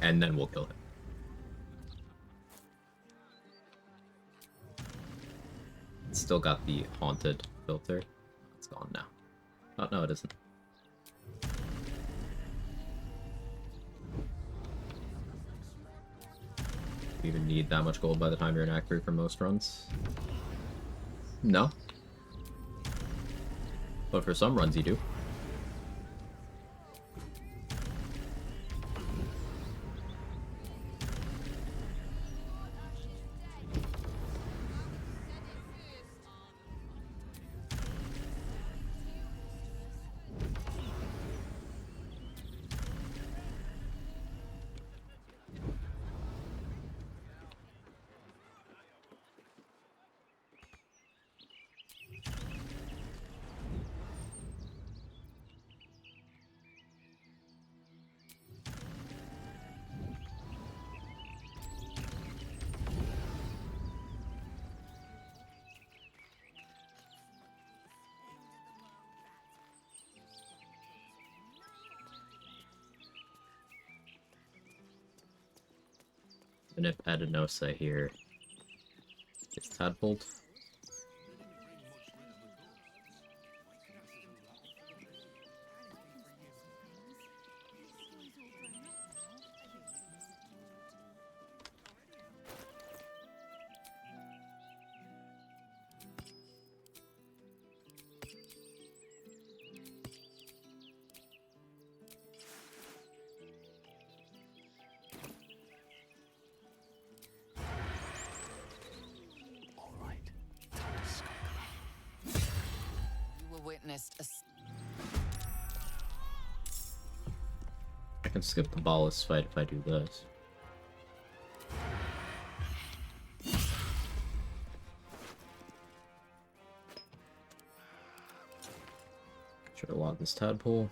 And then we'll kill him. It's still got the haunted filter. It's gone now. Oh, no, it isn't. You even need that much gold by the time you're in Act 3 for most runs? No. But for some runs you do. And if Adenosa here is tadpoled. Witnessed a... I can skip the Ballast fight if I do this. Should have logged this tadpole.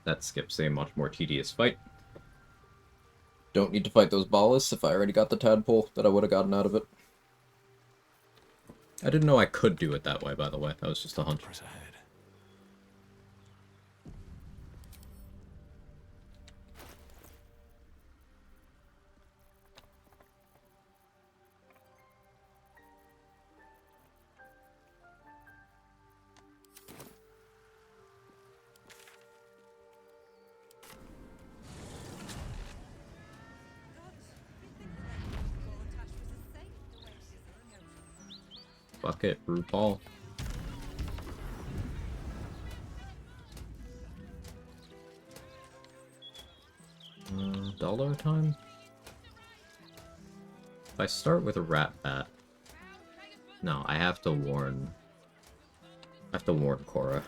That skips a much more tedious fight. Don't need to fight those ballists if I already got the tadpole that I would have gotten out of it. I didn't know I could do it that way, by the way. That was just a hunch. Press ahead. Fuck it, RuPaul. Dollar time? If I start with a rat bat... No, I have to warn... I have to warn Cora.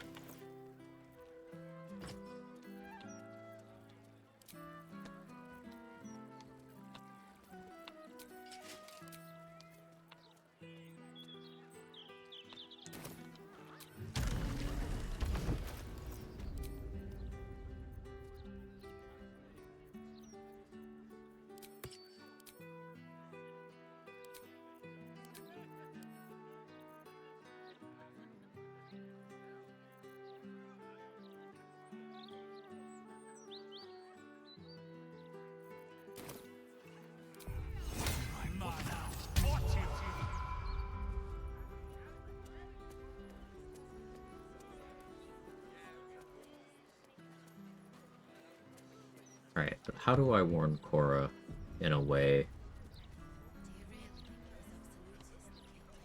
Alright, but how do I warn Cora in a way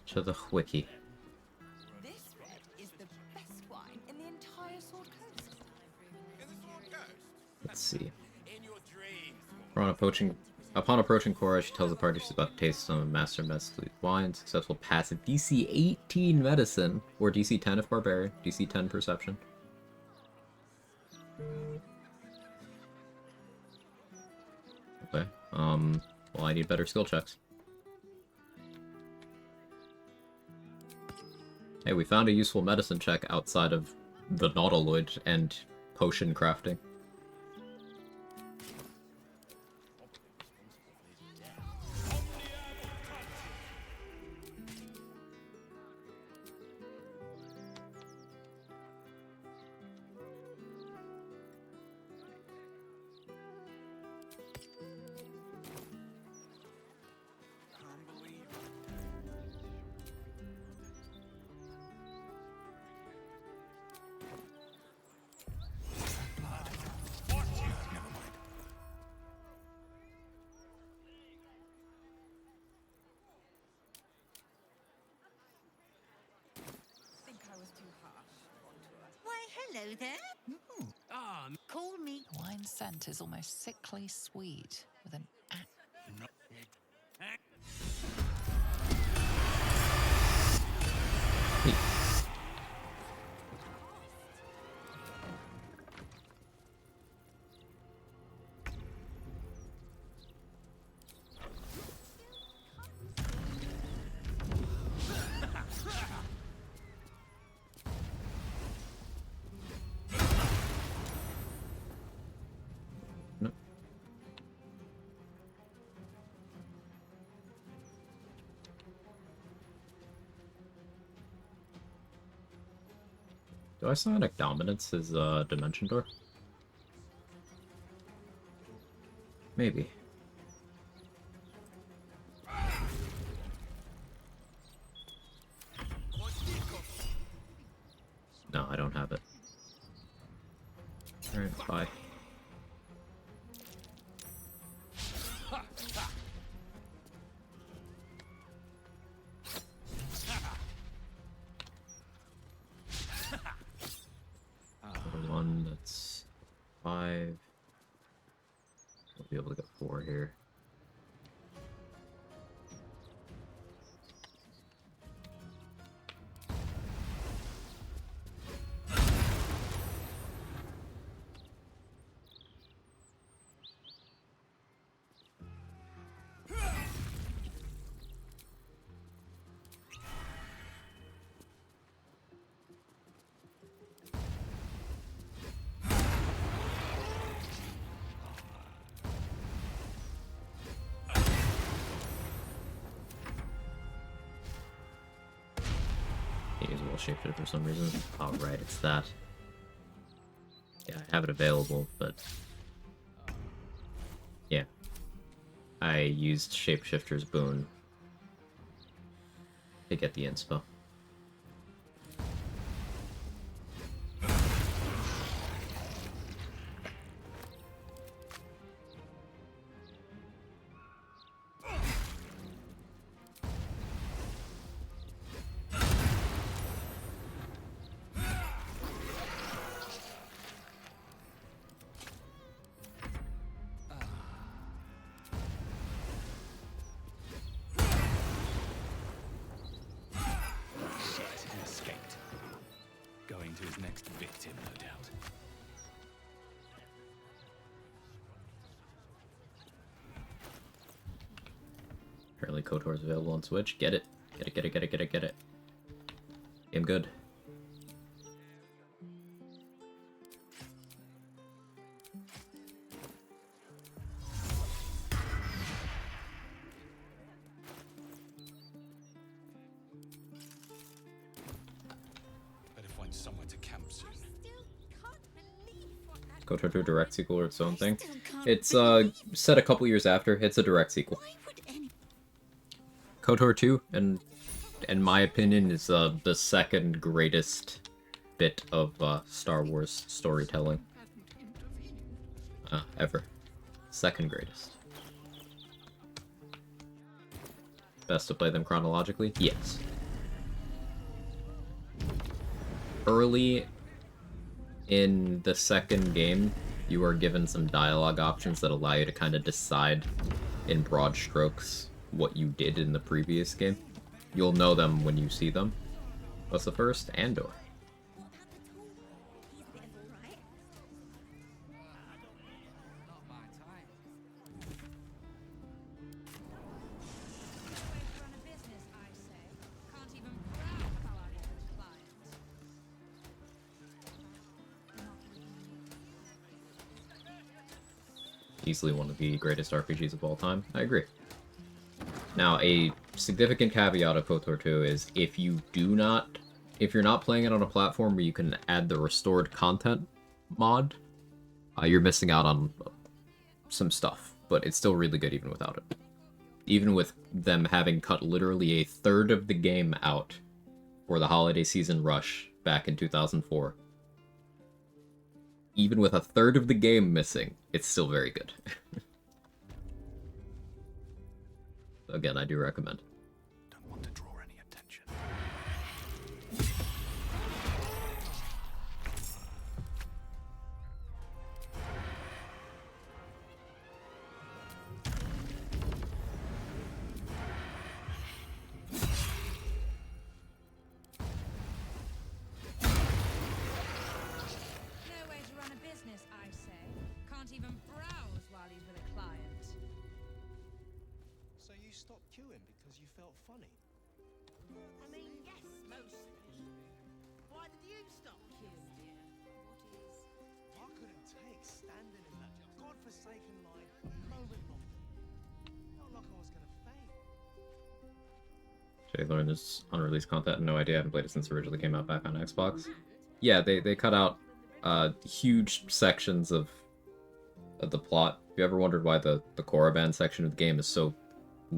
to the wiki? This red is the best wine in the entire Sword Coast. Let's see. Upon approaching Cora, she tells the party she's about to taste some Master Mescal's wine. Successful passive DC 18 medicine, or DC 10 if barbarian, DC 10 perception. Okay, well I need better skill checks. Hey, we found a useful medicine check outside of the Nautiloid and potion crafting. Why, hello there. Call me. The wine scent is almost sickly sweet, with an Do I Sonic Dominance his dimension door? Maybe. No, I don't have it. Alright, bye. One, that's 5. We'll be able to get 4 here. shapeshifter for some reason. Oh, right, it's that. Yeah, I have it available, but... Yeah. I used Shapeshifter's boon to get the inspo. To his next victim, no doubt. Apparently KOTOR is available on Switch. Get it. Get it, get it, get it, get it, get it. Game good. Somewhere to camp soon. KOTOR 2 direct sequel or its own thing. It's set a couple years after. It's a direct sequel. KOTOR 2, and in my opinion, is the second greatest bit of Star Wars storytelling ever. Second greatest. Best to play them chronologically? Yes. Early in the second game, you are given some dialogue options that allow you to kind of decide in broad strokes what you did in the previous game. You'll know them when you see them. What's the first? Andor. Easily one of the greatest RPGs of all time. I agree. Now, a significant caveat of KOTOR 2 is if you're not playing it on a platform where you can add the restored content mod, you're missing out on some stuff, but it's still really good even without it. Even with them having cut literally a third of the game out for the holiday season rush back in 2004. Even with a third of the game missing, it's still very good. Again, I do recommend. Don't want to draw any attention. I mean, yes, mostly. Why did you stop queuing, dear? I couldn't take standing in that godforsaken line a moment longer. Felt like I was gonna faint. Should I learn this unreleased content? No idea. I haven't played it since it originally came out back on Xbox. Yeah, they cut out huge sections of the plot. Have you ever wondered why the Korriban section of the game is so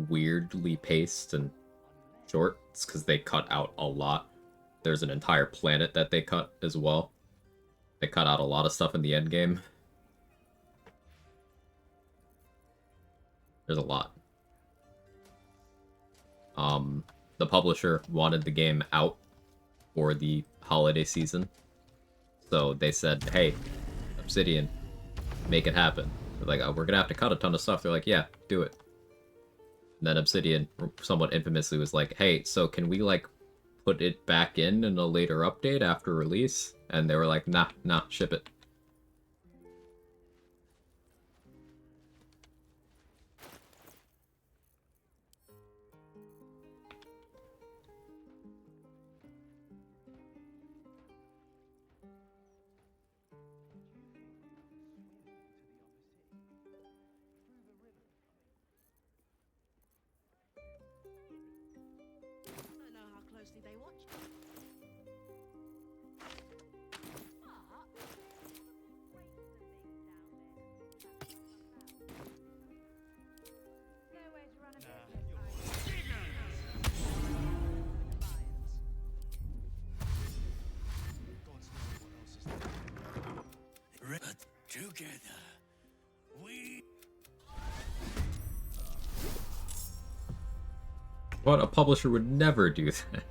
weirdly paced and short? It's because they cut out a lot. There's an entire planet that they cut as well. They cut out a lot of stuff in the end game. There's a lot. The publisher wanted the game out for the holiday season. So they said, hey, Obsidian, make it happen. They're like, oh, we're gonna have to cut a ton of stuff. They're like, yeah, do it. And then Obsidian, somewhat infamously, was like, hey, so can we, like, put it back in a later update after release? And they were like, nah, ship it. I don't know how closely they watch. Together, we... But a publisher would never do that.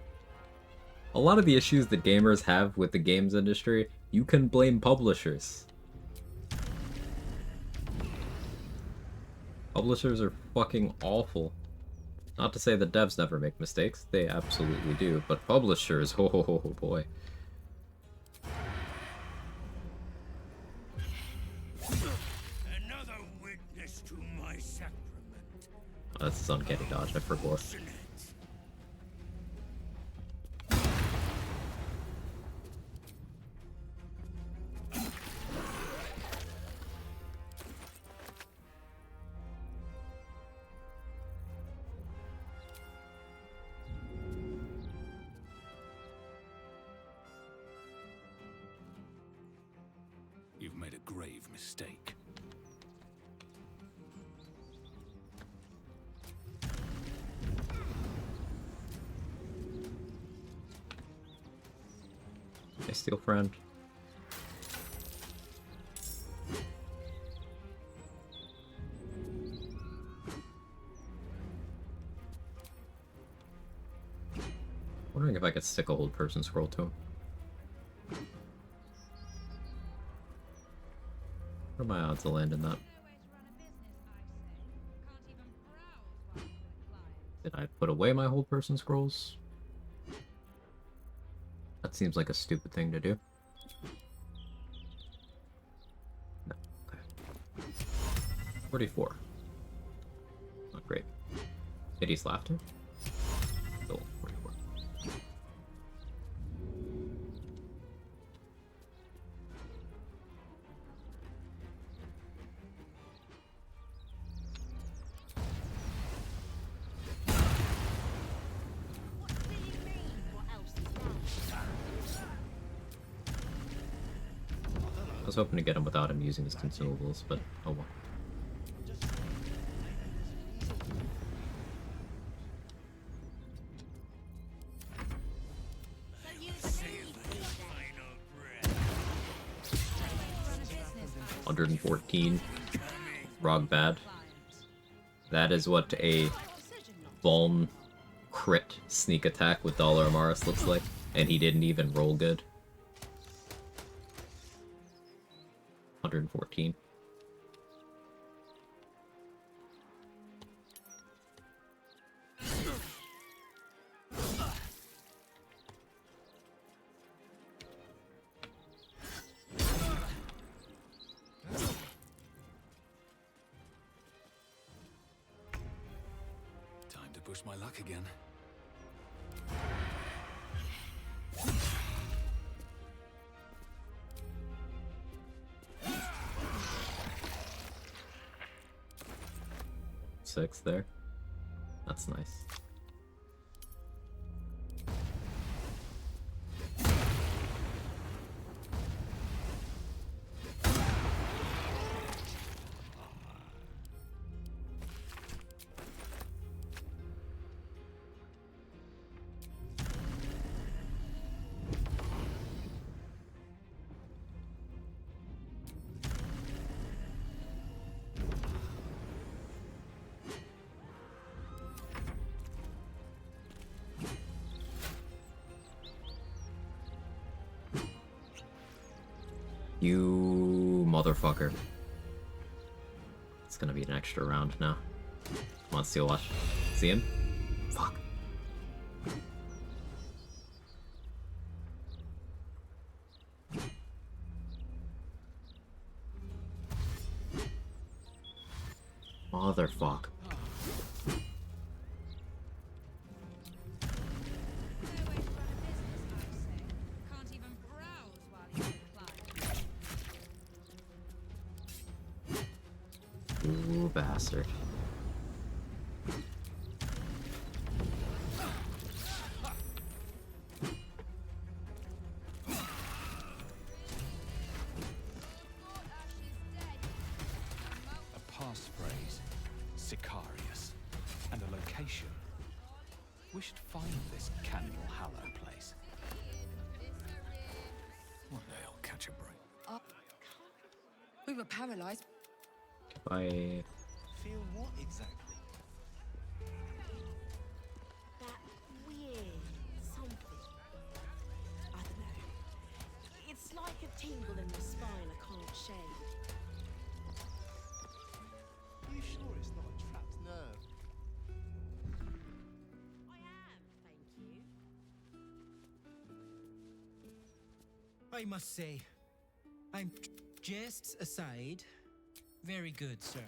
A lot of the issues that gamers have with the games industry, you can blame publishers. Publishers are fucking awful. Not to say that devs never make mistakes, they absolutely do, but publishers, oh boy. Another witness to my sacrament. Oh, that's his uncanny dodge, I forgot. You've made a grave mistake. Hey, Steel Friend. Wondering if I could stick a hold person scroll to him. What are my odds of landing that? Did I put away my hold person scrolls? That seems like a stupid thing to do. No. Okay. 44. Not great. Kitty's laughter? Still 44. I was hoping to get him without him using his consumables, but oh well. $114. Rog bad. That is what a Vuln crit sneak attack with Dollar Amaris looks like, and he didn't even roll good. 114. Time to push my luck again. Six there. That's nice. You motherfucker. It's gonna be an extra round now. Come on, Steel Watch. See him? Fuck. Motherfuck. Ooh, bastard. A passphrase, Sicarius, and a location. We should find this Candle Hallow place. One day I'll catch a break. We were paralyzed. I... Feel what exactly? That weird something. I don't know. It's like a tingle in the spine I can't shake. You sure it's not a trapped nerve? I am, thank you. I must say, I'm jests aside, very good, sir.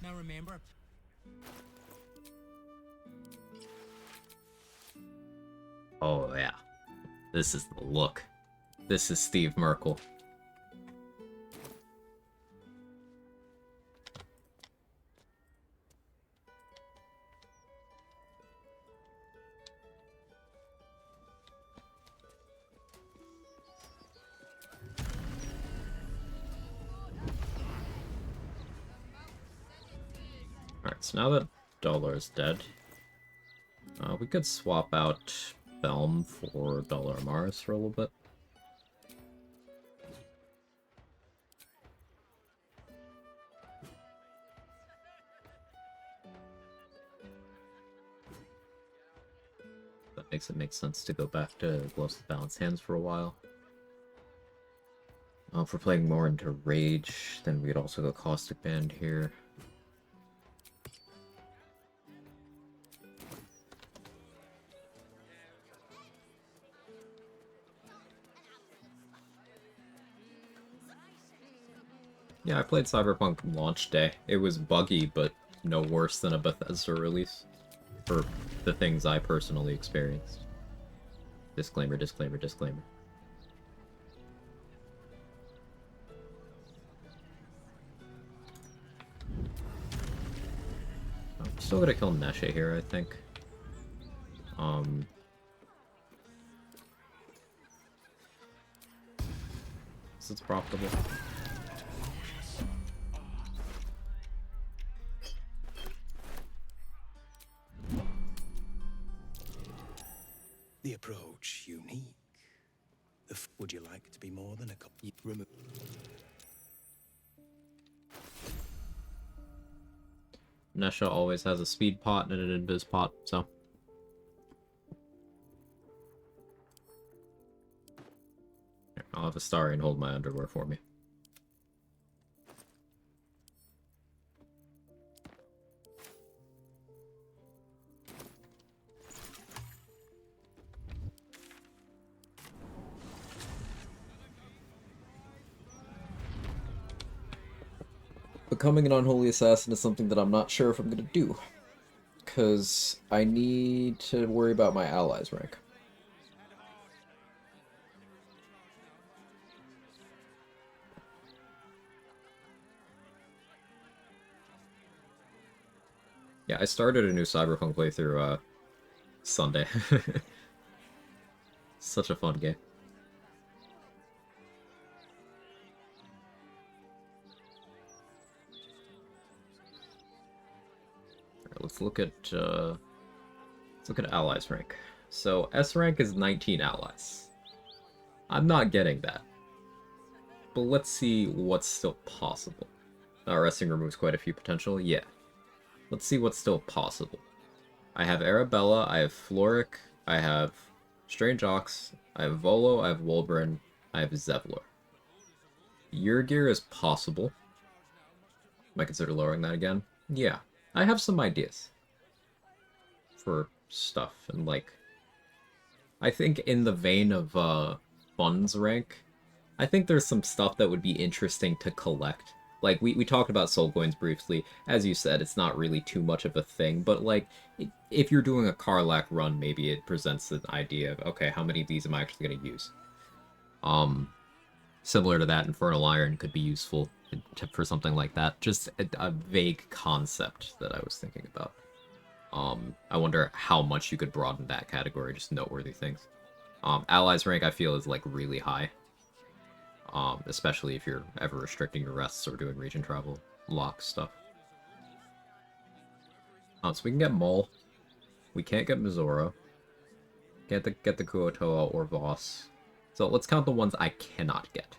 Now remember, Oh yeah. This is the look. This is Steve Merkel. Alright, so now that Dollar is dead, we could swap out Belm for Dollar Amaris for a little bit. That makes it make sense to go back to Gloves with Balanced Hands for a while. If we're playing more into Rage, then we'd also go Caustic Band here. Yeah, I played Cyberpunk launch day. It was buggy, but no worse than a Bethesda release. For the things I personally experienced. Disclaimer, disclaimer, disclaimer. I'm still gonna kill Nesha here, I think. So it's profitable. The approach unique. Would you like to be more than a copy? Remove. Nesha always has a speed pot and an invis pot, so. Here, I'll have Astarion hold my underwear for me. Becoming an unholy assassin is something that I'm not sure if I'm gonna do. Because I need to worry about my allies' rank. Yeah, I started a new Cyberpunk playthrough, Sunday. Such a fun game. Let's look at allies rank. So S rank is 19 allies. I'm not getting that. But let's see what's still possible. Resting removes quite a few potential, yeah. Let's see what's still possible. I have Arabella, I have Floric, I have Strange Ox, I have Volo, I have Wolbrin, I have Zevlor. Yurgir is possible. Might consider lowering that again. Yeah. I have some ideas for stuff, and like, I think in the vein of funds rank, I think there's some stuff that would be interesting to collect. Like, we talked about soul coins briefly. As you said, it's not really too much of a thing, but like, if you're doing a Karlach run, maybe it presents an idea of, okay, how many of these am I actually going to use? Similar to that, Infernal Iron could be useful for something like that. Just a vague concept that I was thinking about. I wonder how much you could broaden that category, just noteworthy things. Allies rank, I feel, is like really high. Especially if you're ever restricting your rests or doing region travel, lock stuff. So we can get Mole. We can't get Mizora. Can't get the Kuotoa or Voss. So let's count the ones I cannot get.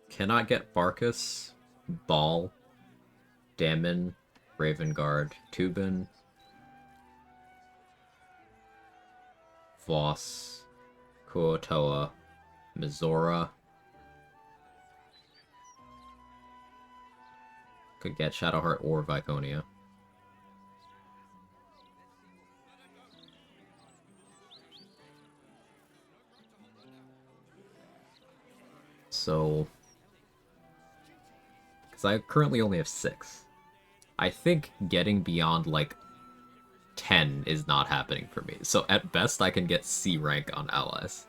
Cannot get Barkus, Ball, Dammon, Ravenguard, Tubin, Voss, Kuotoa, Mizora. Could get Shadowheart or Viconia. So, because I currently only have 6. I think getting beyond, like, 10 is not happening for me. So at best, I can get C rank on allies.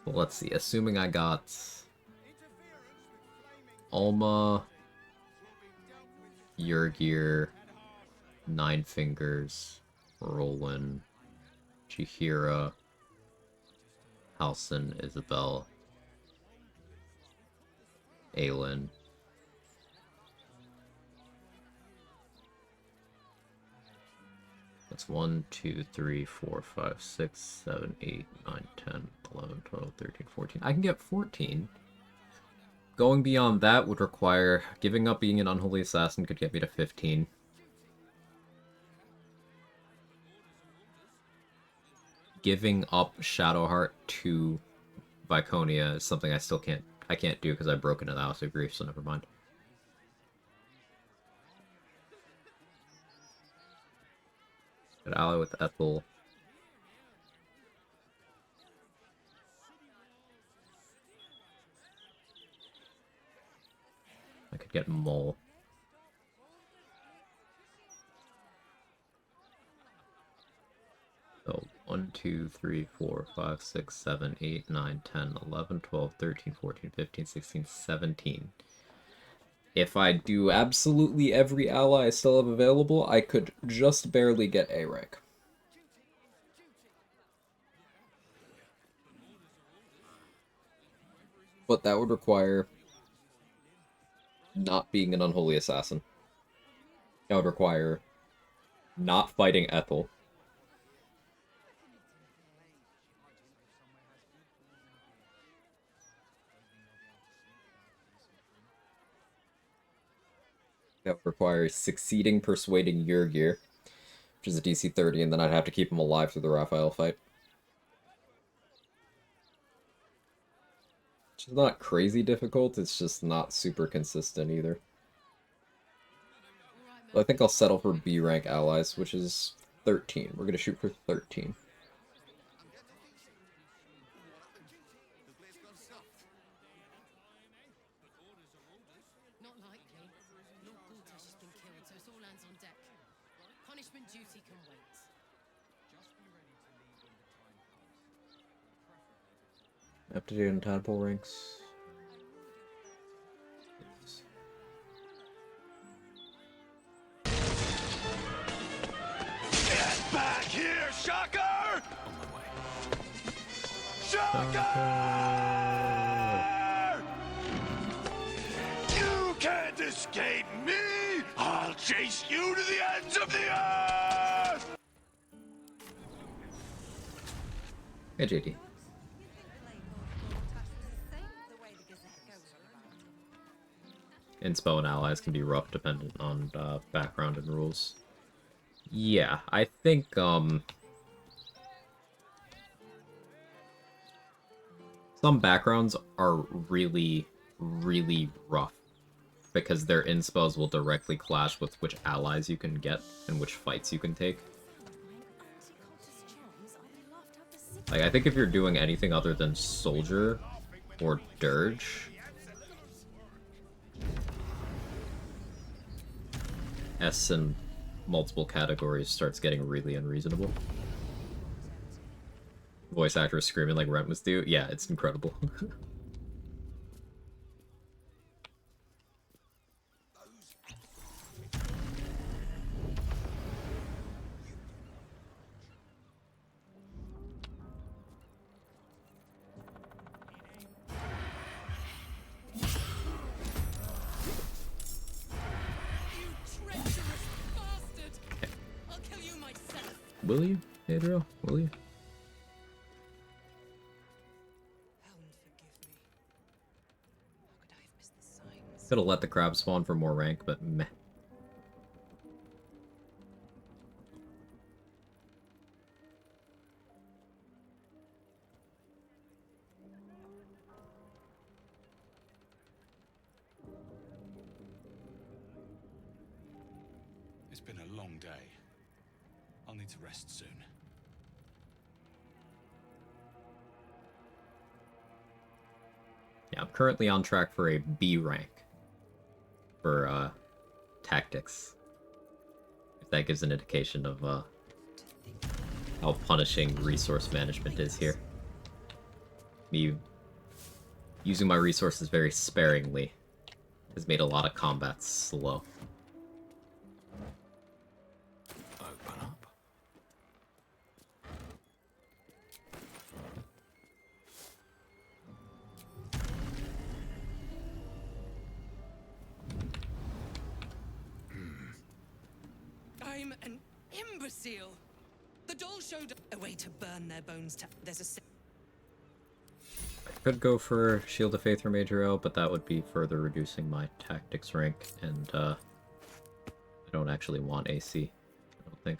Well, let's see, assuming I got Alma, Yurgir, Nine Fingers, Roland, Chihira, Halson, Isabel, Aelin. That's 1, 2, 3, 4, 5, 6, 7, 8, 9, 10, 11, 12, 13, 14. I can get 14. Going beyond that would require... Giving up being an unholy assassin could get me to 15. Giving up Shadowheart to Viconia is something I still can't... I can't do because I've broken into the House of Grief, so never mind. Could ally with Ethel. I could get Mole. So 1, 2, 3, 4, 5, 6, 7, 8, 9, 10, 11, 12, 13, 14, 15, 16, 17. If I do absolutely every ally I still have available, I could just barely get A rank. But that would require not being an unholy assassin. That would require not fighting Ethel. That would require succeeding persuading Yurgir, which is a DC 30, and then I'd have to keep him alive through the Raphael fight. Which is not crazy difficult, it's just not super consistent either. But I think I'll settle for B rank allies, which is 13. We're gonna shoot for 13. Not likely. Lord Gortash has been killed, so it's all hands on deck. Punishment duty can wait. Aptitude and tadpole ranks. Get back here, Shocker! Shocker! You can't escape me! I'll chase you to the ends of the earth! Hey, JD. Inspo and allies can be rough dependent on background and rules. Yeah, I think, some backgrounds are really, really rough, because their inspos will directly clash with which allies you can get and which fights you can take. Like, I think if you're doing anything other than Soldier or Dirge, S in multiple categories starts getting really unreasonable. Voice actors screaming like rent was due. Yeah, it's incredible. Will you, Adriel? Will you? Could have let the crab spawn for more rank, but meh. It's been a long day. I'll need to rest soon. Yeah, I'm currently on track for a B rank for tactics. If that gives an indication of how punishing resource management is here. Me using my resources very sparingly has made a lot of combats slow. Open up. I'm an imbecile. The doll showed a way to burn their bones. There's a. Could go for Shield of Faith or Major Ale, but that would be further reducing my tactics rank, and I don't actually want AC, I don't think.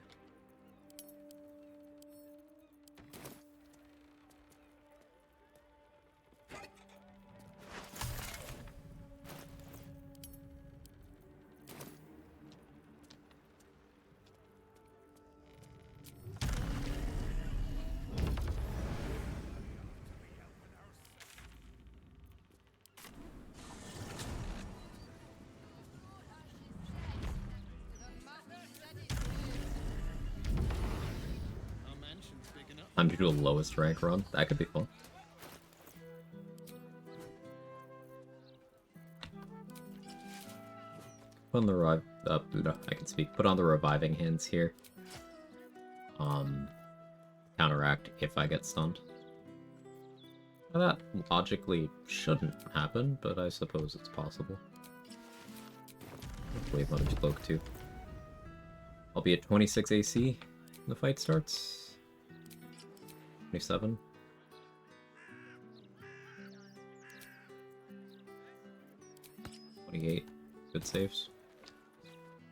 I'm to do a lowest rank run. That could be fun. Put on the I can speak. Put on the reviving hands here. Counteract if I get stunned. Now that logically shouldn't happen, but I suppose it's possible. Wave Mother's Cloak too. I'll be at 26 AC when the fight starts. 27. Good saves.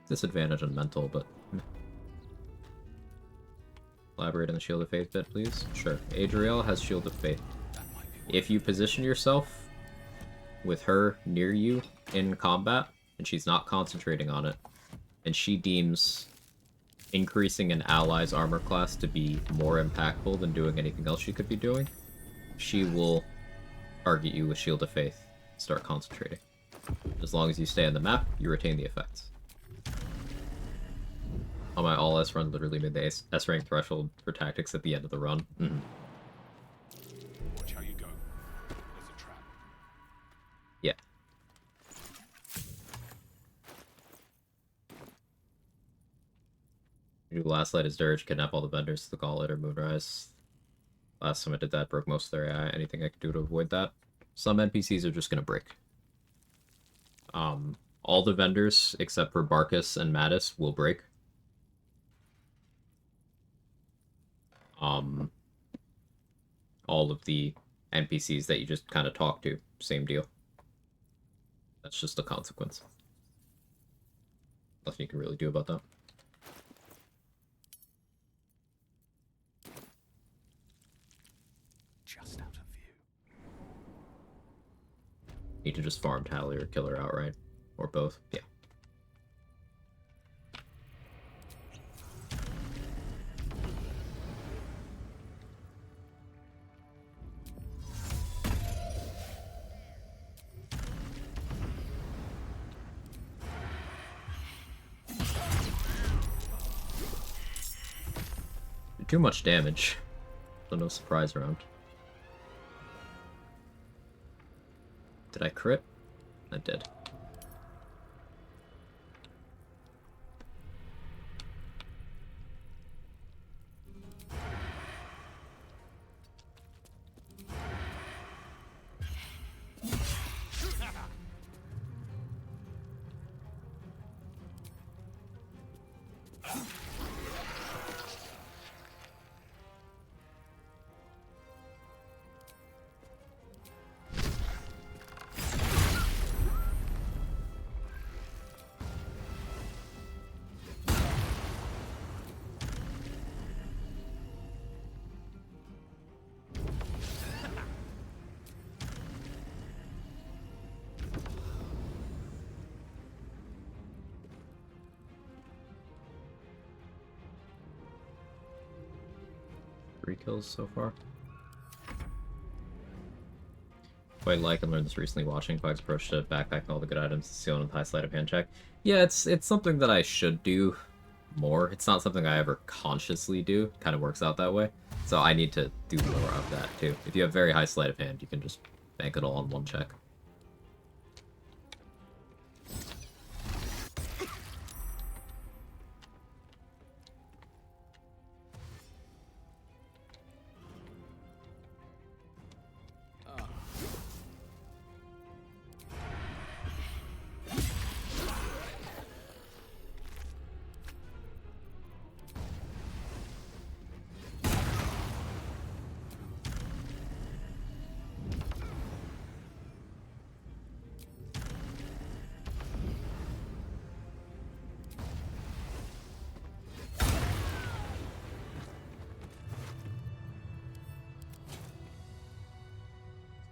Disadvantage on mental, but elaborate on the Shield of Faith bit, please. Sure. Adriel has Shield of Faith. If you position yourself with her near you in combat, and she's not concentrating on it, and she deems increasing an ally's armor class to be more impactful than doing anything else she could be doing, she will target you with Shield of Faith, start concentrating. As long as you stay on the map, you retain the effects. On my all-S run, literally made the S-rank threshold for tactics at the end of the run. Watch how you go. There's a trap. Yeah. Do Last Light as Dirge, kidnap all the vendors to the Gauntlet or Moonrise. Last time I did that, broke most of their AI. Anything I could do to avoid that? Some NPCs are just gonna break. All the vendors, except for Barkus and Mattis, will break. All of the NPCs that you just kind of talk to, same deal. That's just a consequence. Nothing you can really do about that. Just out of view. Need to just farm Tally or kill her outright. Or both. Yeah. Too much damage. So no surprise around. Did I crit? I did. 3 kills so far. Quite like and learned this recently watching Quag's approach to backpacking all the good items to steal with high sleight of hand check. Yeah, it's something that I should do more. It's not something I ever consciously do. Kind of works out that way. So I need to do more of that too. If you have very high sleight of hand, you can just bank it all on one check.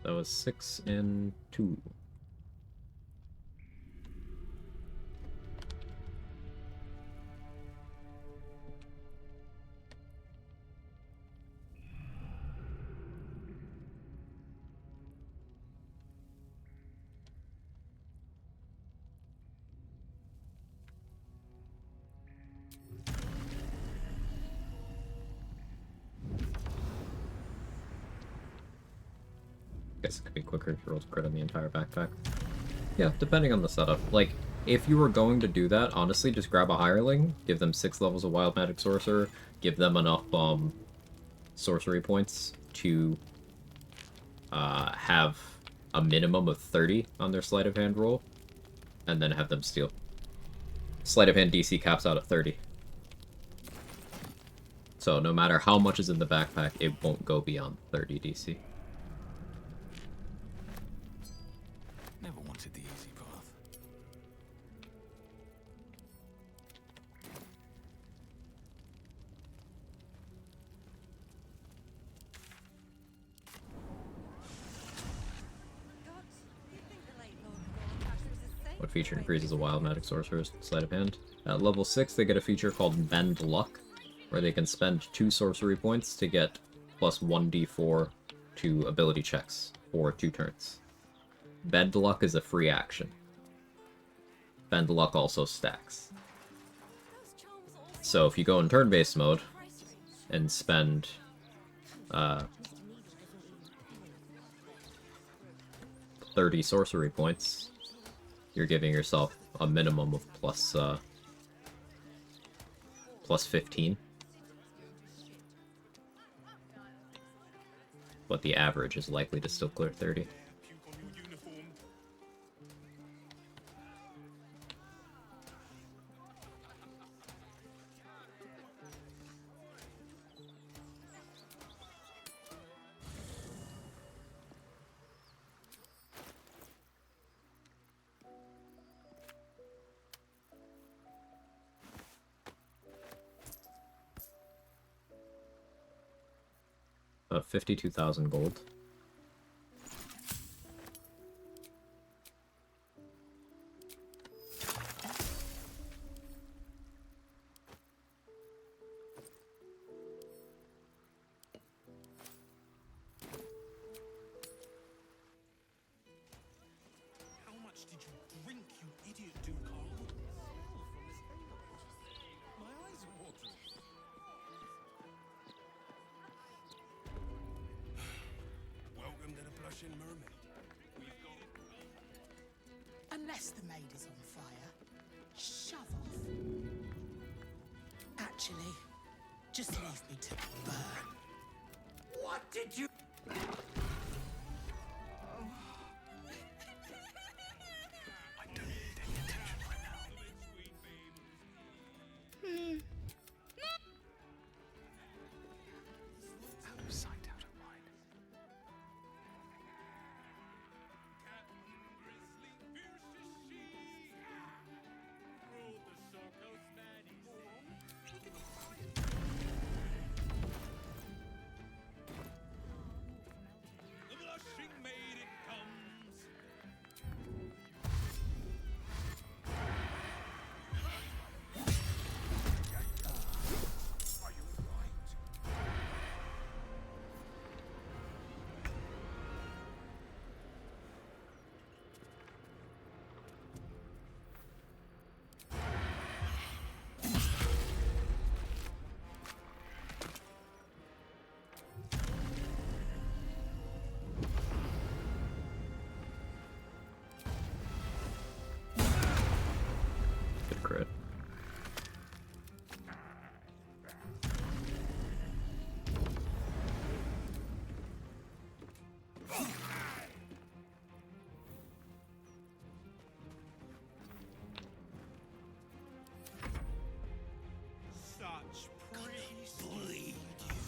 That was 6 and 2. Guess it could be quicker if you rolled crit on the entire backpack. Yeah, depending on the setup. Like, if you were going to do that, honestly, just grab a hireling, give them 6 levels of Wild Magic Sorcerer, give them enough sorcery points to have a minimum of 30 on their sleight of hand roll, and then have them steal. Sleight of hand DC caps out at 30. So no matter how much is in the backpack, it won't go beyond 30 DC. Never wanted the easy path. What feature increases a Wild Magic Sorcerer's sleight of hand? At level 6, they get a feature called Bend Luck, where they can spend 2 sorcery points to get plus 1d4 to ability checks for 2 turns. Bend Luck is a free action. Bend Luck also stacks. So if you go in turn-based mode and spend 30 sorcery points, you're giving yourself a minimum of plus 15. But the average is likely to still clear 30. About 52,000 gold. How much did you drink, you idiot, Ducal? My eyes are watering. Welcome to the Blushing Mermaid. Unless the maid is on fire, shove off. Actually, just leave me to burn. What did you... I don't need any attention right now. Out of sight, out of mind.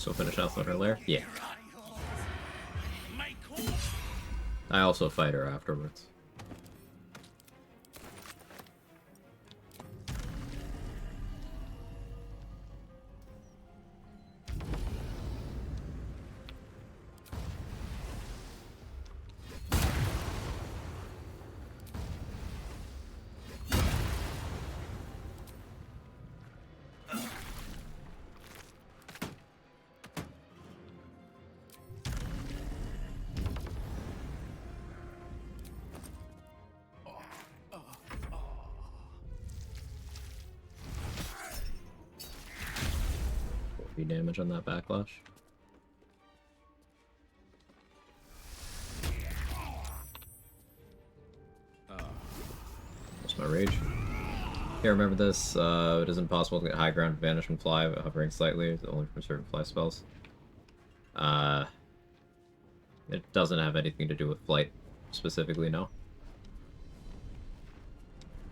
So finish out Thunder Lair? Yeah. I also fight her afterwards. Damage on that backlash. That's my rage. Yeah, remember this. It is impossible to get high ground, vanish, and fly, but hovering slightly, only from certain fly spells. It doesn't have anything to do with flight, specifically, no.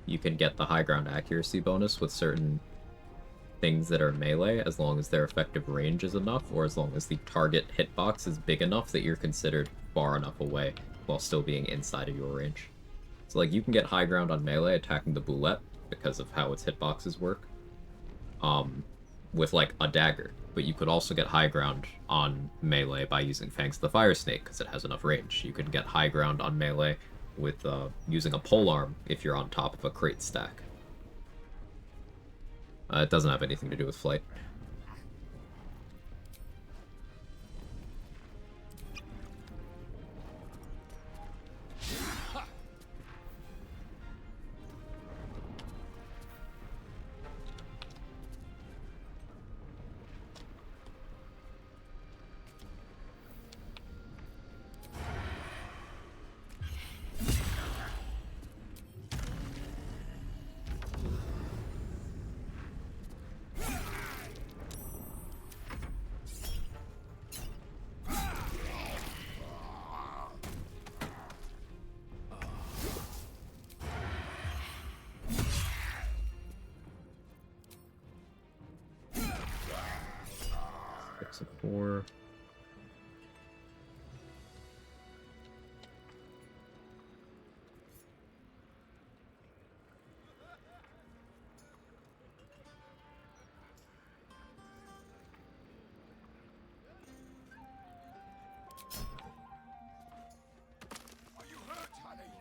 You can get the high ground accuracy bonus with certain things that are melee, as long as their effective range is enough, or as long as the target hitbox is big enough that you're considered far enough away while still being inside of your range. So, like, you can get high ground on melee attacking the boulette because of how its hitboxes work, with, like, a dagger. But you could also get high ground on melee by using Fangs of the Fire Snake, because it has enough range. You can get high ground on melee with using a polearm if you're on top of a crate stack. It doesn't have anything to do with flight. Six and 4.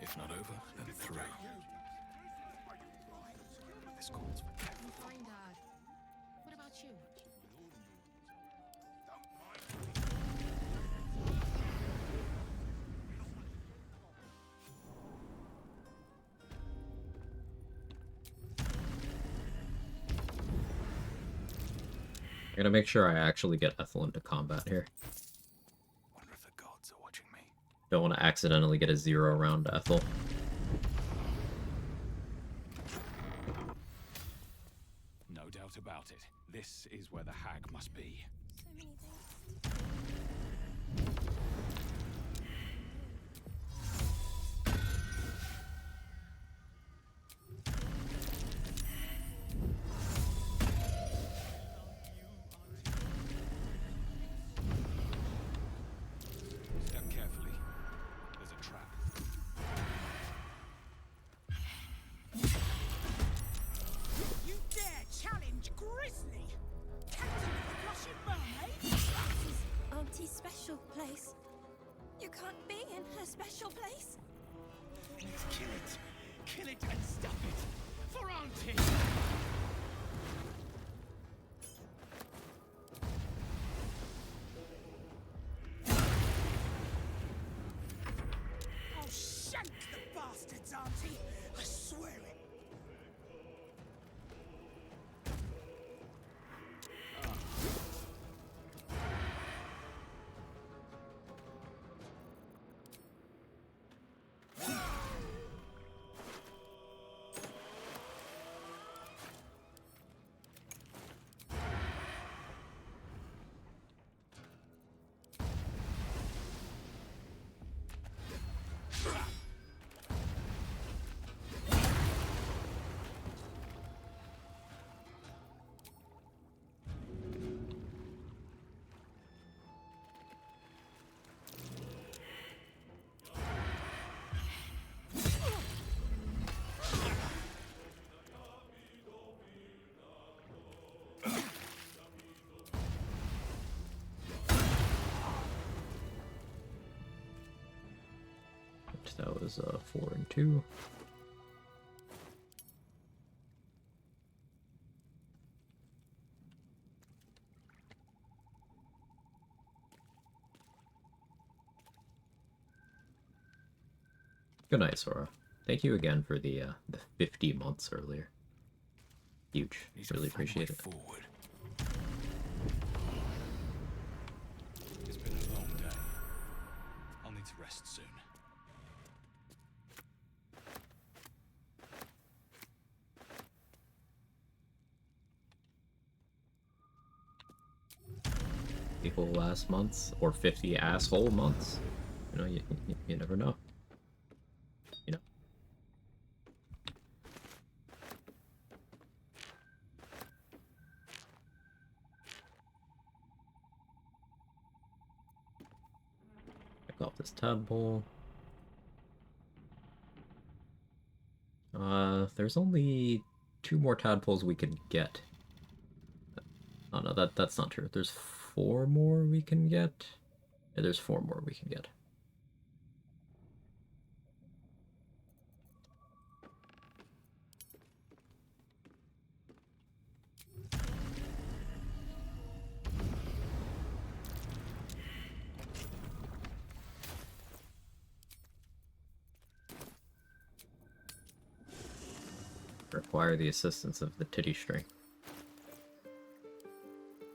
If not over, then through. This calls for careful. Fine, Dad. What about you? I'm gonna make sure I actually get Ethel into combat here. Wonder if the gods are watching me. Don't want to accidentally get a 0 round to Ethel. No doubt about it. This is where the hag must be. So many things. Step carefully. There's a trap. You dare challenge Grizzly? Captain of the Blushing Mermaid? This is Auntie's special place. You can't be in her special place. Let's kill it. Kill it and stop it. For Auntie! I'll shank the bastards, Auntie. I swear it. That was 4 and 2. Good night, Sora. Thank you again for the 50 months earlier. Huge. Really appreciate it. Forward. It's been a long day. I'll need to rest soon. People last months or 50 asshole months. You know, you never know. You know. Check off this tadpole. There's only 2 more tadpoles we can get. Oh no, that's not true. There's 4 more we can get. Yeah, there's 4 more we can get. Require the assistance of the titty string.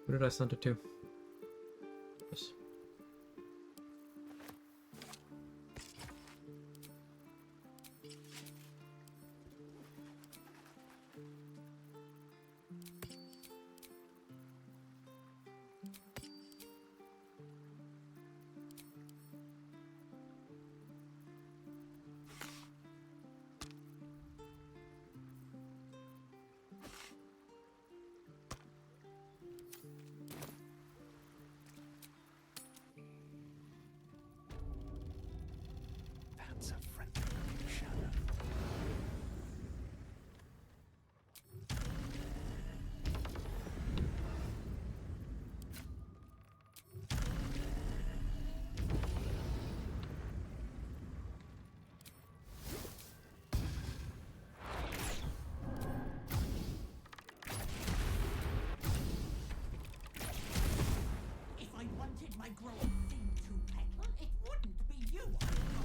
Who did I send it to? Yes. That's a friendly-looking shadow. If I wanted my growing thing to peddle, it wouldn't be you I'd call.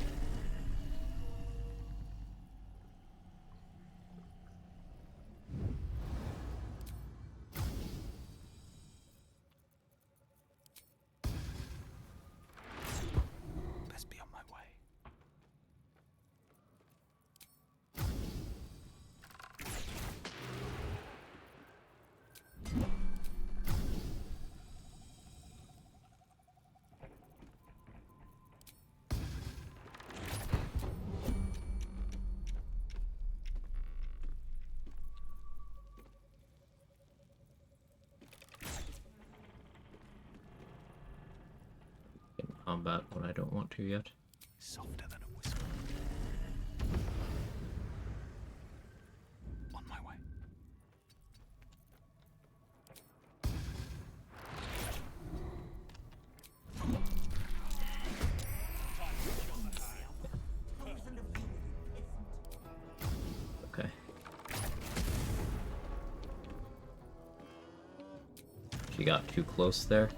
Best be on my way. In combat when I don't want to yet. Softer than a whisper. On my way. Okay. She got too close there.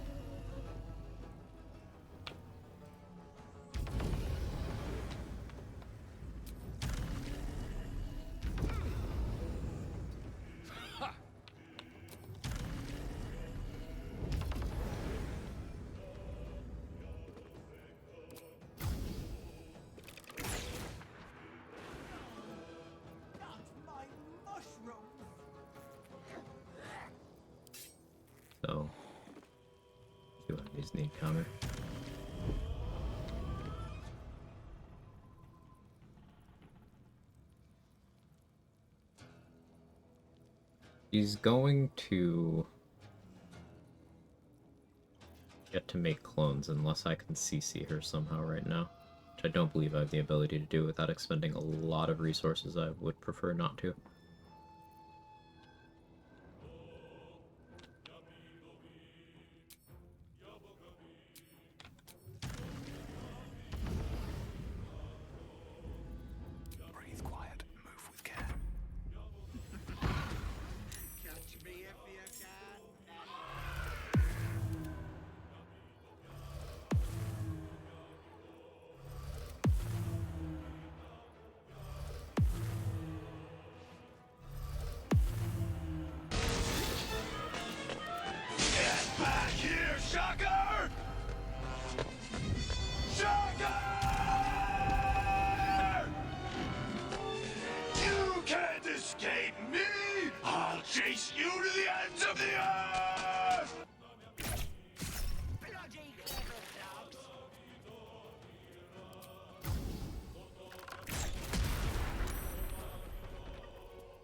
So, see what these need counter. He's going to get to make clones unless I can CC her somehow right now, which I don't believe I have the ability to do without expending a lot of resources. I would prefer not to.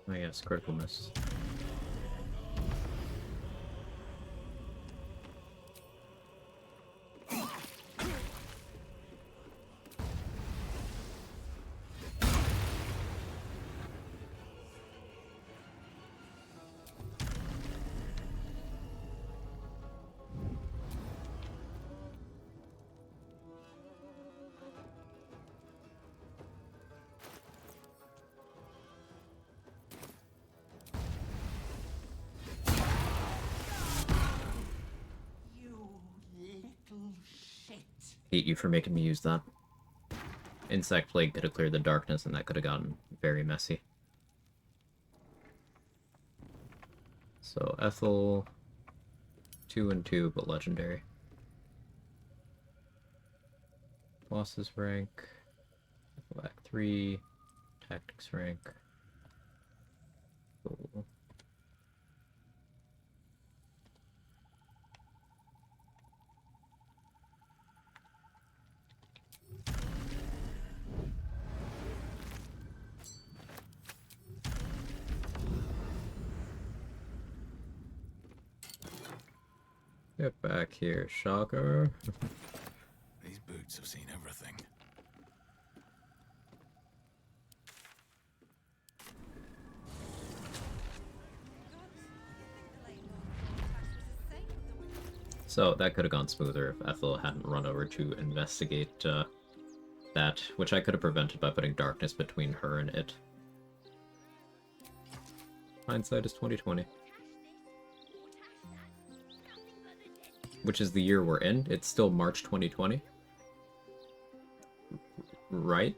Oh yes, critical miss. Hate you for making me use that. Insect Plague could have cleared the darkness, and that could have gotten very messy. So Ethel, 2 and 2, but legendary. Boss's rank, Quag 3, tactics rank. Cool. Get back here, shocker. These boots have seen everything. So that could have gone smoother if Ethel hadn't run over to investigate that, which I could have prevented by putting darkness between her and it. Hindsight is 2020. Which is the year we're in. It's still March 2020. Right?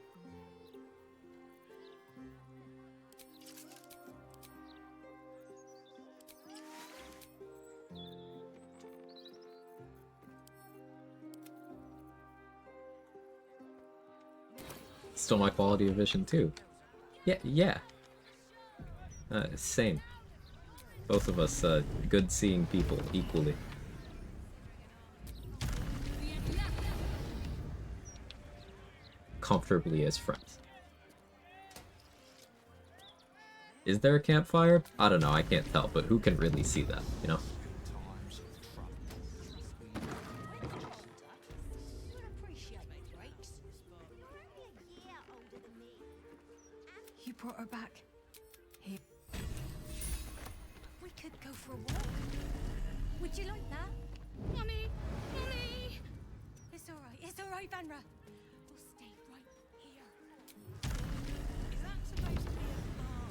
Still my quality of vision too. Yeah. Same. Both of us good seeing people equally. Comfortably as friends. Is there a campfire? I don't know, I can't tell, but who can really see that, you know? You brought her back. Here. We could go for a walk. Would you like that? Mommy! Mommy! It's alright, Vanra. We'll stay right here. Is that supposed to be a bar?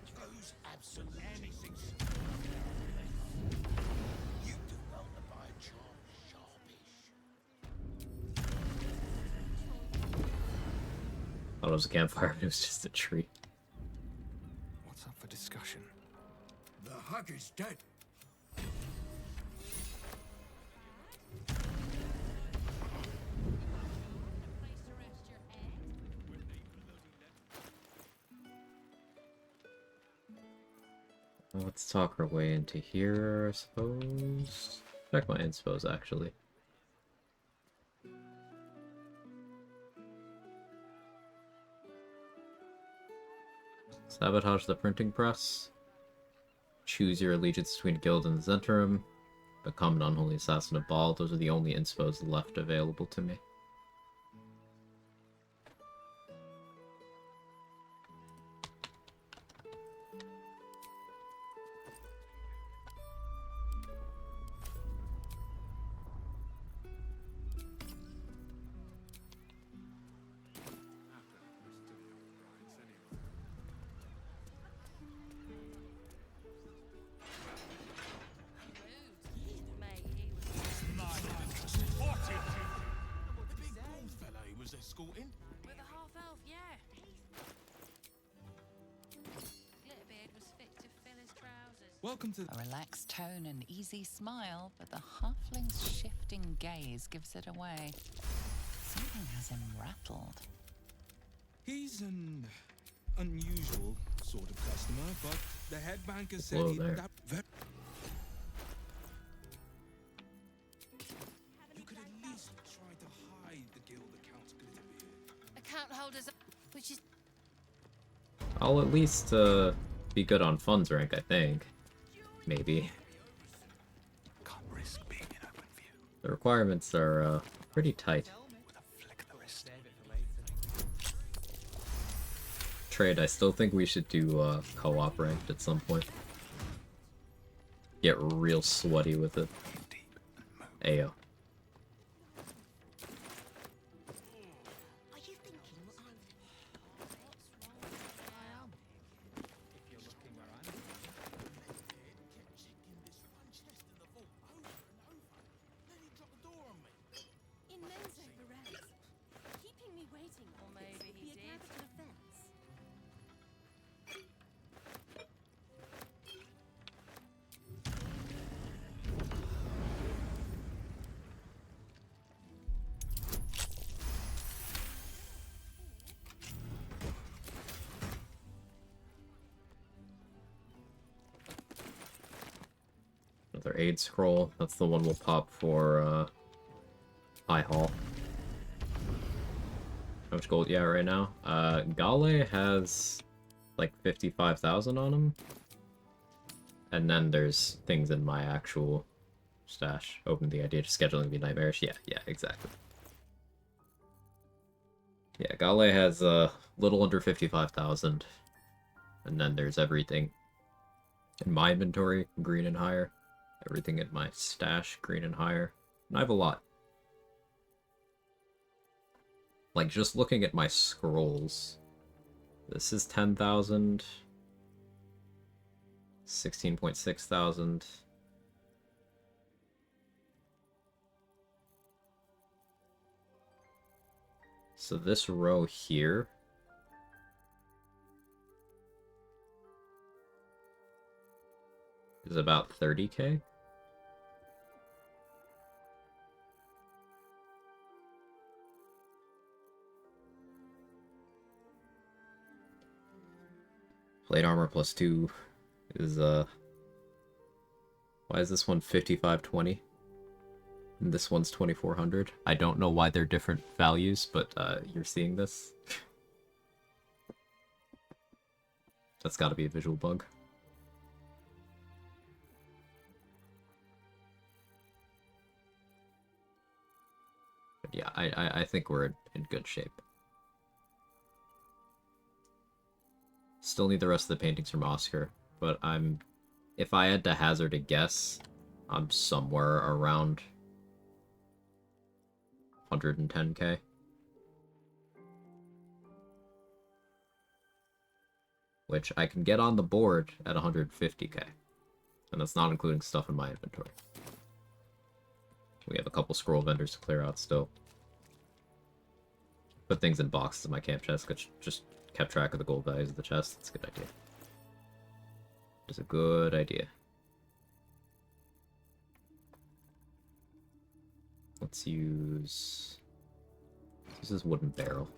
Chose absolutely anything. You do well to buy a charm sharpish. Thought it was a campfire, but it was just a tree. What's up for discussion? The hug is dead. Let's talk our way into here, I suppose. Check my inspos, actually. Sabotage the printing press. Choose your allegiance between guild and the Zentrum. Become an unholy assassin of Baal. Those are the only inspos left available to me. With a half-elf, yeah. Glitterbeard was fit to fill his trousers. Welcome to A relaxed tone and easy smile, but the halfling's shifting gaze gives it away. Something has him rattled. He's an unusual sort of customer, but the head banker said Hello he'd there. You could at least try to hide the guild account's Glitterbeard. Account holders, which is I'll at least be good on funds rank, I think. Maybe. Can't risk being in open view. The requirements are pretty tight. With a flick of the wrist. Trade, I still think we should do co-op ranked at some point. Get real sweaty with it. Ayo. Keeping me waiting, or maybe he did. Capital offense. Another aid scroll. That's the one we'll pop for High Hall. How much gold? Yeah, right now. Gale has like 55,000 on him. And then there's things in my actual stash. Open the idea of scheduling be nightmarish. Yeah, exactly. Yeah, Gale has a little under 55,000. And then there's everything in my inventory, green and higher. Everything in my stash, green and higher. And I have a lot. Like, just looking at my scrolls. This is 10,000. 16.6 thousand. So this row here is about 30k. Plate armor plus 2 is, why is this one 5520? And this one's 2400? I don't know why they're different values, but, you're seeing this. That's gotta be a visual bug. But yeah, I think we're in good shape. Still need the rest of the paintings from Oscar, but if I had to hazard a guess, I'm somewhere around 110k. Which I can get on the board at 150k. And that's not including stuff in my inventory. We have a couple scroll vendors to clear out still. Put things in boxes in my camp chest, which just kept track of the gold values of the chest. That's a good idea. It's a good idea. Let's use this wooden barrel.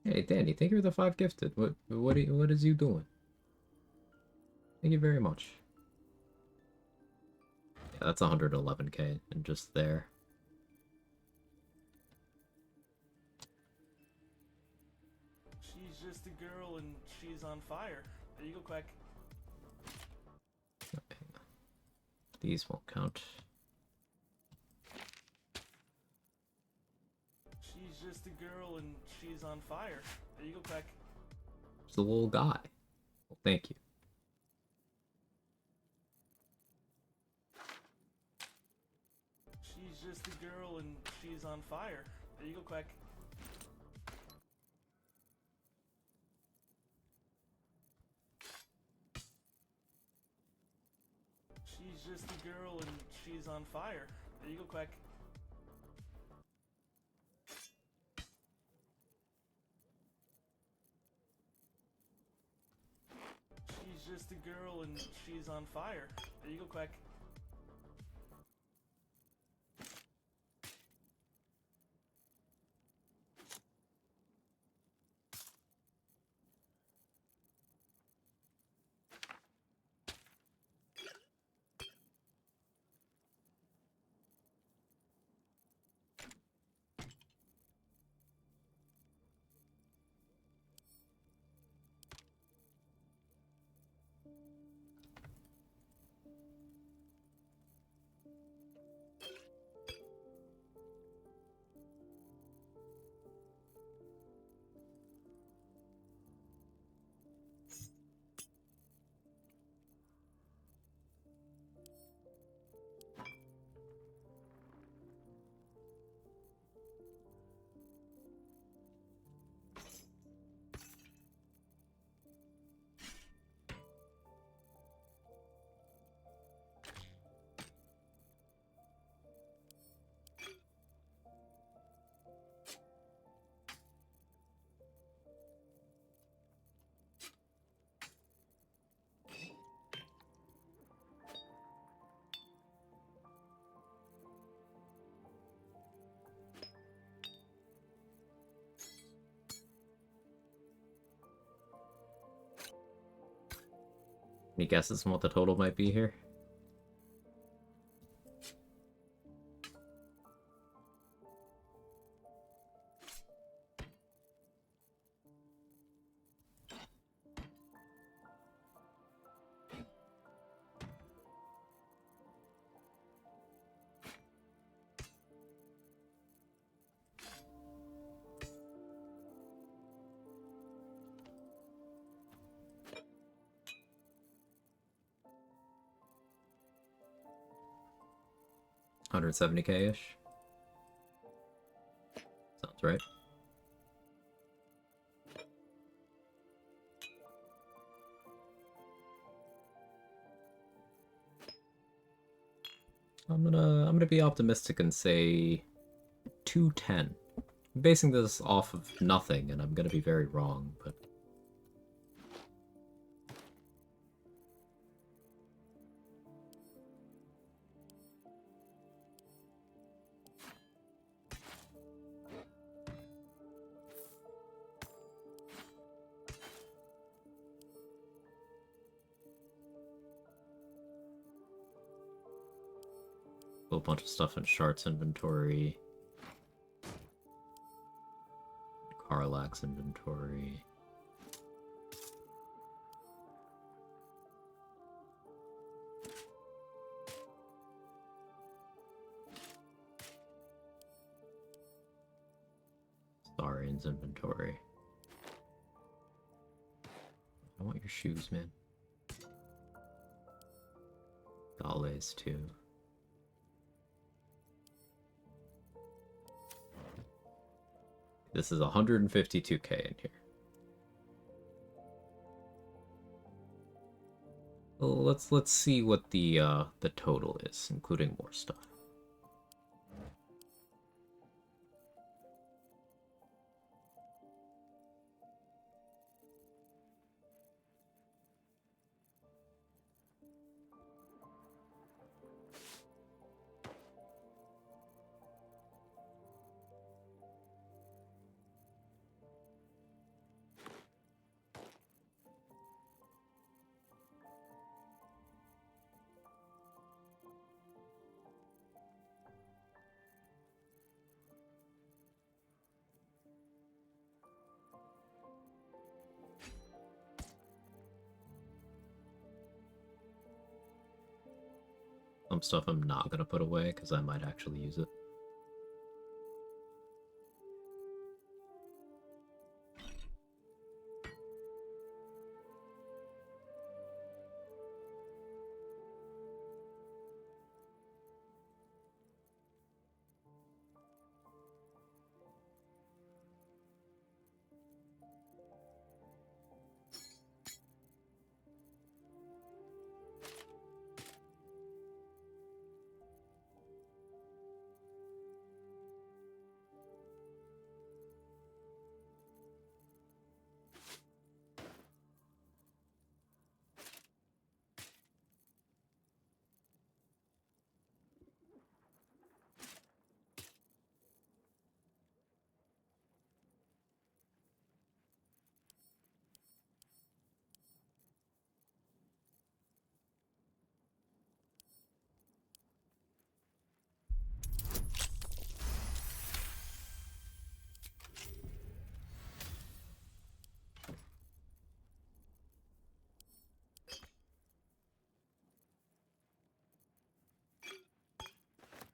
Hey Danny, thank you for the 5 gifted. What is you doing? Thank you very much. Yeah, that's 111k and just there. She's just a girl and she's on fire. There you go, Quag. These won't count. She's just a girl and she's on fire. There you go, Quag. It's the little guy. Well, thank you. She's just a girl and she's on fire. There you go, Quag. She's just a girl and she's on fire. There you go, Quag. She's just a girl and she's on fire. There you go, Quack. Any guesses on what the total might be here? $170K-ish. Sounds right. I'm gonna be optimistic and say 210. I'm basing this off of nothing, and I'm gonna be very wrong, but a bunch of stuff in Shart's inventory. Karlak's inventory. Starian's inventory. I want your shoes, man. Dale's too. This is 152K in here. Well, let's see what the total is, including more stuff. Some stuff I'm not gonna put away because I might actually use it.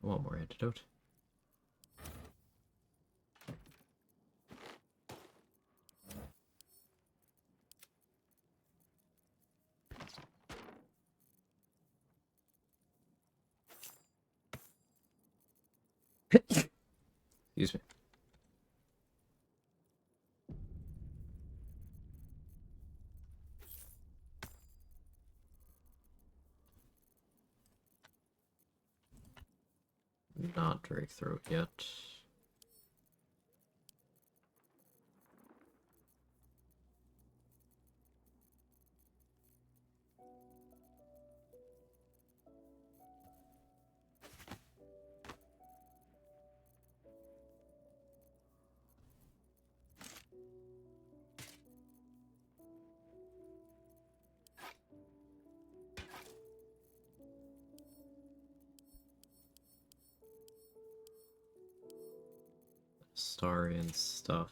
One more antidote. Excuse me. Not Drake Throat yet. Starian stuff.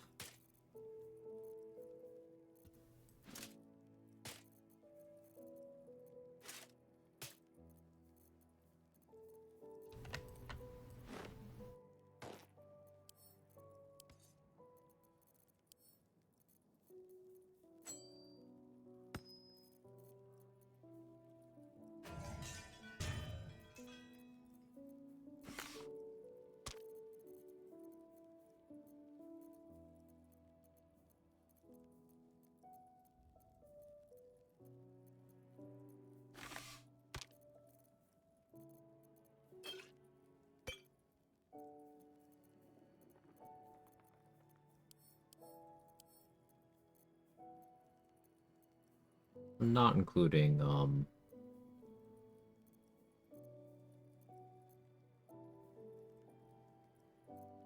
Not including, well,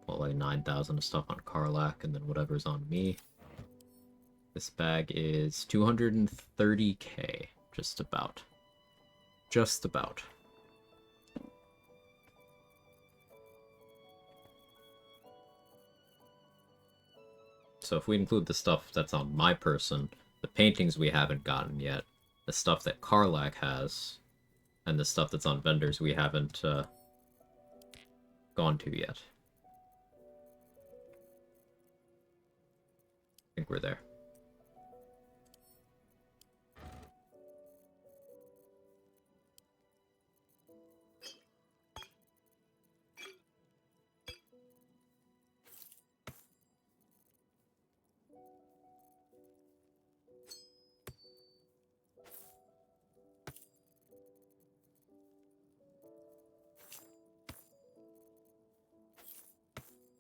like 9,000 of stuff on Karlach, and then whatever's on me. This bag is 230k, just about. Just about. So if we include the stuff that's on my person, the paintings we haven't gotten yet, the stuff that Karlach has, and the stuff that's on vendors we haven't gone to yet. I think we're there.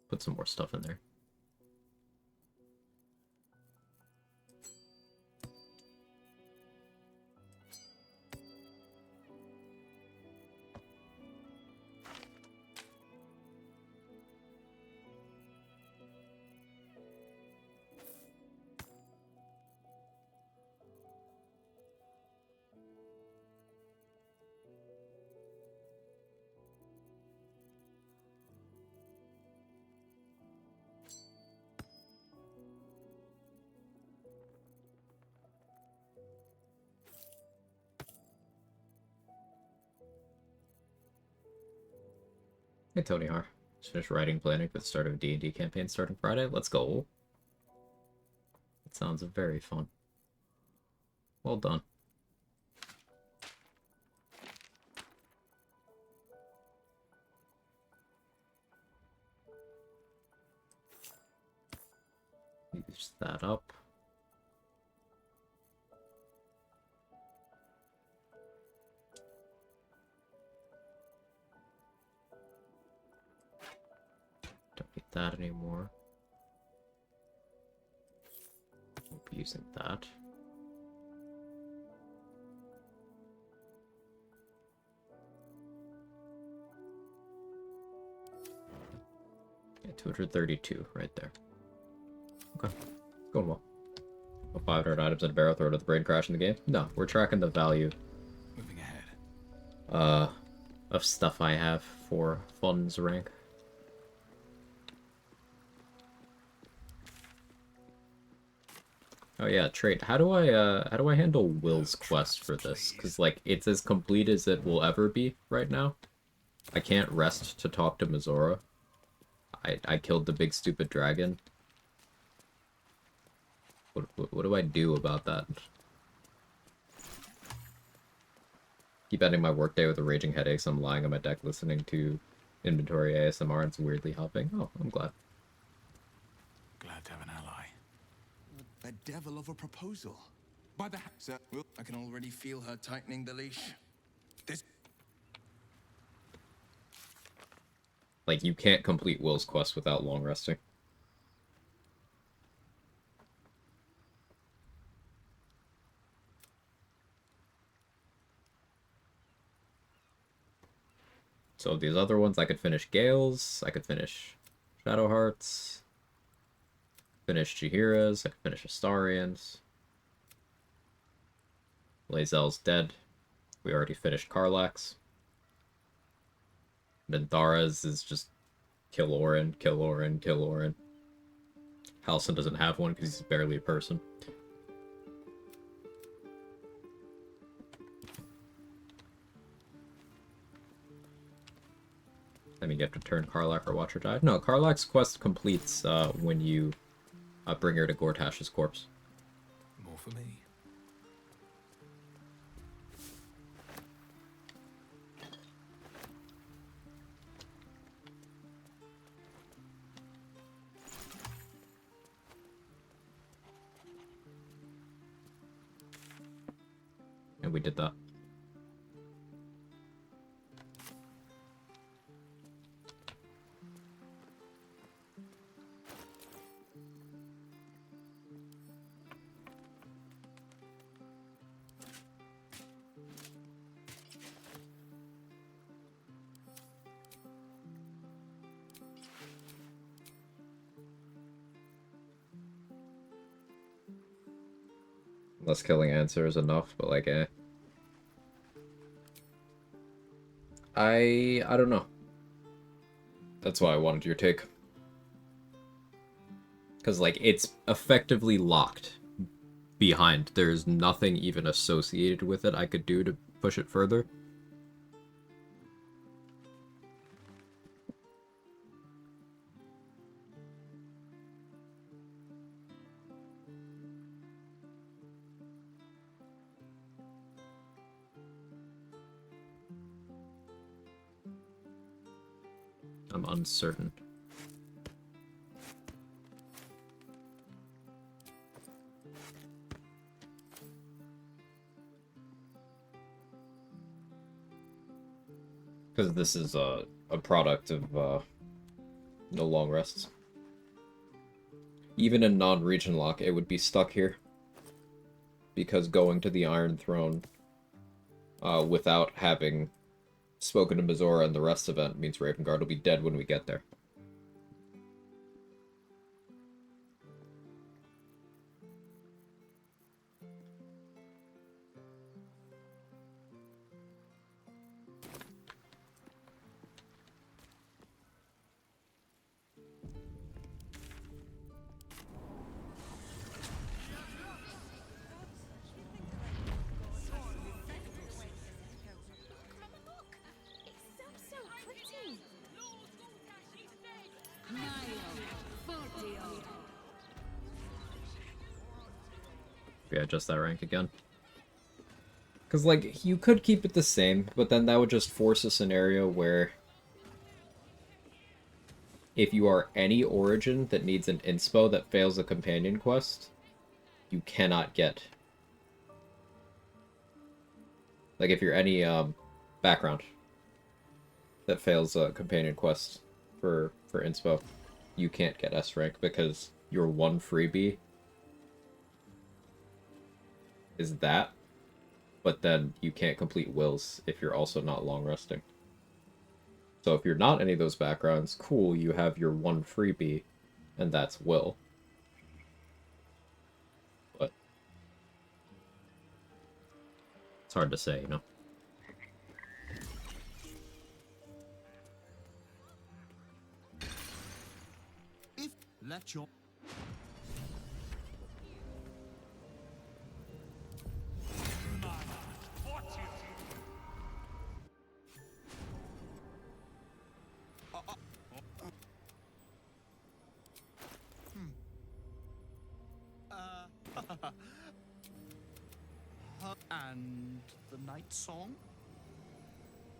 Put some more stuff in there. Hey Tony R. Just finished writing planning for the start of a D&D campaign starting Friday. Let's go. It sounds very fun. Well done. Use that up. Don't need that anymore. Won't be using that. Yeah, 232 right there. Okay, going well. 500 items in a barrel throw to the brain crash in the game? No, we're tracking the value. Moving ahead. Of stuff I have for funds rank. Oh yeah, trait. How do I handle Will's quest for this? Because like it's as complete as it will ever be right now. I can't rest to talk to Mizora. I killed the big stupid dragon. What do I do about that? Keep ending my workday with a raging headache, so I'm lying on my deck listening to inventory ASMR and it's weirdly helping. Oh, I'm glad. Glad to have an ally. A devil of a proposal. By the sir, I can already feel her tightening the leash. This. Like, you can't complete Will's quest without long resting. So these other ones, I could finish Gales, I could finish Shadowhearts, finish Chihira's, I could finish Astarian's. Lae'zel's dead. We already finished Karlach's. Minthara's is just kill Orin, kill Orin, kill Orin. Halsin doesn't have one because he's barely a person. I mean, you have to turn Karlach or watch her die. No, Karlach's quest completes when you bring her to Gortash's corpse. More for me. And we did that. Unless killing Answer is enough, but like, eh. I don't know. That's why I wanted your take. Because, like, it's effectively locked behind. There's nothing even associated with it I could do to push it further. I'm uncertain. Because this is a product of no long rests. Even in non-region lock, it would be stuck here. Because going to the Iron Throne without having spoken to Mizora and the rest event means Ravengard will be dead when we get there. We adjust that rank again. Because, like, you could keep it the same, but then that would just force a scenario where if you are any origin that needs an inspo that fails a companion quest, you cannot get. Like, if you're any background that fails a companion quest for inspo, you can't get S rank because your one freebie is that, but then you can't complete wills if you're also not long resting. So if you're not any of those backgrounds, cool, you have your one freebie, and that's will. But it's hard to say, you know? If left your And the night song?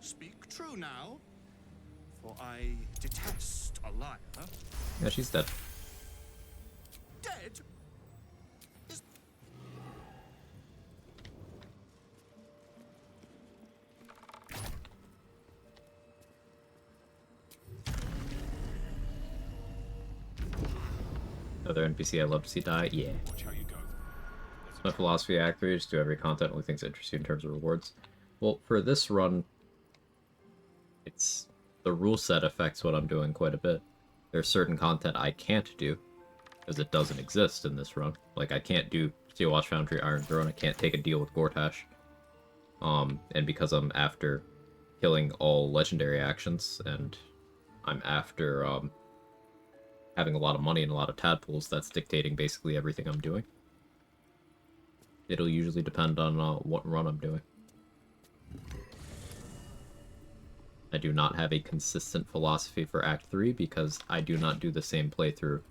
Speak true now, for I detest a liar. Yeah, she's dead. Dead? Another NPC I'd love to see die? Yeah. My philosophy Act 3 is do every content only things that interest you in terms of rewards. Well, for this run, it's the rule set affects what I'm doing quite a bit. There's certain content I can't do, because it doesn't exist in this run. Like, I can't do Steel Watch Foundry, Iron Throne, I can't take a deal with Gortash. And because I'm after killing all legendary actions, and I'm after, having a lot of money and a lot of tadpoles, that's dictating basically everything I'm doing. It'll usually depend on what run I'm doing. I do not have a consistent philosophy for Act 3 because I do not do the same playthrough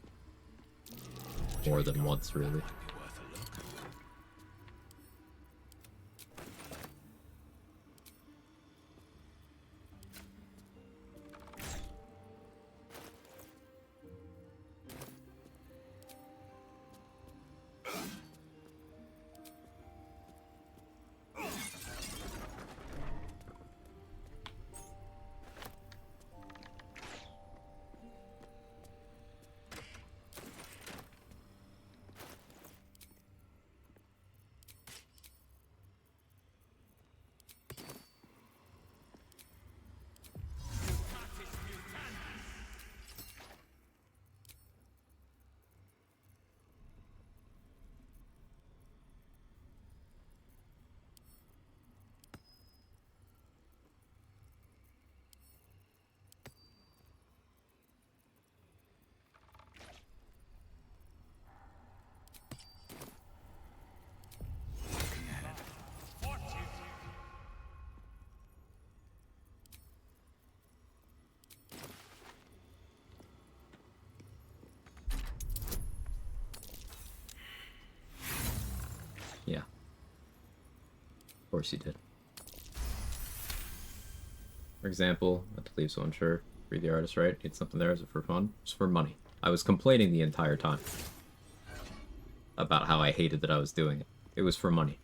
more than once, really. Yeah. Of course you did. For example, not to leave so unsure, read the artist right, need something there, is it for fun? It's for money. I was complaining the entire time about how I hated that I was doing it. It was for money.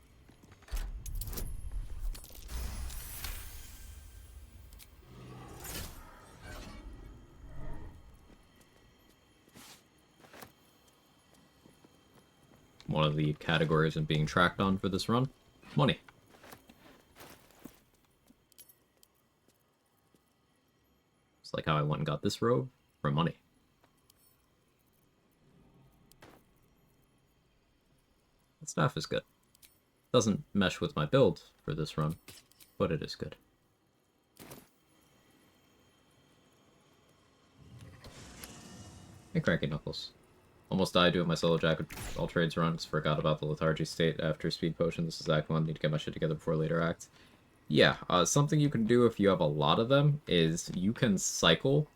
One of the categories I'm being tracked on for this run, money. It's like how I went and got this robe for money. The staff is good. Doesn't mesh with my build for this run, but it is good. And Cranky Knuckles. Almost died doing my solo jacket all trades runs. Forgot about the lethargy state after speed potion. This is Act 1. Need to get my shit together before later acts. Yeah, something you can do if you have a lot of them is you can cycle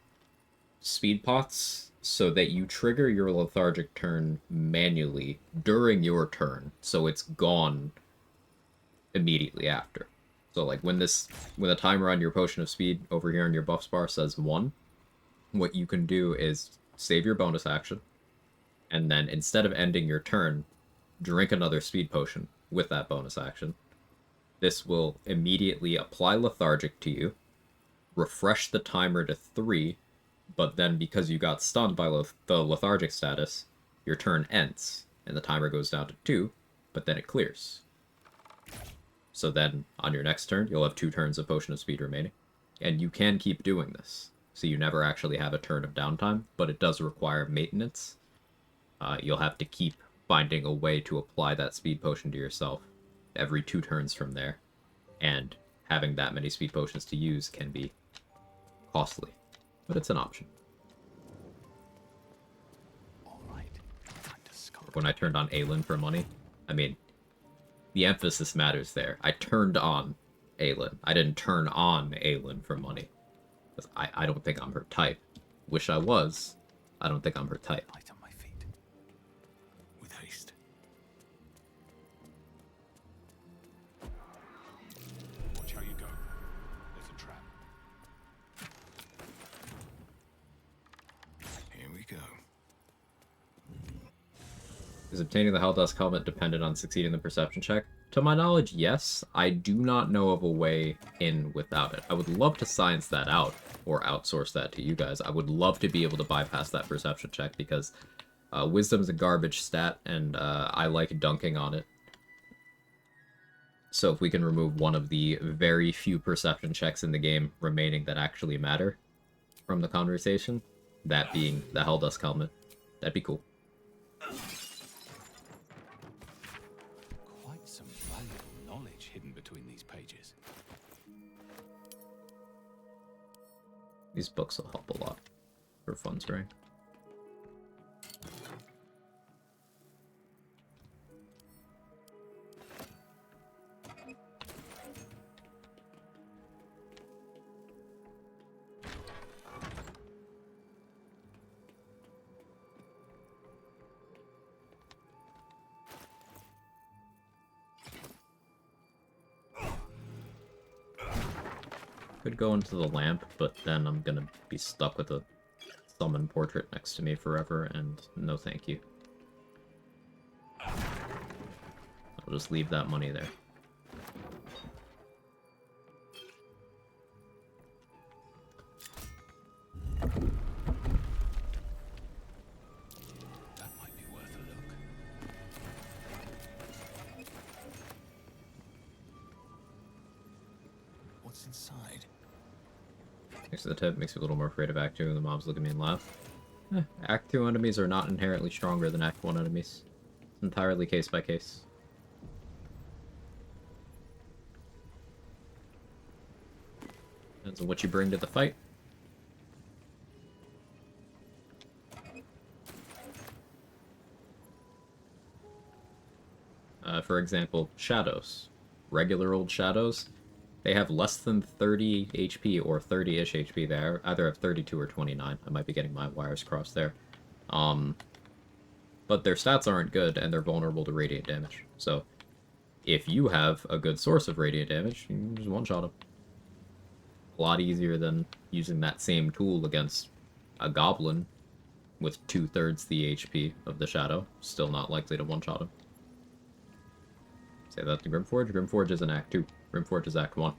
speed pots so that you trigger your lethargic turn manually during your turn, so it's gone immediately after. So like when the timer on your potion of speed over here in your buffs bar says 1, what you can do is save your bonus action, and then instead of ending your turn, drink another speed potion with that bonus action. This will immediately apply lethargic to you, refresh the timer to 3, but then because you got stunned by the lethargic status, your turn ends, and the timer goes down to 2, but then it clears. So then, on your next turn, you'll have 2 turns of Potion of Speed remaining, and you can keep doing this. So you never actually have a turn of downtime, but it does require maintenance. You'll have to keep finding a way to apply that speed potion to yourself every 2 turns from there, and having that many speed potions to use can be costly, but it's an option. When I turned on Aelin for money, I mean, the emphasis matters there. I turned on Aelin. I didn't turn on Aelin for money. Because I don't think I'm her type. Wish I was. I don't think I'm her type. Is obtaining the Helldusk helmet dependent on succeeding the perception check? To my knowledge, yes. I do not know of a way in without it. I would love to science that out, or outsource that to you guys. I would love to be able to bypass that perception check, because wisdom's a garbage stat, and I like dunking on it. So if we can remove one of the very few perception checks in the game remaining that actually matter from the conversation, that being the Helldusk helmet, that'd be cool. Quite some valuable knowledge hidden between these pages. These books will help a lot for fun spraying. Could go into the lamp, but then I'm gonna be stuck with a summon portrait next to me forever, and no thank you. I'll just leave that money there. That might be worth a look. What's inside? Next to the tip makes me a little more afraid of Act 2, and the mobs look at me and laugh. Act 2 enemies are not inherently stronger than Act 1 enemies. It's entirely case by case. Depends on what you bring to the fight. For example, shadows. Regular old shadows, they have less than 30 HP or 30-ish HP. They either have 32 or 29. I might be getting my wires crossed there. But their stats aren't good, and they're vulnerable to radiant damage. So, if you have a good source of radiant damage, you can just one-shot them. A lot easier than using that same tool against a goblin with 2/3 the HP of the shadow. Still not likely to one-shot him. Say that to Grimforge. Grimforge is an Act 2. Grimforge is Act 1.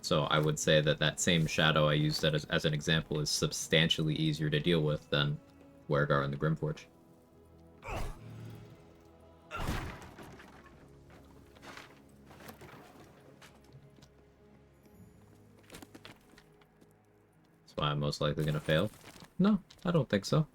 So I would say that that same shadow I used as an example is substantially easier to deal with than Wergar and the Grimforge. That's why I'm most likely going to fail. No, I don't think so.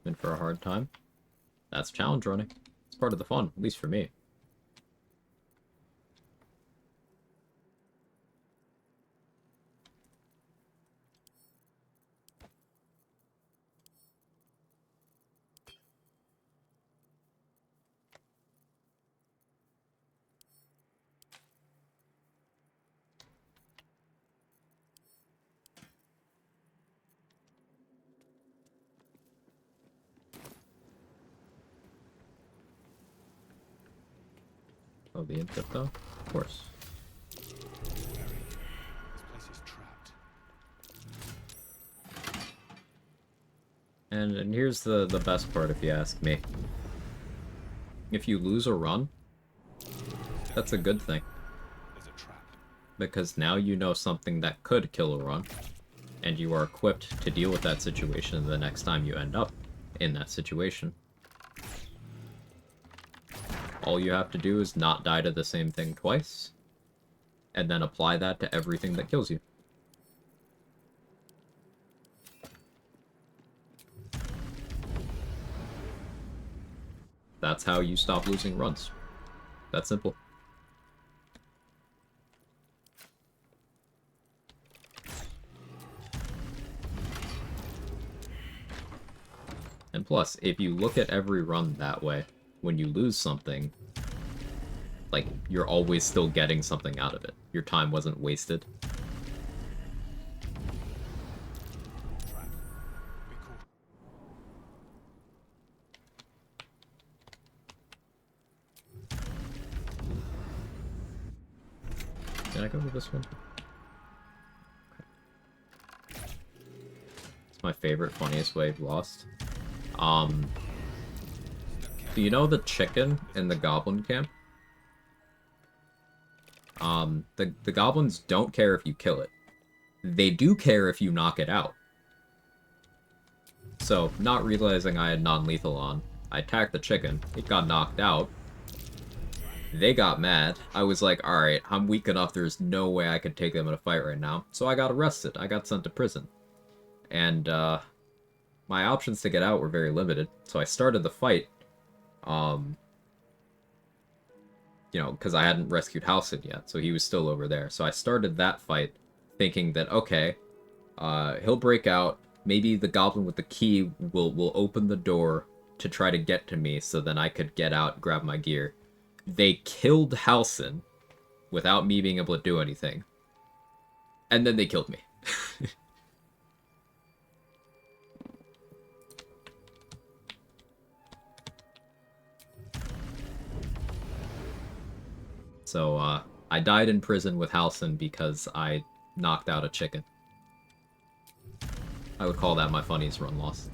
In for a hard time. That's challenge running. It's part of the fun, at least for me. Oh, the input though? Of course. This place is trapped. And here's the best part, if you ask me. If you lose a run, that's a good thing. Because now you know something that could kill a run, and you are equipped to deal with that situation the next time you end up in that situation. All you have to do is not die to the same thing twice, and then apply that to everything that kills you. That's how you stop losing runs. That simple. And plus, if you look at every run that way, when you lose something, like, you're always still getting something out of it. Your time wasn't wasted. Did I go to this one? Okay. It's my favorite, funniest way of Lost. Do you know the chicken in the goblin camp? The goblins don't care if you kill it. They do care if you knock it out. So, not realizing I had non-lethal on, I attacked the chicken, it got knocked out. They got mad. I was like, alright, I'm weak enough, there's no way I could take them in a fight right now. So I got arrested. I got sent to prison. And, my options to get out were very limited. So I started the fight, you know, because I hadn't rescued Halsin yet, so he was still over there. So I started that fight thinking that, okay, he'll break out, maybe the goblin with the key will open the door to try to get to me so then I could get out and grab my gear. They killed Halsin without me being able to do anything. And then they killed me. So, I died in prison with Halsin because I knocked out a chicken. I would call that my funniest run loss.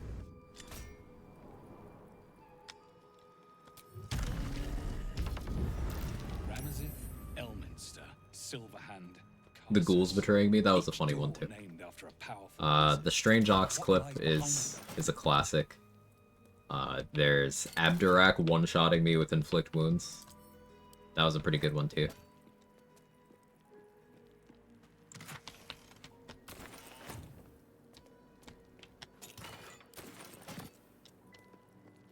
The ghouls betraying me, that was a funny one too. The Strange Ox clip is a classic. There's Abdurak one-shotting me with inflict wounds. That was a pretty good one too.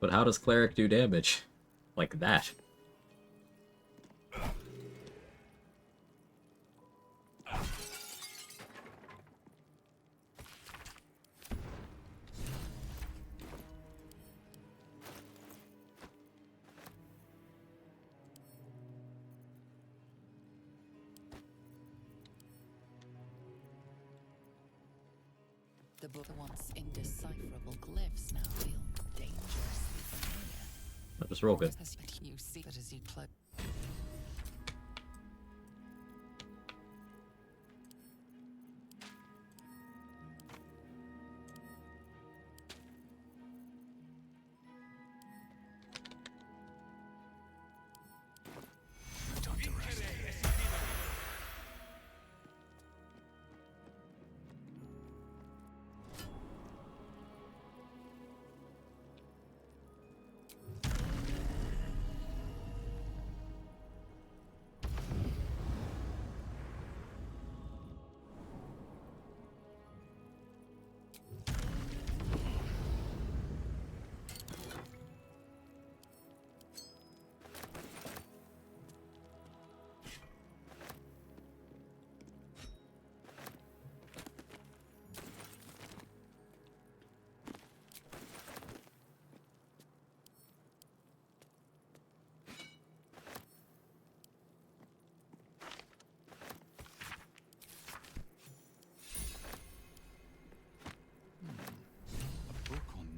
But how does Cleric do damage? Like that. The book once indecipherable glyphs now feel dangerously familiar. I'll just roll good. You see that as you close.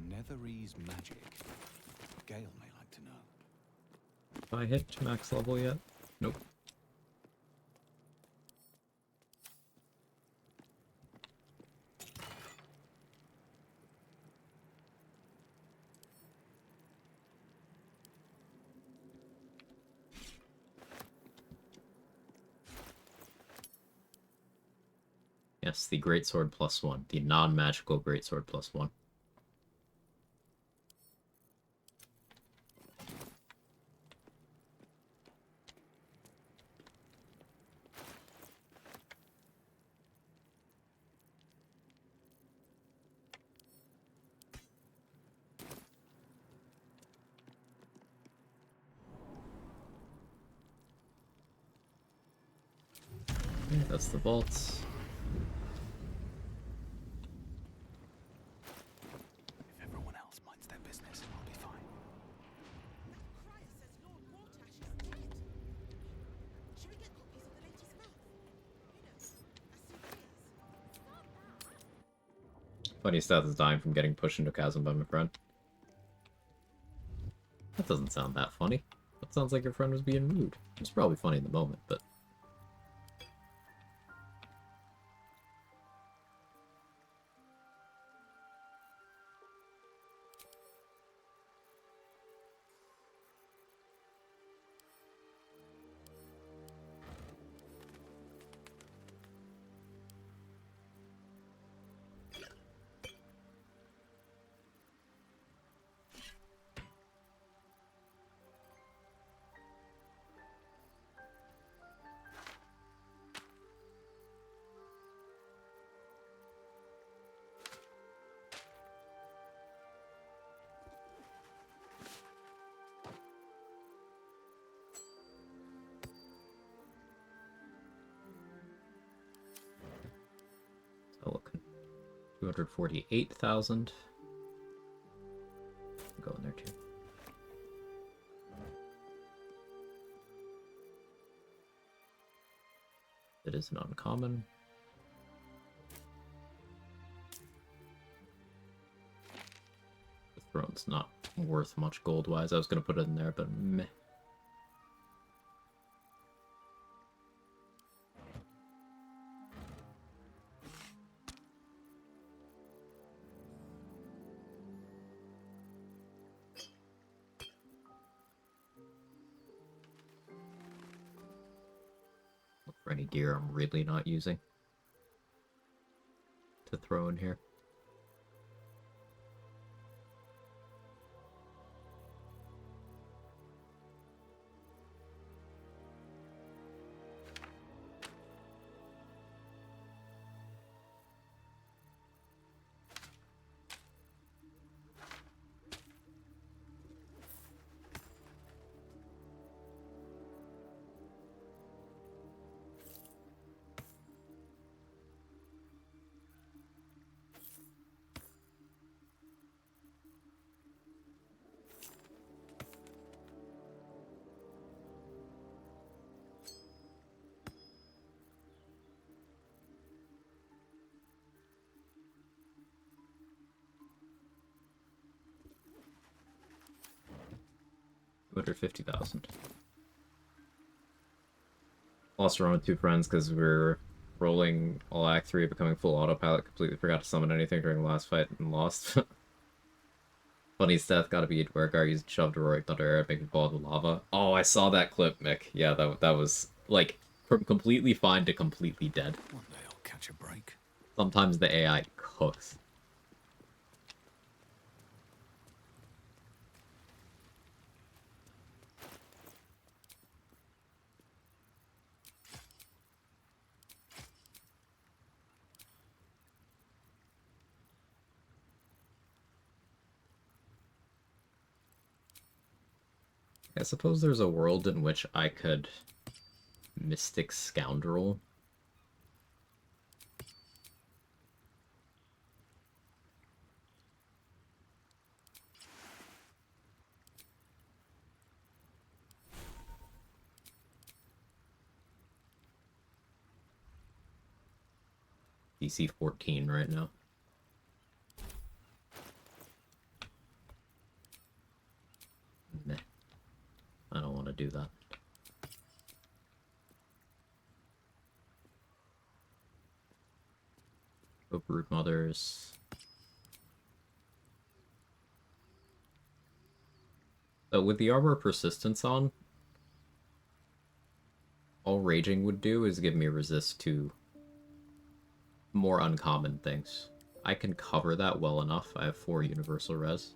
Netherese magic. Gale may like to know. Have I hit max level yet? Nope. Yes, the Greatsword +1. The non-magical Greatsword +1. Okay, that's the vaults. If everyone else minds their Funny Seth is dying from getting pushed into a chasm by my friend. That doesn't sound that funny. That sounds like your friend was being rude. It's probably funny in the moment, but... So looking 248,000. Go in there too. It is an uncommon. The throne's not worth much gold-wise. I was gonna put it in there, but meh. Look for any gear I'm really not using to throw in here. $250,000. Lost around with two friends because we were rolling all Act 3, becoming full autopilot, completely forgot to summon anything during the last fight and lost. Funny death gotta be where Gar shoved a Heroic Thunder Air, making fall into lava. Oh, I saw that clip, Mick. Yeah, that was, like, from completely fine to completely dead. One day I'll catch a break. Sometimes the AI cooks. I suppose there's a world in which I could Mystic Scoundrel. DC 14 right now. Meh. I don't want to do that. Go Brood Mothers. So with the Arbor Persistence on, all Raging would do is give me resist to more uncommon things. I can cover that well enough. I have 4 Universal Res.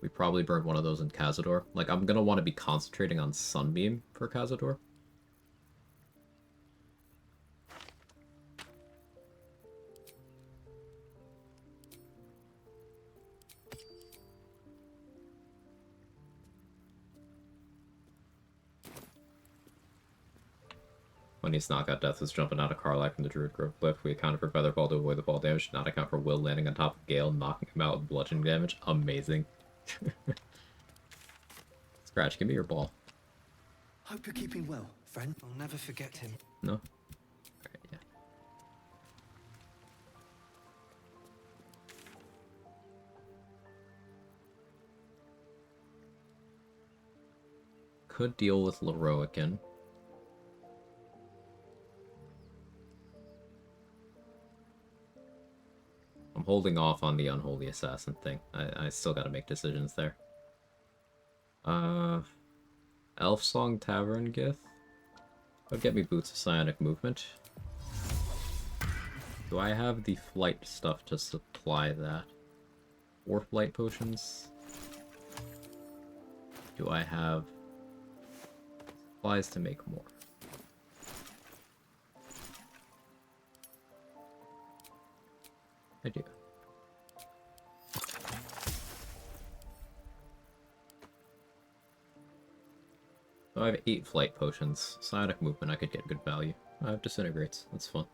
We probably burn one of those in Cazador. Like, I'm gonna want to be concentrating on Sunbeam for Cazador. When he's knockout death was jumping out of Karlak from the Druid Grove Cliff. We accounted for Featherball to avoid the fall damage. Did not account for Will landing on top of Gale, knocking him out with bludgeoning damage. Amazing. Scratch, give me your ball. Hope you're keeping well, friend. I'll never forget him. No? Alright, could deal with Leroican. I'm holding off on the Unholy Assassin thing. I still gotta make decisions there. Elf Song Tavern Gith. That would get me Boots of Psionic Movement. Do I have the flight stuff to supply that? 4 flight potions? Do I have supplies to make more? I do. So I have 8 flight potions. Psionic Movement, I could get good value. I have Disintegrates. That's fun.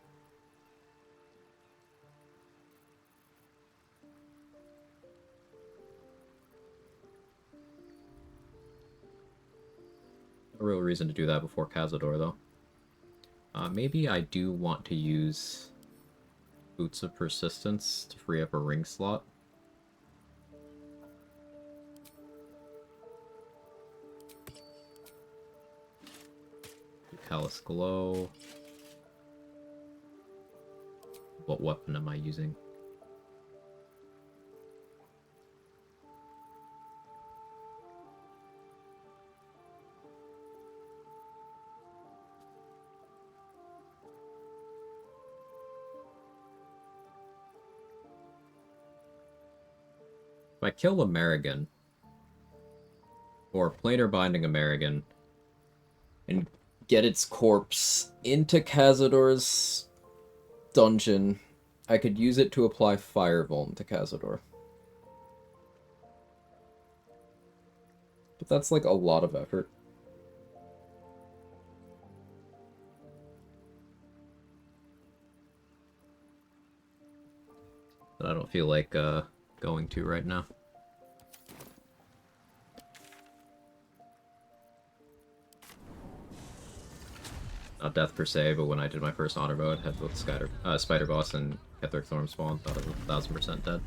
No real reason to do that before Cazador, though. Maybe I do want to use Boots of Persistence to free up a ring slot. Callous Glow. What weapon am I using? If I kill Amerigan, or Planar Binding Amerigan, and get its corpse into Cazador's dungeon, I could use it to apply Fire Vuln to Cazador. But that's like a lot of effort. But I don't feel like going to right now. Not death per se, but when I did my first honor mode, had both Spider Boss and Ketheric Thorn spawn, thought it was 1000% dead.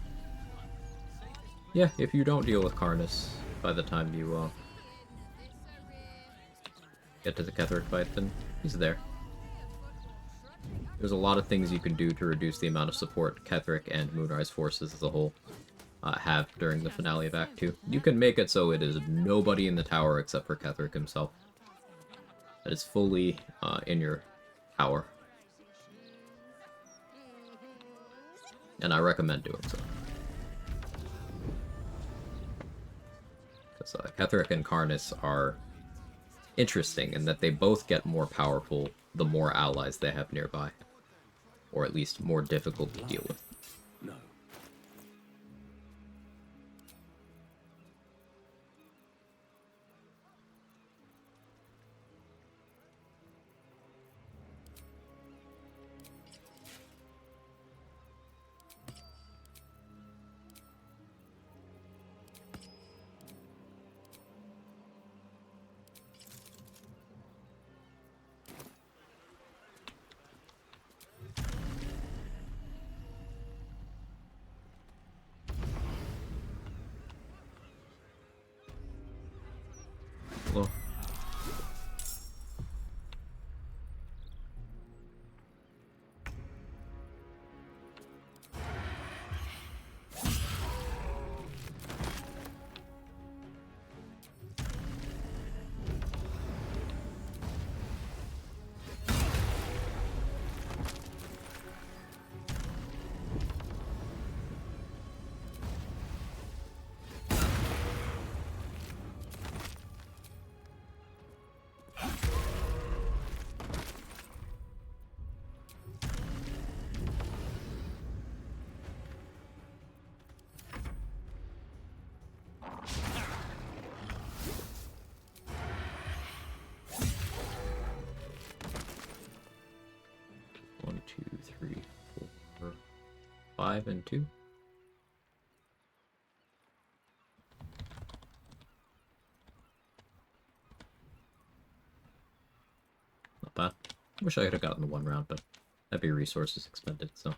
Yeah, if you don't deal with Karnus by the time you get to the Ketheric fight, then he's there. There's a lot of things you can do to reduce the amount of support Ketheric and Moonrise forces as a whole have during the finale of Act 2. You can make it so it is nobody in the tower except for Ketheric himself. That is fully in your power. And I recommend doing so. Because Ketheric and Karnus are interesting in that they both get more powerful the more allies they have nearby. Or at least more difficult to deal with. No. Hello. One, two, three, 4, 5, and 2. Not bad. Wish I could have gotten the 1 round, but that'd be resources expended, so.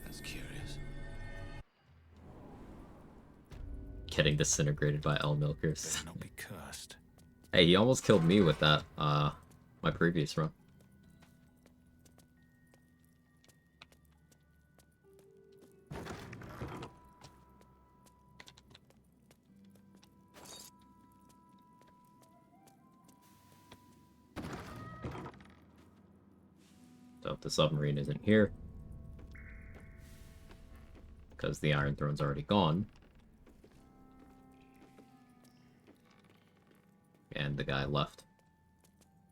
That's curious. getting disintegrated by L milkers. Not be cursed. Hey, he almost killed me with that, my previous run. So if the submarine isn't here, because the Iron Throne's already gone, and the guy left.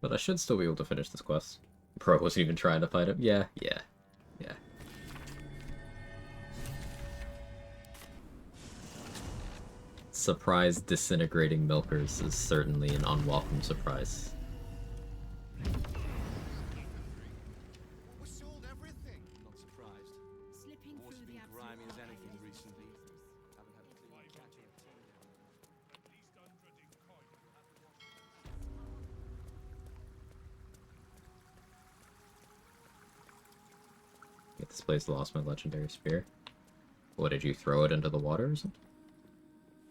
But I should still be able to finish this quest. Pro wasn't even trying to fight him. Yeah. Surprise disintegrating milkers is certainly an unwelcome surprise. This place lost my legendary spear. What, did you throw it into the water or something?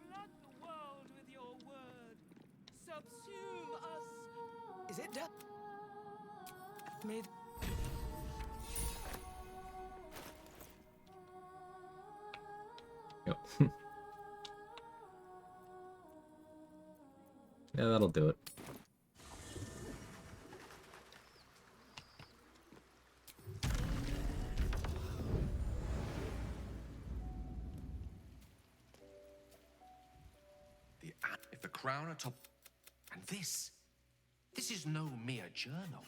Flood the world with your word. Subsume us. Is it done? May Yep. Yeah, that'll do it. If the crown atop... And this is no mere journal.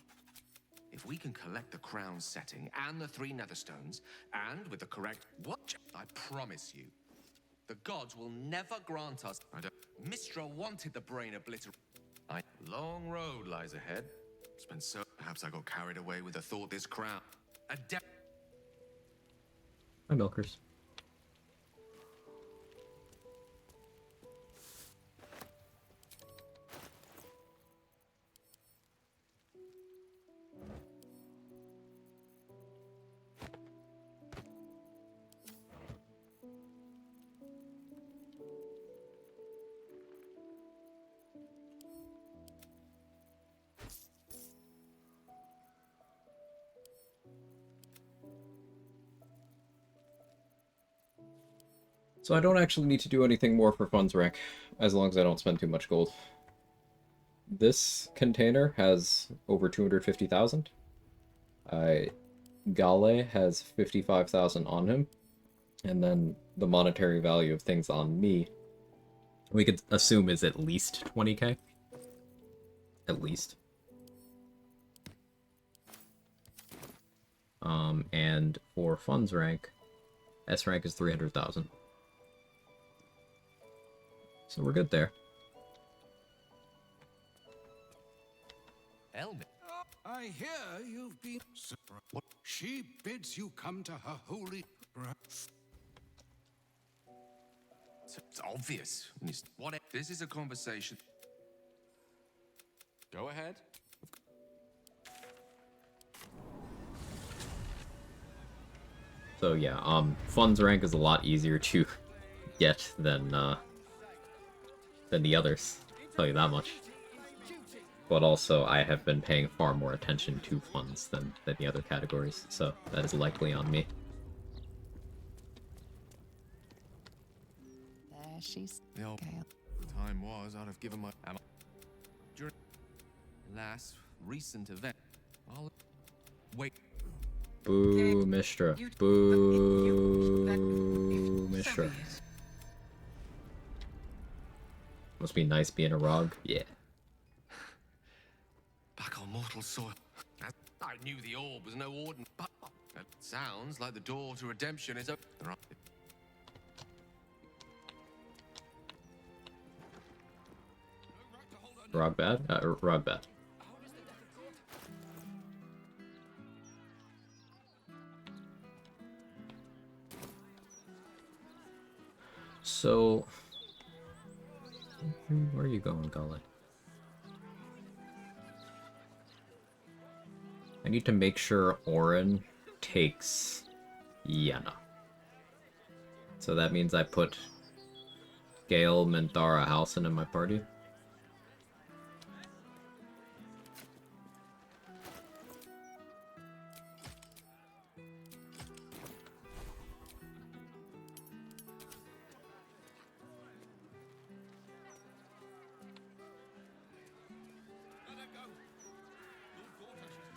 If we can collect the crown setting and the 3 netherstones, and with the correct... What? I promise you, the gods will never grant us... Mistra wanted the brain obliterated. Long road lies ahead. It's been so... Perhaps I got carried away with the thought this crown... Hi, milkers. So I don't actually need to do anything more for funds rank, as long as I don't spend too much gold. This container has over 250,000. Gale has 55,000 on him. And then the monetary value of things on me, we could assume is at least 20k. At least. And for funds rank, S rank is 300,000. So we're good there. Elmi. I hear you've been... What? She bids you come to her holy... It's obvious. What? This is a conversation. Go ahead. So yeah, funds rank is a lot easier to get than the others. I'll tell you that much. But also, I have been paying far more attention to funds than the other categories, so that is likely on me. There she's... The old time was, I'd have given my... During last recent event, I'll... Wait. Boo, Mistra. Boo, Mistra. Must be nice being a Rog. Yeah. Back on mortal soil. I knew the orb was no ordinary, but it sounds like the door to redemption is open. Rog bad? Rog bad. So... Where are you going, Gullet? I need to make sure Orin takes Yenna. So that means I put Gale, Minthara, Halcyon in my party.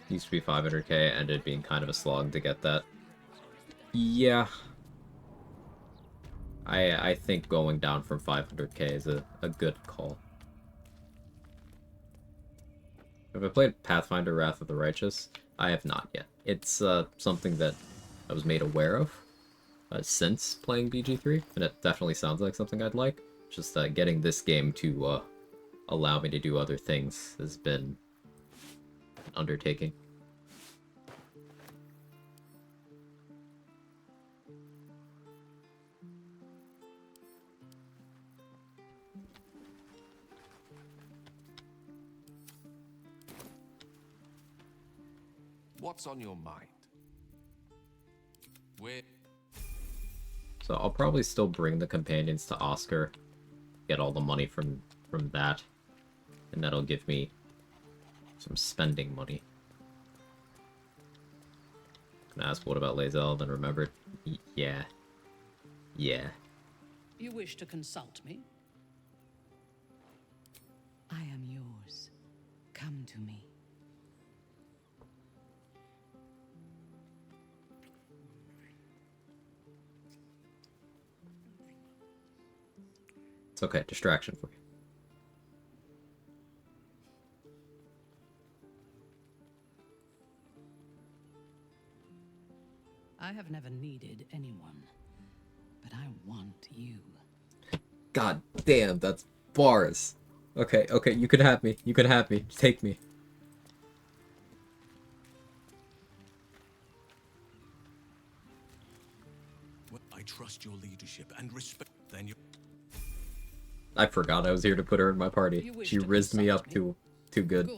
Used to be 500k, ended being kind of a slog to get that. Yeah. I think going down from 500k is a good call. Have I played Pathfinder Wrath of the Righteous? I have not yet. It's something that I was made aware of since playing BG3, and it definitely sounds like something I'd like. Just getting this game to allow me to do other things has been an undertaking. What's on your mind? So I'll probably still bring the companions to Oscar, get all the money from that, and that'll give me some spending money. Gonna ask what about Lae'zel, then remembered, yeah. You wish to consult me? I am yours. Come to me. It's okay, distraction for you. I have never needed anyone, but I want you. God damn, that's bars. Okay, you can have me. You can have me. Take me. Well, I trust your leadership and respect. Then you. I forgot I was here to put her in my party. She rizzed me up too good.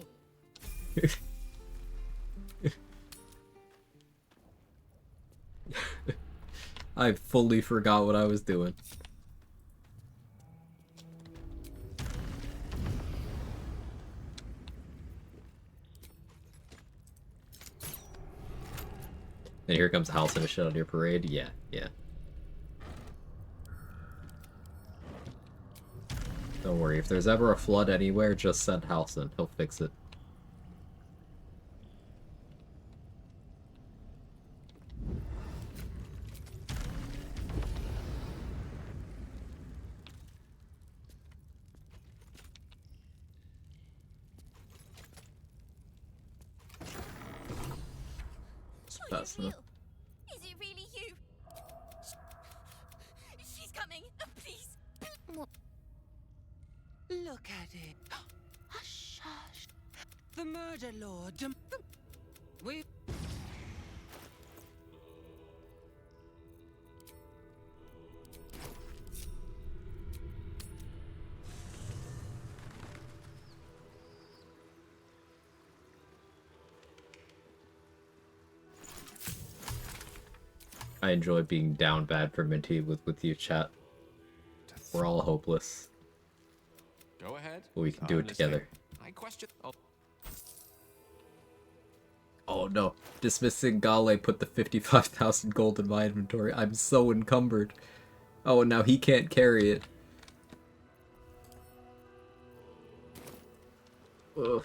I fully forgot what I was doing. And here comes Halcyon to shut out your parade. Yeah. Don't worry, if there's ever a flood anywhere, just send Halcyon. He'll fix it. That's enough. Is it really you? She's coming. Please. Look at it. Hush, hush. The murder lord. We. I enjoy being down bad for Minty with you, chat. We're all hopeless. Go ahead. But we can do it together. I question. Oh no. Dismissing Gale put the 55,000 gold in my inventory. I'm so encumbered. Oh, now he can't carry it. Ugh.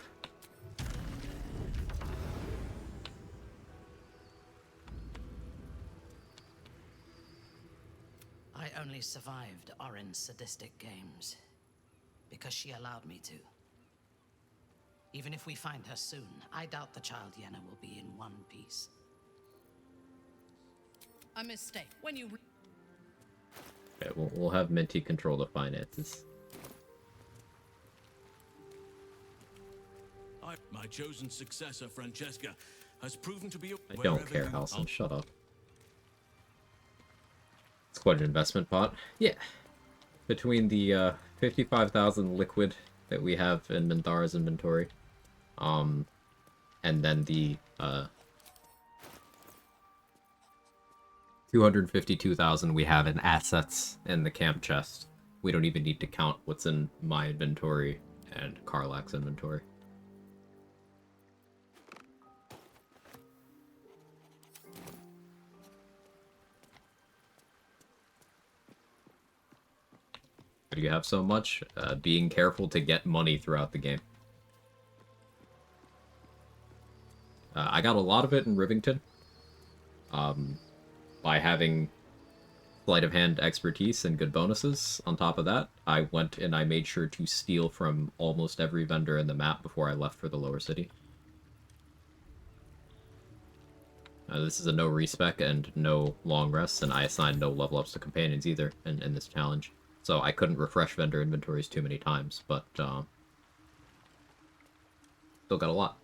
I only survived Orin's sadistic games because she allowed me to. Even if we find her soon, I doubt the child Yenna will be in one piece. A mistake. When you... Okay, we'll have Minty control the finances. My chosen successor, Francesca, has proven to be. I don't care, Halcyon. Shut up. It's quite an investment pot. Yeah. Between the 55,000 liquid that we have in Minthara's inventory, and then the 252,000 we have in assets in the camp chest, we don't even need to count what's in my inventory and Karlak's inventory. But you have so much, being careful to get money throughout the game. I got a lot of it in Rivington. By having sleight of hand expertise and good bonuses. On top of that, I went and I made sure to steal from almost every vendor in the map before I left for the lower city. This is a no respec and no long rests, and I assigned no level ups to companions either in this challenge. So I couldn't refresh vendor inventories too many times, but still got a lot.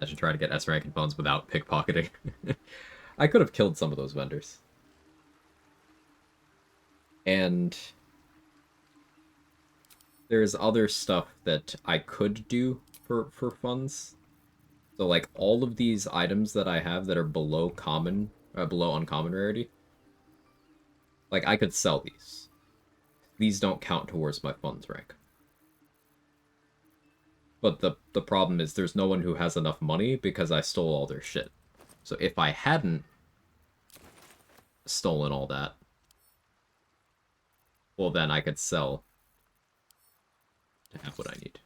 I should try to get S rank in phones without pickpocketing. I could have killed some of those vendors. And there's other stuff that I could do for funds. So like all of these items that I have that are below common, below uncommon rarity, like I could sell these. These don't count towards my funds rank. But the problem is there's no one who has enough money because I stole all their shit. So if I hadn't stolen all that, well then I could sell to have what I need.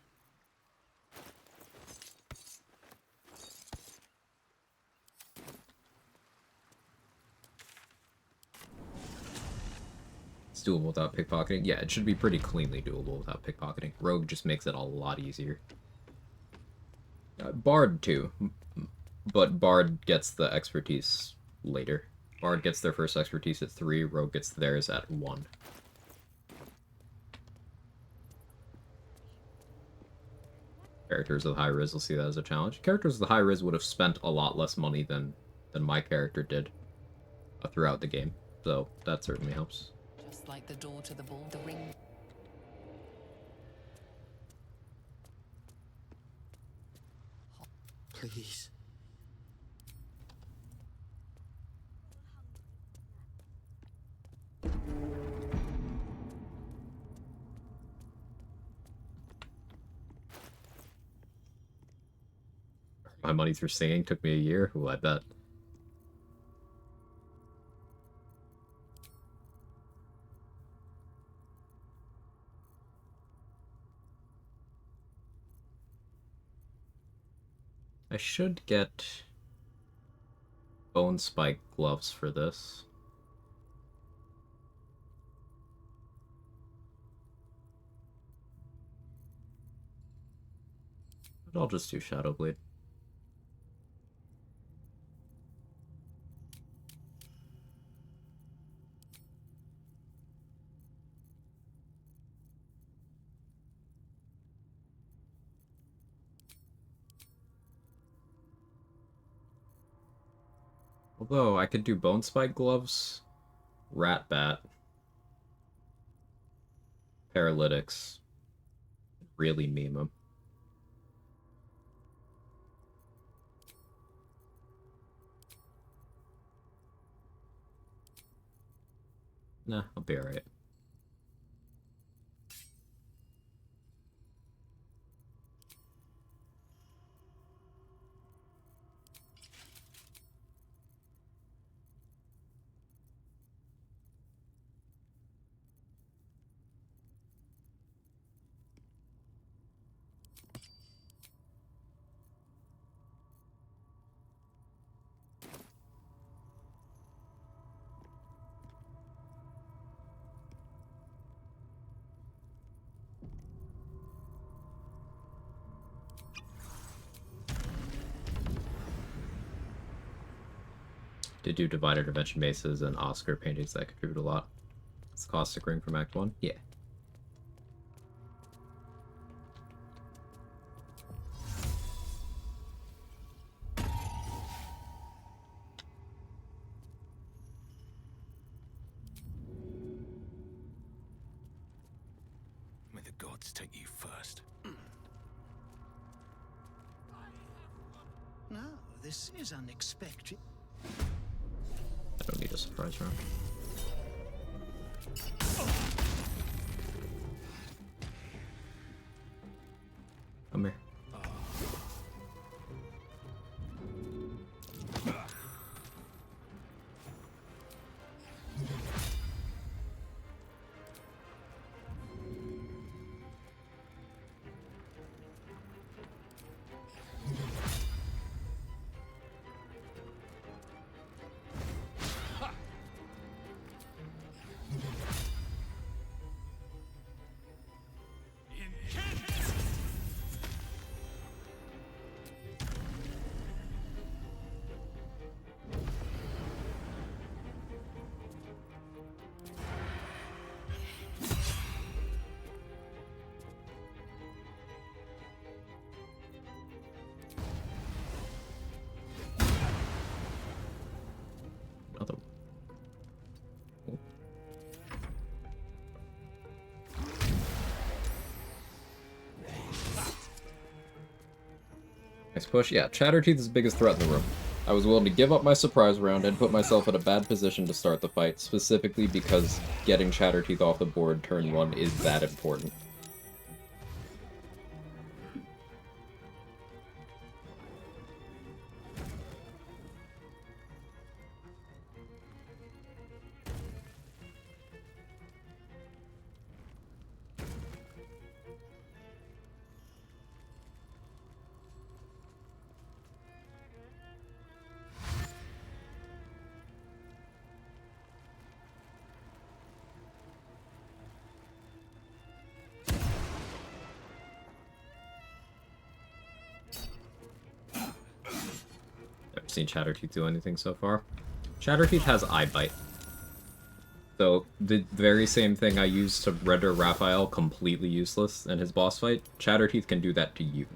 It's doable without pickpocketing? Yeah, it should be pretty cleanly doable without pickpocketing. Rogue just makes it a lot easier. Bard too, but Bard gets the expertise later. Bard gets their first expertise at 3, Rogue gets theirs at 1. Characters with high riz will see that as a challenge. Characters with high riz would have spent a lot less money than my character did throughout the game, so that certainly helps. Just like the door to the ball, the ring. Please. My money through singing took me a year. Ooh, I bet. I should get bone spike gloves for this. But I'll just do Shadow Blade. Although, I could do Bone Spike Gloves, Rat Bat, Paralytics, really meme them. Nah, I'll be alright. Did do Divided Intervention Maces and Oscar paintings that contribute a lot. It's Caustic Ring from Act 1? Yeah. May the gods take you first. No, this is unexpected. I don't need a surprise round. Come here. Another one. Cool. Nice push. Yeah, Chatterteeth is the biggest threat in the room. I was willing to give up my surprise round and put myself in a bad position to start the fight, specifically because getting Chatterteeth off the board turn 1 is that important. Seen Chatterteeth do anything so far. Chatterteeth has Eye Bite. So, the very same thing I used to render Raphael completely useless in his boss fight, Chatterteeth can do that to you.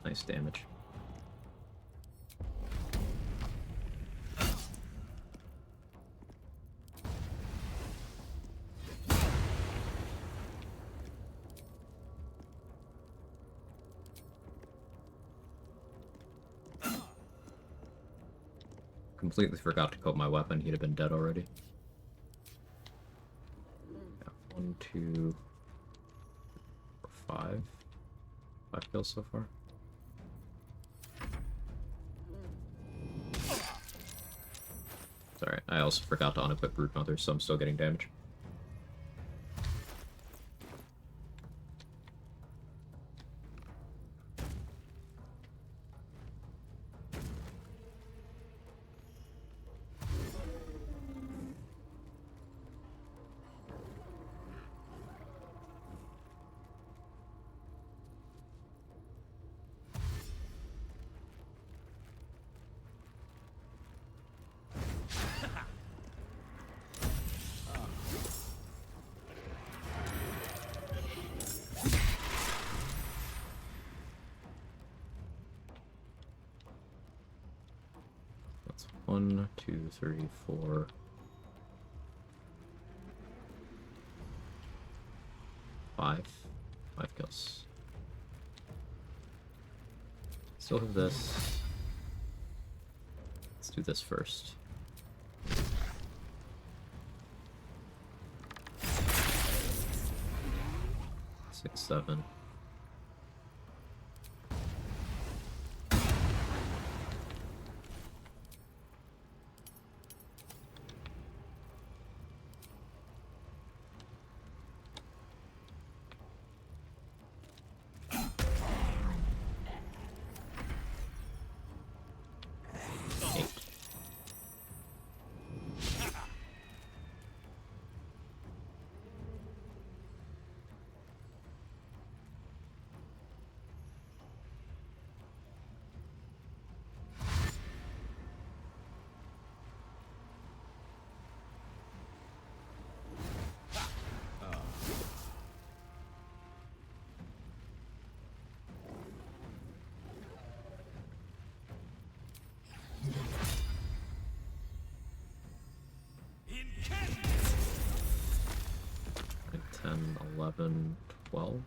Nice damage. Completely forgot to coat my weapon. He'd have been dead already. Yeah, 1, 2, 4, 5. 5 kills so far. Sorry, I also forgot to unequip Brood Mother, so I'm still getting damage. That's 1, 2, 3, 4. 5 kills. Still have this. Let's do this first. Six, 7. 10, 11, 12.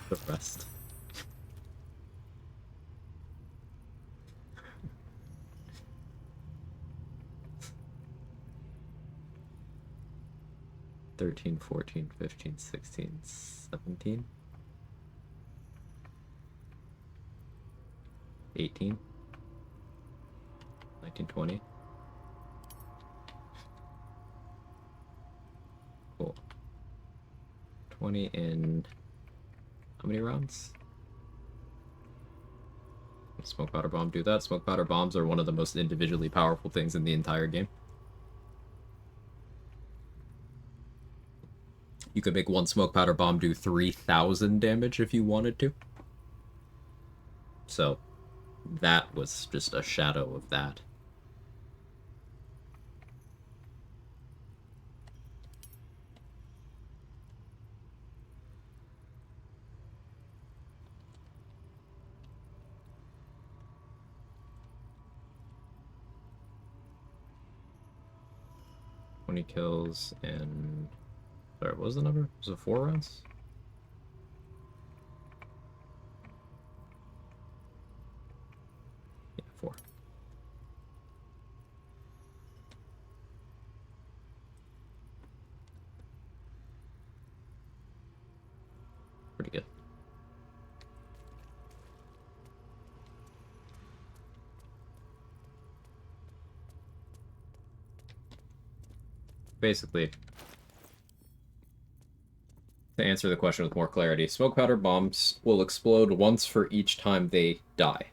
The rest. $13, $14, $15, $16, $17, $18, $19, $20. Cool. 20 in how many rounds? Smoke powder bomb do that. Smoke powder bombs are one of the most individually powerful things in the entire game. You could make one smoke powder bomb do 3,000 damage if you wanted to. So that was just a shadow of that. Kills and sorry, what was the number? Was it 4 rounds? Yeah, 4. Pretty good. Basically, to answer the question with more clarity, smoke powder bombs will explode once for each time they die.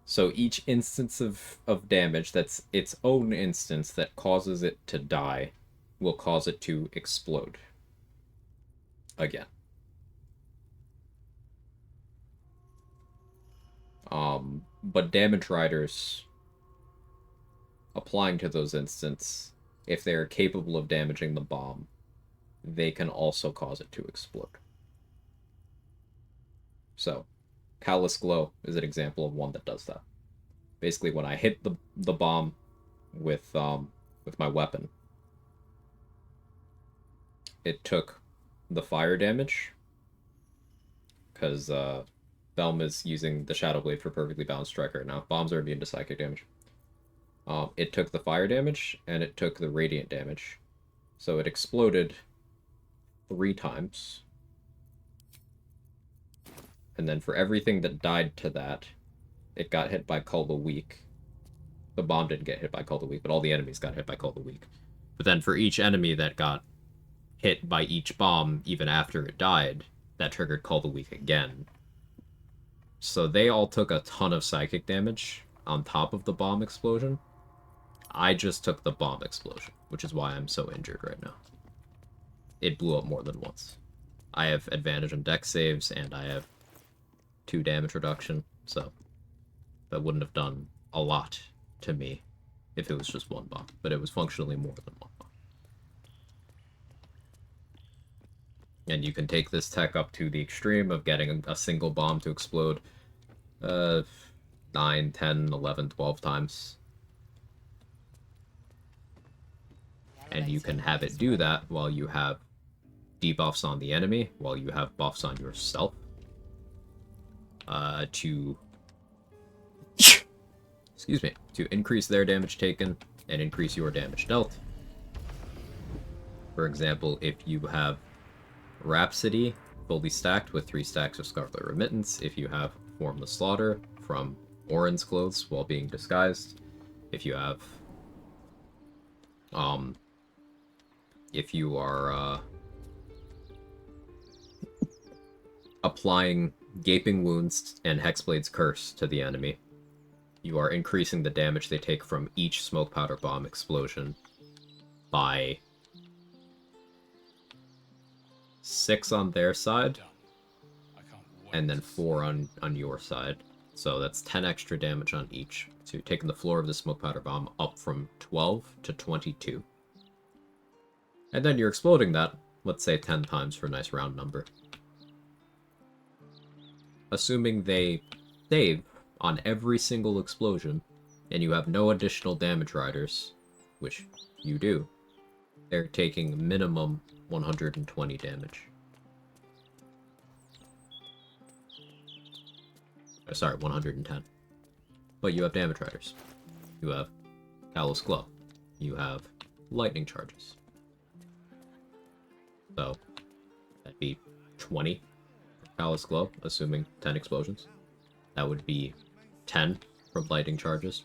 So each instance of damage that's its own instance that causes it to die will cause it to explode. Again. But damage riders applying to those instances, if they are capable of damaging the bomb, they can also cause it to explode. So, Callous Glow is an example of one that does that. Basically, when I hit the bomb with my weapon, it took the fire damage, because Belm is using the Shadow Blade for perfectly balanced strike right now. Bombs are immune to psychic damage. It took the fire damage, and it took the radiant damage. So it exploded 3 times. And then for everything that died to that, it got hit by Cull the Weak. The bomb didn't get hit by Cull the Weak, but all the enemies got hit by Cull the Weak. But then for each enemy that got hit by each bomb, even after it died, that triggered Cull the Weak again. So they all took a ton of psychic damage on top of the bomb explosion. I just took the bomb explosion, which is why I'm so injured right now. It blew up more than once. I have advantage on dex saves, and I have 2 damage reduction, so that wouldn't have done a lot to me if it was just one bomb, but it was functionally more than one bomb. And you can take this tech up to the extreme of getting a single bomb to explode 9, 10, 11, 12 times. And you can have it do that while you have debuffs on the enemy, while you have buffs on yourself. To excuse me, to increase their damage taken and increase your damage dealt. For example, if you have Rhapsody fully stacked with 3 stacks of Scarlet Remittance, if you have Form the Slaughter from Orin's clothes while being disguised, if you have if you are applying Gaping Wounds and Hexblade's Curse to the enemy, you are increasing the damage they take from each smoke powder bomb explosion by 6 on their side, and then 4 on your side. So that's 10 extra damage on each. So you're taking the floor of the smoke powder bomb up from 12 to 22. And then you're exploding that, let's say 10 times for a nice round number. Assuming they save on every single explosion, and you have no additional damage riders, which you do, they're taking minimum 120 damage. Sorry, 110. But you have damage riders. You have Callous Glow. You have lightning charges. So, that'd be 20 Callous Glow, assuming 10 explosions. That would be 10 from lightning charges.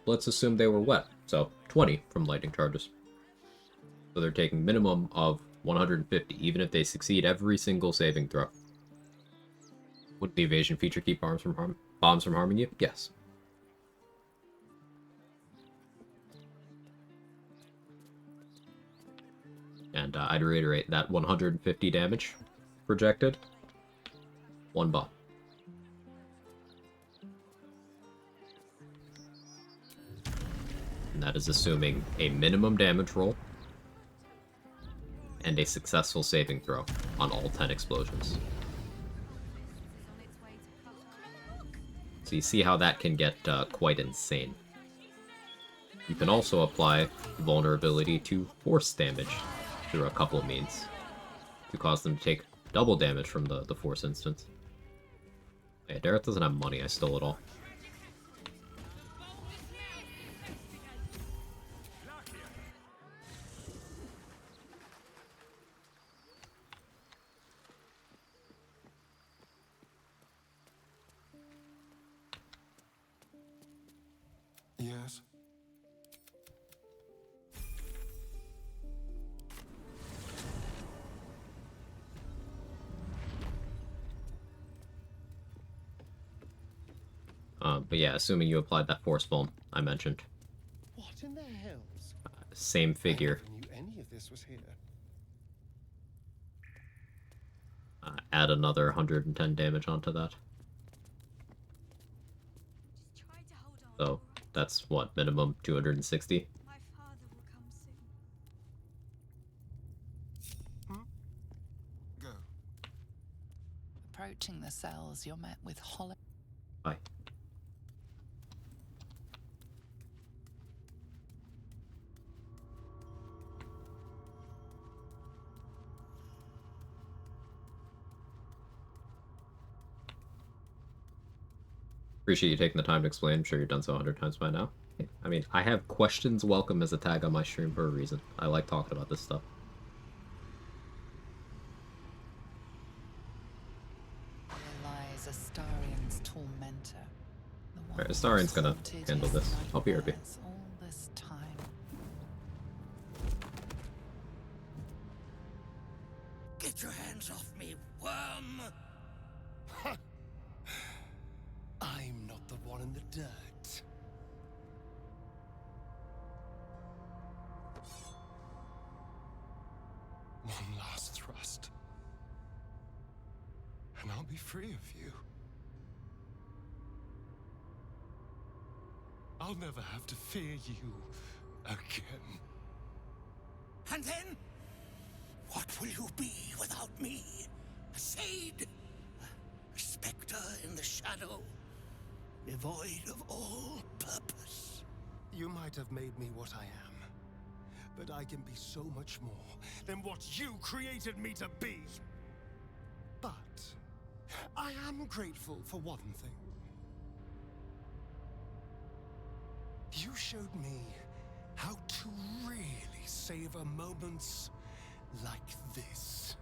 Let's assume they were wet, so 20 from lightning charges. So they're taking minimum of 150, even if they succeed every single saving throw. Would the evasion feature keep bombs from harming you? Yes. And I'd reiterate that 150 damage projected. 1 bomb. And that is assuming a minimum damage roll and a successful saving throw on all 10 explosions. So you see how that can get quite insane. You can also apply vulnerability to force damage through a couple of means to cause them to take double damage from the force instance. Hey, Dareth doesn't have money, I stole it all. Yes. But yeah, assuming you applied that force bomb I mentioned. What in the hells? Same figure. I never knew any of this was here. Add another 110 damage onto that. So that's what, minimum 260? Go. Approaching the cells, you're met with hollow. Bye. Appreciate you taking the time to explain. I'm sure you've done so 100 times by now. I mean, I have questions welcome as a tag on my stream for a reason. I like talking about this stuff. Lies Astarian's tormentor. Alright, Astarian's gonna handle this. I'll be RP. All this time. Get your hands off me, worm! I'm not the one in the dirt. One last thrust. And I'll be free of you. I'll never have to fear you again. And then, what will you be without me? A shade? A specter in the shadow? Devoid of all purpose? You might have made me what I am, but I can be so much more than what you created me to be. But I am grateful for one thing. You showed me how to really savor moments like this.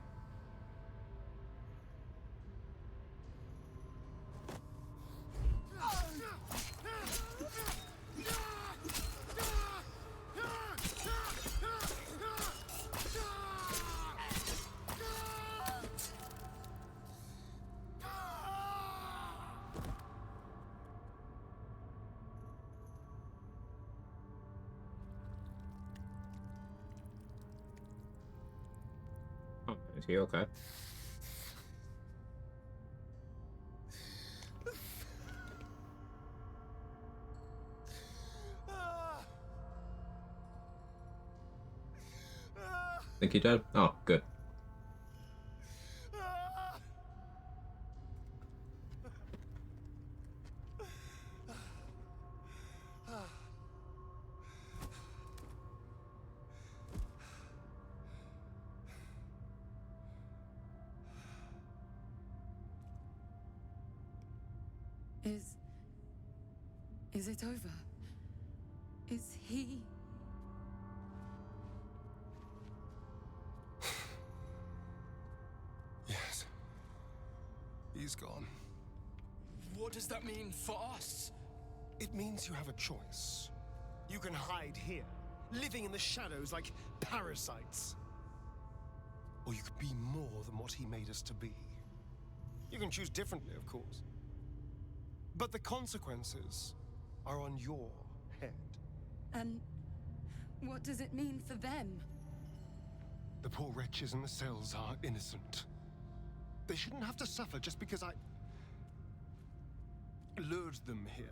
Is he okay? Think he dead? Oh, good. Is it over? Is he... Yes. He's gone. What does that mean for us? It means you have a choice. You can hide here, living in the shadows like parasites. Or you could be more than what he made us to be. You can choose differently, of course. But the consequences are on your head. And what does it mean for them? The poor wretches in the cells are innocent. They shouldn't have to suffer just because I lured them here.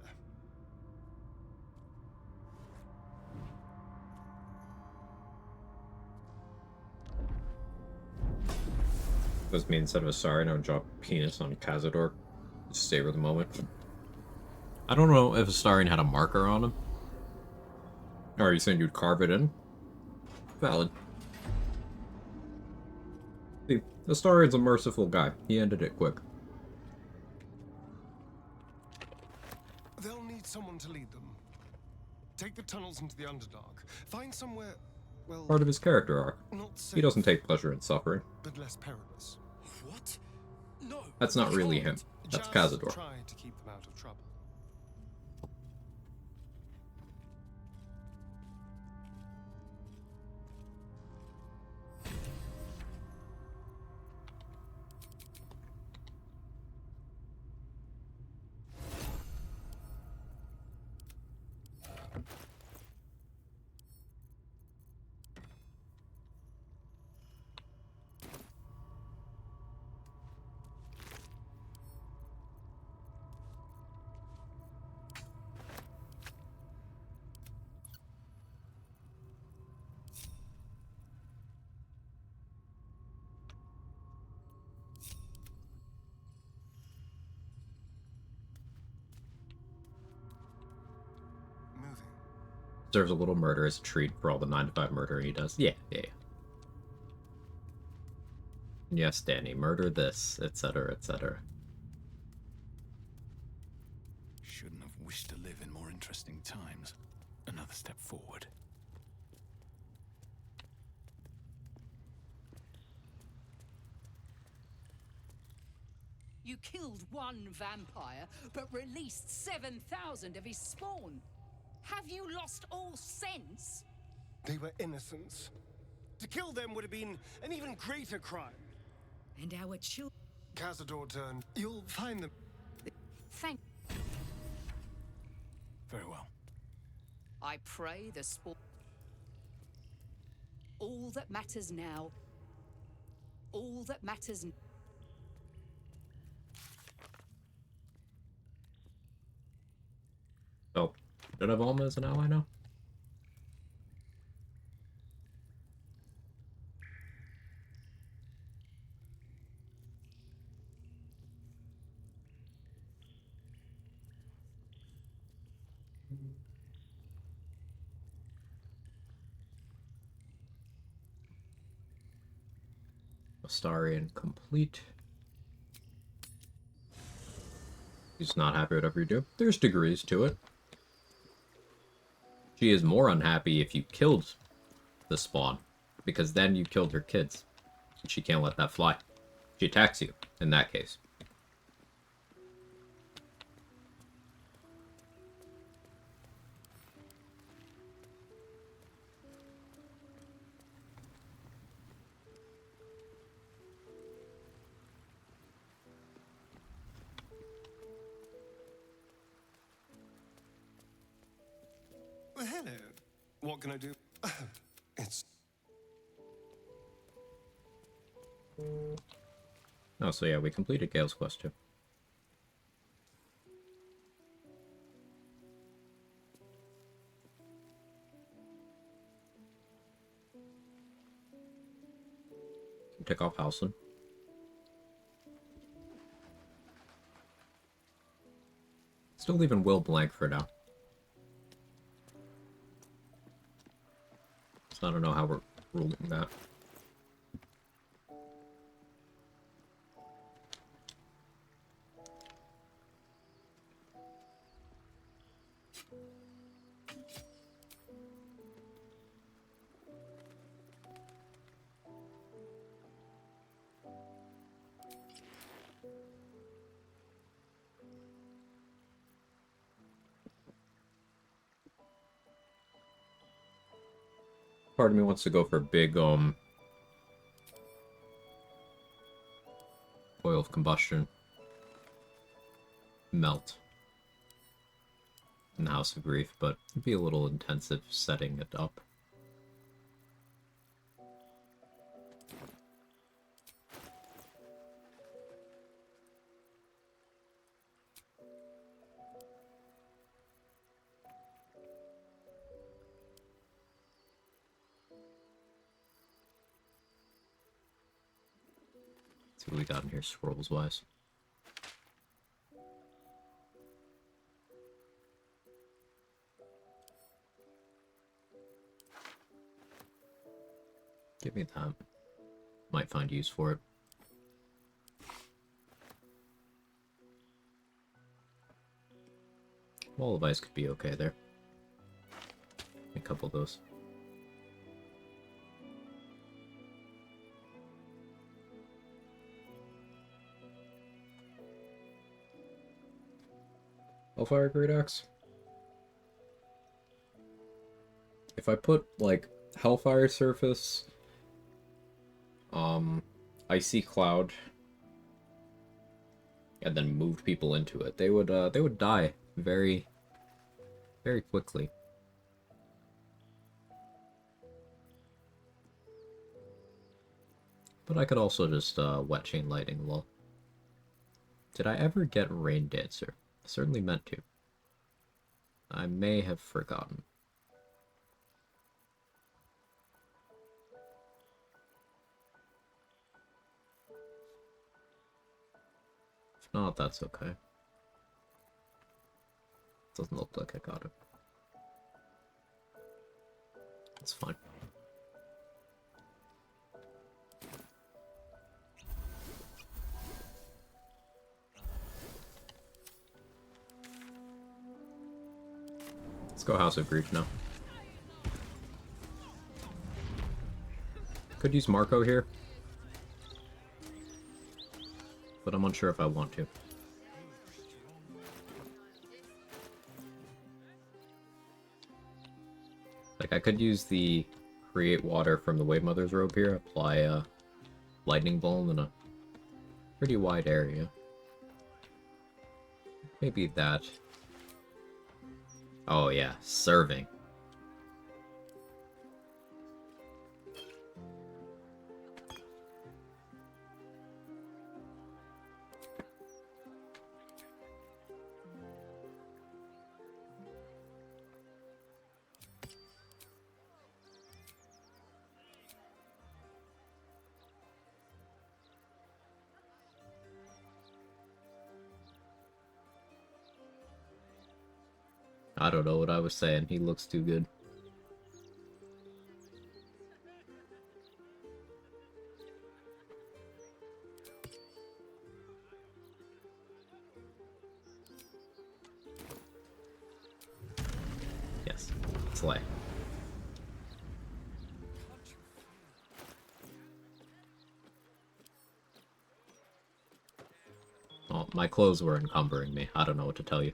Does mean instead of a sorry, don't drop penis on Cazador. Just savor the moment. I don't know if Astarion had a marker on him. Or are you saying you'd carve it in? Valid. See, Astarion's a merciful guy. He ended it quick. They'll need someone to lead them. Take the tunnels into the Underdark. Find somewhere, well... Part of his character arc. Not safe, He doesn't take pleasure in suffering. but less perilous. What? No. That's not really him. That's Just Cazador. try to keep them out of trouble. Deserves a little murder as a treat for all the 9-to-5 murder he does. Yeah. Yes, Danny, murder this, etc., etc. Shouldn't have wished to live in more interesting times. Another step forward. You killed one vampire, but released 7,000 of his spawn. Have you lost all sense? They were innocents. To kill them would have been an even greater crime. And our children... Cazador turned. You'll find them. Thank... Very well. I pray the spawn... All that matters now... All that matters... Oh, don't have Alma as an ally now? Astarion complete. He's not happy with whatever you do. There's degrees to it. She is more unhappy if you killed the spawn, because then you killed her kids. And she can't let that fly. She attacks you, in that case. Well, hello. What can I do? It's... Oh, so yeah, we completed Gale's quest too. Take off Halson. Still leaving Will blank for now. So I don't know how we're ruling that. Part of me wants to go for a big, oil of combustion. Melt. In the House of Grief, but it'd be a little intensive setting it up. See what we got in here scrolls-wise. Give me that. Might find use for it. Wall of ice could be okay there. A couple of those. Hellfire Great Axe. If I put, like, Hellfire Surface, Icy Cloud, and then moved people into it, they would die very, very quickly. But I could also just, Wet Chain Lightning, lol. Did I ever get Rain Dancer? Certainly meant to. I may have forgotten. If not, that's okay. Doesn't look like I got it. It's fine. Let's go House of Grief now. Could use Marco here, but I'm unsure if I want to. Like, I could use the create water from the Wave Mother's robe here, apply a lightning bolt in a pretty wide area. Maybe that. Oh yeah, serving. I don't know what I was saying. He looks too good. Yes. Slay. Oh, my clothes were encumbering me. I don't know what to tell you.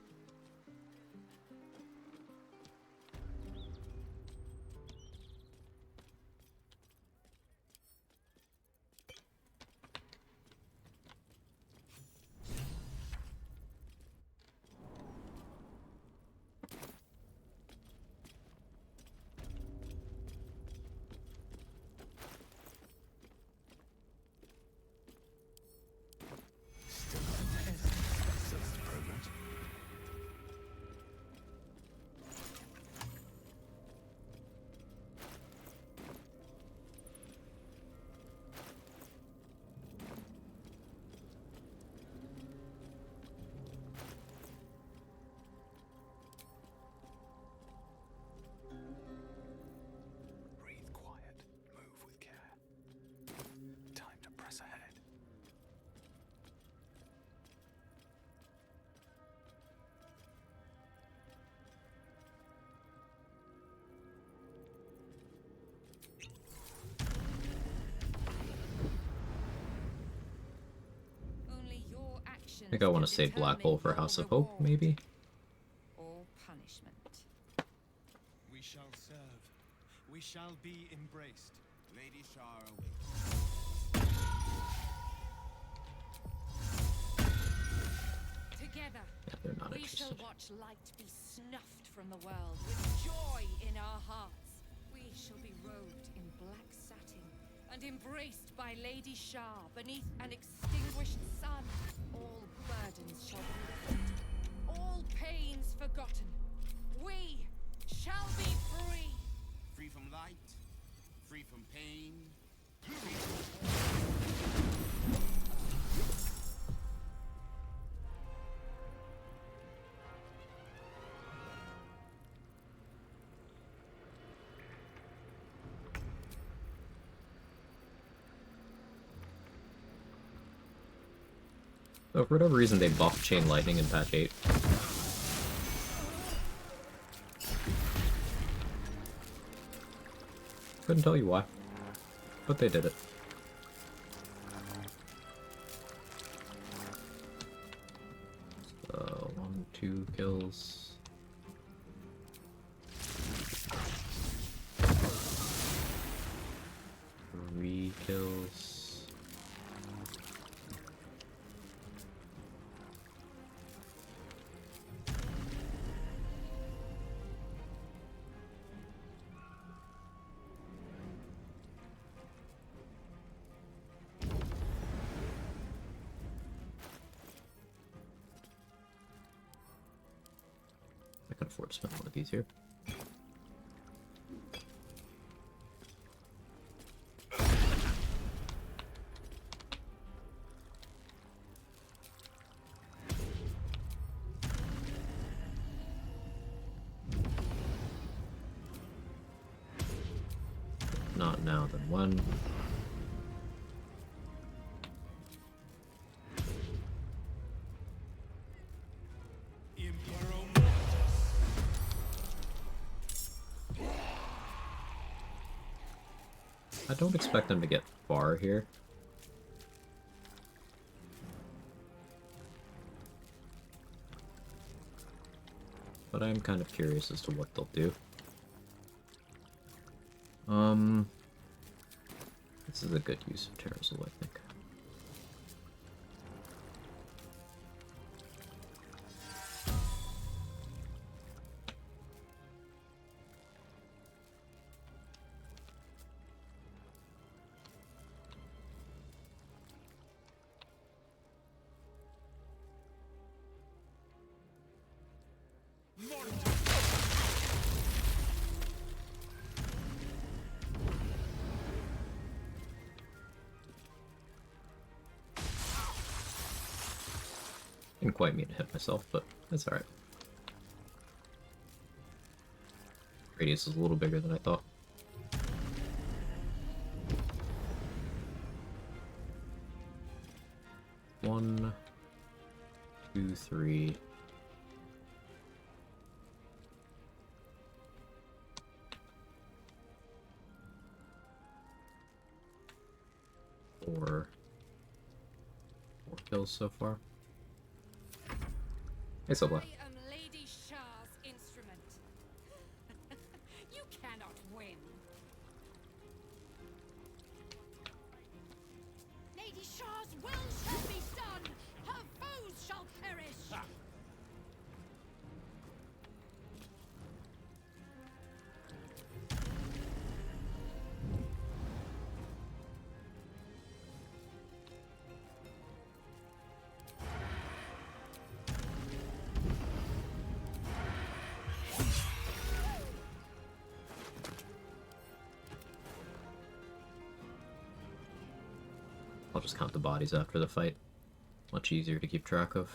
I think I want to say Black Hole for House of Hope, maybe? Or punishment. We shall serve. We shall be embraced. Lady Shar awaits. Together, They're not we interested. shall watch light be snuffed from the world with joy in our hearts. We shall be robed in black satin and embraced by Lady Shar beneath an extinguished sun. All burdens shall be lifted, all pains forgotten. We shall be free. Free from light, free from pain, So for whatever reason, they buffed Chain Lightning in patch 8. Couldn't tell you why, but they did it. So, 1, 2 kills. Three kills. I can afford to spend one of these here. Not now, then when? I don't expect them to get far here. But I'm kind of curious as to what they'll do. This is a good use of Terrazul, I think. Didn't quite mean to hit myself, but that's alright. Radius is a little bigger than I thought. One, two, three. Four kills so far. Hey, Sobla. I am Lady Shar's instrument. You cannot win. Lady Shar's will shall be done. Her foes shall perish. I'll just count the bodies after the fight. Much easier to keep track of.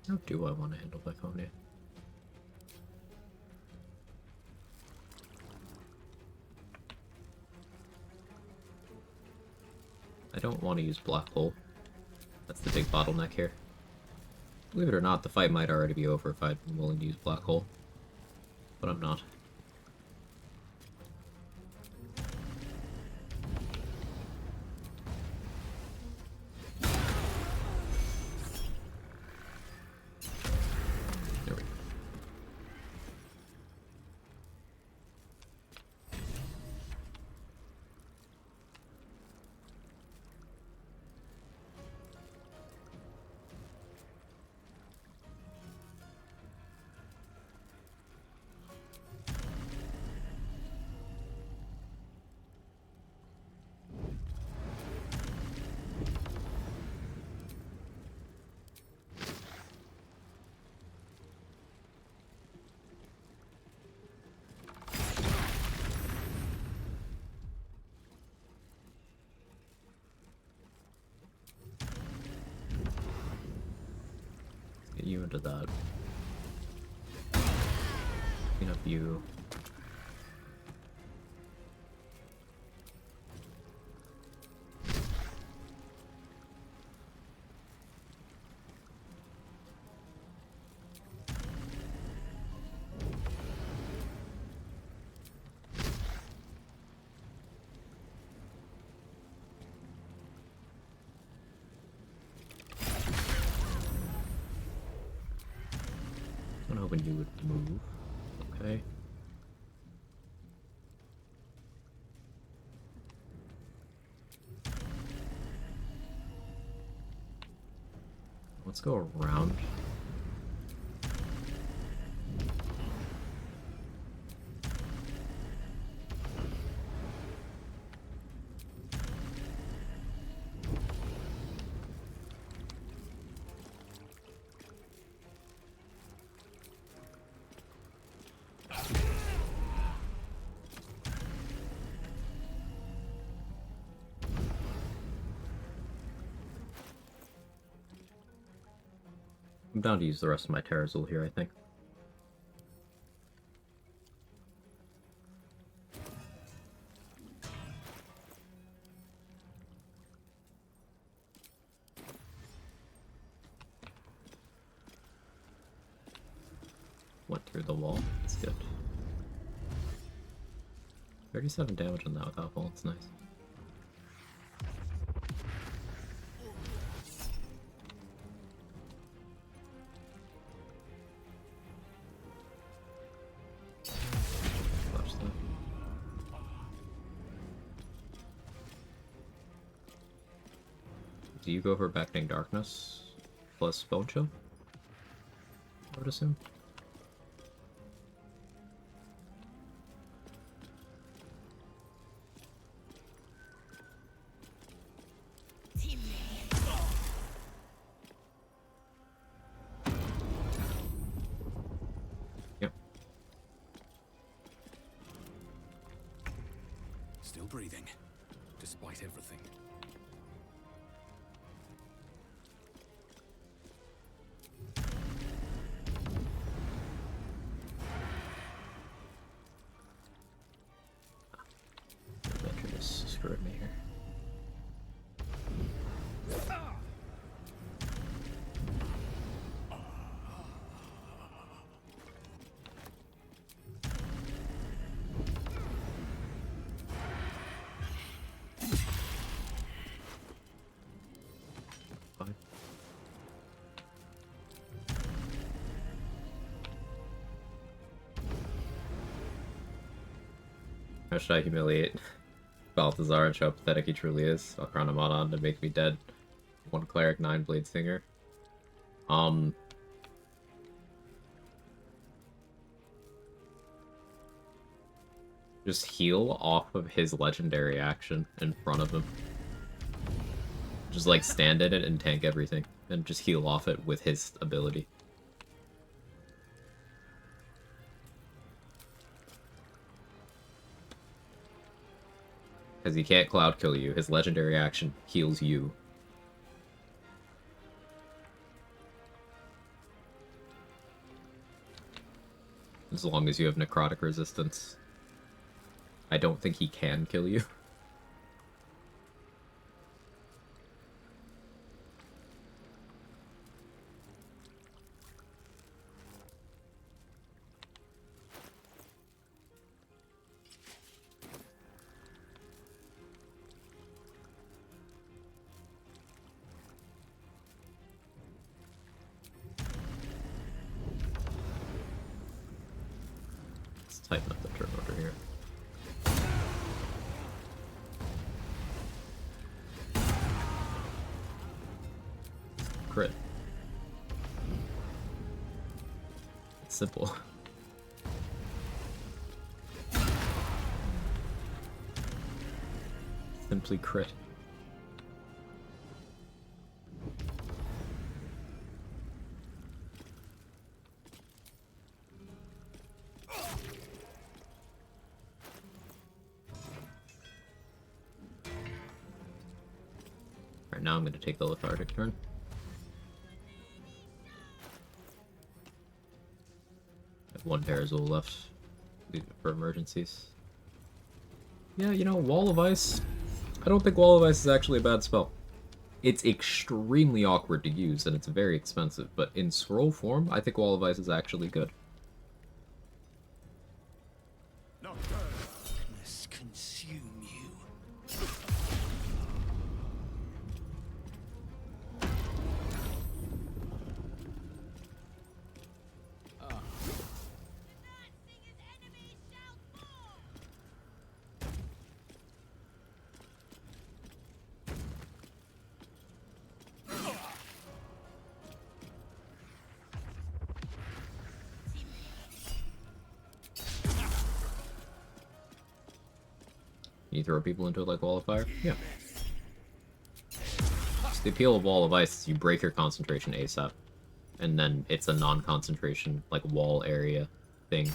How do I want to handle Laconia? I don't want to use Black Hole. That That's the big bottleneck here. Believe it or not, the fight might already be over if I'd been willing to use Black Hole. But I'm not. There we go. Get you into that. Clean up you. I'm hoping you would move. Okay. Let's go around. I'm down to use the rest of my Terrazul here, I think. Went through the wall. It's good. 37 damage on that without wall. It's nice. Do you go for Beckoning Darkness plus Bone Chill? I would assume. Yep. Still breathing, despite everything. Screwed me here. Fine. How should I humiliate Balthazar and show how pathetic he truly is? I'll crown him on to make me dead. 1 cleric, 9 blade singer. Just heal off of his legendary action in front of him. Just like stand in it and tank everything. And just heal off it with his ability. Because he can't cloud kill you. His legendary action heals you. As long as you have necrotic resistance. I don't think he can kill you. Let's tighten up the turn order here. Crit. It's simple. Simply crit. Alright, now I'm going to take the lethargic turn. I have one Parazul left. Leave it for emergencies. Yeah, you know, Wall of Ice. I don't think Wall of Ice is actually a bad spell. It's extremely awkward to use, and it's very expensive, but in scroll form, I think Wall of Ice is actually good. Darkness consume you. Can you throw people into it like Wall of Fire? Yeah. So the appeal of Wall of Ice is you break your concentration ASAP, and then it's a non-concentration, like, wall area thing.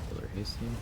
Killer Hastening.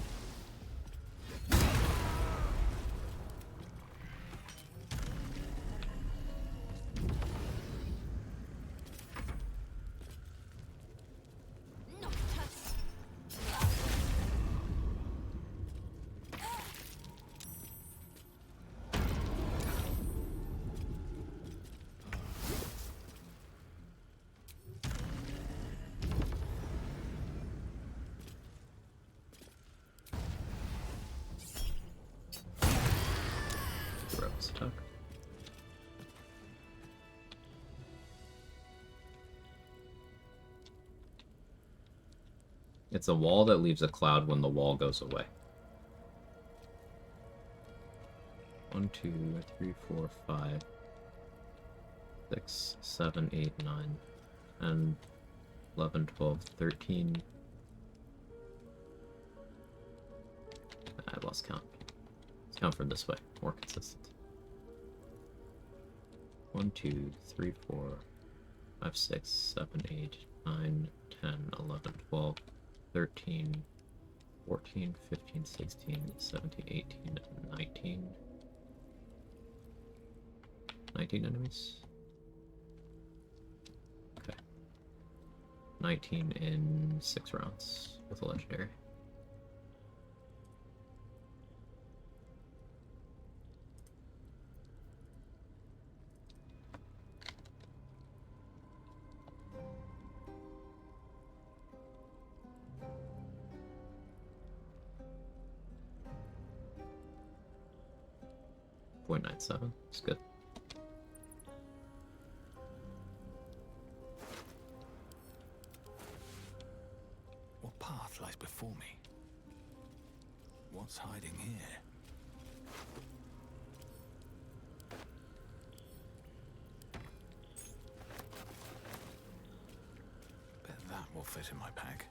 Stuck. It's a wall that leaves a cloud when the wall goes away. 1, 2, 3, 4, 5, 6, 7, 8, 9, 10, 11, 12, 13. I lost count. Let's count from this way. More consistent. 1, 2, 3, 4, 5, 6, 7, 8, 9, 10, 11, 12, 13, 14, 15, 16, 17, 18, 19. 19 enemies? Okay. 19 in 6 rounds with a legendary. .97. It's good. What path lies before me? What's hiding here? Bet that will fit in my pack.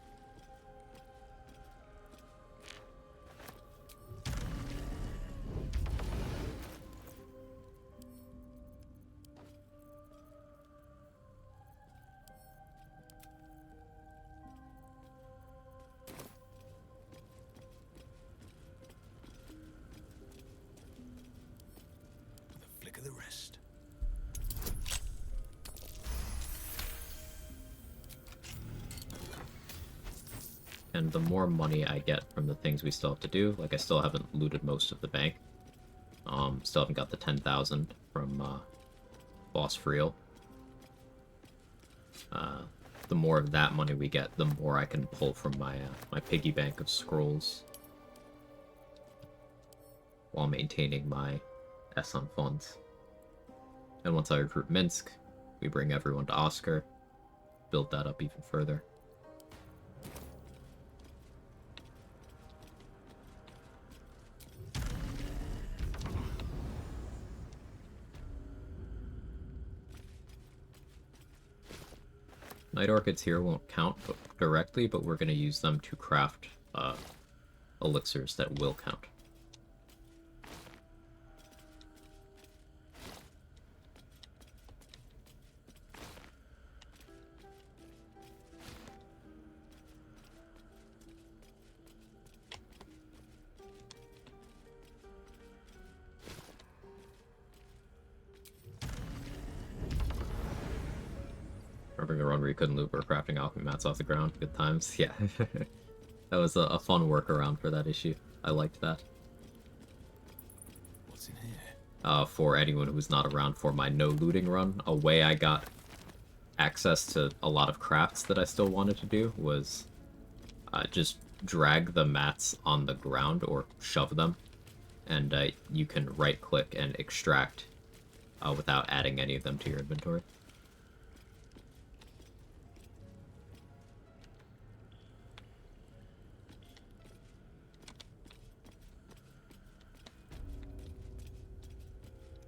Flick of the wrist. And the more money I get from the things we still have to do, like I still haven't looted most of the bank. Still haven't got the 10,000 from boss Friel. The more of that money we get, the more I can pull from my my piggy bank of scrolls, while maintaining my Esson funds. And once I recruit Minsk, we bring everyone to Oscar, build that up even further. Night Orchids here won't count directly, but we're going to use them to craft elixirs that will count. Remembering the run where you couldn't loop or crafting alchemy mats off the ground. Good times. Yeah. That was a fun workaround for that issue. I liked that. What's in here? For anyone who was not around for my no looting run, a way I got access to a lot of crafts that I still wanted to do was just drag the mats on the ground or shove them, and you can right click and extract without adding any of them to your inventory.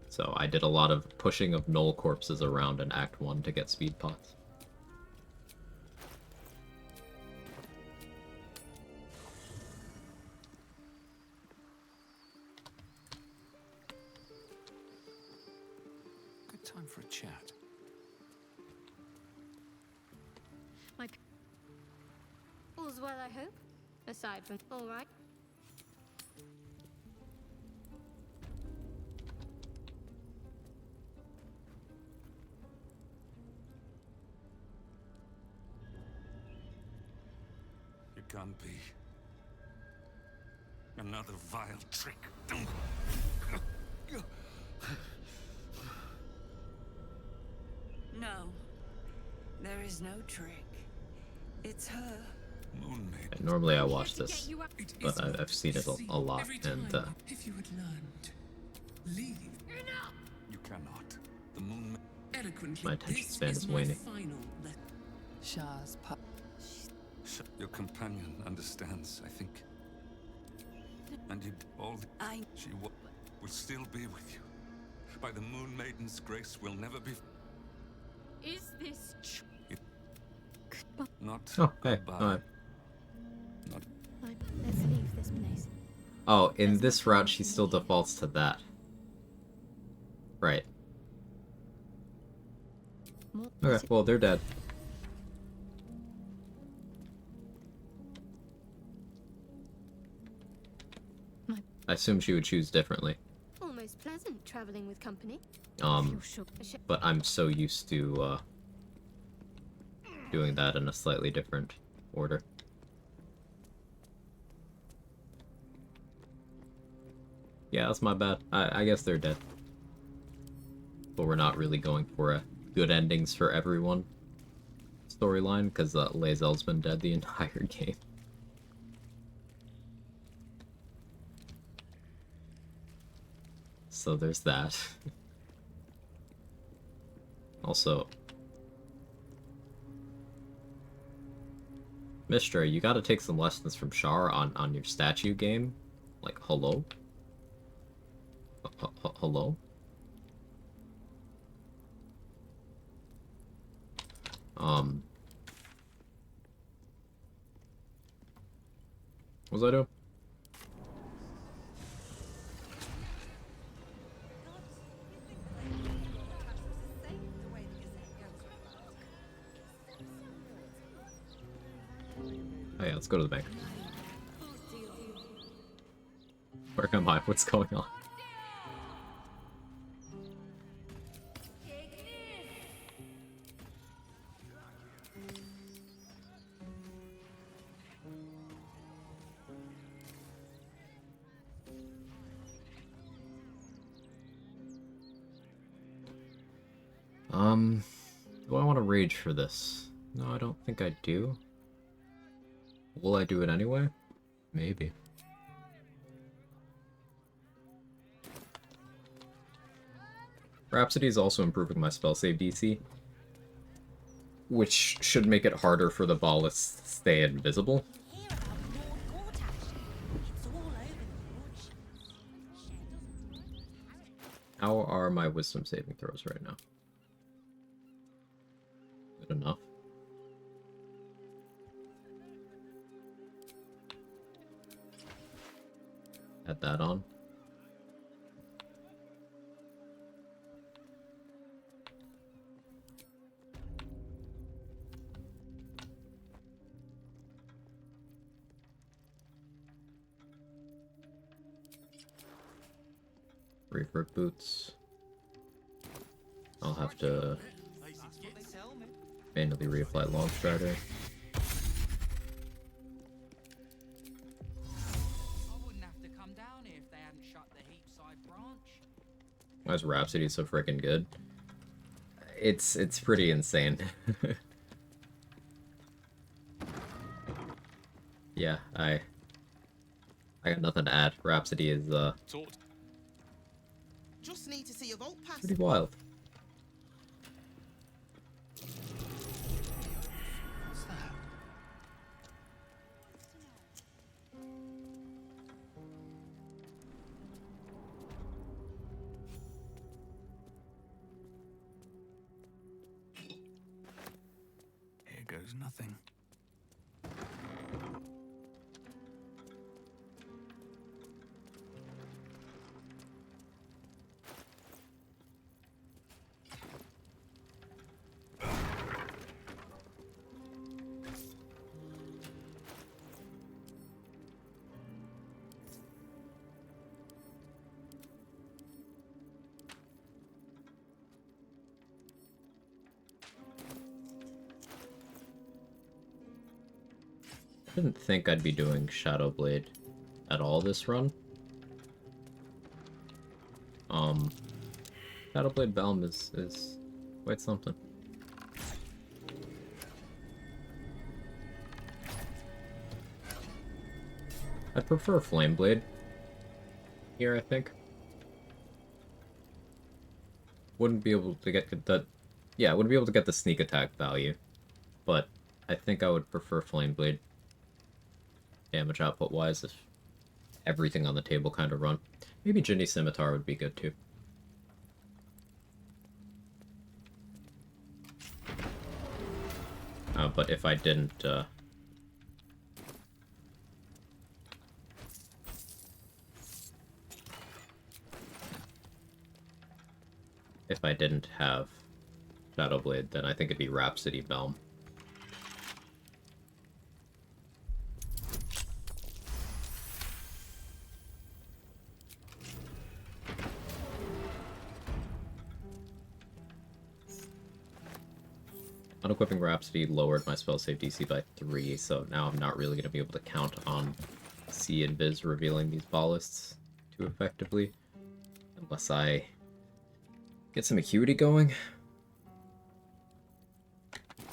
So I did a lot of pushing of null corpses around in Act 1 to get speed pots. Good time for a chat. All's well, I hope. Aside from all right. It can't be. Another vile trick. No. There is no trick. It's her. And normally I watch this, but I've seen it a lot, and If you had learned, leave. You cannot. The moon. my attention span is waning. Shah's pup. Your companion understands, I think. And you all. She will still be with you. By the Moon Maiden's grace, will never be. Is this true? Not. Oh, hey. Goodbye. Let's leave this place. Oh, in this route, she still defaults to that. Right. Okay, well, they're dead. I assume she would choose differently. Almost pleasant traveling with company. But I'm so used to doing that in a slightly different order. Yeah, that's my bad. I guess they're dead. But we're not really going for a good endings for everyone storyline, because Lae'zel's been dead the entire game. So there's that. Also, Mistra, you gotta take some lessons from Shar on your statue game. Like, hello? Hello? What was I doing? Oh yeah, let's go to the bank. Where am I? What's going on? Do I want to rage for this? No, I don't think I do. Will I do it anyway? Maybe. Rhapsody is also improving my spell save DC, which should make it harder for the ballists to stay invisible. How are my wisdom saving throws right now? Good enough. Add that on. Reaper boots. I'll have to manually reapply Long Strider. Why is Rhapsody so freaking good? It's pretty insane. Yeah, I got nothing to add. Rhapsody is Just need to see your vault pass. pretty wild. Here goes nothing. I didn't think I'd be doing Shadow Blade at all this run. Shadow Blade Belm is quite something. I'd prefer Flame Blade here, I think. Wouldn't be able to get the... Yeah, wouldn't be able to get the sneak attack value, but I think I would prefer Flame Blade. Damage output wise, if everything on the table kind of run. Maybe Ginny Scimitar would be good too. But if I didn't, have Shadow Blade, then I think it'd be Rhapsody Belm. Unequipping Rhapsody lowered my spell save DC by 3, so now I'm not really going to be able to count on C and Viz revealing these ballists too effectively, unless I get some acuity going.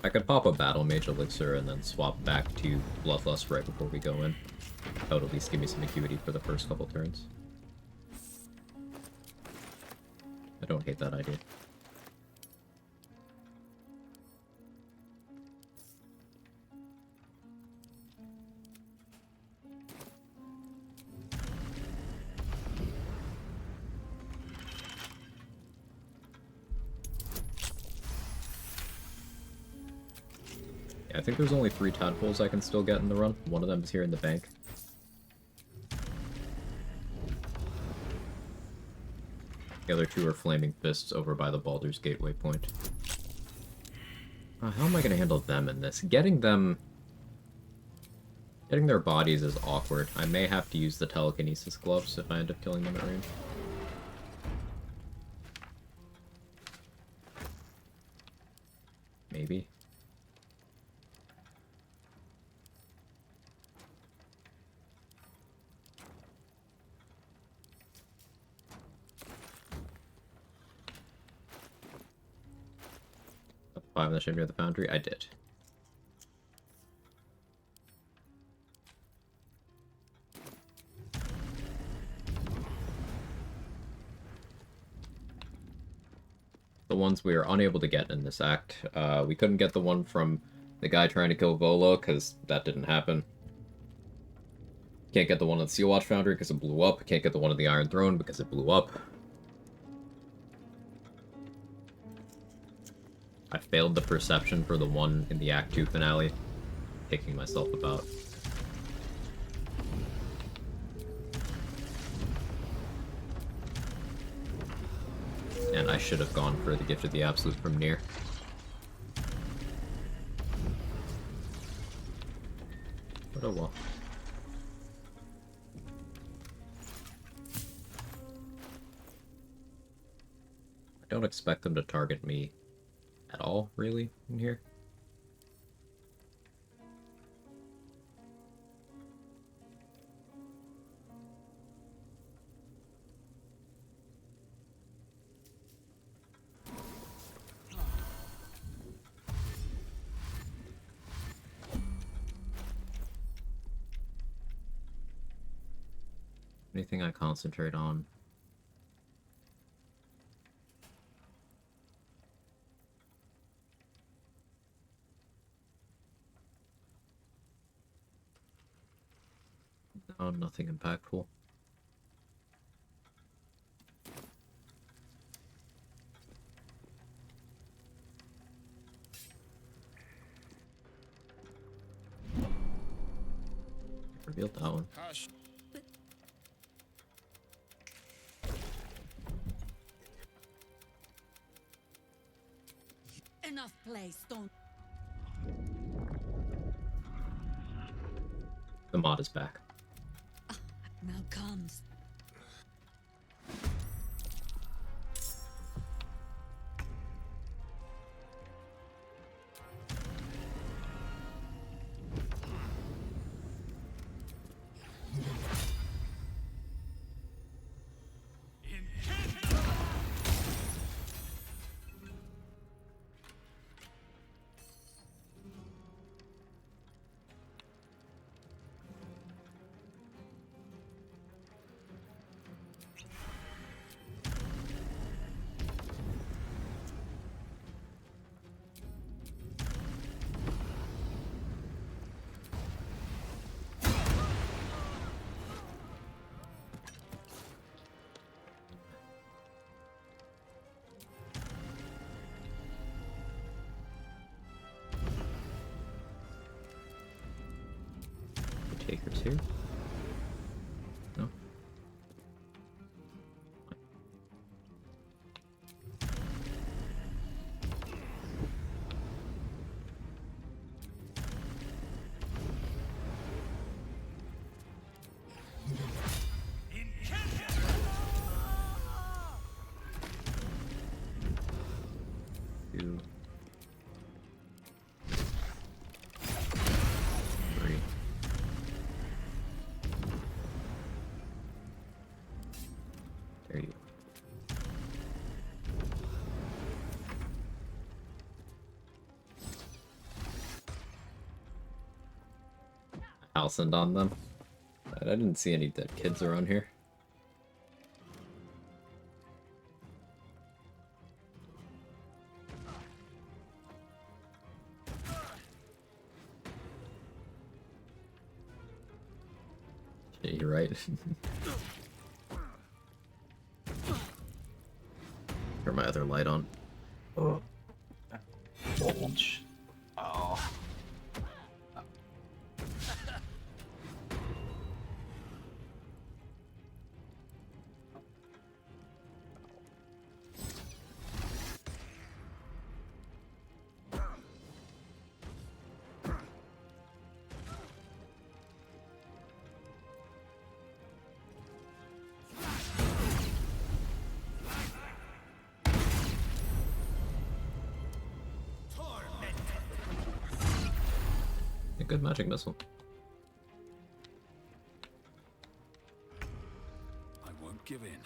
I could pop a Battle Mage Elixir and then swap back to Bloodlust right before we go in. That would at least give me some acuity for the first couple turns. I don't hate that idea. I think there's only 3 tadpoles I can still get in the run. One of them is here in the bank. The other 2 are Flaming Fists over by the Baldur's Gate waypoint. How am I going to handle them in this? Getting their bodies is awkward. I may have to use the telekinesis gloves if I end up killing them at range. Maybe. 5 in the ship near the foundry? I did. The ones we were unable to get in this act. We couldn't get the one from the guy trying to kill Volo, because that didn't happen. Can't get the one on the Seal Watch Foundry because it blew up. Can't get the one on the Iron Throne because it blew up. I failed the perception for the one in the Act 2 finale. Kicking myself about. And I should have gone for the Gift of the Absolute from Nier. But oh well. I don't expect them to target me at all, really, in here. Anything I concentrate on? No, nothing impactful. Revealed that one. Hush. Enough play, Stone. The mod is back. Now comes. Takers here? No? Two. Three. There you go. Alcend on them. I didn't see any dead kids around here. Yeah, you're right. Turn my other light on. Oh. Bulge. Oh. A good magic missile. I won't give in.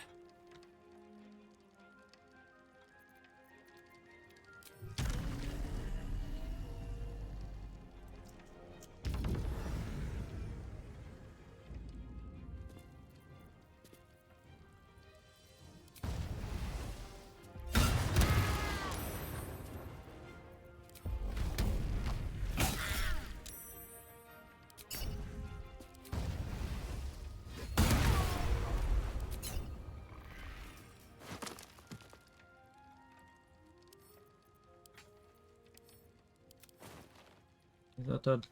Is that dead?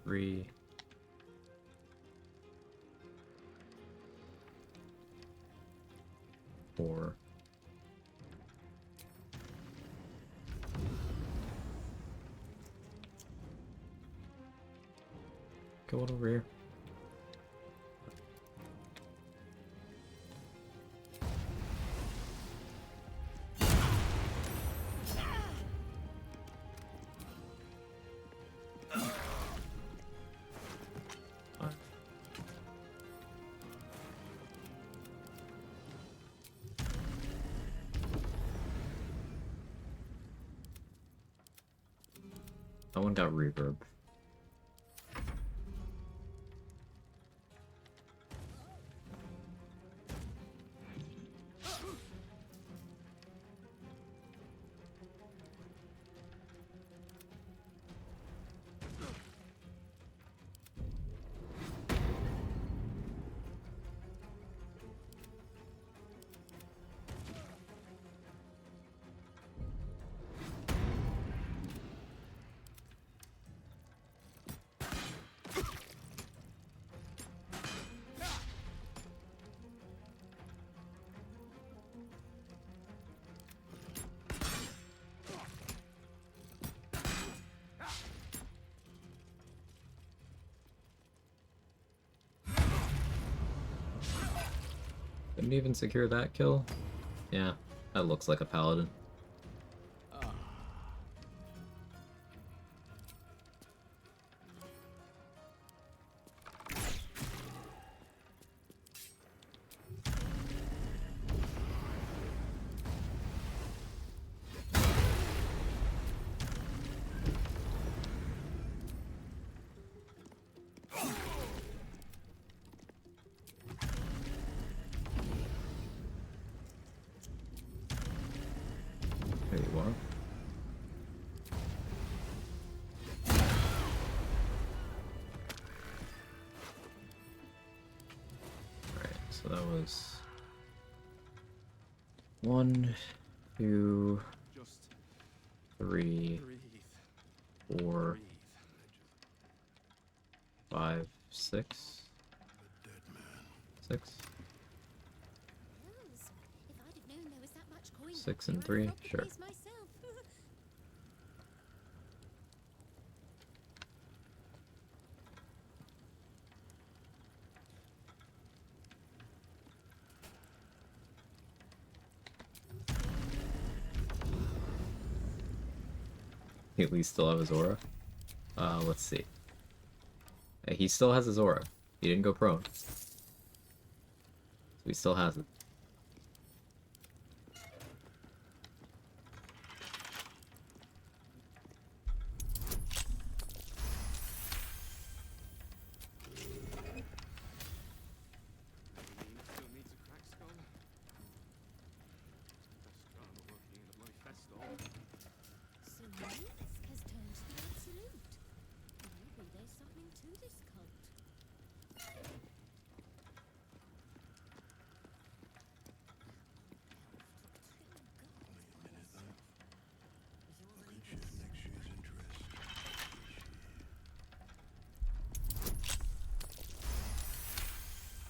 Three. Four. Go on over here. That one got reverb. Didn't even secure that kill? Yeah, that looks like a paladin. There you are. Alright, so that was 1, 2, 3, 4, 5, 6. 6. 6 and 3, sure. He at least still have his aura. Let's see. He still has his aura. He didn't go prone. So he still has it.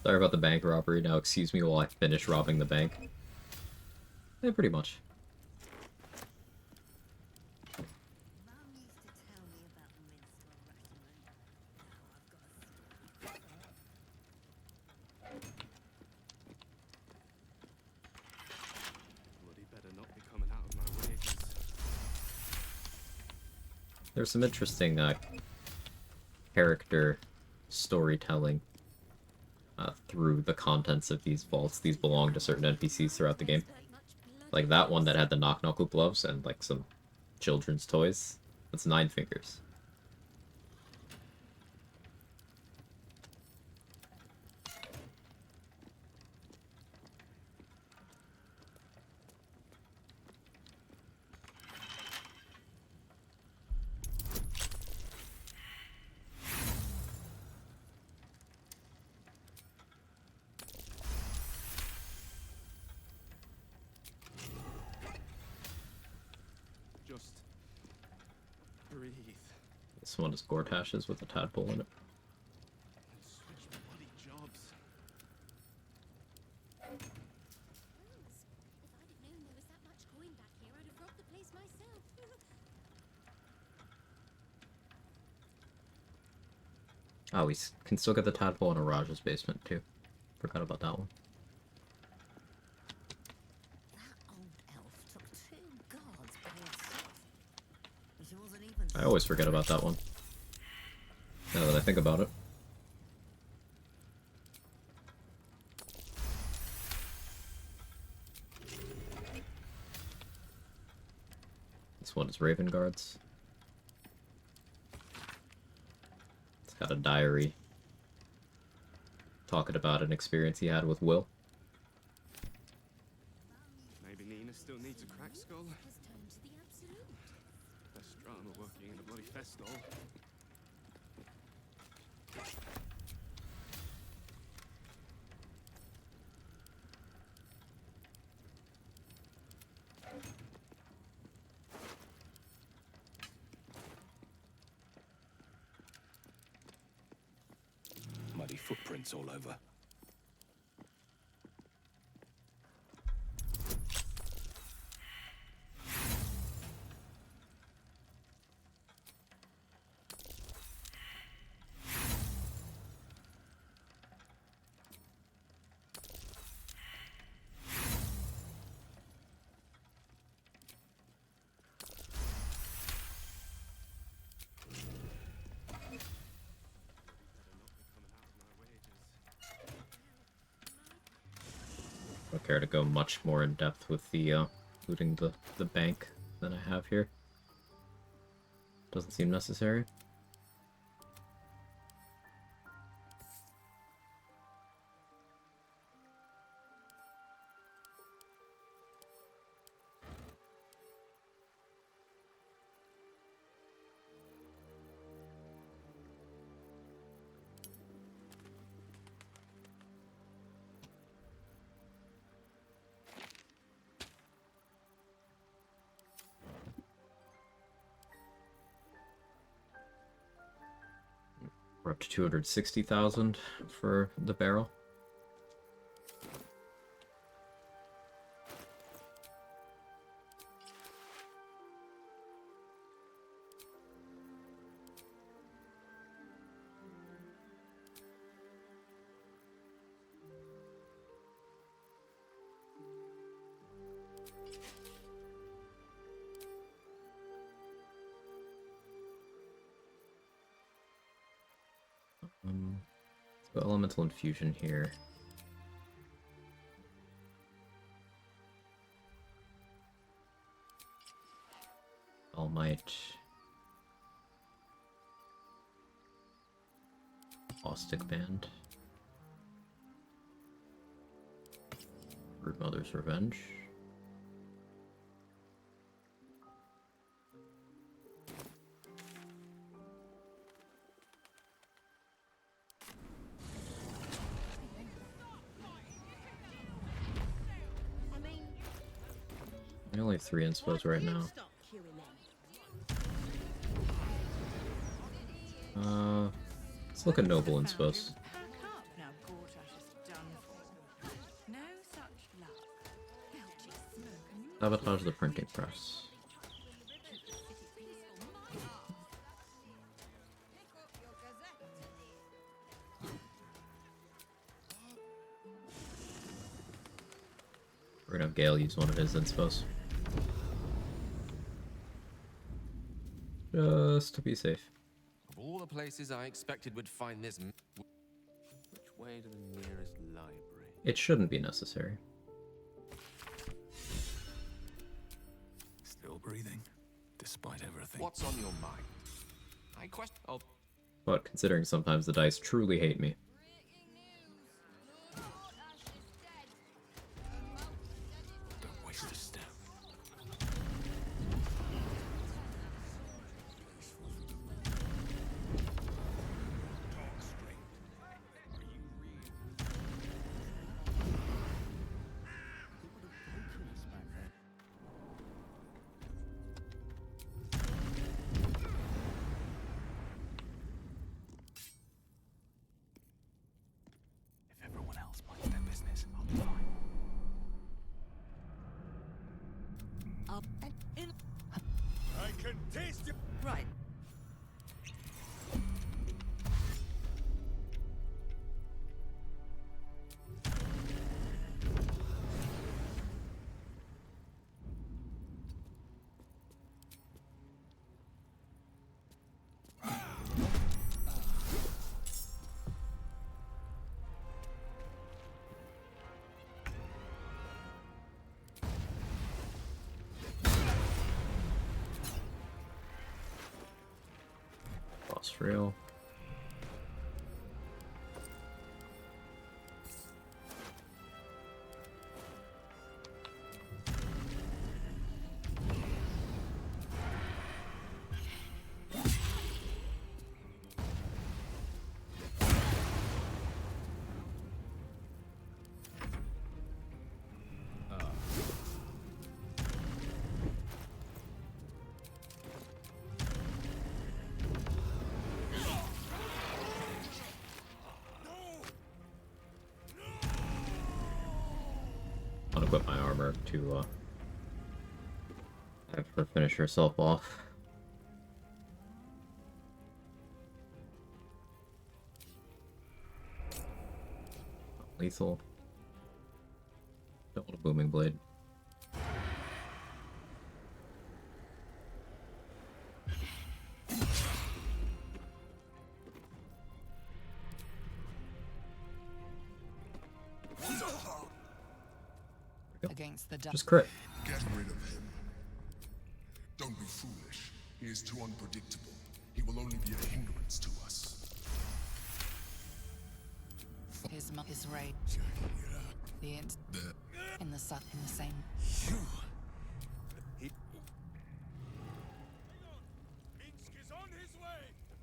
Sorry about the bank robbery. Now excuse me while I finish robbing the bank. Yeah, pretty much. There's some interesting character storytelling through the contents of these vaults. These belong to certain NPCs throughout the game. Like that one that had the knock knock gloves and like some children's toys. That's 9 fingers. breathe. This one is gourd hashes with a tadpole in it. Switch bloody jobs. Oh, we can still get the tadpole in a Raj's basement too. Forgot about that one. I always forget about that one. Now that I think about it. This one is Raven Guards. It's got a diary talking about an experience he had with Will. Maybe Nina still needs a cracked skull. Less drama working in a bloody fest stall. Muddy footprints all over. I don't care to go much more in depth with the looting the bank than I have here. Doesn't seem necessary. We're up to 260,000 for the barrel. Let's go elemental infusion here. All Might. Caustic Band. Root Mother's Revenge. I only have 3 inspos right now. Let's look at noble inspos. Sabotage the printing press. We're gonna have Gale use one of his inspos. Just to be safe. Of all the places I expected would find this, which way to the nearest library? It shouldn't be necessary. Still breathing, despite everything. What's on your mind? I question. Oh, But considering sometimes the dice truly hate me. Don't waste a step. Right. Boss real. Unequip my armor to have her finish herself off. Lethal. Don't want a booming blade. Against the Just crit. Get rid of him. Don't be foolish. He is too unpredictable. He will only be a hindrance to us. His rage. In the sun, in the same.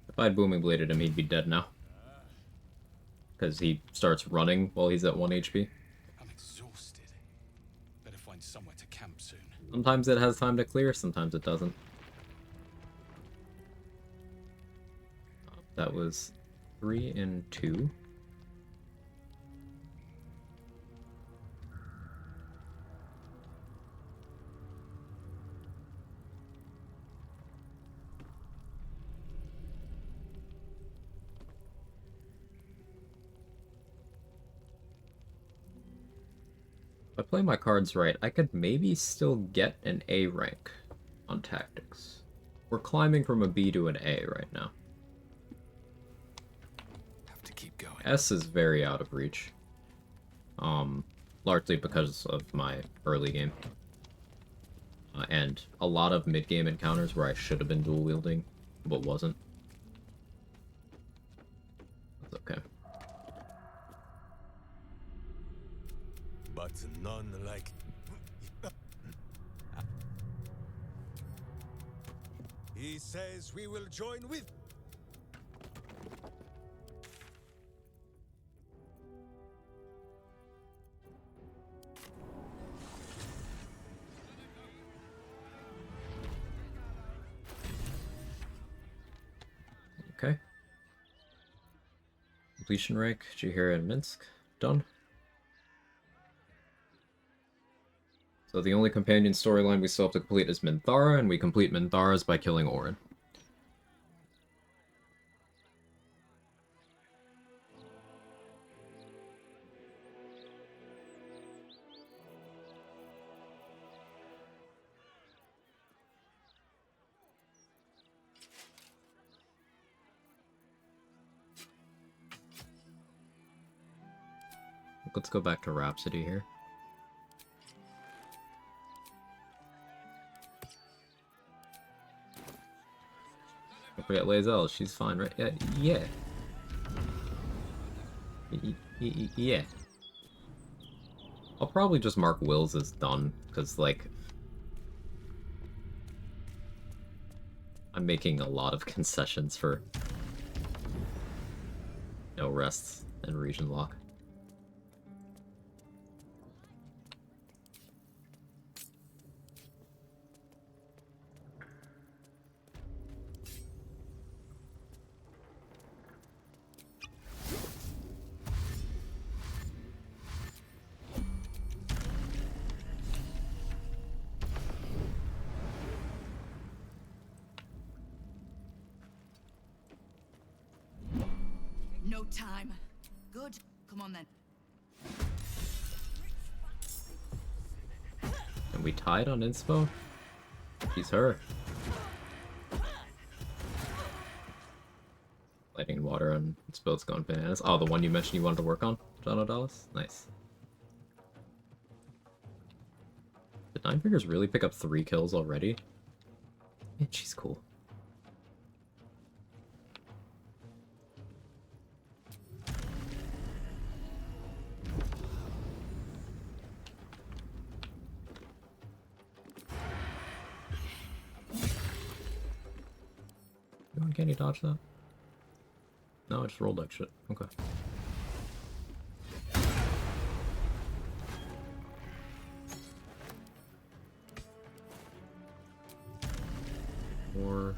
If I'd booming bladed him, he'd be dead now. Because he starts running while he's at 1 HP. I'm exhausted. Better find somewhere to camp soon. Sometimes it has time to clear, sometimes it doesn't. That was 3 and 2. If I play my cards right, I could maybe still get an A rank on tactics. We're climbing from a B to an A right now. Have to keep going. S is very out of reach. Largely because of my early game. And a lot of mid-game encounters where I should have been dual wielding, but wasn't. That's okay. But none like... He says we will join with... Okay. Completion rank, Jihira and Minsk. Done. So the only companion storyline we still have to complete is Minthara, and we complete Minthara's by killing Orin. Let's go back to Rhapsody here. Don't forget Lae'zel, she's fine, right? Yeah. Yeah. I'll probably just mark Wills as done, because, like, I'm making a lot of concessions for no rests and region lock. no time. Good. Come on then. And we tied on inspo? She's her. Lightning and water and spill's gone bananas. Oh, the one you mentioned you wanted to work on, John O'Dallas? Nice. Did Nine Fingers really pick up 3 kills already? Man, she's cool. Can you dodge that? No, I just rolled that shit. Okay. Or...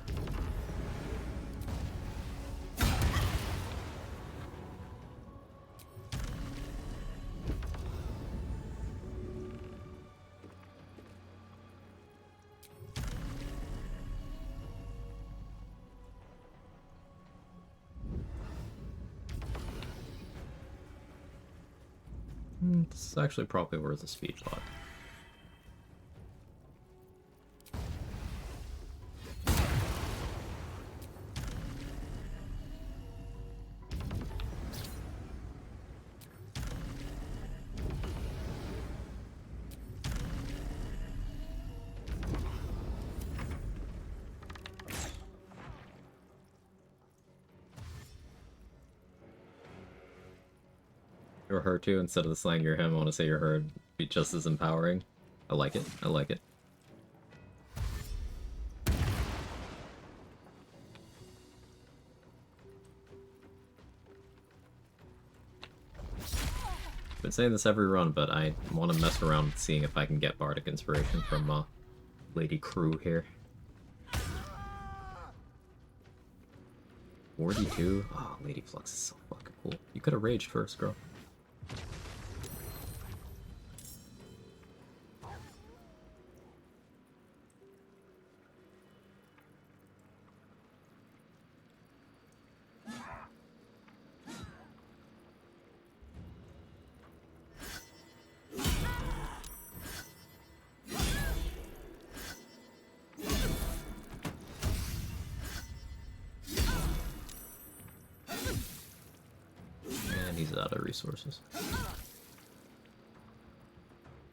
This is actually probably worth a speed block. You're her too, instead of the slang you're him, I want to say you're her. Be just as empowering. I like it. I like it. Been saying this every run, but I want to mess around seeing if I can get bardic inspiration from Lady Crew here. 42? Oh, Lady Flux is so fucking cool. You could have raged first, girl. And he's out of resources.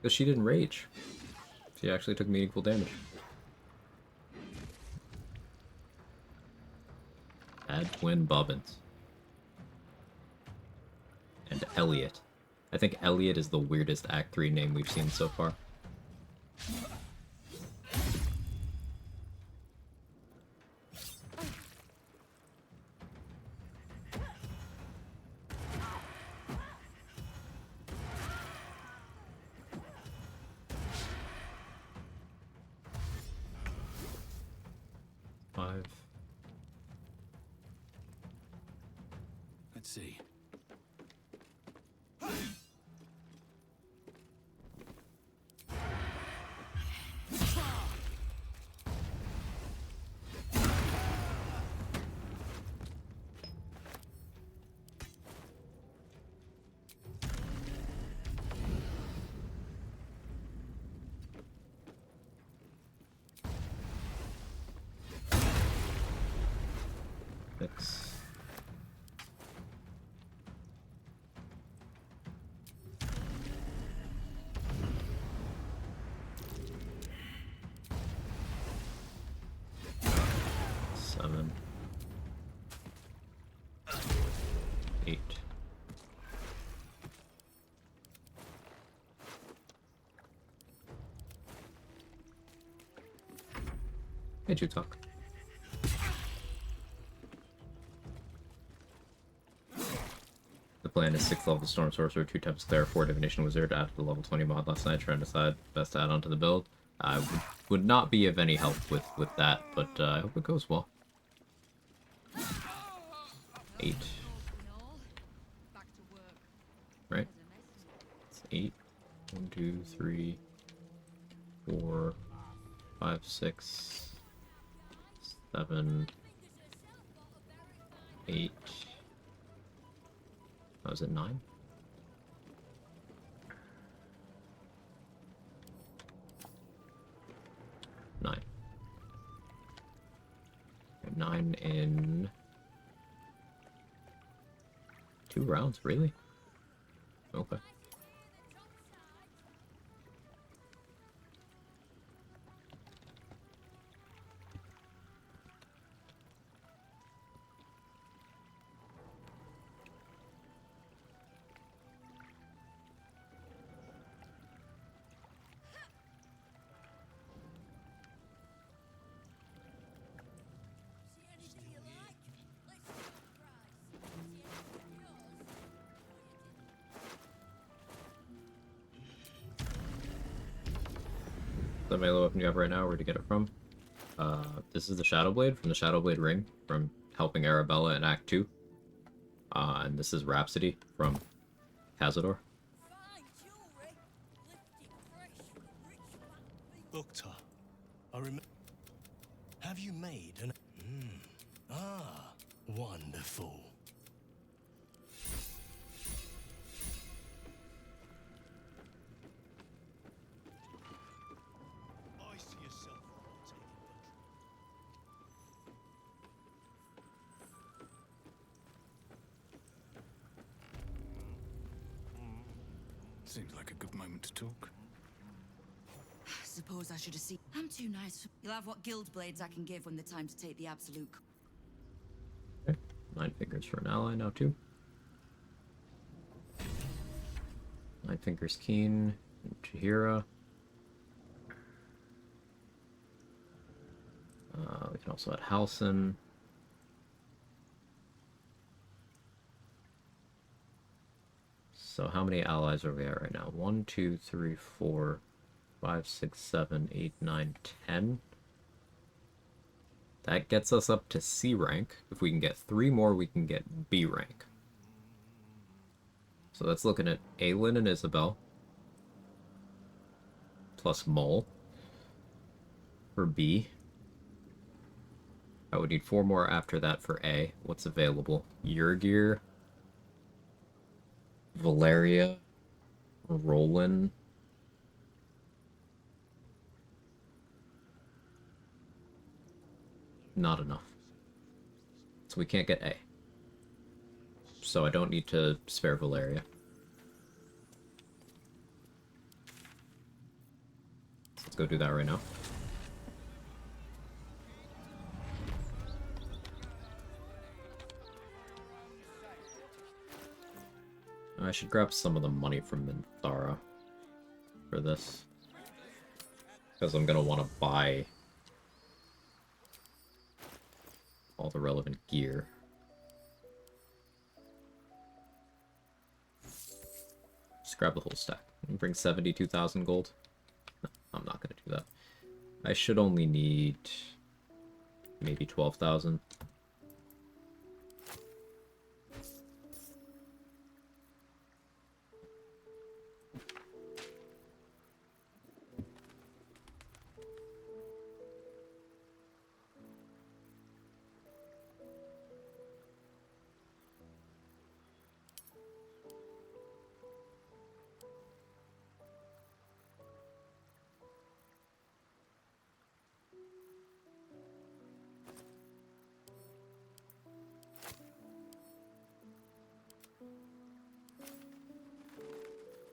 Because she didn't rage. She actually took meaningful damage. Adwin Bobbins. And Elliot. I think Elliot is the weirdest Act 3 name we've seen so far. Let's see. Six. Seven. 8. Hey, you talk. The plan is 6th level Storm Sorcerer, 2 Tempest Cleric, 4 Divination Wizard, added the level 20 mod last night, trying to decide best to add onto the build. I would not be of any help with that, but I hope it goes well. 8. Right? It's 8. 1, 2, 3, 4, 5, 6, 7, 8, Oh, was it 9? Nine. 9 in 2 rounds, really? Okay. The melee weapon you have right now, where'd you get it from? This is the Shadowblade from the Shadowblade Ring from helping Arabella in Act 2. And this is Rhapsody from Cazador. Doctor, I remember. Have you made an? Ah, wonderful. I see yourself taking Seems like a good moment to talk. Suppose I should have seen. I'm too nice. You'll have what guild blades I can give when the time to take the absolute. Okay. 9 fingers for an ally now, too. 9 fingers Keen, and Chihira. We can also add Halson. So how many allies are we at right now? 1, 2, 3, 4, 5, 6, 7, 8, 9, 10. That gets us up to C rank. If we can get 3 more, we can get B rank. So that's looking at Aelin and Isabel. Plus Mole. For B. I would need 4 more after that for A. What's available? Yurgir. Valeria. Roland. Not enough. So we can't get A. So I don't need to spare Valeria. Let's go do that right now. I should grab some of the money from Minthara for this. Because I'm going to want to buy all the relevant gear. Just grab the whole stack. And bring 72,000 gold. No, I'm not going to do that. I should only need maybe 12,000.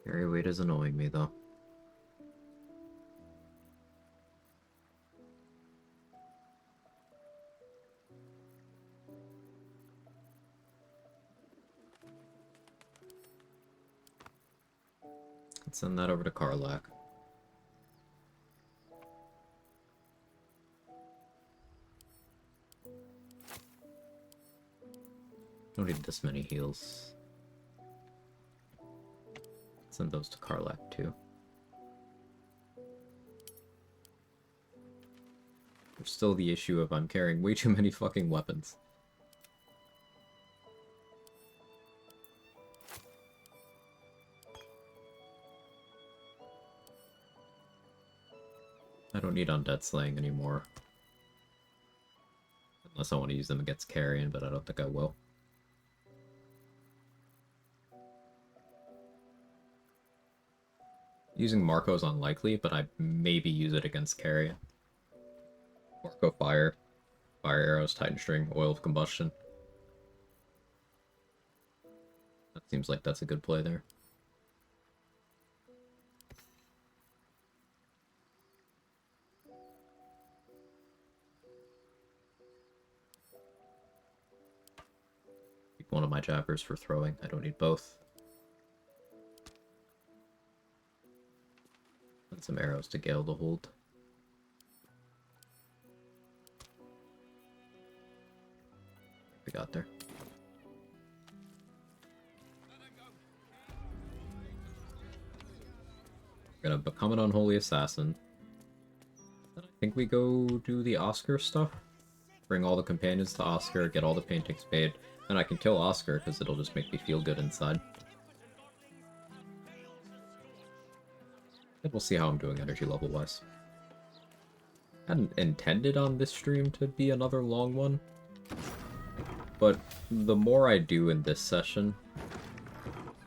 Carry weight is annoying me, though. Let's send that over to Karlak. Don't need this many heals. Send those to Karlak too. There's still the issue of I'm carrying way too many fucking weapons. I don't need undead slaying anymore. Unless I want to use them against carrion, but I don't think I will. Using Marco's unlikely, but I maybe use it against Carrion. Marco Fire. Fire Arrows, Titan String, Oil of Combustion. That seems like that's a good play there. Keep one of my jabbers for throwing. I don't need both. And some arrows to Gale to hold. We got there. We're gonna become an unholy assassin. Then I think we go do the Oscar stuff. Bring all the companions to Oscar, get all the paintings made, and I can kill Oscar because it'll just make me feel good inside. And we'll see how I'm doing energy level wise. Hadn't intended on this stream to be another long one, but the more I do in this session,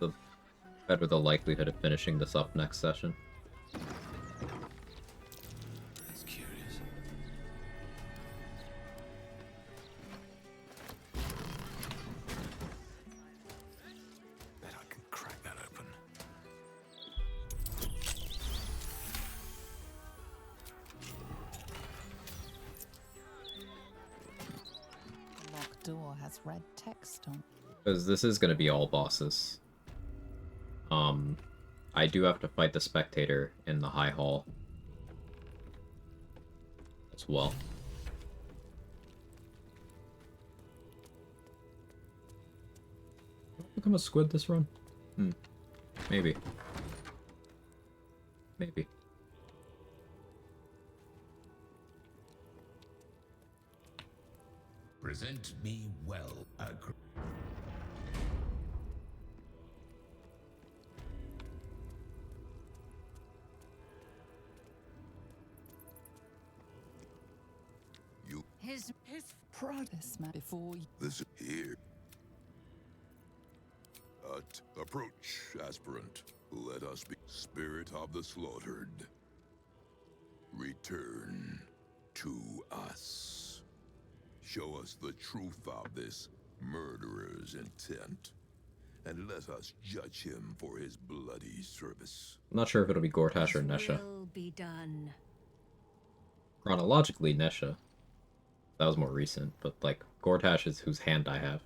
the better the likelihood of finishing this up next session. That's curious. Bet I can crack that open. The locked door has red text on. Because this is going to be all bosses. I do have to fight the Spectator in the High Hall as well. Will I become a squid this run? Maybe. Maybe. Present me well, His Prodis man before you. This here. Approach, aspirant. Let us be spirit of the slaughtered. Return to us. Show us the truth of this murderer's intent, and let us judge him for his bloody service. I'm not sure if it'll be Gortash or Nesha. Will be done. Chronologically, Nesha. That was more recent, but like Gortash is whose hand I have.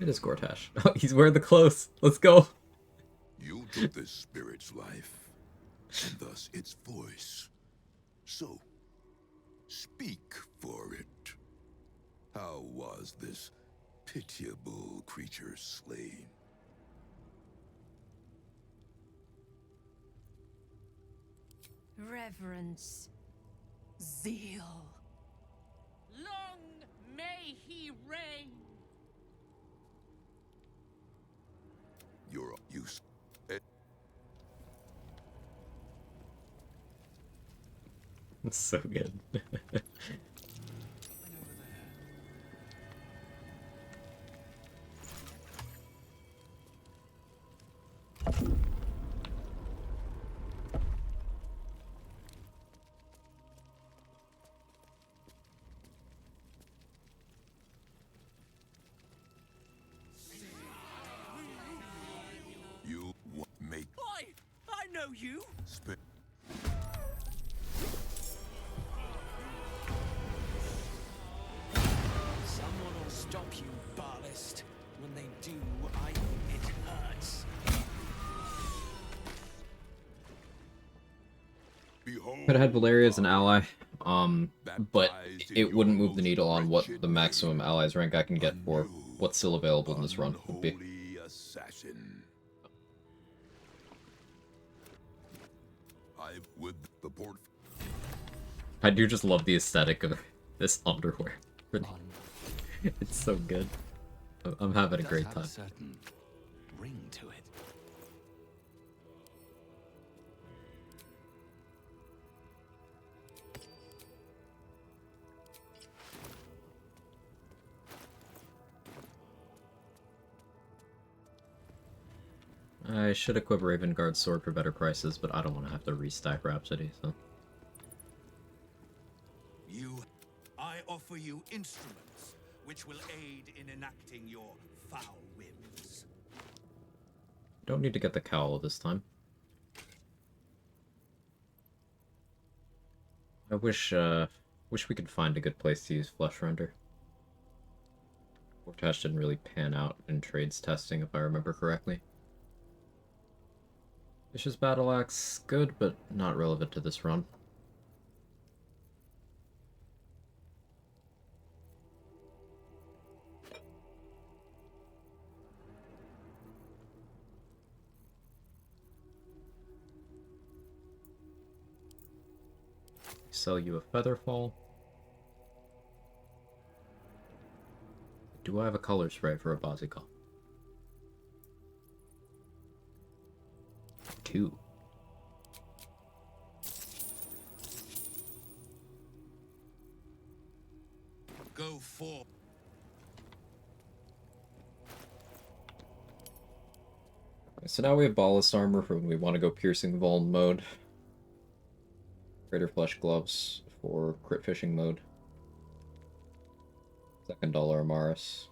It is Gortash. Oh, he's wearing the clothes. Let's go. You took this spirit's life, and thus its voice. So, speak for it. How was this pitiable creature slain? Reverence. Zeal. Long may he reign. Your use. It's so good. You make. I know you. Someone will stop you, Ballast. When they do, it hurts. Could have had Valeria as an ally, but it wouldn't move the needle on what the maximum allies rank I can get for what's still available in this run would be. Assassin. With the port. I do just love the aesthetic of this underwear. It's so good. I'm having a great time. Certain ring to it. I should equip Raven Guard's sword for better prices, but I don't want to have to restack Rhapsody, so... I offer you instruments which will aid in enacting your foul whims. Don't need to get the cowl this time. I wish we could find a good place to use Flesh Render. Vortash didn't really pan out in trades testing, if I remember correctly. Vicious Battle Axe, good, but not relevant to this run. Sell you a Featherfall. Do I have a color spray for a Bozzycall? 2. Go for. So now we have Ballast Armor for when we want to go Piercing Vuln mode. Greater Flesh Gloves for Crit Fishing mode. Second Dollar Amaris.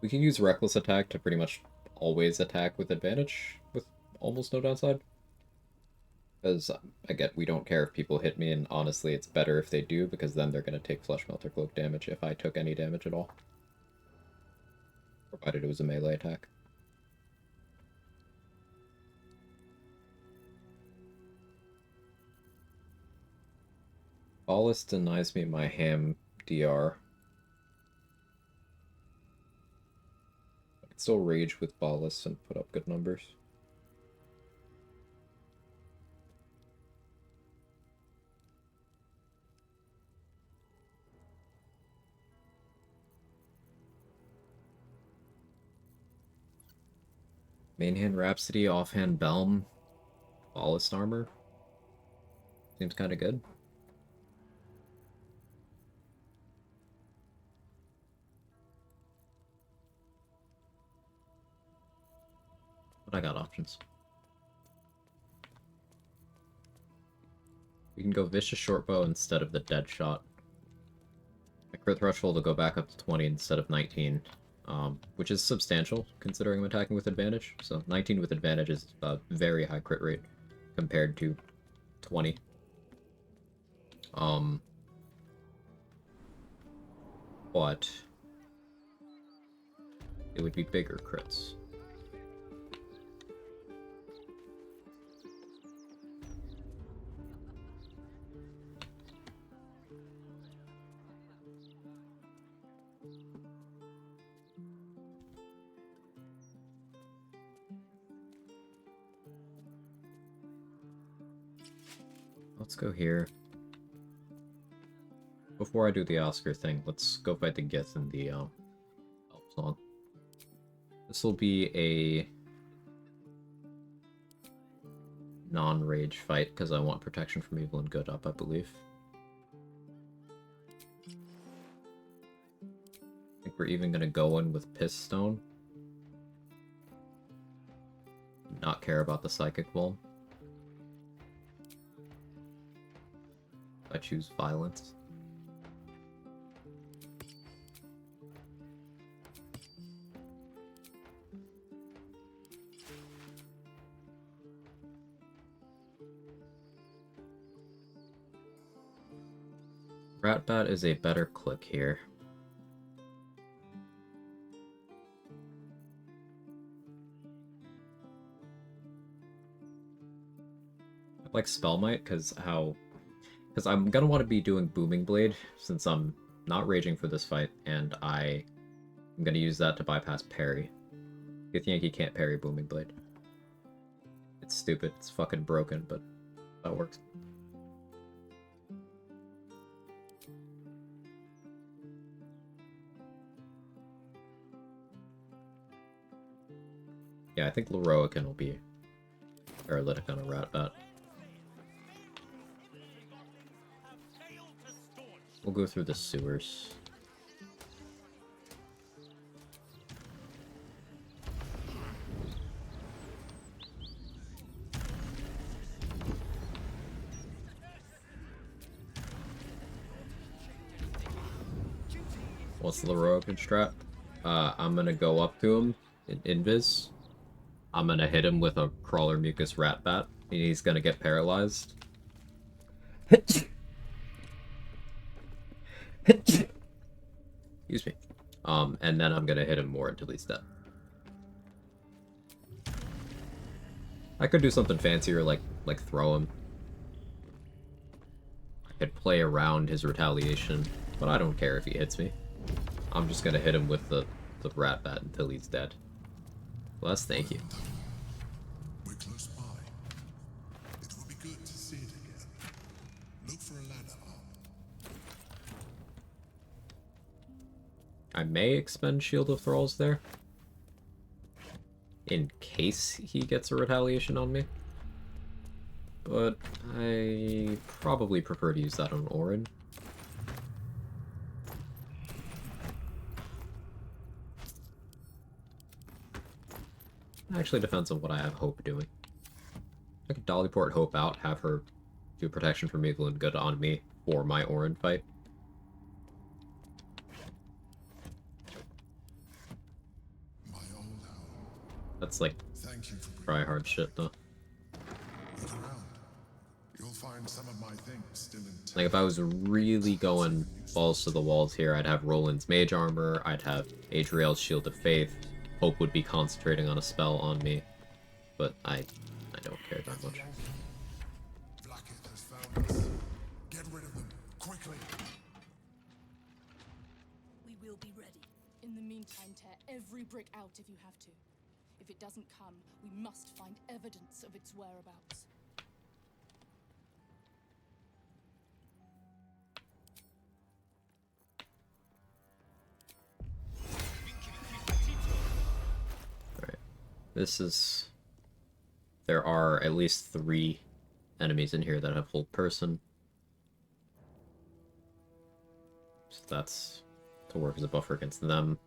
We can use Reckless Attack to pretty much always attack with advantage with almost no downside. Because, we don't care if people hit me, and honestly it's better if they do, because then they're going to take Flesh Melter Cloak damage if I took any damage at all. Provided it was a melee attack. Ballast denies me my ham DR. I can still rage with Ballast and put up good numbers. Mainhand Rhapsody, offhand Belm, Ballast Armor. Seems kind of good. But I got options. We can go Vicious Shortbow instead of the Dead Shot. My crit threshold will go back up to 20 instead of 19, which is substantial considering I'm attacking with advantage. So 19 with advantage is a very high crit rate compared to 20. But it would be bigger crits. Let's go here. Before I do the Oscar thing, let's go fight the Gith in the Elf Song. This will be a non-rage fight because I want protection from evil and good up, I believe. I think we're even going to go in with Piss Stone. Not care about the Psychic Wall. I choose Violence. Ratbat is a better click here. I like Spellmite because I'm gonna want to be doing Booming Blade since I'm not raging for this fight, and I'm gonna use that to bypass parry. Githyanki can't parry Booming Blade. It's stupid, it's fucking broken, but that works. Yeah, I think Leroican will be paralytic on a Ratbat. We'll go through the sewers. What's the Rogan strat? I'm gonna go up to him in invis. I'm gonna hit him with a crawler mucus rat bat, and he's gonna get paralyzed. Excuse me. And then I'm gonna hit him more until he's dead. I could do something fancier, like throw him. I could play around his retaliation, but I don't care if he hits me. I'm just gonna hit him with the rat bat until he's dead. Les, thank you. We're close by. It will be good to see it again. Look for a ladder up. I may expend Shield of Thralls there, in case he gets a retaliation on me. But I probably prefer to use that on Orin. Actually depends on what I have Hope doing. I could Dollyport Hope out, have her do protection from evil and good on me for my Orin fight. That's like try hard shit though. Look around. You'll find some of my things still intact. Like if I was really going balls to the walls here, I'd have Roland's Mage Armor, I'd have Adriel's Shield of Faith. Hope would be concentrating on a spell on me, but I don't care that much. Blackett has found us. Get rid of them, quickly. We will be ready. In the meantime, tear every brick out if you have to. If it doesn't come, we must find evidence of its whereabouts. Alright. This is... There are at least 3 enemies in here that have hold person. So that's to work as a buffer against them.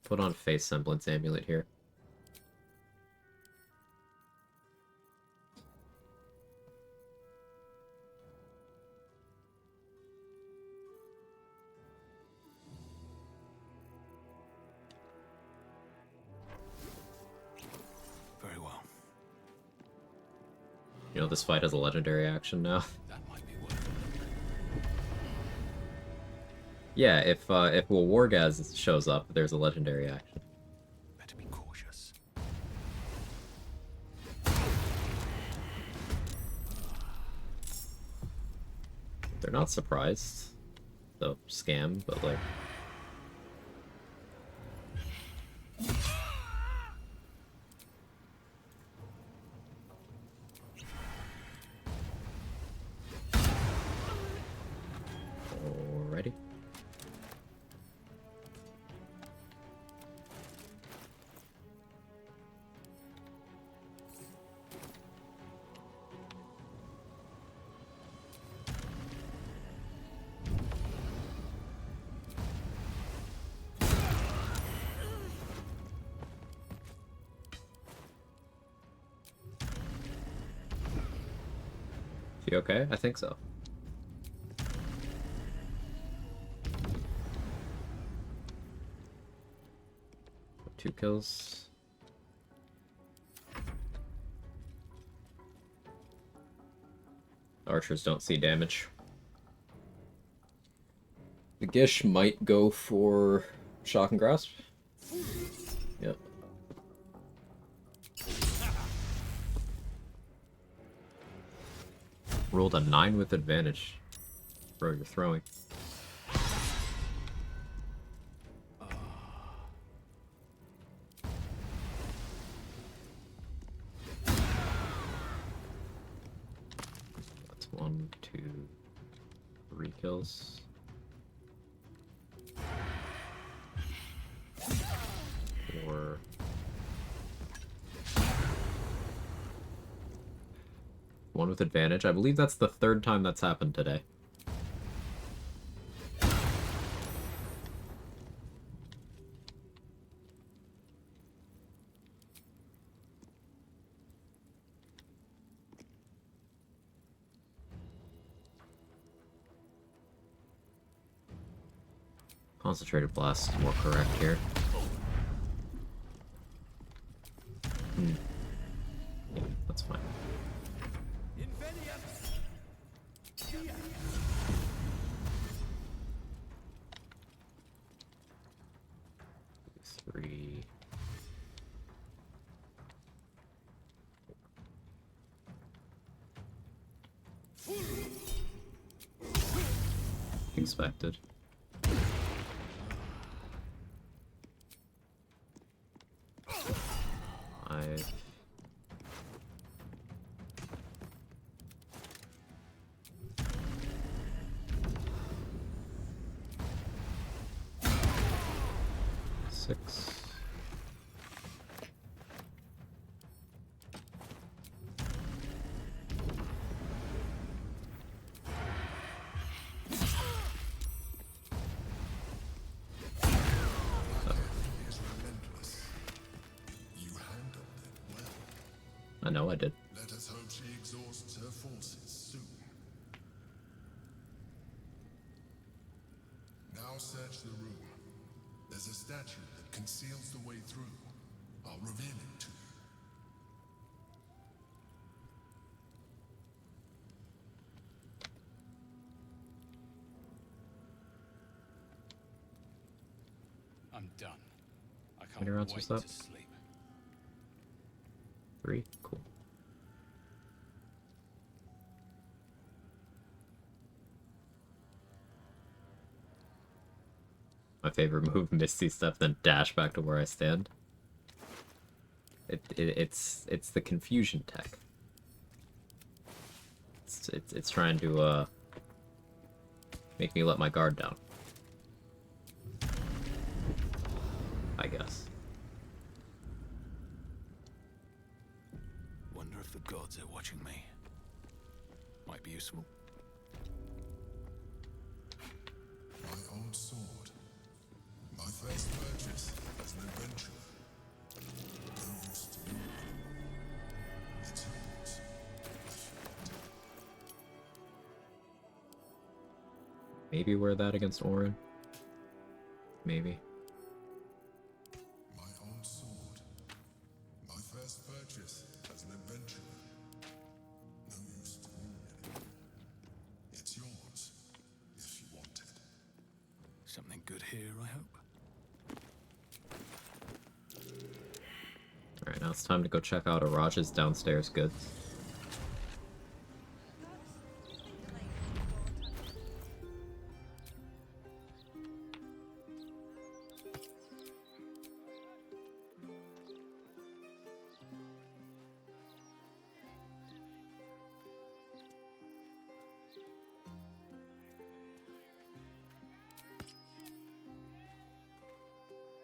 Put on Face Semblance Amulet here. Very well. You know, this fight has a legendary action now. That might be worth it. Yeah, if Wargaz shows up, there's a legendary action. Better be cautious. They're not surprised. The scam, but like... Alrighty. You okay? I think so. Two kills. Archers don't see damage. The Gish might go for Shock and Grasp. Yep. Rolled a 9 with advantage. Bro, you're throwing. That's 1, 2, 3 kills. Four. One with advantage. I believe that's the 3rd time that's happened today. Concentrated blast is more correct here. Yeah, that's fine. Three. Expected. Five. Six. I know I did. Let us hope she exhausts her forces soon. Now search the room. There's a statue that conceals the way through. I'll reveal it to you. I'm done. I How many rounds was that? to sleep. 3? Cool. My favorite move, Misty Step, then dash back to where I stand. It's the confusion tech. It's trying to make me let my guard down. I guess. Wonder if the gods are watching me. Might be useful. My old sword. My first purchase as an adventurer. No use to me. It's yours. Maybe wear that against Orin. Maybe. My own sword. My first purchase as an adventurer. No use to me anymore. It's yours, if you want it. Something good here, I hope. Alright, now it's time to go check out Araj's downstairs goods.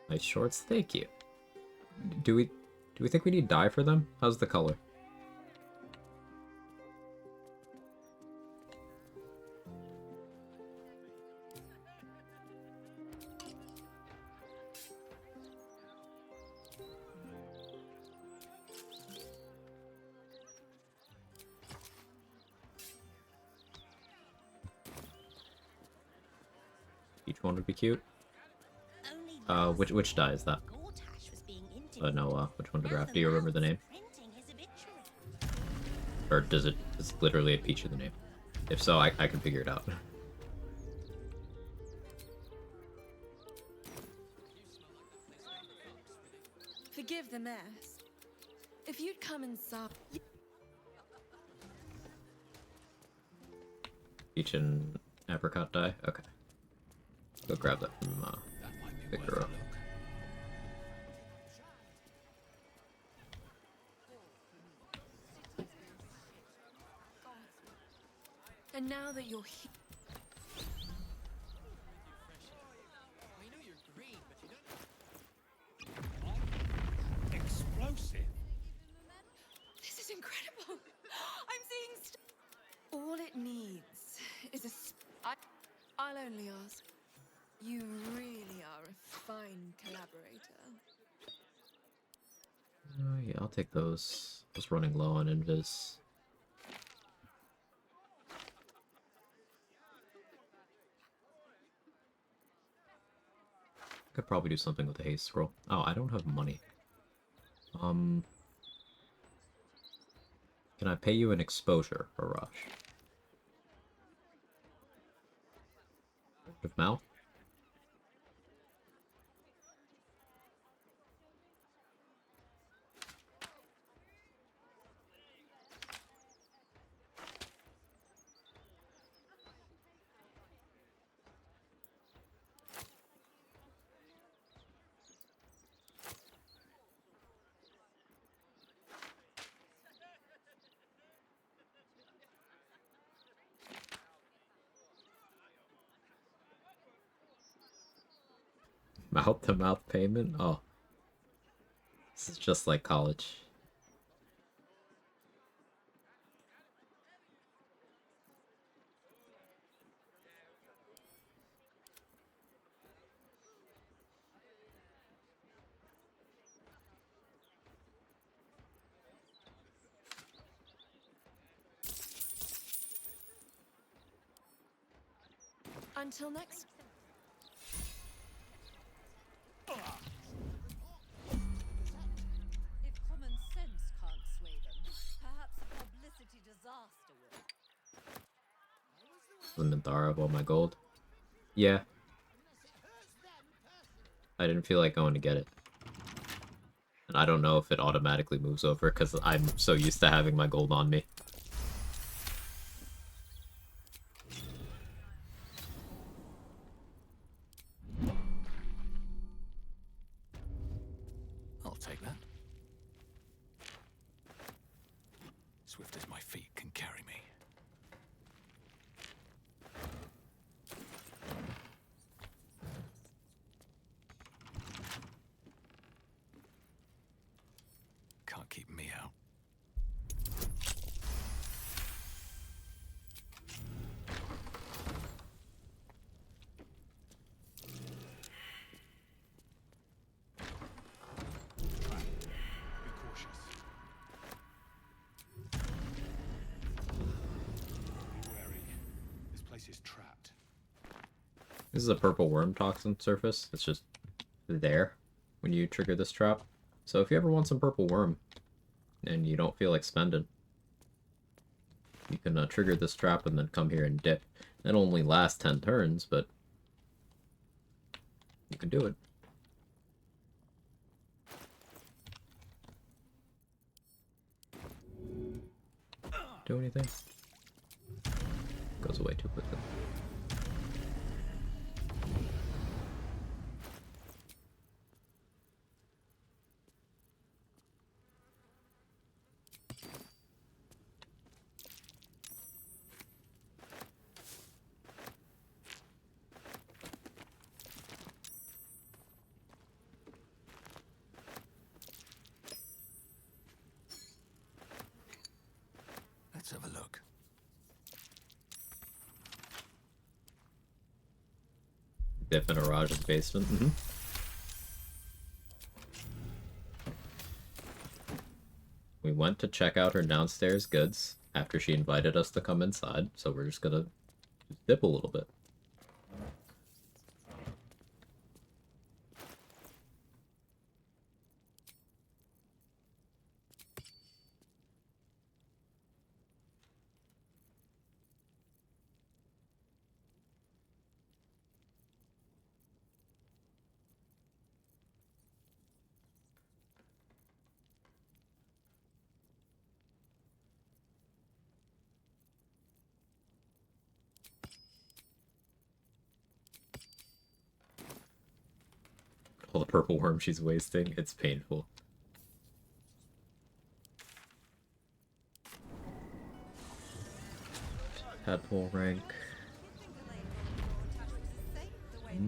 Nice shorts, thank you. Do we think we need dye for them? How's the color? Each one would be cute. Which dye is that? No, which one to grab? Do you remember the name? Or does it literally a peach in the name? If so, I can figure it out. Forgive the mess. If you'd come inside. Peach and apricot dye? Okay. Go grab that from the girl. And now that you're here. Explosive. This is incredible. I'm seeing all it needs is I'll only ask. You really are a fine collaborator. Yeah, I'll take those. Just running low on invis. Could probably do something with the haste scroll. Oh, I don't have money. Can I pay you an exposure, Arash? Word of mouth? Mouth-to-mouth payment? Oh. This is just like college. Until next. If common sense can't sway them, perhaps a publicity disaster will. Limandara of all my gold. Yeah. I didn't feel like going to get it. And I don't know if it automatically moves over because I'm so used to having my gold on me. I'll take that. Swift as my feet can carry me. Can't keep me out. Is trapped. This is a purple worm toxin surface. It's just there when you trigger this trap. So if you ever want some purple worm and you don't feel like spending, you can trigger this trap and then come here and dip. It only lasts 10 turns, but you can do it. Do anything? Goes away too quickly. Let's have a look. Dip in Araja's basement. We went to check out her downstairs goods after she invited us to come inside, so we're just gonna dip a little bit. All the purple worm she's wasting, it's painful. Tadpole rank. I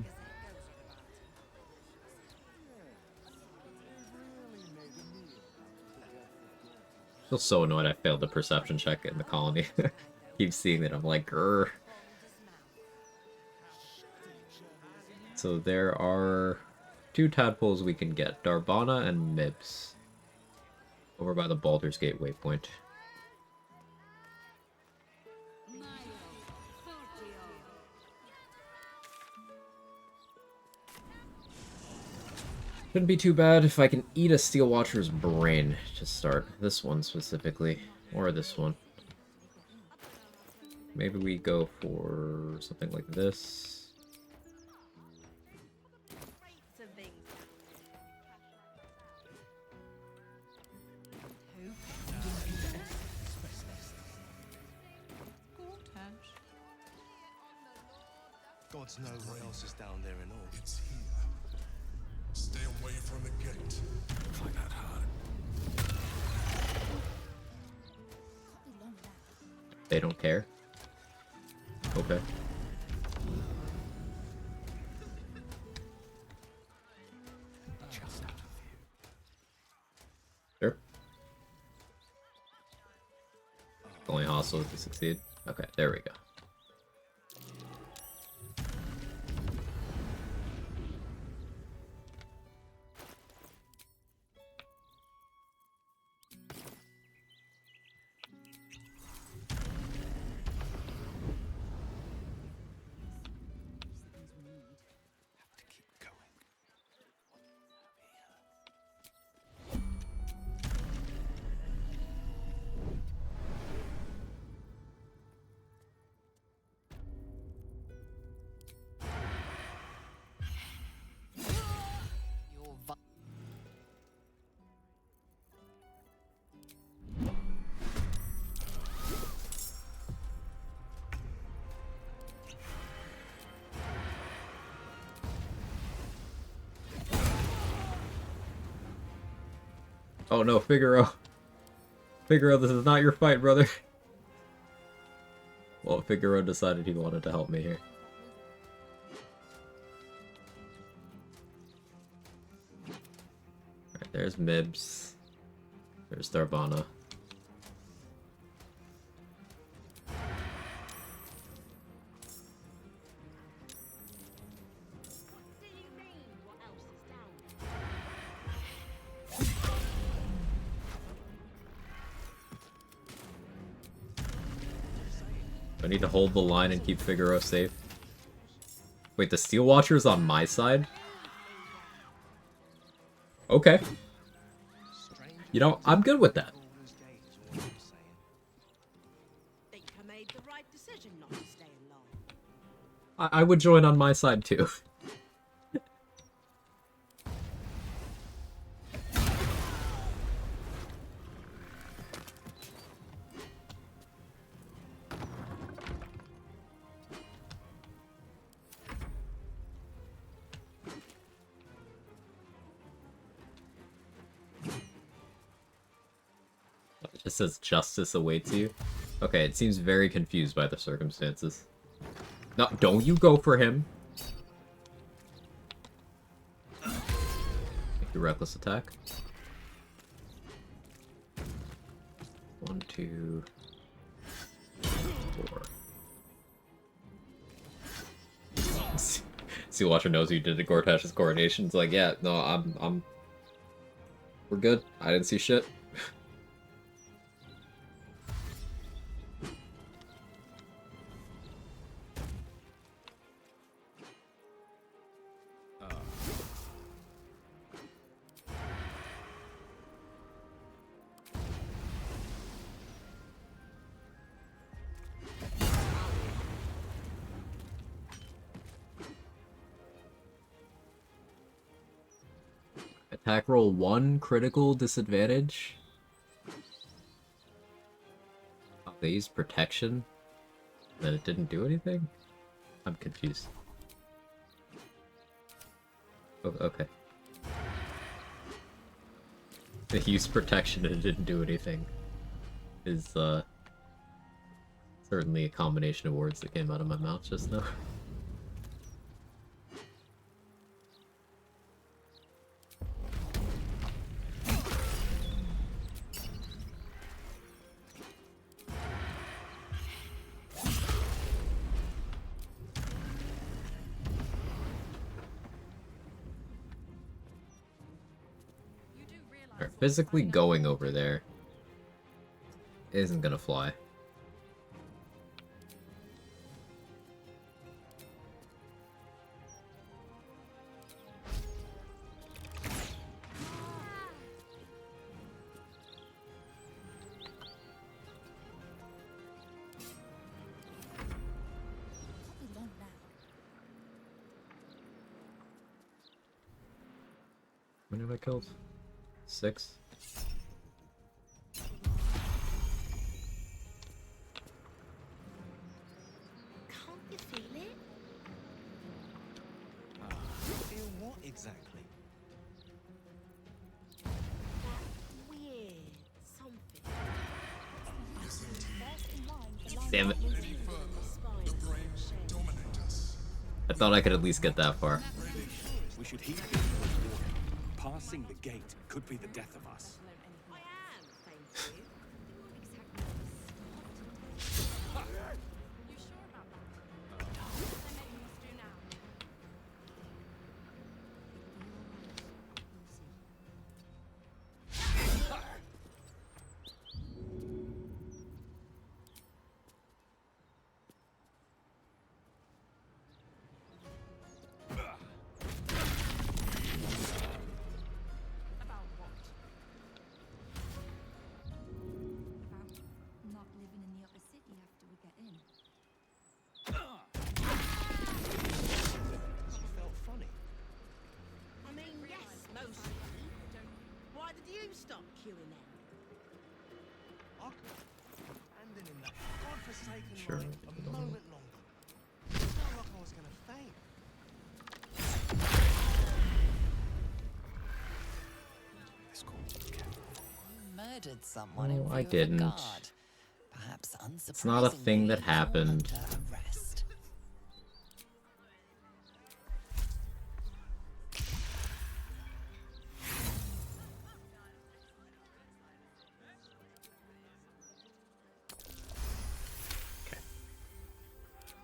feel so annoyed I failed the perception check in the colony. Keep seeing it, I'm like, grrr. So there are 2 tadpoles we can get, Darbana and Mibs. Over by the Baldur's Gate waypoint. Shouldn't be too bad if I can eat a Steel Watcher's brain to start. This one specifically. Or this one. Maybe we go for something like this. Gods know what else is down there in all. It's here. Stay away from the gate. Find that hard. They don't care. Okay. Just out of view. Sure. Only hostile if you succeed. Okay, there we go. Oh no, Figaro. Figaro, this is not your fight, brother. Well, Figaro decided he wanted to help me here. Alright, there's Mibs. There's Darbana. I need to hold the line and keep Figaro safe. Wait, the Steel Watcher's on my side? Okay. You know, I'm good with that. Think I made the right decision not to stay long. I would join on my side too. It just says justice awaits you. Okay, it seems very confused by the circumstances. No, don't you go for him. Make your reckless attack. 1, 2, 4. Steel Watcher knows you did Gortash's coronation. It's like, yeah, no, I'm we're good. I didn't see shit. Attack roll 1, critical disadvantage. Oh, they used protection? Then it didn't do anything? I'm confused. Oh, okay. They used protection and it didn't do anything. Is, certainly a combination of words that came out of my mouth just now. Physically going over there isn't gonna fly. many have I killed? 6? Can't you feel it? Feel what exactly? That weird something. Damn it. I thought I could at least get that far. We should heed the warning. Passing the gate could be the death of us. I am, thank you. You sure about that? Then maybe we must do now. About what? About not living in the upper city after we get in. Felt funny. I mean, yes, mostly. Why did you stop queuing out? I could standing in that godforsaken Sure. line a moment longer. It felt like I was gonna faint. You murdered someone in Oh, view I of a didn't. guard. Perhaps unsurprisingly, It's not a thing that you're happened. under arrest.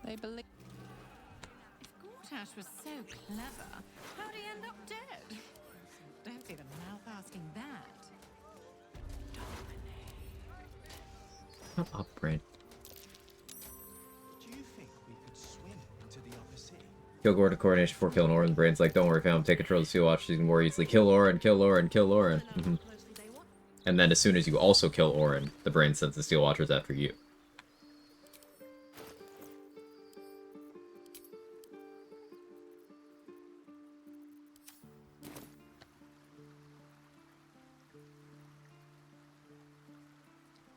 They believe. If Gortash was so clever, how'd he end up dead? Don't see the mouth asking that. Shut up, Brain. Do you think we could swim into the upper city? Kill Gordon coordination before killing Orin. Brain's like, don't worry, fam. Take control of the Seal Watch. You can more easily kill Orin, kill Orin, kill Orin. And then as soon as you also kill Orin, the Brain sends the Steel Watchers after you.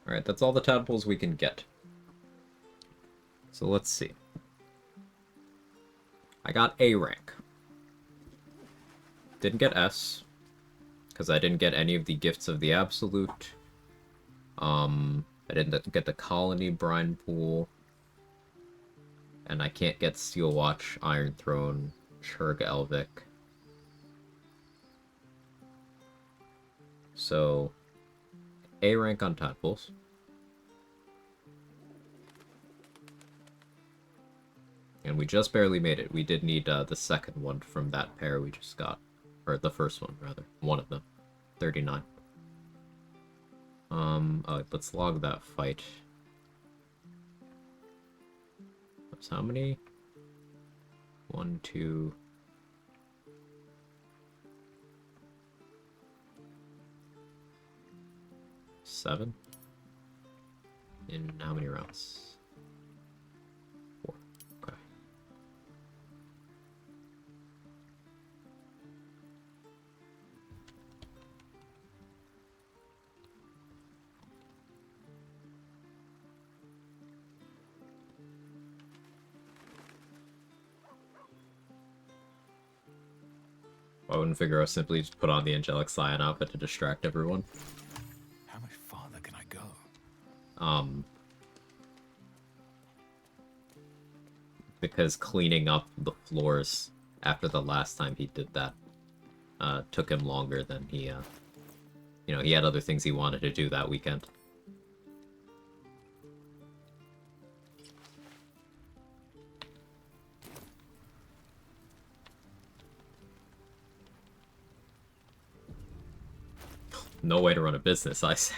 Alright, that's all the tadpoles we can get. So let's see. I got A rank. Didn't get S, because I didn't get any of the Gifts of the Absolute. I didn't get the Colony Brine Pool. And I can't get Steel Watch, Iron Throne, Churg Elvic. So, A rank on tadpoles. And we just barely made it. We did need the second one from that pair we just got. Or the first one, rather. One of them. 39. Let's log that fight. That's how many? 1, 2... 7? In how many rounds? 4. Okay. I wouldn't figure out simply just put on the Angelic Scion outfit to distract everyone. How much farther can I go? Because cleaning up the floors after the last time he did that took him longer than he, he had other things he wanted to do that weekend. No way to run a business, I say.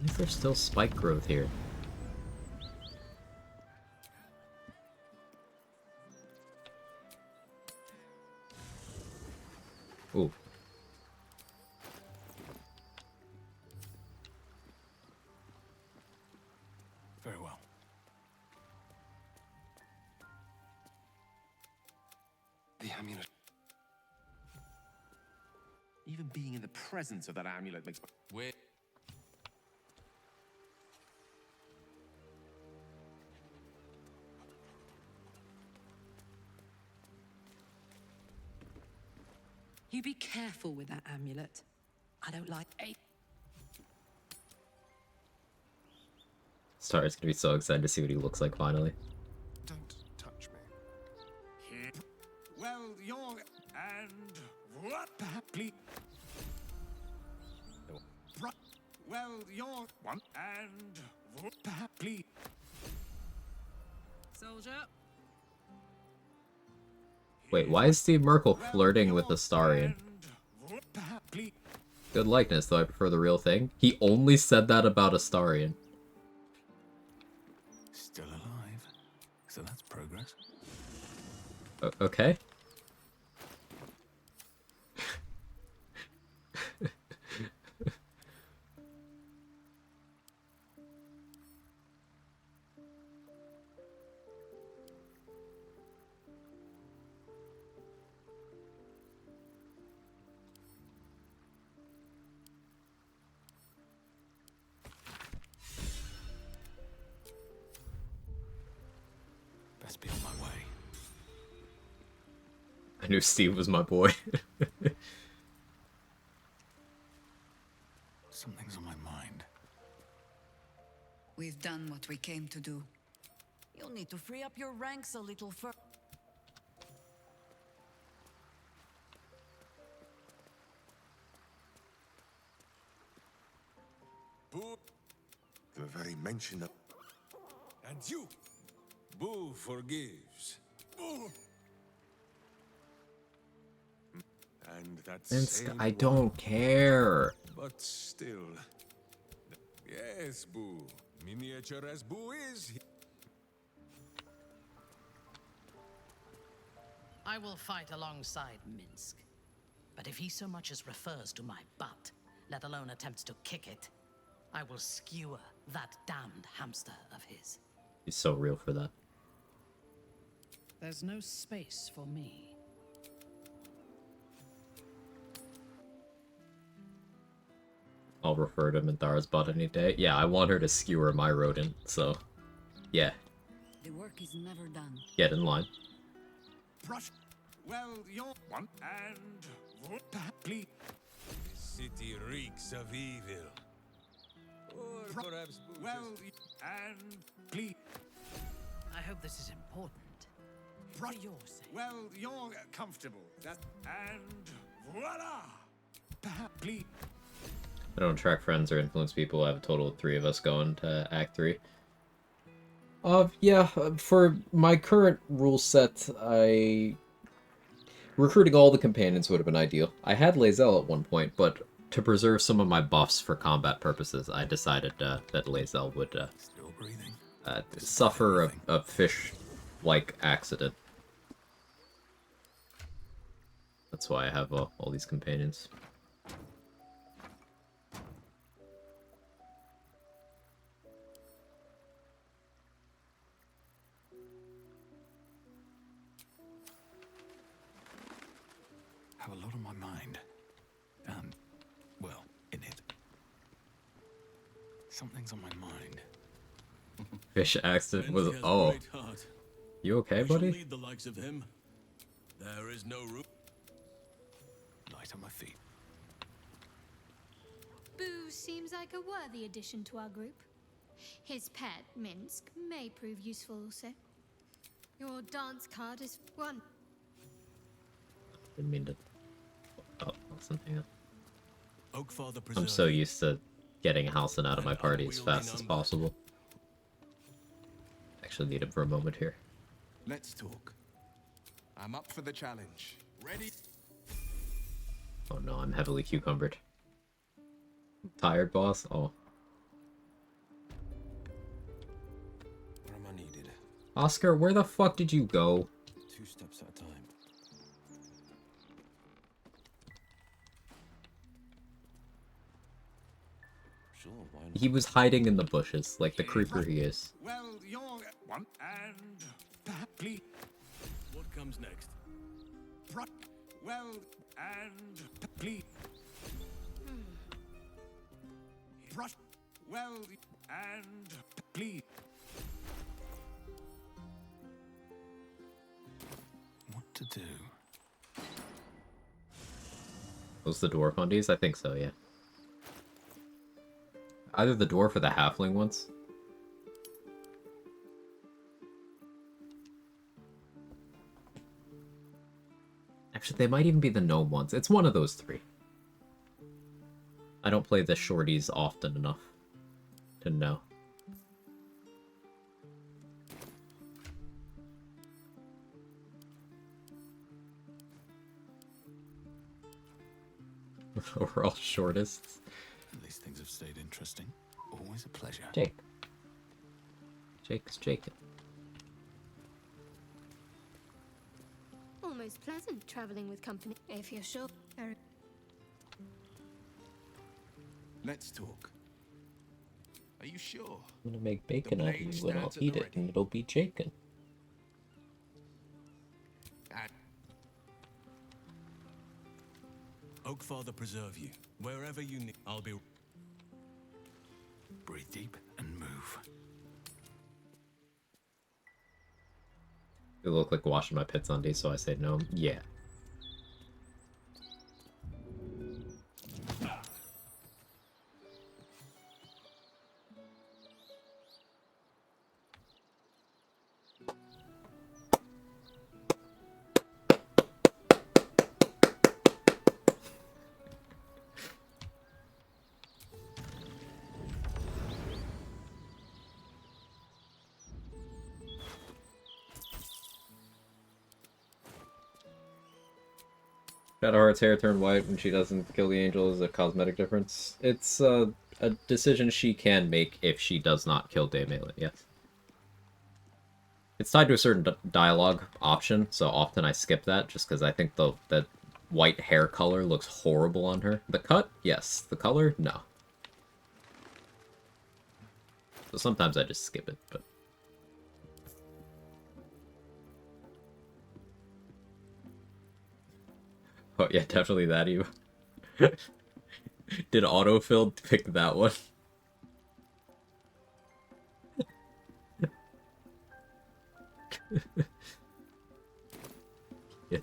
Why is there still spike growth here? Ooh. Very well. The amulet. Even being in the presence of that amulet makes... Wait. You be careful with that amulet. I don't like a. Star's gonna be so excited to see what he looks like finally. Don't touch me. Here. Well, you're... And... What? Please. Well, you're... One. And... What? Please. Soldier. Wait, why is Steve Merkel flirting with Astarion? Good likeness, though I prefer the real thing. He only said that about Astarion. Still alive. So that's progress. Okay. Best be on my way. I knew Steve was my boy. Something's on my mind. We've done what we came to do. You'll need to free up your ranks a little further. The very mention of... And you! Boo forgives. Boo! And that's... I don't care. But still... Yes, Boo. Miniature as Boo is... I will fight alongside Minsk. But if he so much as refers to my butt, let alone attempts to kick it, I will skewer that damned hamster of his. He's so real for that. There's no space for me. I'll refer to Minthara's butt any day. Yeah, I want her to skewer my rodent, so... Yeah. The work is never done. Get in line. Brush. Well, you're... One. And... What? Please. The city reeks of evil. Or perhaps Boo Well, and... Please. I hope this is important. For your sake. Well, you're comfortable. That's... And... Voila! Please. I don't attract friends or influence people. I have a total of 3 of us going to Act 3. Yeah, for my current rule set, recruiting all the companions would have been ideal. I had Lae'zel at one point, but to preserve some of my buffs for combat purposes, I decided that Lae'zel would suffer a fish-like accident. That's why I have all these companions. Have a lot on my mind. And, well, in it. Something's on my mind. Fish accident was... Oh. You okay, buddy? Need the likes of him. There is no room. Light on my feet. Boo seems like a worthy addition to our group. His pet, Minsk, may prove useful also. Your dance card is one. Didn't mean to... Oh, something else. Oakfather I'm so used to getting Halcyon out of my party as fast as possible. Actually need him for a moment here. Let's talk. I'm up for the challenge. Ready? Oh no, I'm heavily cucumbered. Tired, boss? Oh. Oscar, where the fuck did you go? 2 steps at a time. Sure, why not? He was hiding in the bushes, like the creeper he is. Well, you're one and please. What comes next? Well, and please. Well, and please. What to do? Was the dwarf on these? I think so, yeah. Either the dwarf or the halfling ones. Actually, they might even be the gnome ones. It's one of those 3. I don't play the shorties often enough to know. We're all shortists. At least things have stayed interesting. Always a pleasure. Jake. Jake's Jake. Almost pleasant traveling with company, if you're sure. Let's talk. Are you sure? I'm gonna make bacon The out of blade you and I'll stands at eat the it and it'll be Jaken. Oakfather preserve you. Wherever you need, I'll be... Breathe deep and move. It look like washing my pits on these, so I say no. Yeah. Shadowheart's hair turn white when she doesn't kill the angel is a cosmetic difference. It's a decision she can make if she does not kill Daemalin, yes. It's tied to a certain dialogue option, so often I skip that just because I think that white hair color looks horrible on her. The cut, yes. The color, no. So sometimes I just skip it, but... Oh yeah, definitely that you. Did autofill pick that one? Yeah.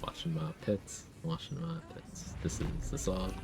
Watching my pets, watching my pets. This is the song.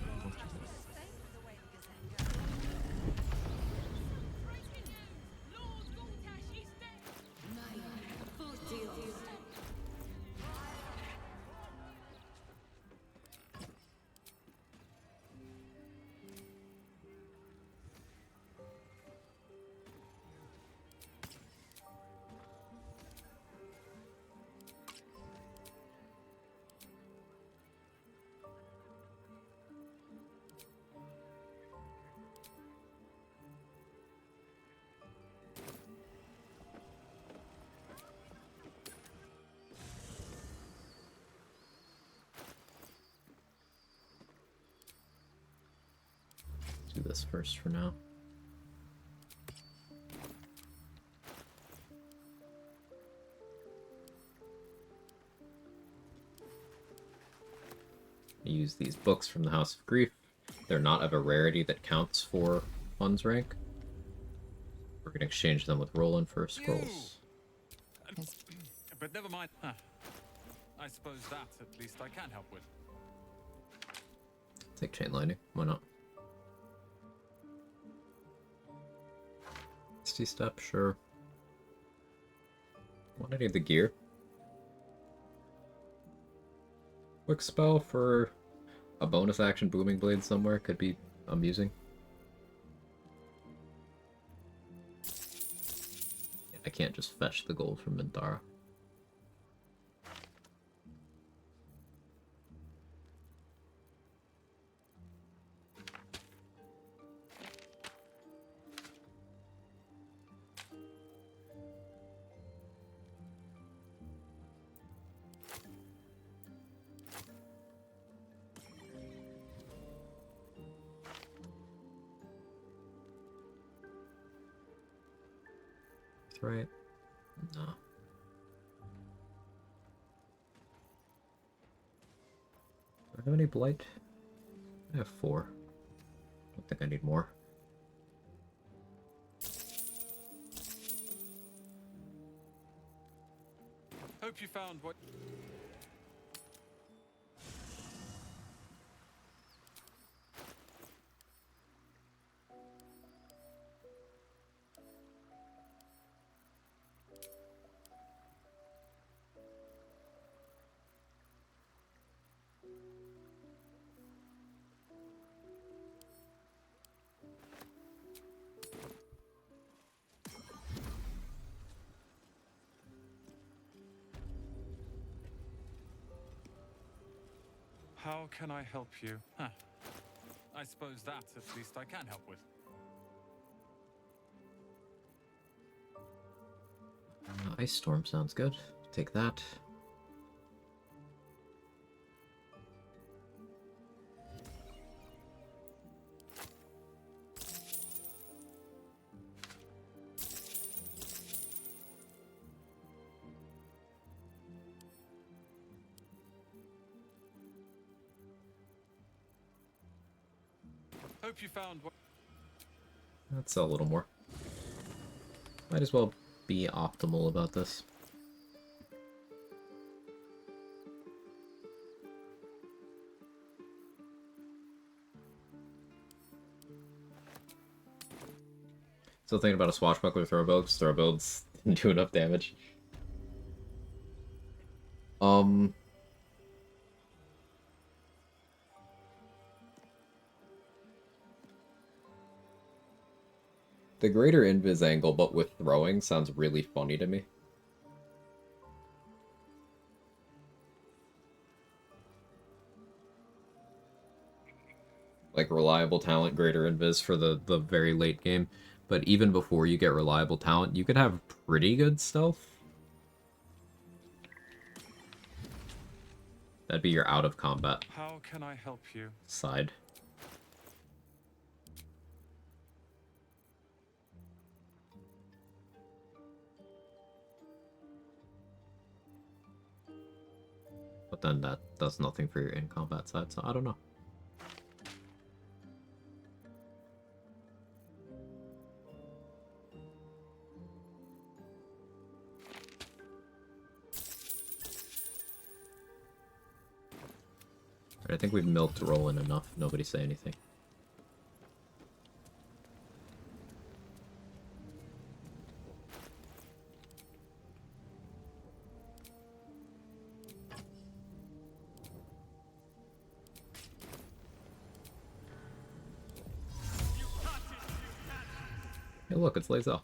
Do this first for now. I use these books from the House of Grief. They're not of a rarity that counts for one's rank. We're going to exchange them with Roland for scrolls. But never mind. I suppose that, at least, I can help with. Take chain lightning. Why not? Step, sure. Want any of the gear? Quick spell for a bonus action booming blade somewhere could be amusing. Yeah, I can't just fetch the gold from Mintara. Birthright? No. Do I have any blight? I have 4. Don't think I need more. Hope you found what... How can I help you? Huh. I suppose that, at least, I can help with. Ice Storm sounds good. Take that. Hope you found what... Let's sell a little more. Might as well be optimal about this. Still thinking about a swashbuckler throw builds. Throw builds didn't do enough damage. The greater invis angle, but with throwing, sounds really funny to me. Like reliable talent, greater invis for the very late game. But even before you get reliable talent, you could have pretty good stealth. That'd be your out of combat. How can I help you? Side. But then that does nothing for your in-combat side, so I don't know. I think we've milked Roland enough. Nobody say anything. Hey, look, it's Lae'zel.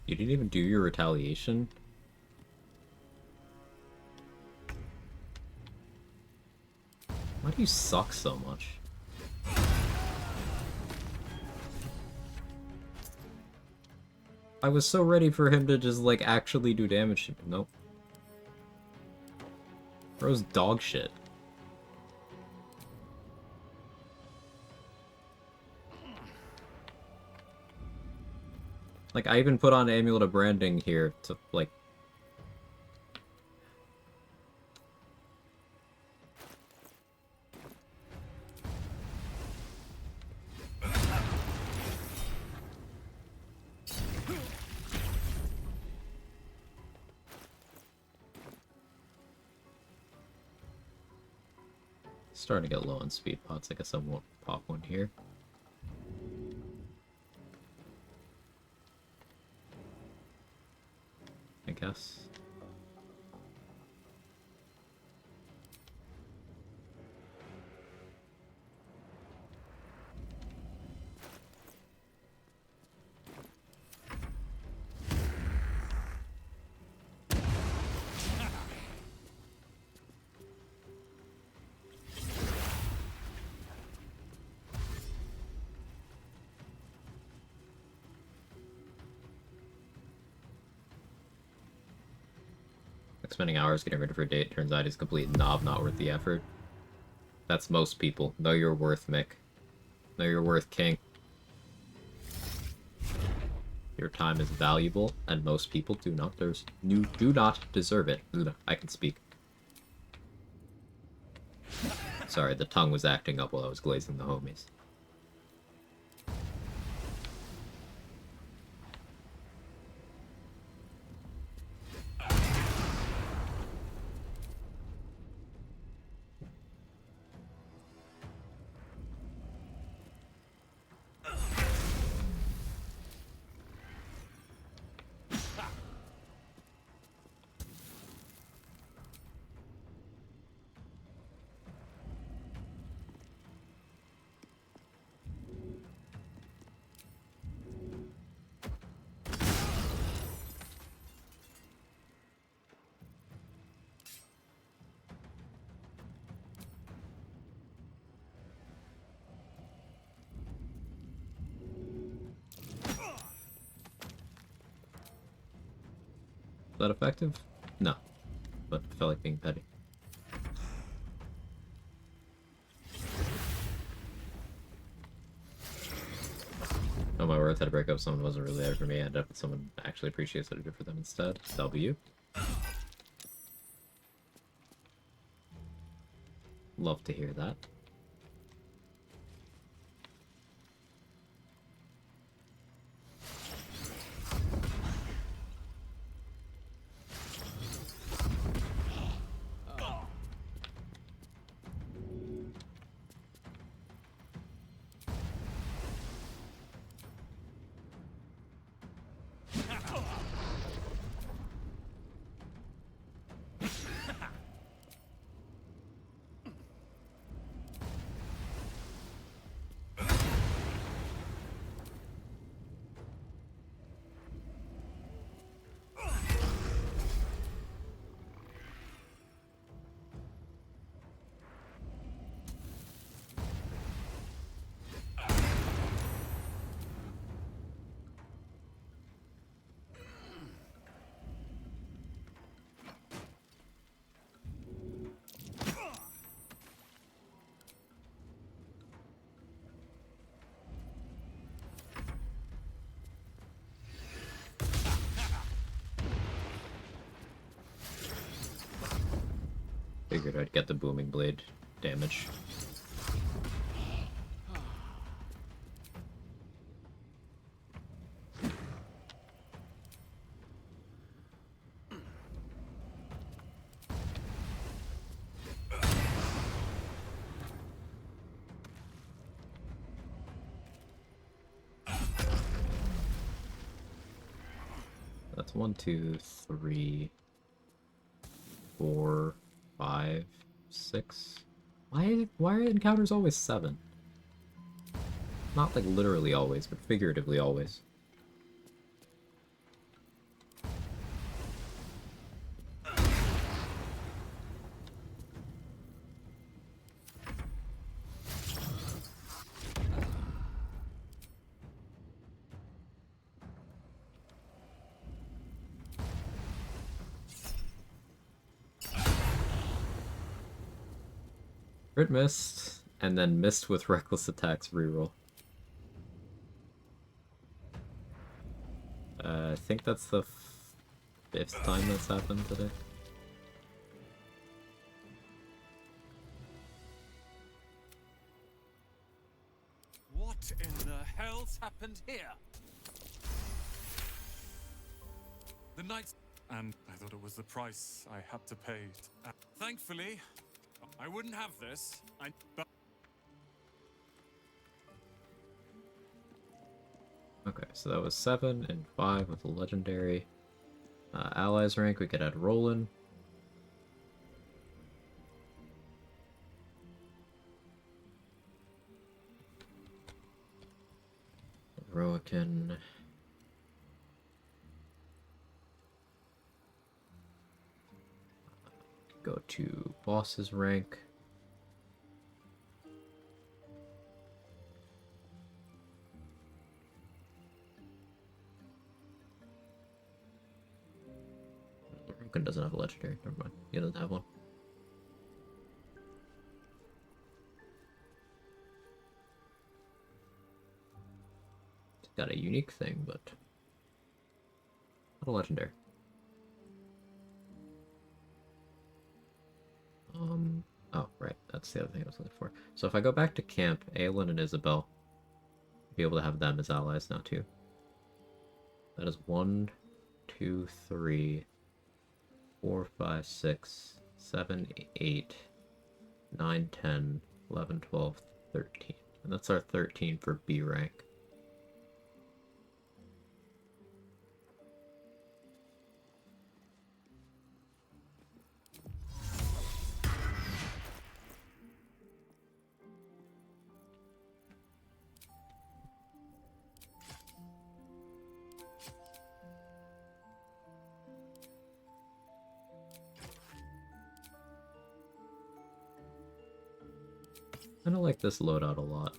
You didn't even do your retaliation? Why do you suck so much? I was so ready for him to just, like, actually do damage to me. Nope. Bro's dog shit. Like, I even put on Amulet of Branding here to, like... Starting to get low on speed pots. I guess I won't pop one here. I guess. Spending hours getting rid of her date, turns out he's a complete knob, not worth the effort. That's most people. Know your worth, Mick. Know your worth, King. Your time is valuable, and most people do not deserve it. I can speak. Sorry, the tongue was acting up while I was glazing the homies. Is that effective? No. But I felt like being petty. Oh my worth, had to break up someone who wasn't really there for me. I ended up with someone who actually appreciates what I did for them instead. W. Love to hear that. Figured I'd get the booming blade damage. That's 1, 2, 3, 4, 5, 6. Why are encounters always 7? Not like literally always, but figuratively always. Crit missed, and then missed with reckless attacks reroll. I think that's the 5th time that's happened today. What in the hell's happened here? The knights... And I thought it was the price I had to pay. Thankfully... I wouldn't have this. But Okay, so that was 7 and 5 with the legendary. Allies rank, we could add Roland. Roakin. Go to boss's rank. Roakin doesn't have a legendary. Never mind. He doesn't have one. He's got a unique thing, but not a legendary. Oh, right. That's the other thing I was looking for. So if I go back to camp, Aelin and Isabel, I'll be able to have them as allies now, too. That is 1, 2, 3, 4, 5, 6, 7, 8, 9, 10, 11, 12, 13. And that's our 13 for B rank. I don't like this loadout a lot.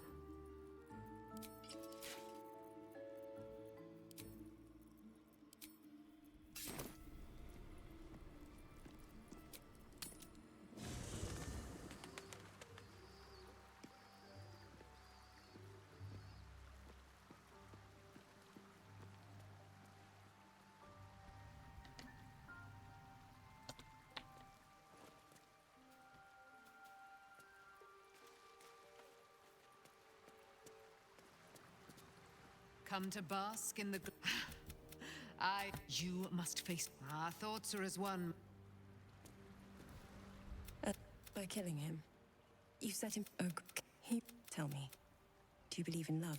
Come to bask in the... You must face... Our thoughts are as one. By killing him, you set him... Oh, he... Tell me, do you believe in love?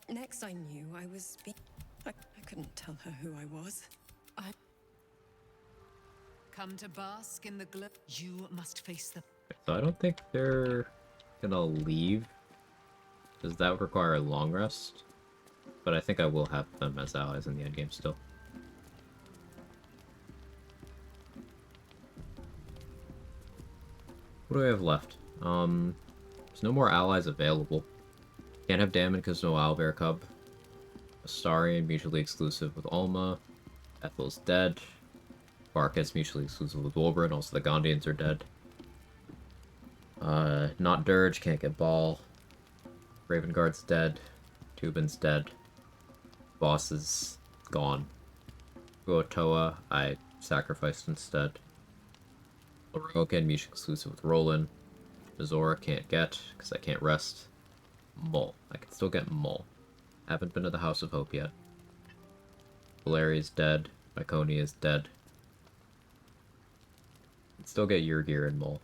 Next I knew, I was... I couldn't tell her who I was. Come to bask in the glow. You must face the... So I don't think they're gonna leave. Does that require a long rest? But I think I will have them as allies in the endgame still. What do we have left? There's no more allies available. Can't have Damon because no Owlbear Cub. Astarion mutually exclusive with Alma. Ethel's dead. Barket's mutually exclusive with Wolverine. Also the Gondians are dead. Not Dirge, can't get Ball. Ravenguard's dead. Tubin's dead. Boss is gone. Goatoa, I sacrificed instead. Lorokan, mutually exclusive with Roland. Mizora can't get, because I can't rest. Mull. I can still get Mull. Haven't been to the House of Hope yet. Valeria's dead. Mycone is dead. Can still get Yurgir and Mull.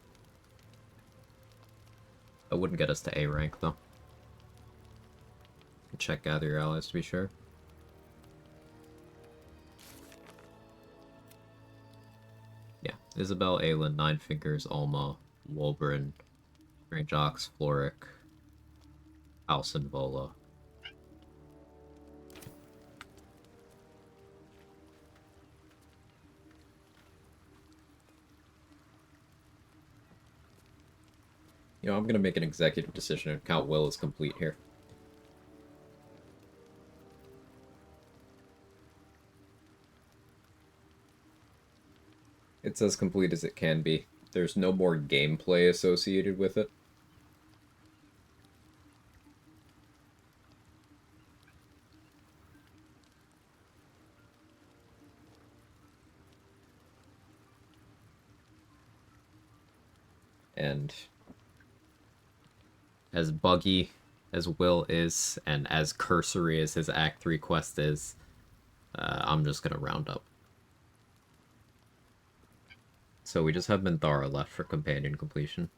That wouldn't get us to A rank, though. Check gather your allies to be sure. Yeah, Isabel, Aelin, Nine Fingers, Alma, Wolverine, Strange Ox, Floric, Alcin, Vola. You know, I'm gonna make an executive decision and count Will as complete here. It's as complete as it can be. There's no more gameplay associated with it. And as buggy as Will is, and as cursory as his Act 3 quest is, I'm just gonna round up. So we just have Minthara left for companion completion.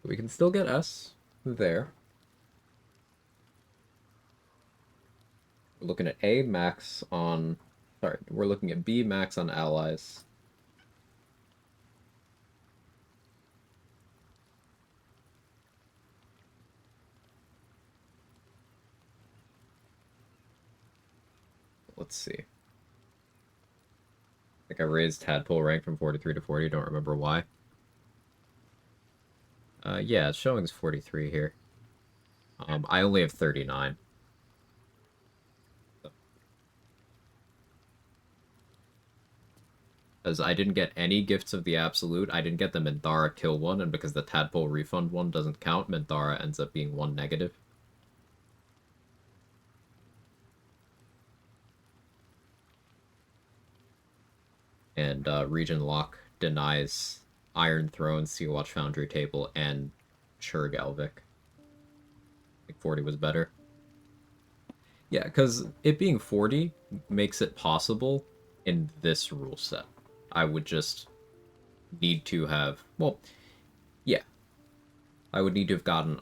We can still get S there. We're looking at A max on... Sorry, we're looking at B max on allies. Let's see. I think I raised Tadpole rank from 43 to 40, don't remember why. Yeah, it's showing as 43 here. I only have 39. As I didn't get any Gifts of the Absolute, I didn't get the Minthara kill one, and because the Tadpole refund one doesn't count, Minthara ends up being 1 negative. And Region Lock denies Iron Throne, Sea Watch Foundry Table, and Churgalvik. I think 40 was better. Yeah, because it being 40 makes it possible in this rule set. I would just need to have... Well, yeah. I would need to have gotten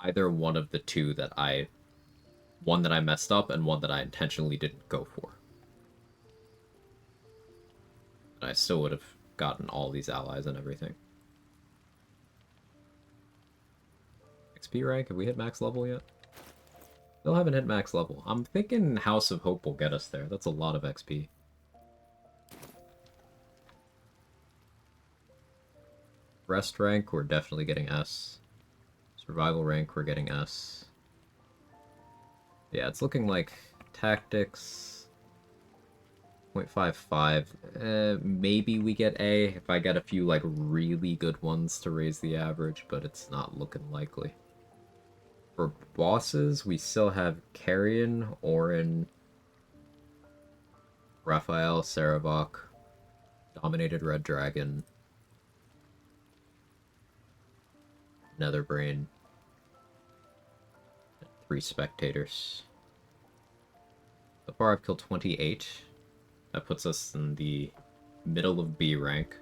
either one of the two that I... One that I messed up and one that I intentionally didn't go for. And I still would have gotten all these allies and everything. XP rank? Have we hit max level yet? Still haven't hit max level. I'm thinking House of Hope will get us there. That's a lot of XP. Rest rank, we're definitely getting S. Survival rank, we're getting S. Yeah, it's looking like Tactics 0.55. Maybe we get A if I get a few like really good ones to raise the average, but it's not looking likely. For bosses, we still have Carrion, Orin, Raphael, Sarevok, Dominated Red Dragon, Netherbrain, and 3 spectators. So far I've killed 28. That puts us in the middle of B rank.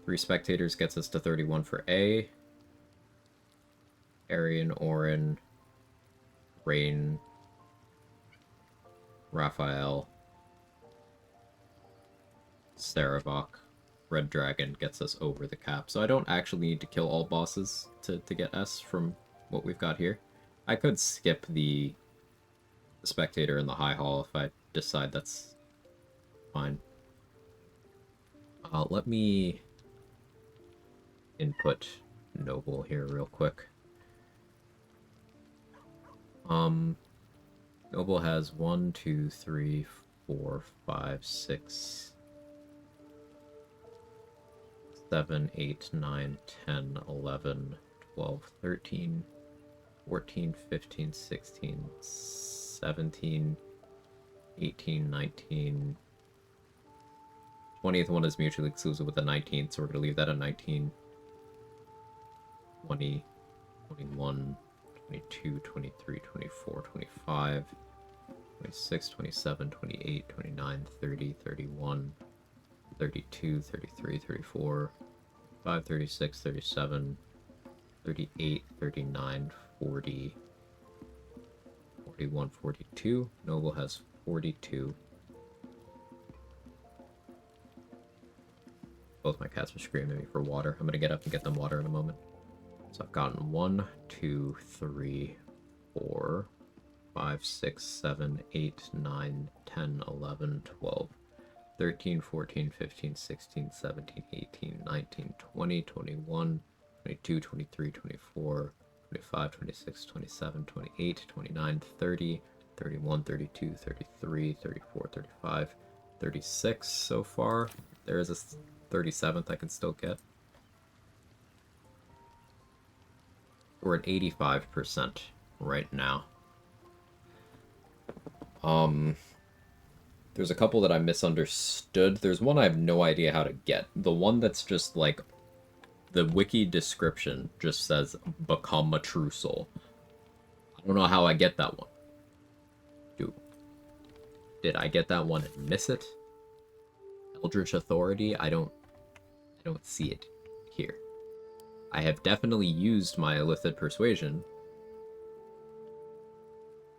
3 spectators gets us to 31 for A. Arian, Orin, Rain, Raphael, Sarevok, Red Dragon gets us over the cap. So I don't actually need to kill all bosses to get S from what we've got here. I could skip the Spectator in the High Hall if I decide that's fine. Let me input Noble here real quick. Noble has 1, 2, 3, 4, 5, 6, 7, 8, 9, 10, 11, 12, 13, 14, 15, 16, 17, 18, 19. 20th one is mutually exclusive with the 19th, so we're going to leave that at 19. 20, 21, 22, 23, 24, 25, 26, 27, 28, 29, 30, 31, 32, 33, 34, 35, 36, 37, 38, 39, 40, 41, 42. Noble has 42. Both my cats were screaming at me for water. I'm going to get up and get them water in a moment. So I've gotten 1, 2, 3, 4, 5, 6, 7, 8, 9, 10, 11, 12, 13, 14, 15, 16, 17, 18, 19, 20, 21, 22, 23, 24, 25, 26, 27, 28, 29, 30, 31, 32, 33, 34, 35, 36 so far. There is a 37th I can still get. We're at 85% right now. There's a couple that I misunderstood. There's one I have no idea how to get. The one that's just like, the wiki description just says, become a true soul. I don't know how I get that one. Did I get that one and miss it? Eldritch Authority? I don't see it here. I have definitely used my Illithid Persuasion,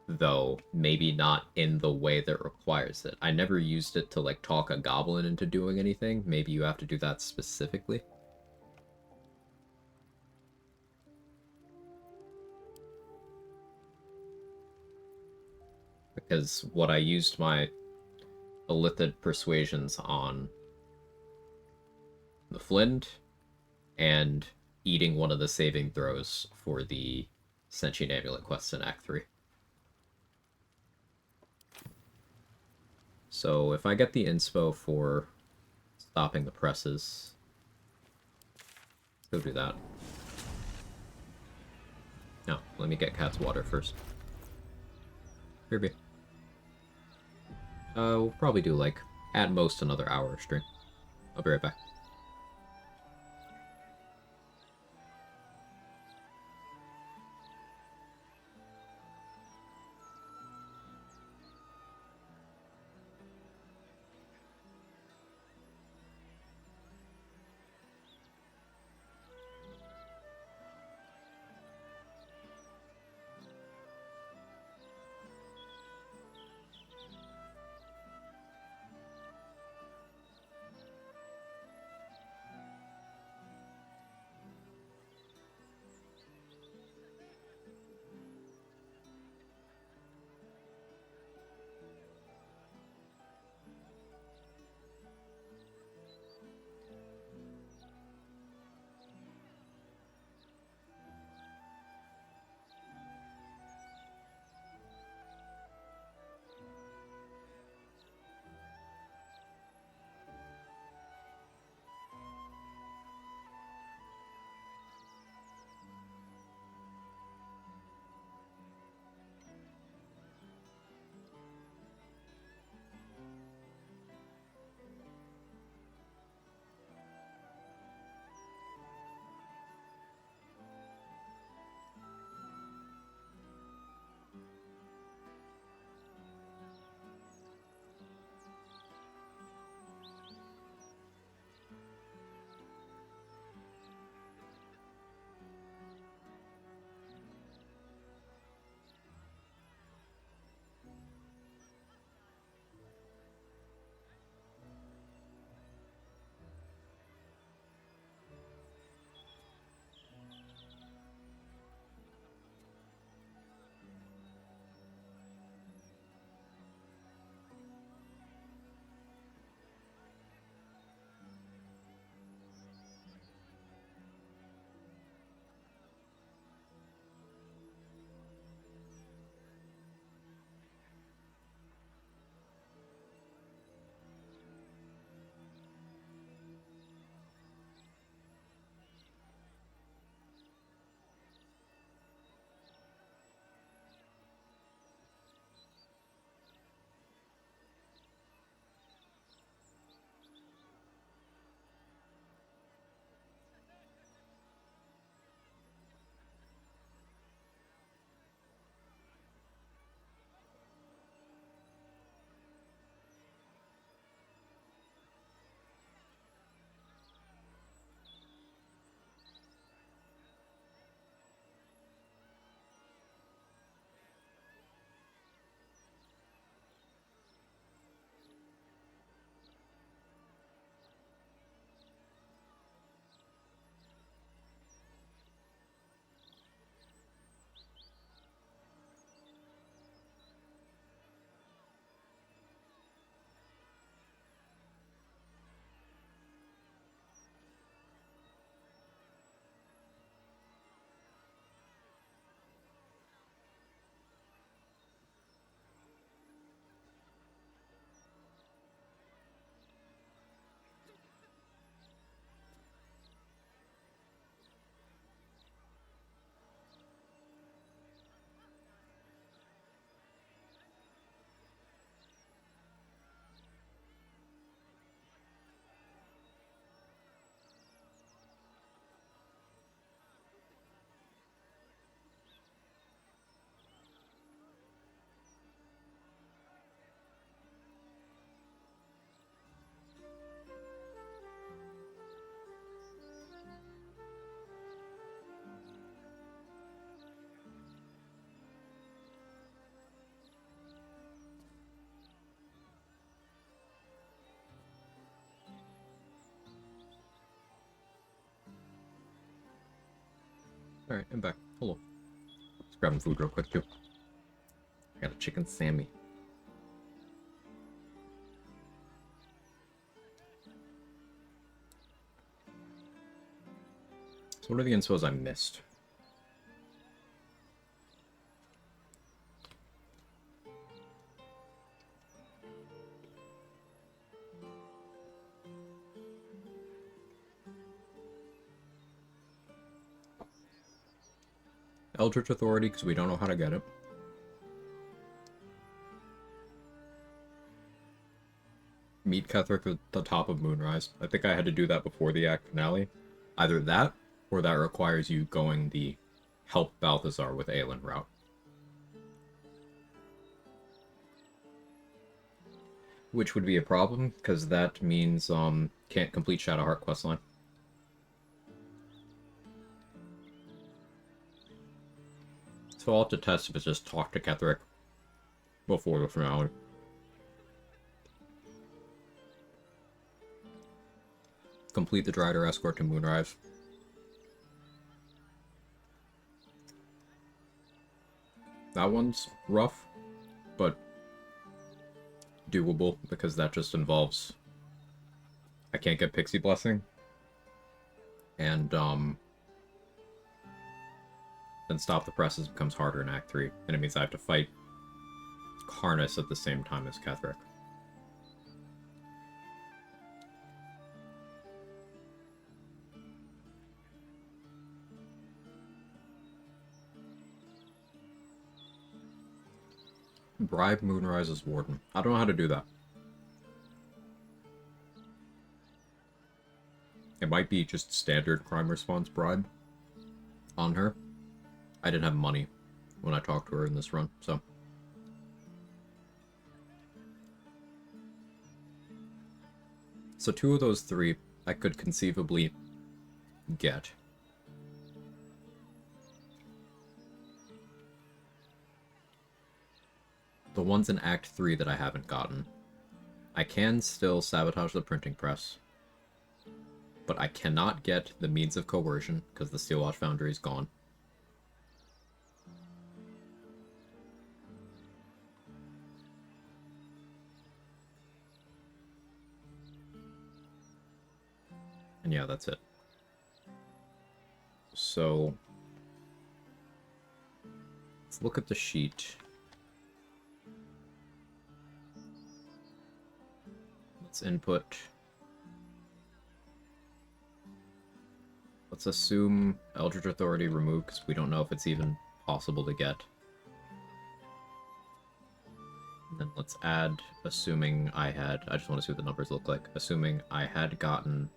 though maybe not in the way that requires it. I never used it to, like, talk a goblin into doing anything. Maybe you have to do that specifically. Because what I used my Illithid Persuasions on the Flint and eating one of the saving throws for the Sentient Amulet quests in Act 3. So if I get the inspo for stopping the presses, let's go do that. No, let me get Cat's water first. Kirby. We'll probably do, like, at most another hour of stream. I'll be right back. Alright, I'm back. Hello. Just grabbing food real quick, too. I got a chicken Sammy. So what are the inspos I missed? Eldritch Authority, because we don't know how to get it. Meet Ketherick at the top of Moonrise. I think I had to do that before the act finale. Either that, or that requires you going the help Balthazar with Aelin route. Which would be a problem, because that means can't complete Shadowheart questline. So I'll have to test if it's just talk to Ketherick before the finale. Complete the Drider escort to Moonrise. That one's rough, but doable, because that just involves... I can't get Pixie Blessing. And, then Stop the Presses becomes harder in Act 3, and it means I have to fight Karnas at the same time as Ketherick. Bribe Moonrise's Warden. I don't know how to do that. It might be just standard crime response bribe on her. I didn't have money when I talked to her in this run, so. So 2 of those 3 I could conceivably get. The ones in Act 3 that I haven't gotten. I can still sabotage the printing press. But I cannot get the means of coercion, because the Steelwatch Foundry is gone. And yeah, that's it. So, let's look at the sheet. Let's input. Let's assume Eldritch Authority removed, because we don't know if it's even possible to get. And then let's add, assuming I had... I just want to see what the numbers look like. Assuming I had gotten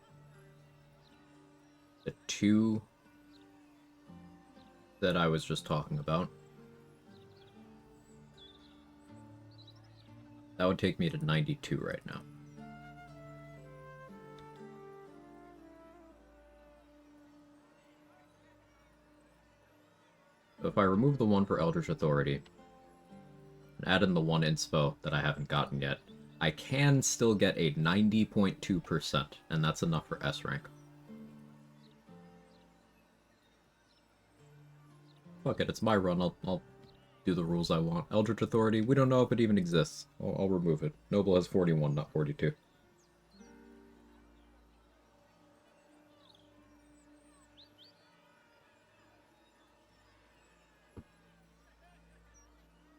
the 2 that I was just talking about. That would take me to 92 right now. So if I remove the 1 for Eldritch Authority, and add in the 1 inspo that I haven't gotten yet, I can still get a 90.2%, and that's enough for S rank. Fuck it, it's my run, I'll do the rules I want. Eldritch Authority, we don't know if it even exists. I'll remove it. Noble has 41, not 42.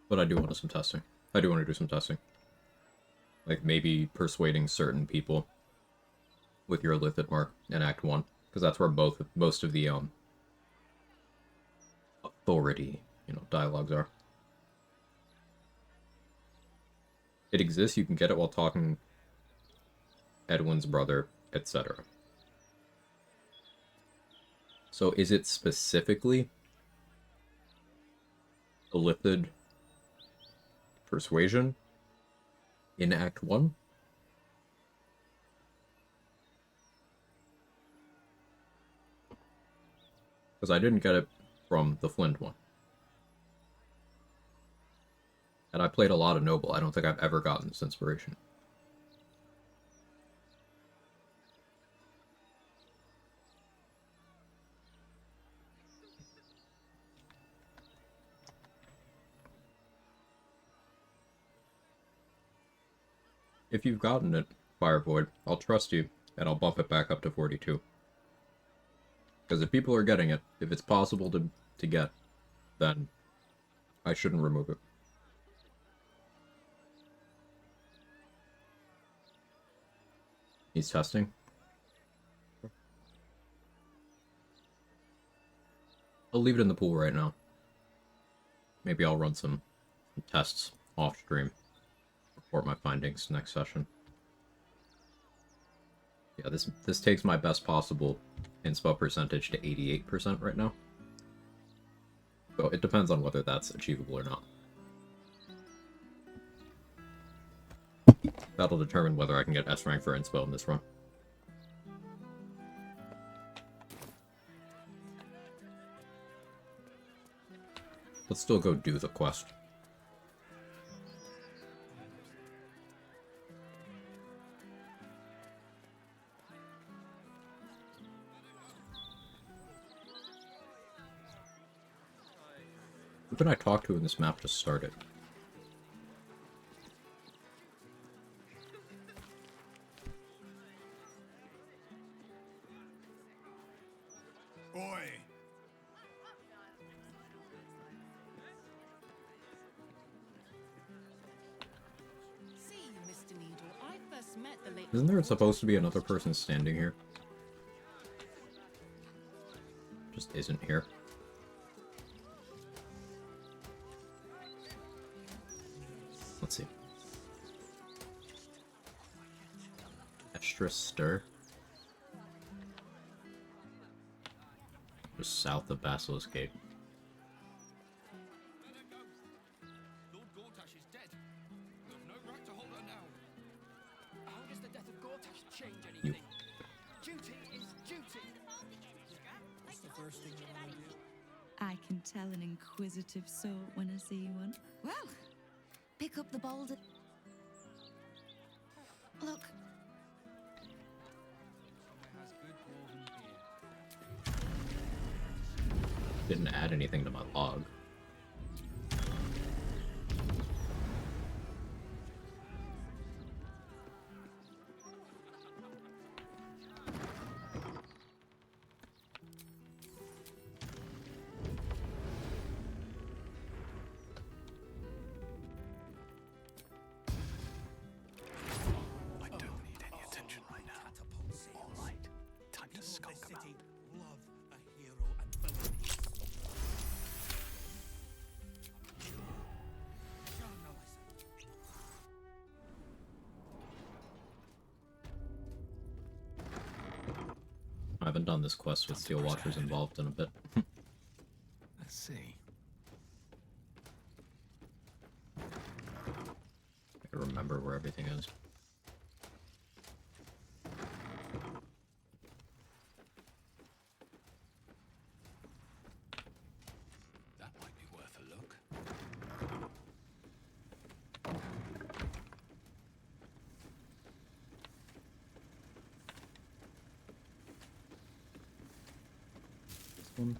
But I do want some testing. I do want to do some testing. Like, maybe persuading certain people with your Lithid mark in Act 1. Because that's where most of the, authority, dialogues are. It exists, you can get it while talking Edwin's brother, etc. So is it specifically a Lithid persuasion in Act 1? Because I didn't get it from the Flint one. And I played a lot of Noble. I don't think I've ever gotten this inspiration. if you've gotten it, Fire Void, I'll trust you, and I'll bump it back up to 42. Because if people are getting it, if it's possible to get, then I shouldn't remove it. He's testing. I'll leave it in the pool right now. Maybe I'll run some tests off stream. Report my findings next session. Yeah, this takes my best possible inspo percentage to 88% right now. So it depends on whether that's achievable or not. That'll determine whether I can get S rank for inspo in this run. Let's still go do the quest. Who can I talk to in this map to start it? Oi! See, Mr. Needle, I first met the late. Isn't there supposed to be another person standing here? Just isn't here. Let's see. Extra stir. Just south of Basilisk Gate. Lord Gortash is dead. You have no right to hold her now. How does the death of Gortash change anything? Duty is duty. What's the first thing you want to do? I can tell an inquisitive soul when I see one. Well, pick up the boulder. Look. Didn't add anything to my log. I don't need any attention right now. All right, time to skulk about. Love a hero and villainy. I haven't done this quest with Steel Watchers involved in a bit. Let's see. I remember where everything is. That might be worth a look. This one.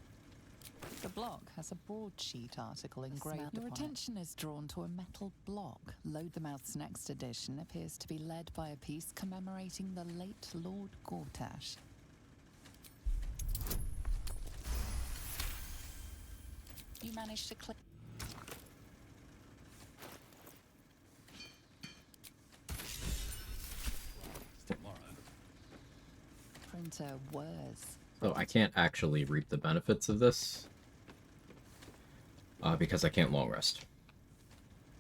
The block has a broadsheet article engraved. Your attention is drawn to a metal block. Loadthemouth's next edition appears to be led by a piece commemorating the late Lord Gortash. You managed to click. Printer whirs. So I can't actually reap the benefits of this. Because I can't long rest.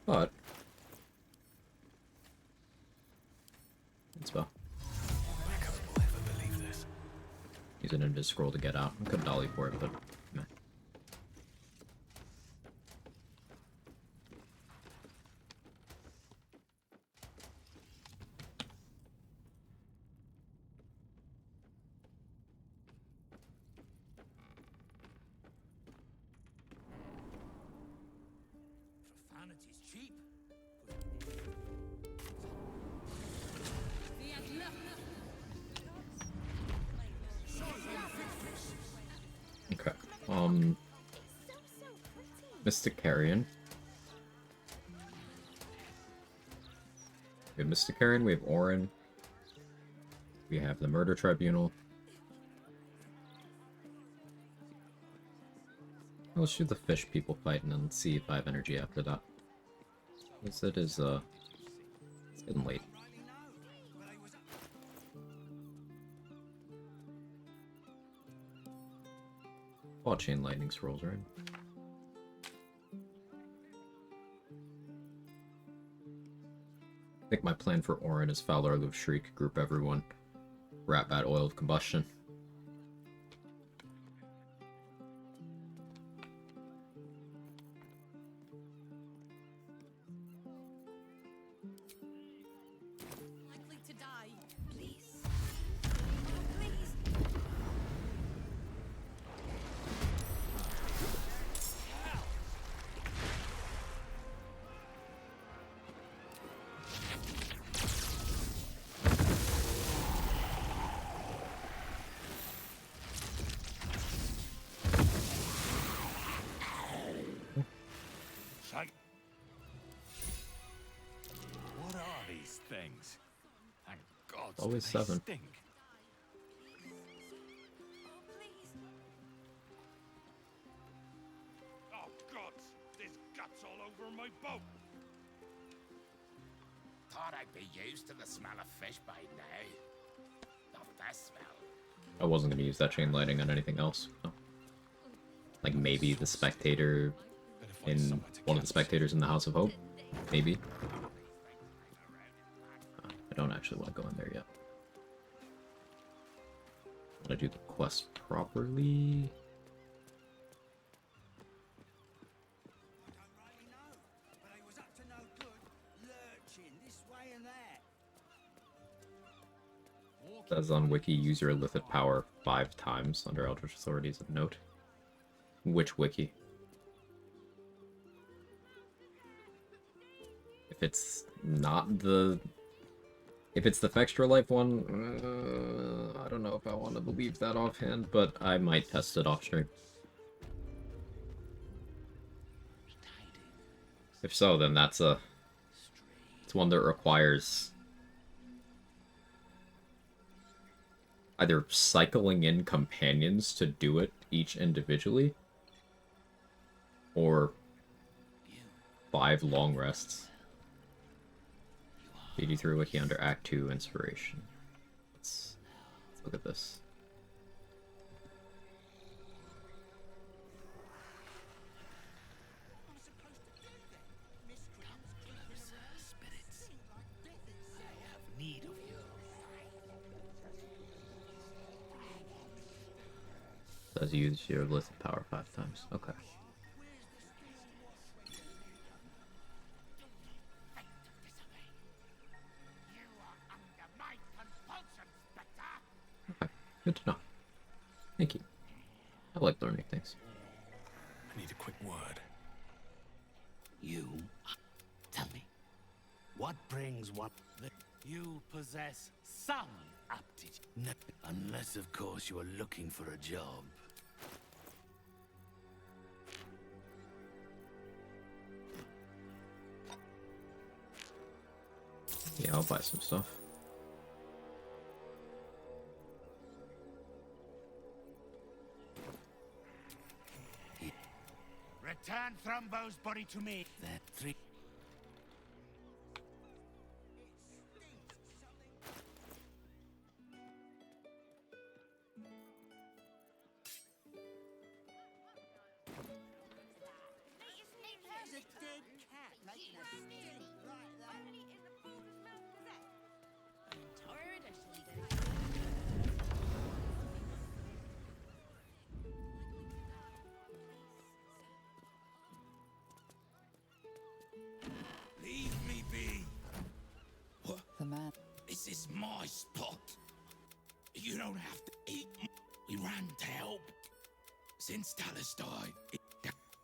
But inspo. Use an invis scroll to get out. I could dolly for it, but meh. Profanity's cheap. Okay. Mystic Carrion. We have Mysticaran, we have Orin. We have the Murder Tribunal. Let's do the fish people fight and then see if I have energy after that. Because it is, it's getting late. Oh, Chain Lightning Scrolls, right? I think my plan for Orin is Fowler of Shriek, group everyone, Rat Bat Oil of Combustion. Likely to die. Please. Shite. What are these things? Thank God. Always they 7. Stink. Oh God! There's guts all over my boat. Thought I'd be used to the smell of fish by now. Not that smell. I wasn't going to use that chain lighting on anything else. No. Like maybe the spectator in one of the spectators in the House of Hope. Maybe. I don't actually want to go in there yet. I want to do the quest properly. Says on Wiki, use your Lithid power 5 times under Eldritch Authorities of note. Which Wiki? If it's not the... If it's the Fextra Life one, I don't know if I want to believe that offhand, but I might test it off stream. If so, then that's a... It's one that requires... either cycling in companions to do it each individually, or 5 long rests. 83 Wiki under Act 2 Inspiration. Let's look at this. Does use your Lithid power 5 times. Okay. Okay, good to know. Thank you. I like learning things. I need a quick word. You? Tell me. What brings what? You possess some aptitude. No, unless, of course, you are looking for a job. Yeah, I'll buy some stuff. Return Thrumbo's body to me. That 3. Leave me be. What? The man. This is my spot. You don't have to eat. We ran to help. Since Talus died,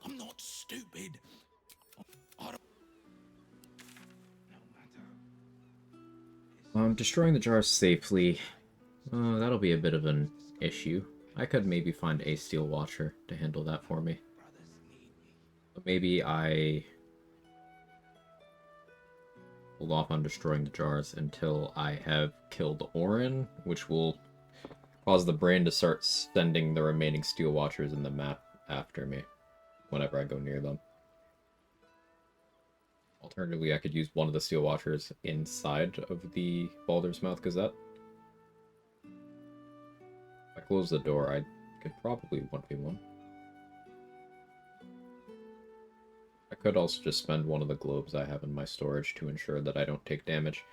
I'm not stupid. I don't... Destroying the jars safely. That'll be a bit of an issue. I could maybe find a Steel Watcher to handle that for me. But maybe I hold off on destroying the jars until I have killed Orin, which will cause the brain to start sending the remaining Steel Watchers in the map after me whenever I go near them. Alternatively, I could use one of the Steel Watchers inside of the Baldur's Mouth Gazette. If I close the door, I could probably 1v1. I could also just spend one of the globes I have in my storage to ensure that I don't take damage.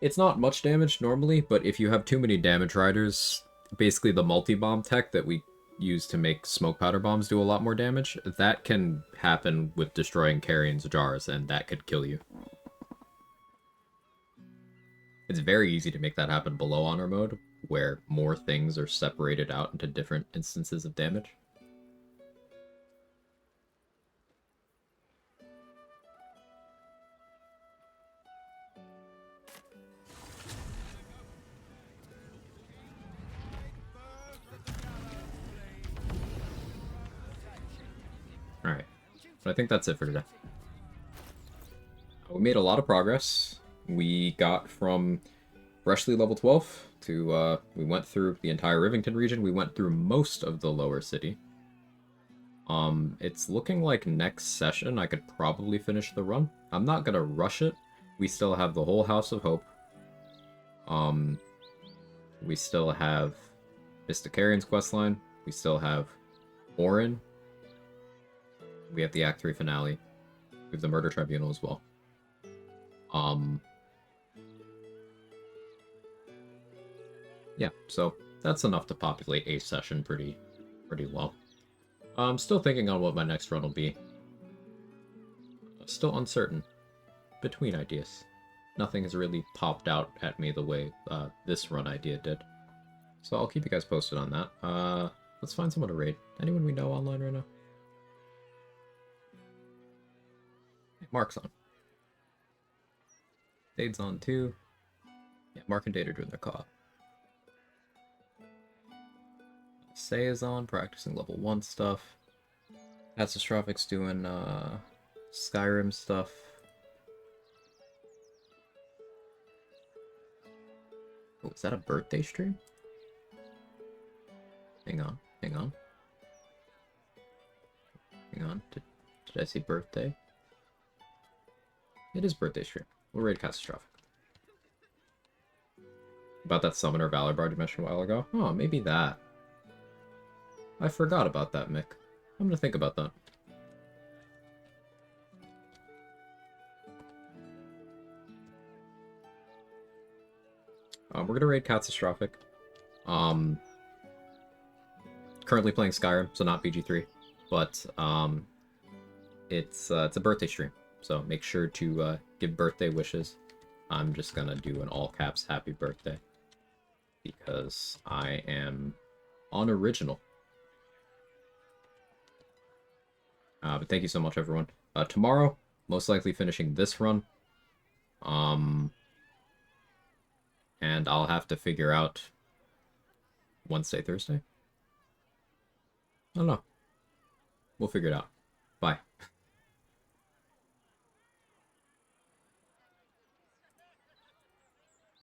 It's not much damage normally, but if you have too many damage riders, basically the multi-bomb tech that we use to make smoke powder bombs do a lot more damage, that can happen with destroying Carrion's jars, and that could kill you. It's very easy to make that happen below honor mode, where more things are separated out into different instances of damage. Alright, but I think that's it for today. We made a lot of progress. We got from freshly level 12 to, we went through the entire Rivington region. We went through most of the lower city. It's looking like next session I could probably finish the run. I'm not gonna rush it. We still have the whole House of Hope. We still have Mysticarian's questline. We still have Orin. We have the Act 3 finale. We have the Murder Tribunal as well. Yeah, so that's enough to populate a session pretty well. I'm still thinking on what my next run will be. Still uncertain. Between ideas. Nothing has really popped out at me the way this run idea did. So I'll keep you guys posted on that. Let's find someone to raid. Anyone we know online right now? Mark's on. Dade's on too. Yeah, Mark and Dade are doing their co-op. Say is on, practicing level 1 stuff. Catastrophic's doing Skyrim stuff. Oh, is that a birthday stream? Hang on, hang on. Hang on, did I see birthday? It is birthday stream. We'll raid Catastrophic. About that Summoner Valor Bard you mentioned a while ago? Oh, maybe that. I forgot about that, Mick. I'm gonna think about that. We're gonna raid Catastrophic. Currently playing Skyrim, so not BG3, but it's a birthday stream, so make sure to give birthday wishes. I'm just gonna do an all caps happy birthday because I am unoriginal. But thank you so much, everyone. Tomorrow, most likely finishing this run. And I'll have to figure out Wednesday, Thursday? I don't know. We'll figure it out. Bye.